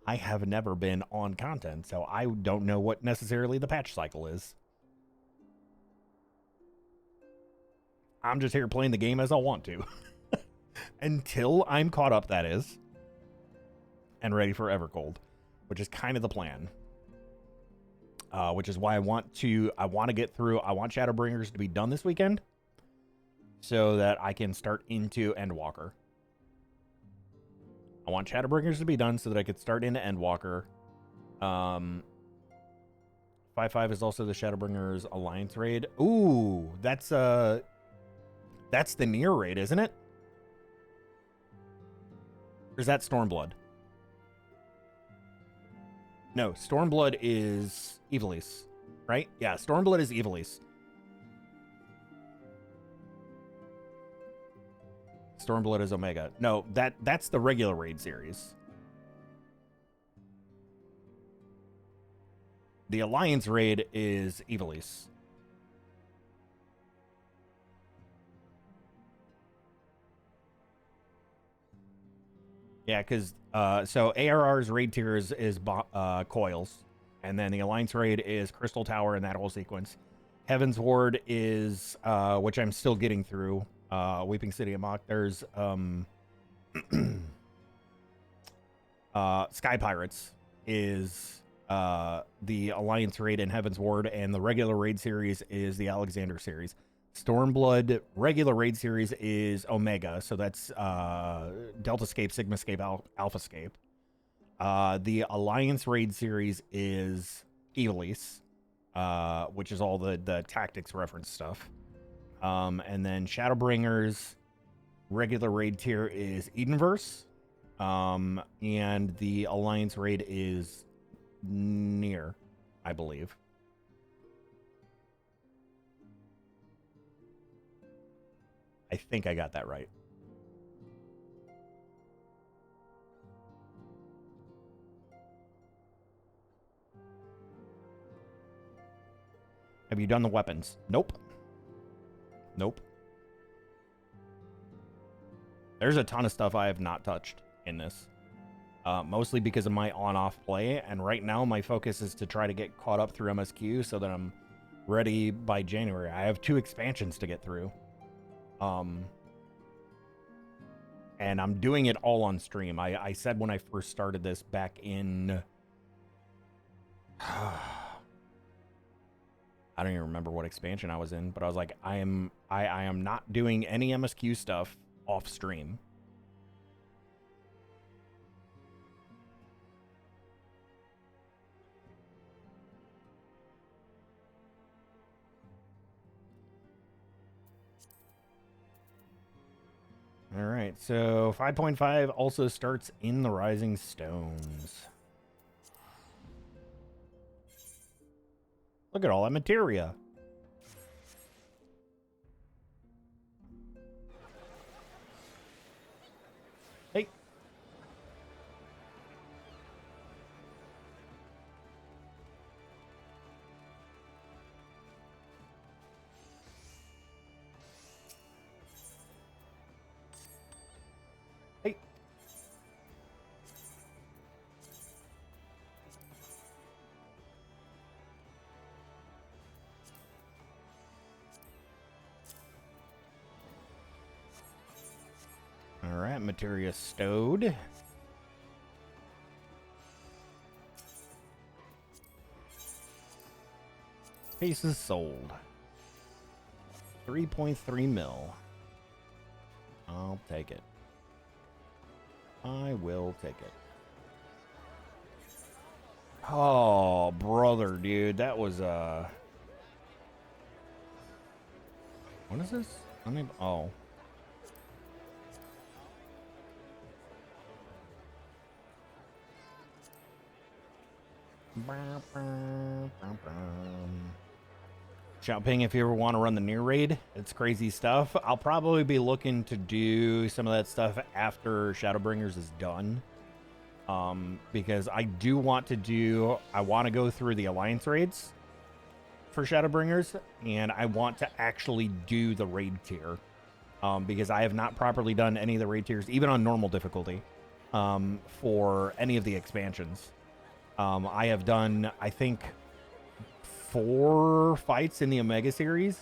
have never been on content, so I don't know what necessarily the patch cycle is. I'm just here playing the game as I want to. Until I'm caught up, that is. And ready for Evercold, which is kind of the plan. Which is why I want to get through, I want Shadowbringers to be done this weekend so that I can start into Endwalker. I want Shadowbringers to be done so that I could start into Endwalker. 5.5 is also the Shadowbringers Alliance raid. Ooh, that's the Nier raid, isn't it? Or is that Stormblood? No, Stormblood is Ivalice, right? Yeah, Stormblood is Ivalice. Stormblood is Omega. No, that's the regular raid series. The Alliance raid is Ivalice. Yeah, because so ARR's raid tier is coils, and then the Alliance raid is Crystal Tower and that whole sequence. Heaven's Ward is which I'm still getting through. Weeping City of Mach. There's Sky Pirates is the Alliance raid in Heaven's Ward, and the regular raid series is the Alexander series. Stormblood regular raid series is Omega, so that's Deltascape, Sigmascape, Alphascape. The Alliance raid series is Evilise, which is all the tactics reference stuff. And then Shadowbringers regular raid tier is Edenverse. And the Alliance raid is Near, I believe. I think I got that right. Have you done the weapons? Nope. Nope. There's a ton of stuff I have not touched in this. Mostly because of my on-off play, and right now my focus is to try to get caught up through MSQ so that I'm ready by January. I have 2 expansions to get through. And I'm doing it all on stream. I said when I first started this back in... I don't even remember what expansion I was in, but I was like, I am not doing any MSQ stuff off stream. All right, so 5.5 also starts in the Rising Stones. Look at all that materia. Hey. Hey. All right, materia stowed. Pieces sold. 3.3 mil. I'll take it. I will take it. Oh, brother, dude. That was, what is this? I mean, oh. Shout ping if you ever want to run the near raid. It's crazy stuff. I'll probably be looking to do some of that stuff after Shadowbringers is done. Because I do want to do... I want to go through the Alliance raids for Shadowbringers, and I want to actually do the raid tier. Because I have not properly done any of the raid tiers, even on normal difficulty, for any of the expansions. I have done, I think, 4 fights in the Omega series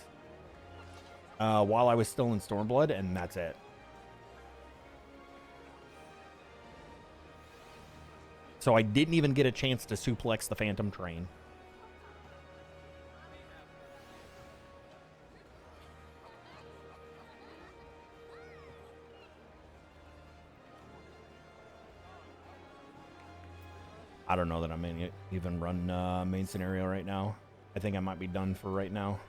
while I was still in Stormblood, and that's it. So I didn't even get a chance to suplex the Phantom Train. I don't know that I'm in even run main scenario right now. I think I might be done for right now.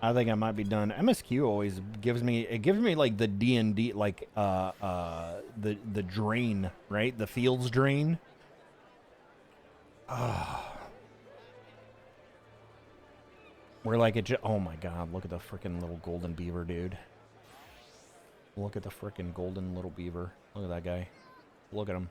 I think I might be done. MSQ always gives me, it gives me like the D&D, like the drain, right? The fields drain. Where like it oh my god, look at the freaking little golden beaver, dude. Look at the freaking golden little beaver. Look at that guy. Look at him.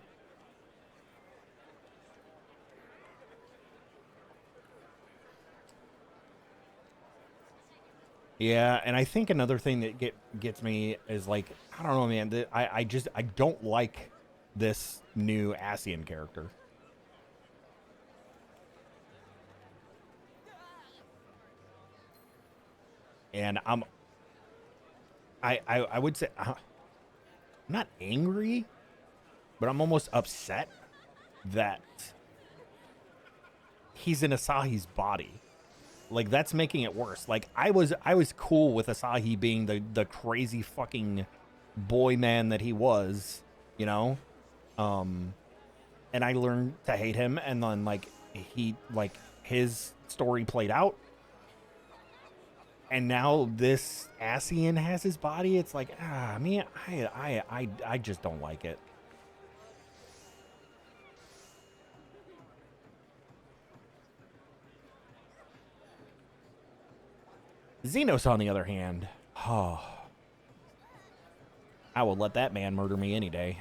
Yeah, and I think another thing that gets me is like, I don't know, man. I don't like this new Ascian character. And I would say I'm not angry, but I'm almost upset that he's in Asahi's body. Like, that's making it worse. Like, I was cool with Asahi being the crazy fucking boy man that he was, you know? And I learned to hate him, and then like his story played out. And now this Ascian has his body. It's like, man, I just don't like it. Xenos, on the other hand, I will let that man murder me any day.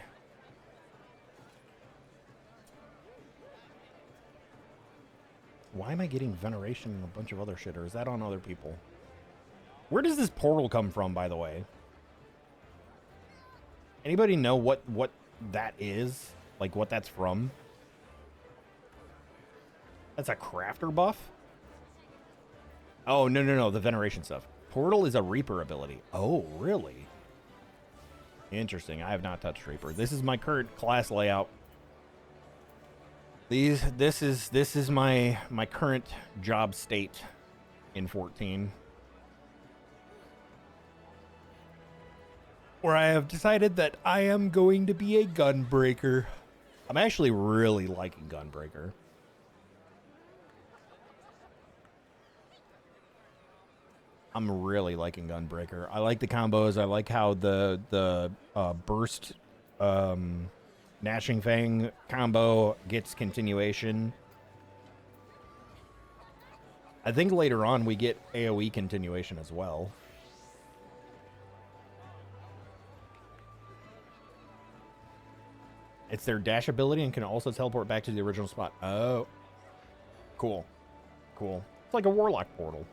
Why am I getting veneration and a bunch of other shit, or is that on other people? Where does this portal come from, by the way? Anybody know what that is? Like, what that's from? That's a crafter buff? Oh, no, the veneration stuff. Portal is a Reaper ability. Oh, really? Interesting. I have not touched Reaper. This is my current class layout. This is my current job state in 14. Where I have decided that I am going to be a gunbreaker. I'm actually really liking Gunbreaker. I'm really liking Gunbreaker. I like the combos. I like how the burst Gnashing Fang combo gets continuation. I think later on we get AoE continuation as well. It's their dash ability and can also teleport back to the original spot. Oh. Cool. Cool. It's like a Warlock portal.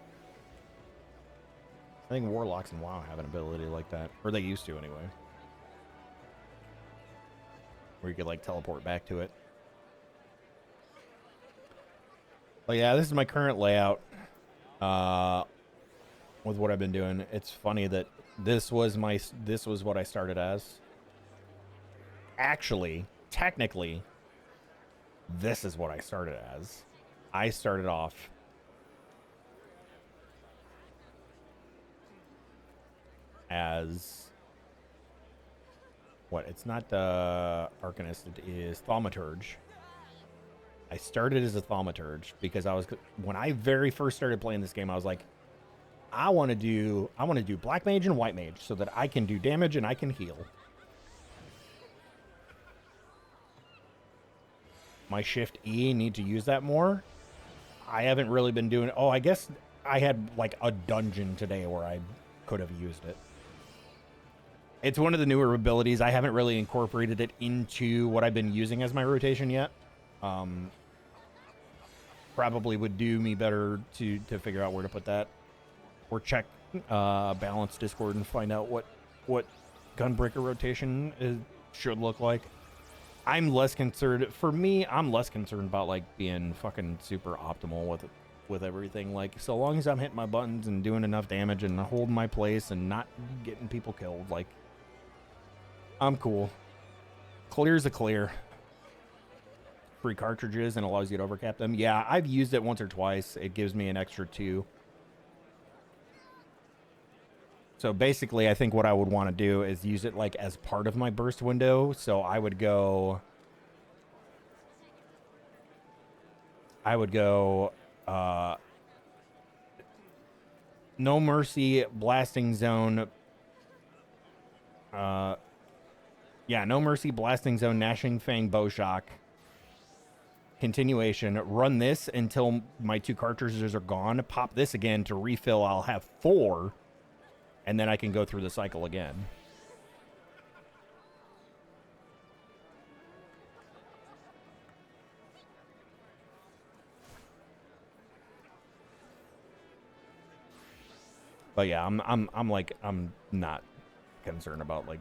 I think Warlocks and WoW have an ability like that. Or they used to, anyway. Where you could, like, teleport back to it. But yeah, this is my current layout. With what I've been doing. It's funny that this was what I started as. Actually, technically, this is what I started as. I started off as what? It's not Arcanist, it is Thaumaturge. I started as a Thaumaturge because when I very first started playing this game, I was like, I want to do Black Mage and White Mage so that I can do damage and I can heal. My Shift E, need to use that more. I haven't really been doing... Oh, I guess I had like a dungeon today where I could have used it. It's one of the newer abilities. I haven't really incorporated it into what I've been using as my rotation yet. Probably would do me better to figure out where to put that. Or check Balance Discord and find out what Gunbreaker rotation should look like. I'm less concerned. For me, I'm less concerned about like being fucking super optimal with everything. Like, so long as I'm hitting my buttons and doing enough damage and holding my place and not getting people killed, like, I'm cool. Clear's a clear. Free cartridges and allows you to overcap them. Yeah, I've used it once or twice. It gives me an extra 2. So basically, I think what I would want to do is use it like as part of my burst window. So I would go No Mercy, Blasting Zone. No Mercy, Blasting Zone, Gnashing Fang, Bowshock. Continuation. Run this until my 2 cartridges are gone. Pop this again to refill. I'll have 4. And then I can go through the cycle again. But yeah, I'm not concerned about like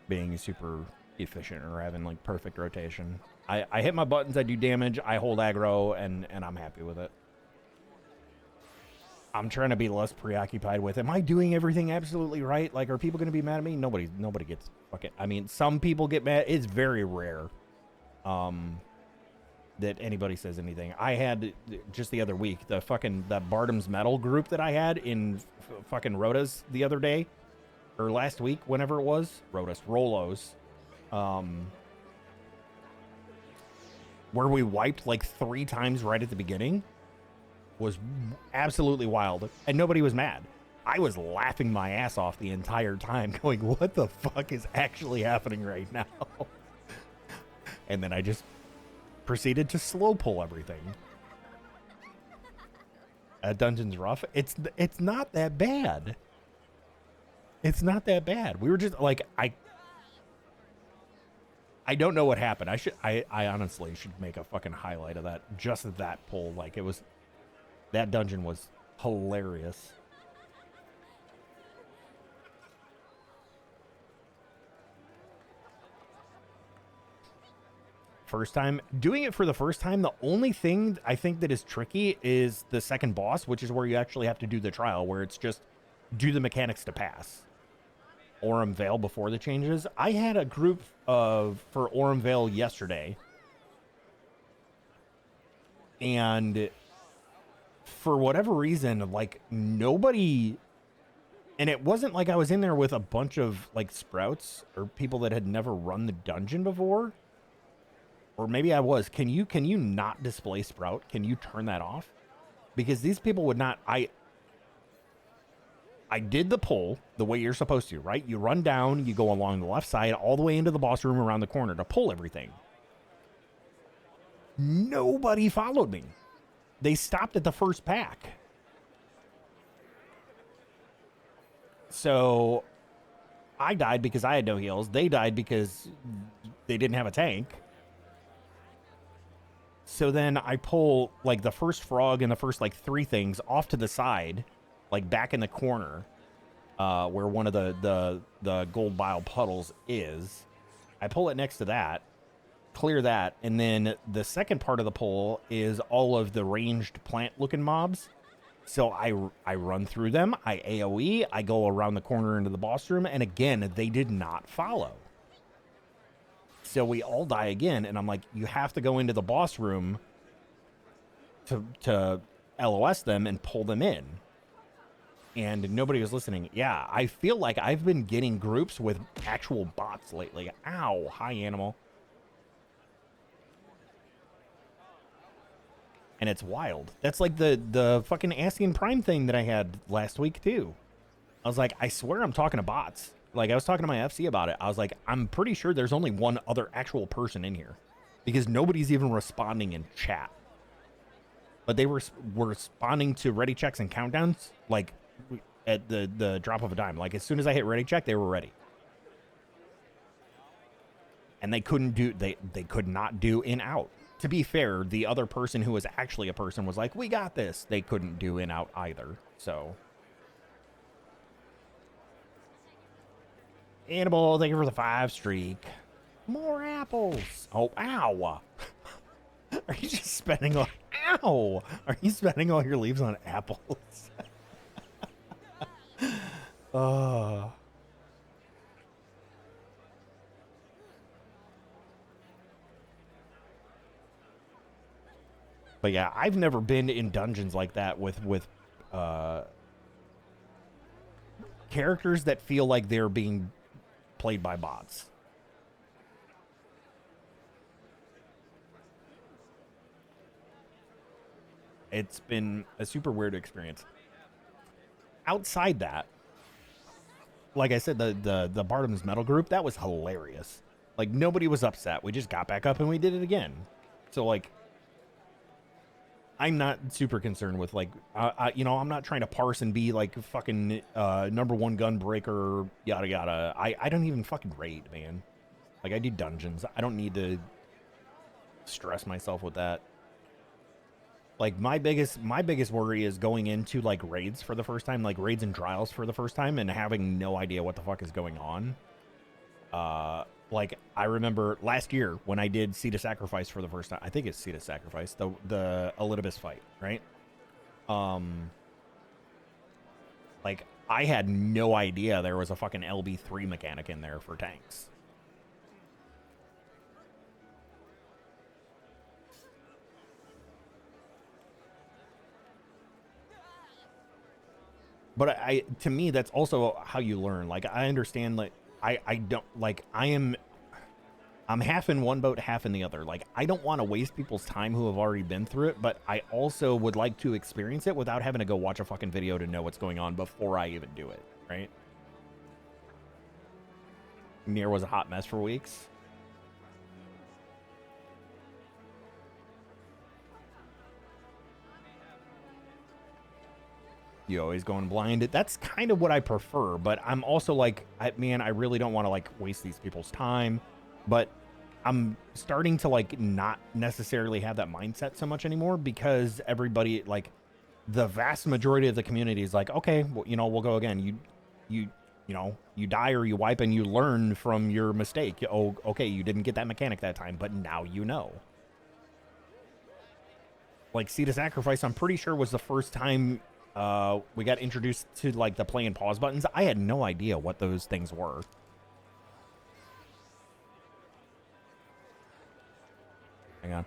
being super efficient or having like perfect rotation. I hit my buttons, I do damage, I hold aggro, and I'm happy with it. I'm trying to be less preoccupied with, am I doing everything absolutely right? Like, are people going to be mad at me? Nobody gets fucking, I mean, some people get mad. It's very rare that anybody says anything. I had just the other week, the Bardam's Metal group that I had in fucking Rhodas the other day, or last week, whenever it was, Rolos, where we wiped like 3 times right at the beginning, was absolutely wild, and nobody was mad. I was laughing my ass off the entire time, going, what the fuck is actually happening right now? And then I just proceeded to slow pull everything. Dungeon's rough. It's not that bad. It's not that bad. We were just like, I don't know what happened. I honestly should make a fucking highlight of that. Just that pull. Like, it was, that dungeon was hilarious. First time doing it for the first time, the only thing I think that is tricky is the second boss, which is where you actually have to do the trial, where it's just do the mechanics to pass. Aurum Vale before the changes. I had a group for Aurum Vale yesterday, and for whatever reason, like, nobody, and it wasn't like I was in there with a bunch of like sprouts or people that had never run the dungeon before. Or maybe I was. Can you not display sprout? Can you turn that off? Because these people would not. I did the pull the way you're supposed to, right? You run down, you go along the left side all the way into the boss room around the corner to pull everything. Nobody followed me. They stopped at the first pack. So I died because I had no heals. They died because they didn't have a tank. So then I pull like the first frog and the first like 3 things off to the side, like back in the corner, where one of the gold bile puddles is. I pull it next to that, clear that, and then the second part of the pull is all of the ranged plant-looking mobs. So I run through them, I AoE, I go around the corner into the boss room, and again, they did not follow. So we all die again, and I'm like, you have to go into the boss room to LOS them and pull them in. And nobody was listening. Yeah, I feel like I've been getting groups with actual bots lately. Ow, hi, animal. And it's wild. That's like the fucking Ascian Prime thing that I had last week, too. I was like, I swear I'm talking to bots. Like, I was talking to my FC about it. I was like, I'm pretty sure there's only one other actual person in here. Because nobody's even responding in chat. But they were responding to ready checks and countdowns, like, at the drop of a dime. Like, as soon as I hit ready check, they were ready. And they couldn't do, they could not do in out. To be fair, the other person who was actually a person was like, we got this. They couldn't do in out either, so... Animal, thank you for the 5 streak. More apples. Oh, ow. Are you just spending all... Ow. Are you spending all your leaves on apples? Oh. But yeah, I've never been in dungeons like that with characters that feel like they're being played by bots. It's been a super weird experience. Outside that, like I said, the Bardam's Metal group, that was hilarious. Like, nobody was upset. We just got back up and we did it again. So, like, I'm not super concerned with, like, you know, I'm not trying to parse and be, like, fucking #1 gunbreaker, yada, yada. I don't even fucking raid, man. Like, I do dungeons. I don't need to stress myself with that. Like, my biggest worry is going into, like, raids for the first time, like, raids and trials for the first time, and having no idea what the fuck is going on. like, I remember last year when I did Seed of Sacrifice for the first time. I think it's Seed of Sacrifice, the Elidibus fight, right? Like, I had no idea there was a fucking LB3 mechanic in there for tanks. But to me, that's also how you learn. Like, I understand, like, I don't, like, I'm half in one boat, half in the other. Like, I don't want to waste people's time who have already been through it, but I also would like to experience it without having to go watch a fucking video to know what's going on before I even do it, right? Mir was a hot mess for weeks. You always going blind. That's kind of what I prefer, but I'm also like, man, I really don't want to like waste these people's time. But I'm starting to like not necessarily have that mindset so much anymore because everybody, like, the vast majority of the community is like, okay, well, you know, we'll go again. You know, you die or you wipe and you learn from your mistake. Oh, okay, you didn't get that mechanic that time, but now you know. Like, Seed of Sacrifice, I'm pretty sure was the first time we got introduced to like the play and pause buttons. I had no idea what those things were. Hang on.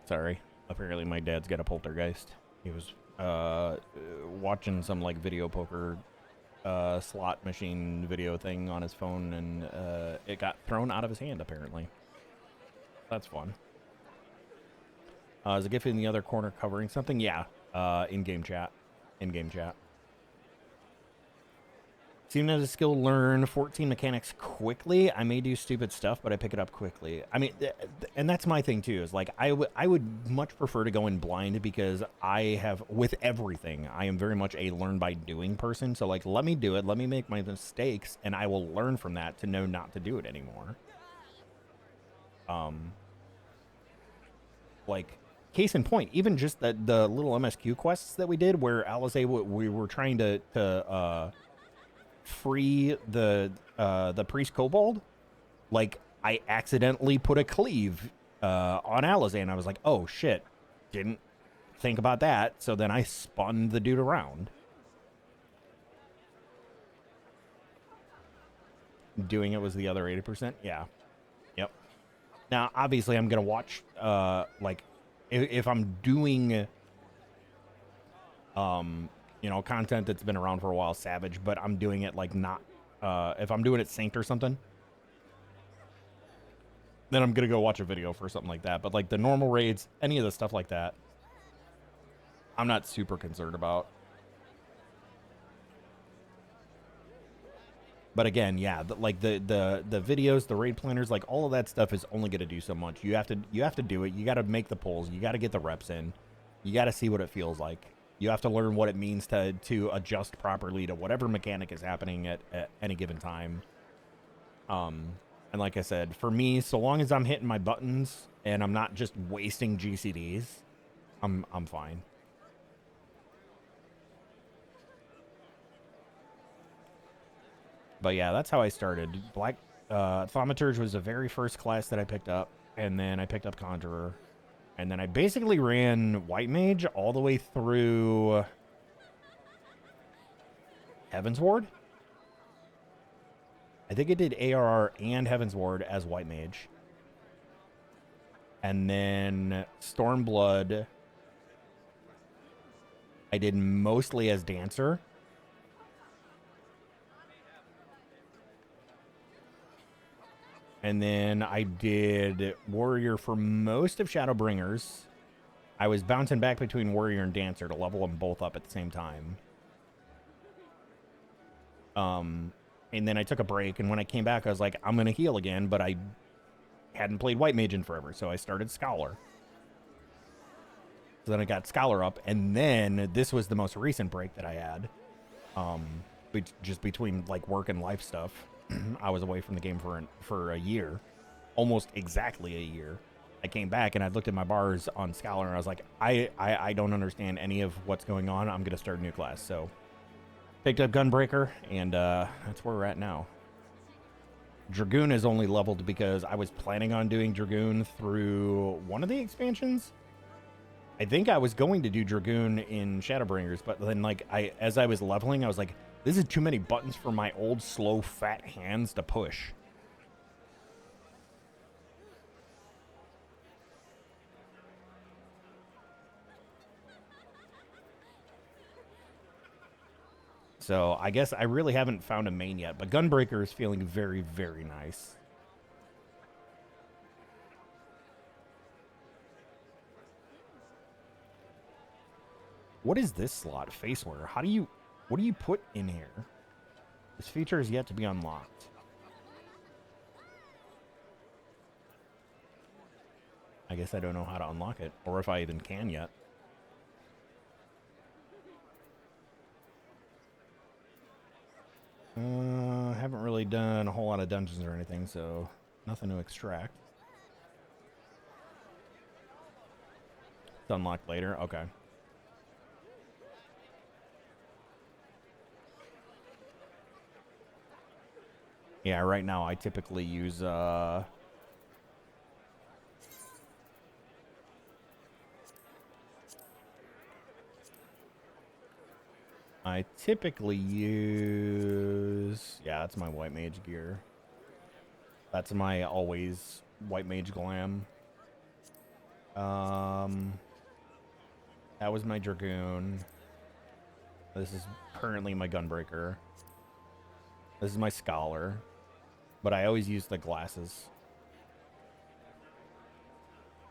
Sorry. Apparently my dad's got a poltergeist. He was watching some like video poker slot machine video thing on his phone, and it got thrown out of his hand apparently. That's fun. Is a GIF in the other corner covering something? Yeah. In-game chat. In-game chat. Seem as a skill learn 14 mechanics quickly. I may do stupid stuff, but I pick it up quickly. I mean, and that's my thing too, is like, I would much prefer to go in blind because I have, with everything, I am very much a learn by doing person. So like, let me do it. Let me make my mistakes and I will learn from that to know not to do it anymore. Like, case in point, even just the little MSQ quests that we did where Alizé, we were trying to free the priest kobold, like, I accidentally put a cleave on Alizé, and I was like, oh shit, didn't think about that. So then I spun the dude around. Doing it was the other 80%. Yeah. Yep. Now obviously I'm gonna watch like, if I'm doing you know, content that's been around for a while, Savage, but I'm doing it like not, if I'm doing it Saint or something, then I'm gonna go watch a video for something like that. But like the normal raids, any of the stuff like that, I'm not super concerned about. But again, yeah, like the videos, the raid planners, like all of that stuff is only gonna do so much. You have to do it. You got to make the pulls. You got to get the reps in. You got to see what it feels like. You have to learn what it means to adjust properly to whatever mechanic is happening at any given time. And like I said, for me, so long as I'm hitting my buttons and I'm not just wasting GCDs, I'm fine. But yeah, that's how I started. Black Thaumaturge was the very first class that I picked up, and then I picked up Conjurer. And then I basically ran White Mage all the way through Heaven's Ward. I think it did ARR and Heaven's Ward as White Mage. And then Stormblood, I did mostly as Dancer. And then I did Warrior for most of Shadowbringers. I was bouncing back between Warrior and Dancer to level them both up at the same time. And then I took a break, and when I came back, I was like, I'm going to heal again, but I hadn't played White Mage in forever, so I started Scholar. So then I got Scholar up, and then this was the most recent break that I had. Just between, like, work and life stuff. I was away from the game for a year. Almost exactly a year. I came back, and I looked at my bars on Scholar, and I was like, I don't understand any of what's going on. I'm going to start a new class, so... Picked up Gunbreaker, and that's where we're at now. Dragoon is only leveled because I was planning on doing Dragoon through one of the expansions. I think I was going to do Dragoon in Shadowbringers, but then, like, as I was leveling, I was like, this is too many buttons for my old, slow, fat hands to push. So I guess I really haven't found a main yet, but Gunbreaker is feeling very, very nice. What is this slot? Faceware. What do you put in here? This feature is yet to be unlocked. I guess I don't know how to unlock it, or if I even can yet. Haven't really done a whole lot of dungeons or anything, so nothing to extract. It's unlocked later. Okay. Yeah, right now I typically use yeah, that's my White Mage gear. That's my always White Mage glam. That was my Dragoon. This is currently my Gunbreaker. This is my Scholar. But I always use the glasses.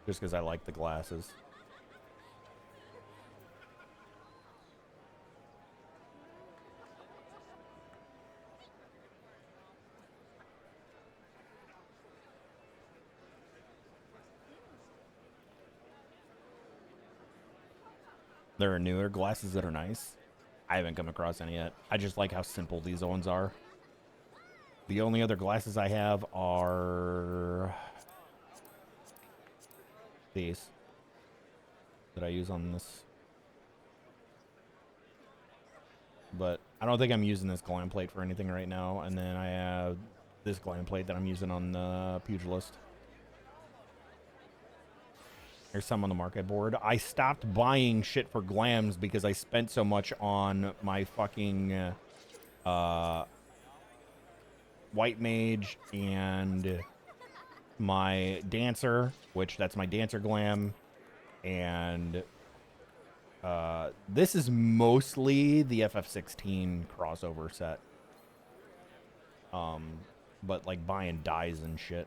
Just because I like the glasses. There are newer glasses that are nice. I haven't come across any yet. I just like how simple these ones are. The only other glasses I have are these that I use on this. But I don't think I'm using this glam plate for anything right now. And then I have this glam plate that I'm using on the Pugilist. There's some on the market board. I stopped buying shit for glams because I spent so much on my fucking White Mage and my Dancer, which that's my Dancer glam. And this is mostly the FF16 crossover set. But like buying dyes and shit.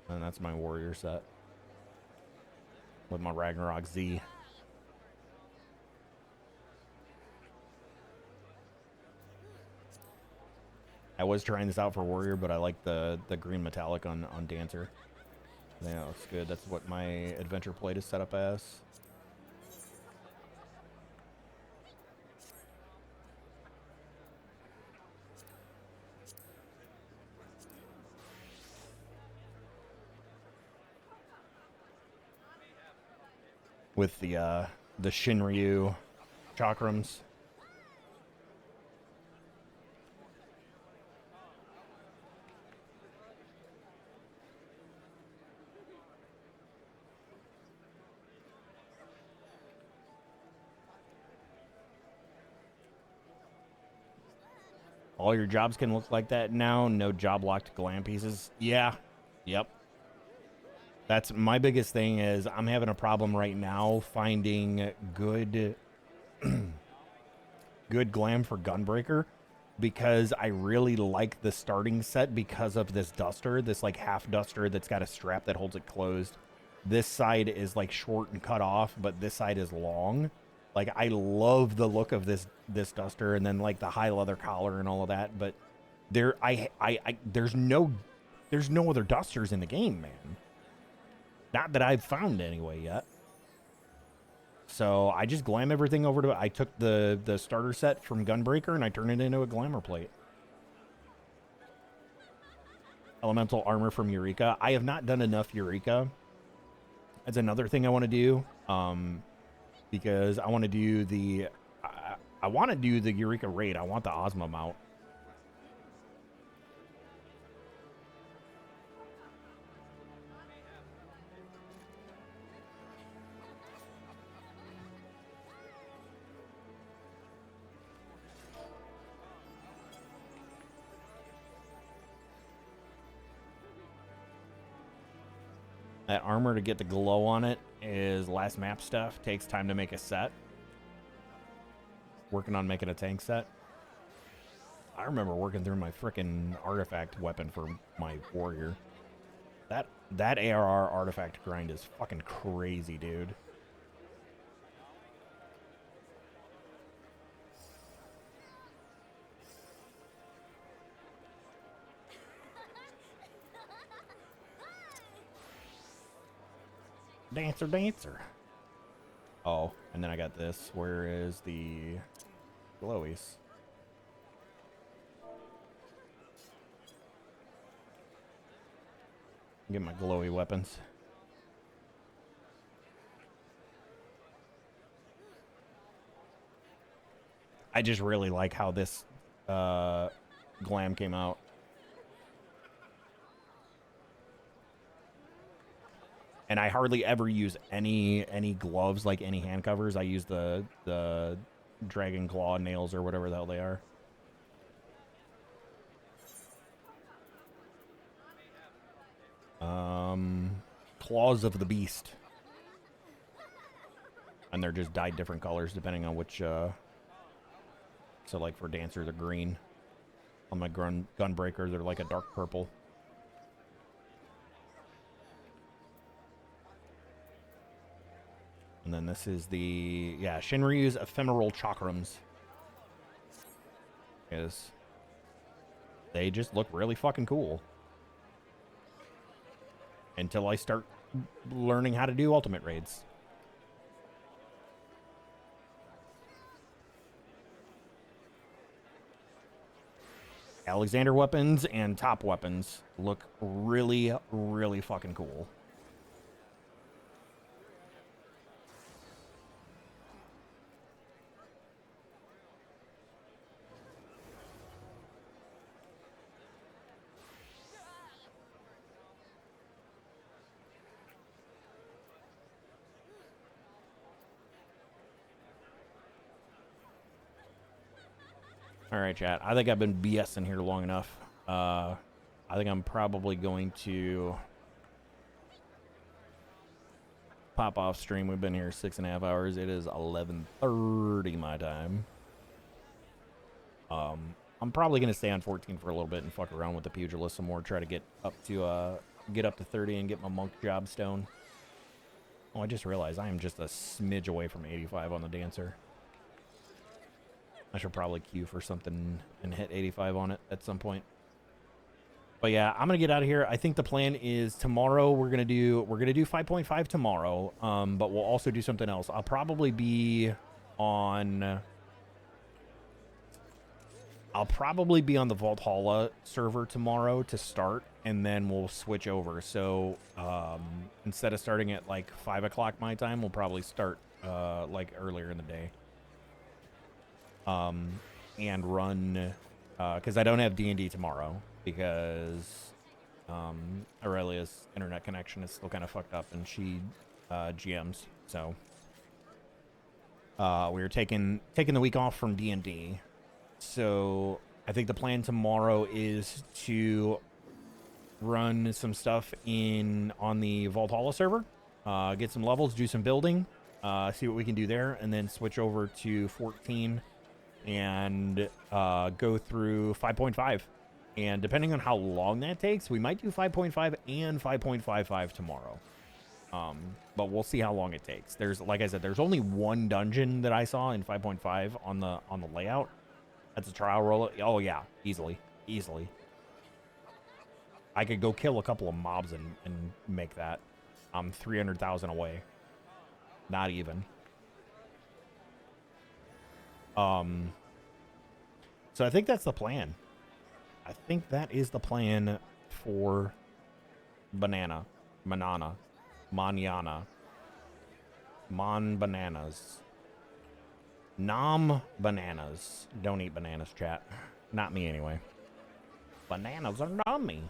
And that's my Warrior set. With my Ragnarok Z. I was trying this out for Warrior, but I like the green metallic on Dancer. Yeah, that looks good. That's what my adventure plate is set up as. With the Shinryu chakrams. All your jobs can look like that now. No job locked glam pieces. Yeah. Yep. That's my biggest thing is I'm having a problem right now finding good good glam for Gunbreaker because I really like the starting set because of this duster, this like half duster that's got a strap that holds it closed. This side is like short and cut off, but this side is long. Like I love the look of this duster and then like the high leather collar and all of that, but there's no other dusters in the game, man. Not that I've found anyway yet. So I just glam everything over to, I took the starter set from Gunbreaker and I turned it into a glamour plate. Elemental armor from Eureka. I have not done enough Eureka. That's another thing I want to do. Because I want to do the, I want to do the Eureka raid. I want the Ozma mount. That armor to get the glow on it is last map stuff. Takes time to make a set. Working on making a tank set. I remember working through my frickin' artifact weapon for my warrior. That ARR artifact grind is fucking crazy, dude. Dancer, dancer. Oh, and then I got this. Where is the glowies? Get my glowy weapons. I just really like how this glam came out. And I hardly ever use any gloves, like any hand covers. I use the dragon claw nails or whatever the hell they are. Claws of the beast. And they're just dyed different colors depending on which, so like for Dancer, they're green. On my Gunbreaker, they're like a dark purple. And then this is the, yeah, Shinryu's ephemeral chakrams. Is they just look really fucking cool. Until I start learning how to do ultimate raids. Alexander weapons and top weapons look really, really fucking cool. All right, chat. I think I've been BSing here long enough. I think I'm probably going to pop off stream. We've been here 6.5 hours. It is 11:30 my time. I'm probably going to stay on 14 for a little bit and fuck around with the pugilist some more. Try to get up to 30 and get my monk job stone. Oh, I just realized I am just a smidge away from 85 on the dancer. I should probably queue for something and hit 85 on it at some point. But yeah, I'm gonna get out of here. I think the plan is tomorrow we're gonna do 5.5 tomorrow. But we'll also do something else. I'll probably be on the Valhalla server tomorrow to start, and then we'll switch over. So instead of starting at like 5 o'clock my time, we'll probably start like earlier in the day. And run, because I don't have D&D tomorrow, because Aurelia's internet connection is still kind of fucked up, and she GMs, so we were taking the week off from D&D, so I think the plan tomorrow is to run some stuff on the Valhalla server, get some levels, do some building, see what we can do there, and then switch over to 14 and go through 5.5. And depending on how long that takes, we might do 5.5 and 5.55 tomorrow. But we'll see how long it takes. There's, like I said, there's only one dungeon that I saw in 5.5 on the layout. That's a trial roll. Oh yeah, easily. I could go kill a couple of mobs and make that. I'm 300,000 away. Not even. So I think that's the plan. I think that is the plan for Manana. Mon bananas. Nom bananas. Don't eat bananas, chat. Not me anyway. Bananas are nummy.